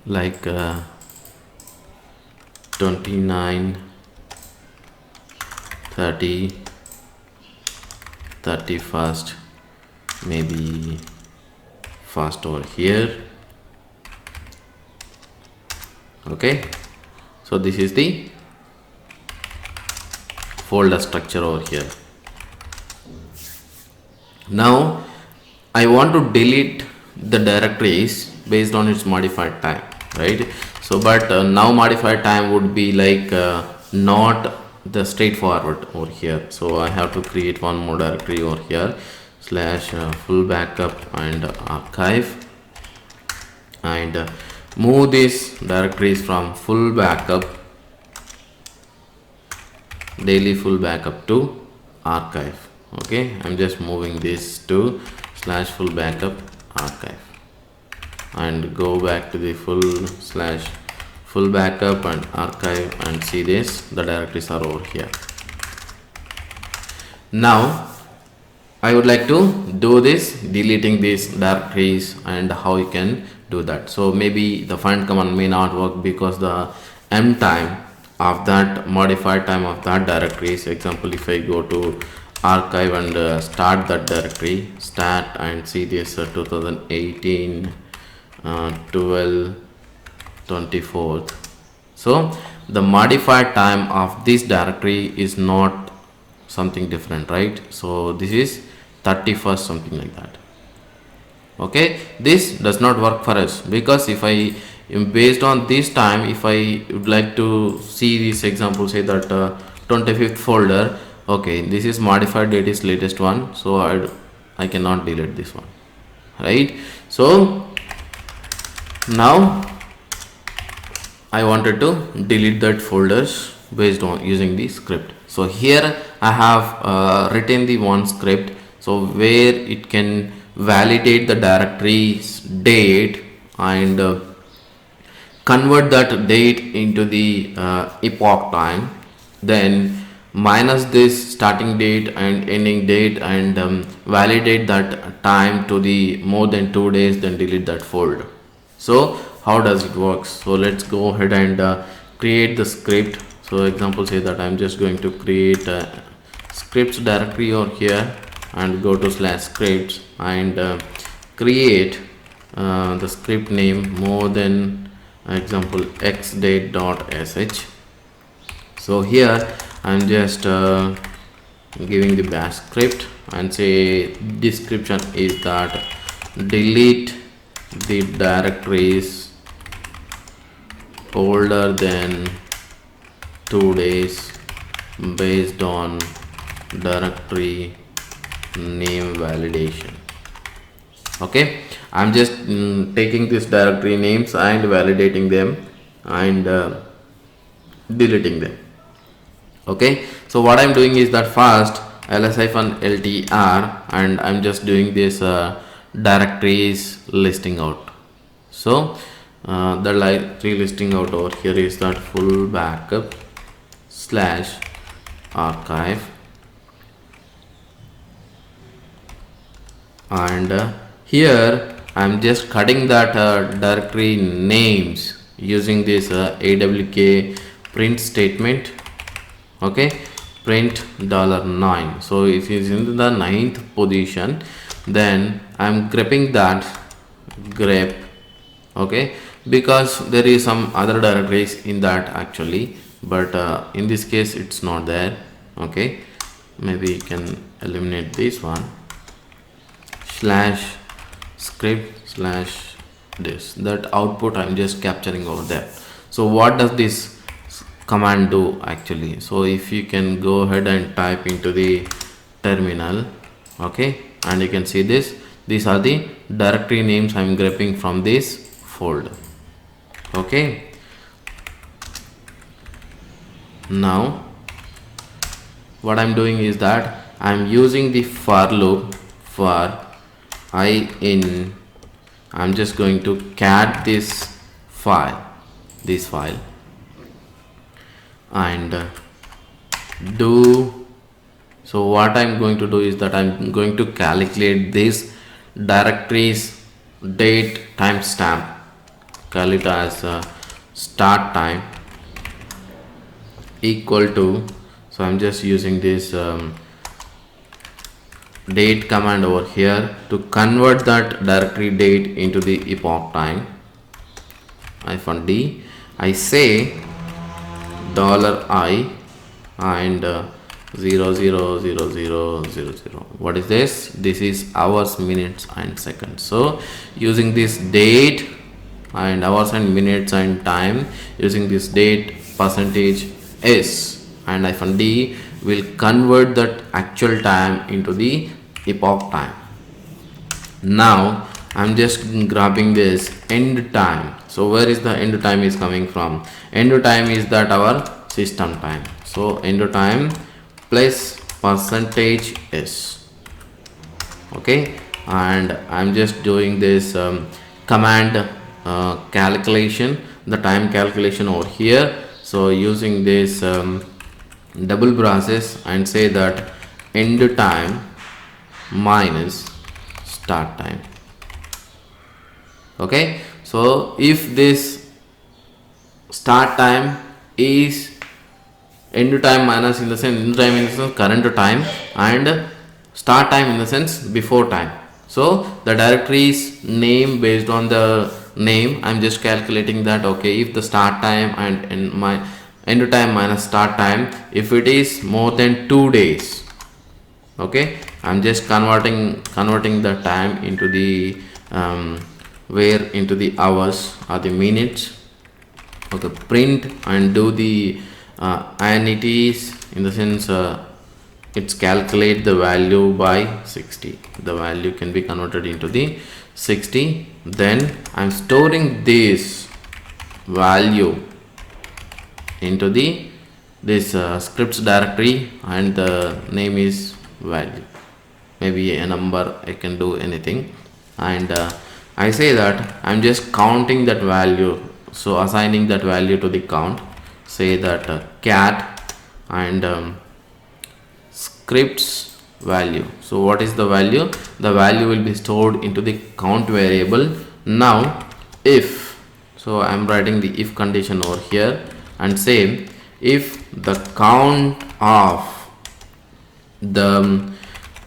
like 29, 30, 31st, maybe first over here. Okay, so this is the folder structure over here. Now I want to delete the directories based on its modified time, right? So but now modified time would be like not the straightforward over here. So I have to create one more directory over here slash full backup and archive, and move these directories from full backup daily full backup to archive. Okay, I'm just moving this to slash full backup archive and go back to the full backup and archive, and see this, the directories are over here. Now I would like to do this deleting these directories and how you can do that. So maybe the find command may not work because the m time of that modified time of that directory is, example, if I go to archive and start that directory, start and see this 2018 12 24th. So the modified time of this directory is not something different, right? So this is 31st, something like that. Okay, this does not work for us because if I based on this time, if I would like to see this example, say that 25th folder, Okay, this is modified date is latest one, so I cannot delete this one, right? So now I wanted to delete that folders based on using the script. So here I have written the one script, so where it can validate the directory's date and convert that date into the epoch time, then minus this starting date and ending date and validate that time to the more than 2 days, then delete that folder. So how does it work? So let's go ahead and create the script. So example, say that I'm just going to create a scripts directory over here and go to /scripts and create the script name more than example xdate.sh. so here I'm just giving the bash script and say description is that delete the directories older than 2 days based on directory name validation. Okay, I'm just taking this directory names and validating them and deleting them. Okay, so what I'm doing is that first ls-ltr and I'm just doing this directories listing out. So the directory listing out over here is that full backup /archive and here I'm just cutting that directory names using this awk print statement. Okay, print $9, so it is in the 9th position, then I'm grepping that grep, okay, because there is some other directories in that actually, but in this case it's not there. Okay, maybe you can eliminate this one /script/ this, that output I'm just capturing over there. So what does this command do actually? So if you can go ahead and type into the terminal, okay, and you can see this, these are the directory names I'm grabbing from this folder. Okay, now what I'm doing is that I'm using the for loop for I in, I'm just going to cat this file and do, so what I'm going to do is that I'm going to calculate this directory's date timestamp, call it as start time equal to, so I'm just using this date command over here to convert that directory date into the epoch time -d. I say $I and 000000. What is this? This is hours, minutes and seconds. So using this date and hours and minutes and time, using this date %s and -d will convert that actual time into the epoch time. Now I'm just grabbing this end time. So where is the end time is coming from? End time is that our system time. So end time plus %s. Okay, and I'm just doing this command calculation, the time calculation over here. So using this double braces and say that end time minus start time. Okay, so if this start time is end time minus in the sense end time in the sense current time and start time in the sense before time, so the directory's name based on the name I'm just calculating that. Okay, if the start time and my end time minus start time, if it is more than 2 days, okay, I'm just converting the time into the where into the hours or the minutes. Okay, print and do the annuities in the sense it's calculate the value by 60. The value can be converted into the 60. Then I'm storing this value into the this scripts directory, and the name is value, maybe a number, I can do anything. And I say that I'm just counting that value, so assigning that value to the count. Say that cat and scripts value. So what is the value? The value will be stored into the count variable. Now if, so I'm writing the if condition over here and say if the count of the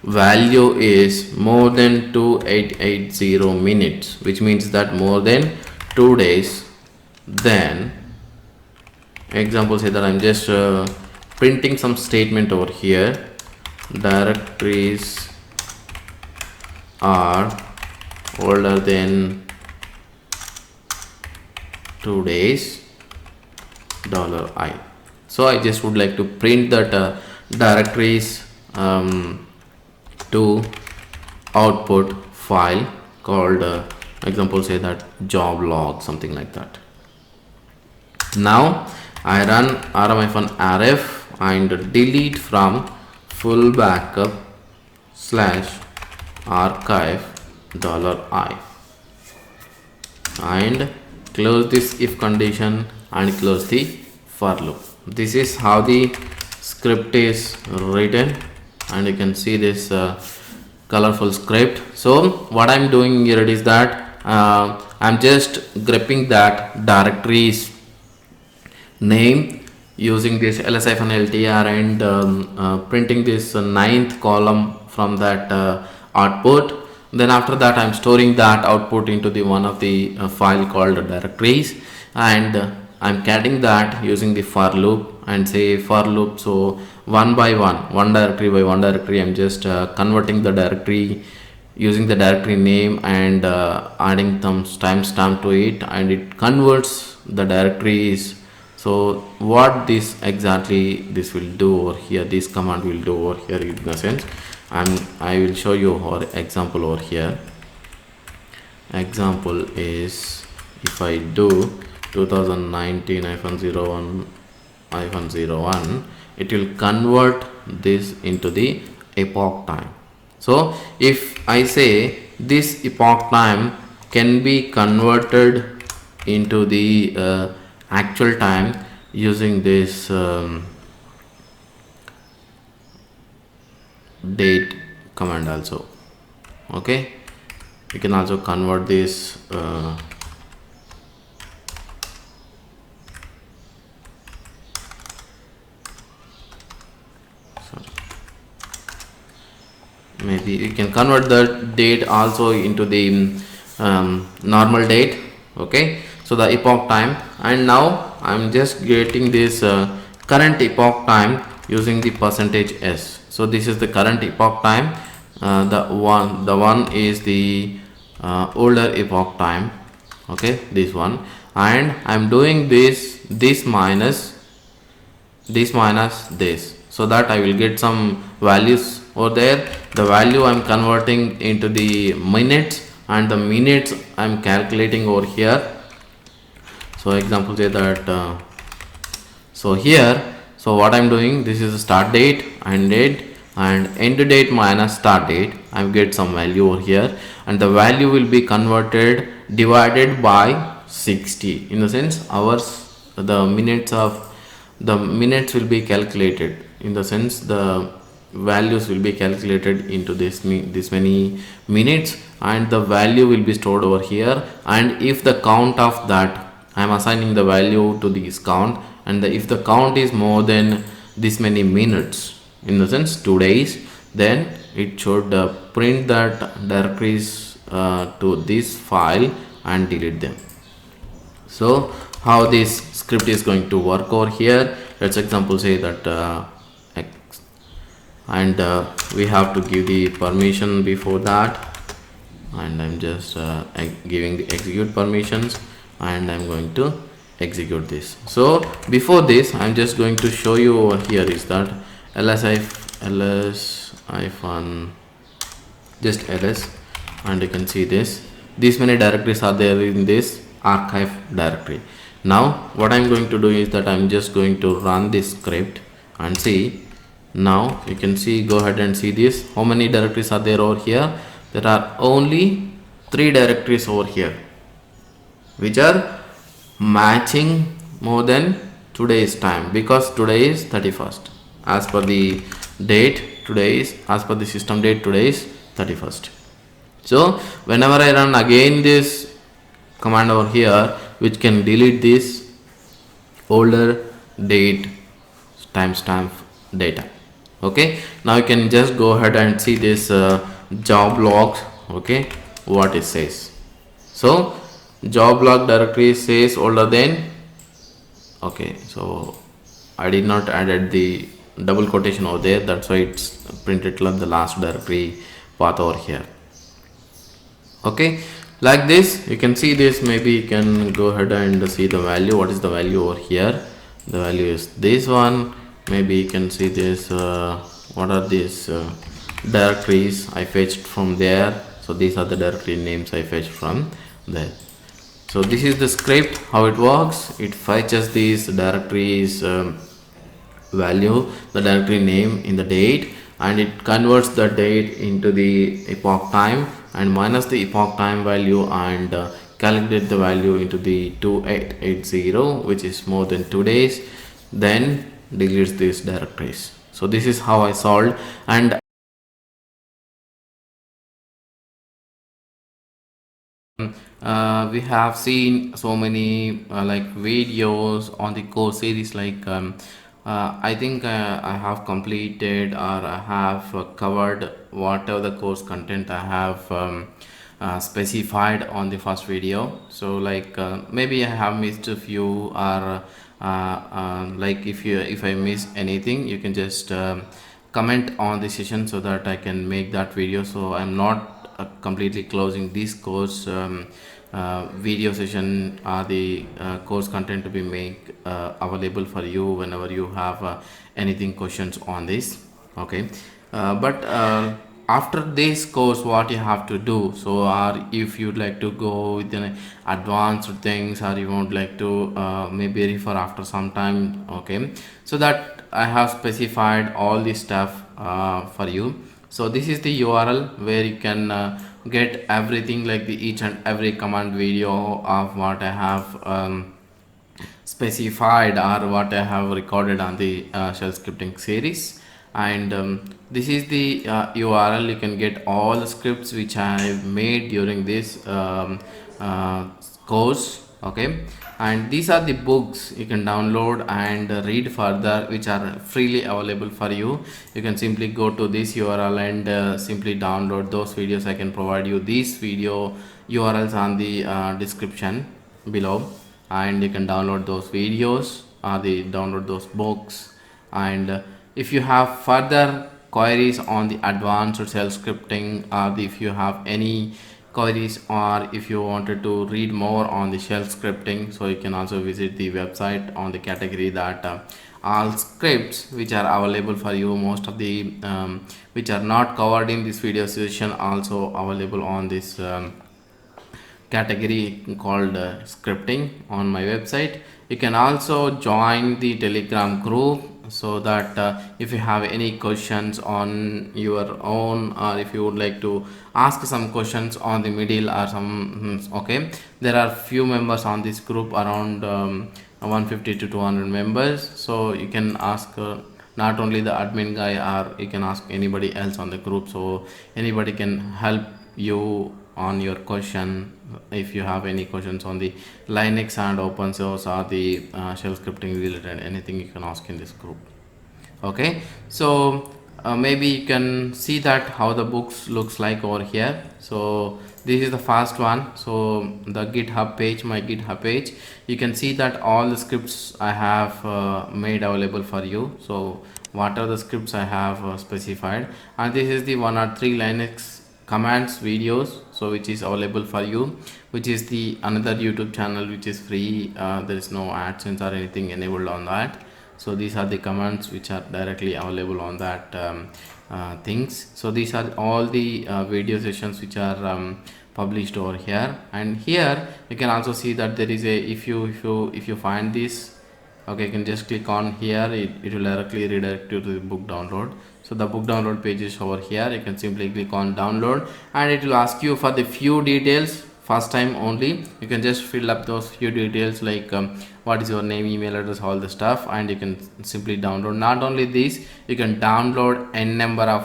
value is more than 2880 minutes, which means that more than 2 days, then example say that I'm just printing some statement over here. Directories are older than 2 days $I. So I just would like to print that directories to output file called example say that job log, something like that. Now I run rm-rf and delete from full backup /archive $I and close this if condition and close the for loop. This is how the script is written, and you can see this colorful script. So what I'm doing here is that I'm just gripping that directories name using this ls-ltr and printing this ninth column from that output. Then after that I'm storing that output into the one of the file called directories, and I'm getting that using the for loop and say for loop. So one by one directory by one directory, I'm just converting the directory using the directory name and adding some timestamp to it, and it converts the directories. So what this exactly this will do over here, this command will do over here in the sense, I will show you our example over here. Example is if I do 2019-01-01, it will convert this into the epoch time. So if I say this epoch time can be converted into the actual time using this date command also, okay, you can also convert this maybe you can convert the date also into the normal date, okay. So the epoch time, and now I'm just getting this current epoch time using the %s. So this is the current epoch time, the one is the older epoch time, okay, this one, and I'm doing this minus this, so that I will get some values over there. The value I'm converting into the minutes, and the minutes I'm calculating over here. So example say that so here, so what I'm doing, this is the start date and date, and end date minus start date, I get some value over here, and the value will be converted divided by 60, in the sense hours, the minutes will be calculated, in the sense the values will be calculated into this many minutes, and the value will be stored over here. And if the count of that, I am assigning the value to this count, and if the count is more than this many minutes, in the sense 2 days, then it should print that directories to this file and delete them. So how this script is going to work over here, let's example say that and we have to give the permission before that, and I'm just giving the execute permissions, and I'm going to execute this. So before this, I'm just going to show you over here is that ls hyphen just ls, and you can see these many directories are there in this archive directory. Now what I'm going to do is that I'm just going to run this script and see. Now you can see, go ahead and see this, how many directories are there over here. There are only 3 directories over here which are matching more than today's time, because today is 31st as per the date. Today is, as per the system date, today is 31st. So whenever I run again this command over here, which can delete this older date timestamp data. Okay, now you can just go ahead and see this job logs. Okay, what it says. So job log directory says older than. Okay, so I did not added the double quotation over there, that's why it's printed the last directory path over here. Okay, like this you can see this. Maybe you can go ahead and see the value. What is the value over here? The value is this one. Maybe you can see this, what are these directories I fetched from there. So these are the directory names I fetched from there. So this is the script, how it works. It fetches these directories value, the directory name in the date, and it converts the date into the epoch time and minus the epoch time value, and calculate the value into the 2880, which is more than 2 days, then deletes these directories. So this is how I solved. And we have seen so many like videos on the course series, like I think I have completed, or I have covered whatever the course content I have specified on the first video. So like maybe I have missed a few, or like if I miss anything, you can just comment on the session so that I can make that video. So I'm not completely closing this course video session, or the course content to be made available for you whenever you have anything questions on this. Okay, but after this course what you have to do, so or if you'd like to go with an advanced things, or you won't like to maybe refer after some time. Okay, so that I have specified all this stuff for you. So this is the URL where you can get everything, like the each and every command video of what I have specified, or what I have recorded on the shell scripting series. And this is the URL. You can get all the scripts which I have made during this course. Okay, and these are the books you can download and read further, which are freely available for you. You can simply go to this URL and simply download those videos. I can provide you these video URLs on the description below, and you can download those videos, or download those books. And if you have further queries on the advanced shell scripting, or if you have any queries, or if you wanted to read more on the shell scripting, so you can also visit the website on the category that all scripts which are available for you, most of the which are not covered in this video session, also available on this category called scripting on my website. You can also join the Telegram group, so that if you have any questions on your own, or if you would like to ask some questions on the middle or some okay, there are few members on this group, around 150 to 200 members. So you can ask not only the admin guy, or you can ask anybody else on the group, so anybody can help you on your question. If you have any questions on the Linux and open source, or the shell scripting related anything, you can ask in this group. Okay, so maybe you can see that how the books looks like over here. So this is the first one. So the GitHub page, my GitHub page, you can see that all the scripts I have made available for you. So what are the scripts I have specified, and this is the 103 Linux commands videos, so which is available for you, which is the another YouTube channel which is free. There is no AdSense or anything enabled on that. So these are the commands which are directly available on that things. So these are all the video sessions which are published over here, and here you can also see that there is a, if you find this, okay, you can just click on here, it will directly redirect you to the book download. So the book download page is over here. You can simply click on download, and it will ask you for the few details. First time only you can just fill up those few details, like what is your name, email address, all the stuff, and you can simply download. Not only this, you can download n number of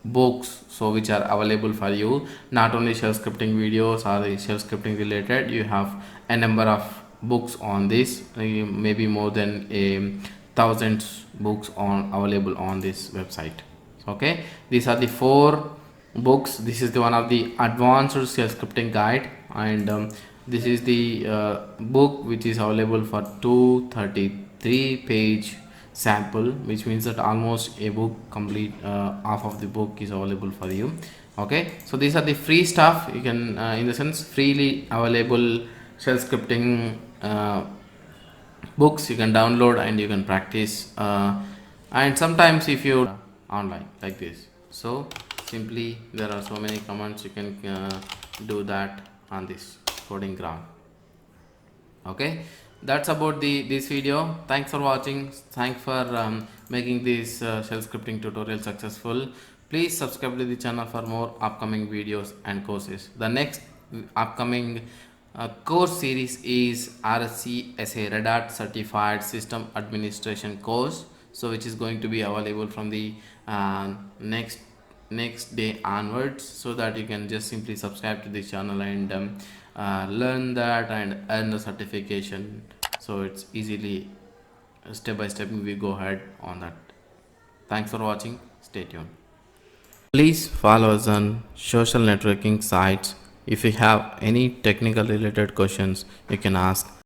books, so which are available for you. Not only shell scripting videos or the shell scripting related, you have a number of books on this, maybe more than a thousands books on available on this website. Okay, these are the 4 books. This is the one of the advanced shell scripting guide, and this is the book which is available for 233 page sample, which means that almost a book complete, half of the book is available for you. Okay, so these are the free stuff. You can in the sense freely available shell scripting books you can download and you can practice, and sometimes if you online like this, so simply there are so many commands you can do that on this coding ground. Okay, that's about this video. Thanks for watching. Thanks for making this shell scripting tutorial successful. Please subscribe to the channel for more upcoming videos and courses. The next upcoming course series is RSCSA Red Hat Certified System Administration course, so which is going to be available from the next day onwards, so that you can just simply subscribe to this channel and learn that and earn the certification. So it's easily step by step we go ahead on that. Thanks for watching. Stay tuned. Please follow us on social networking sites. If you have any technical related questions, you can ask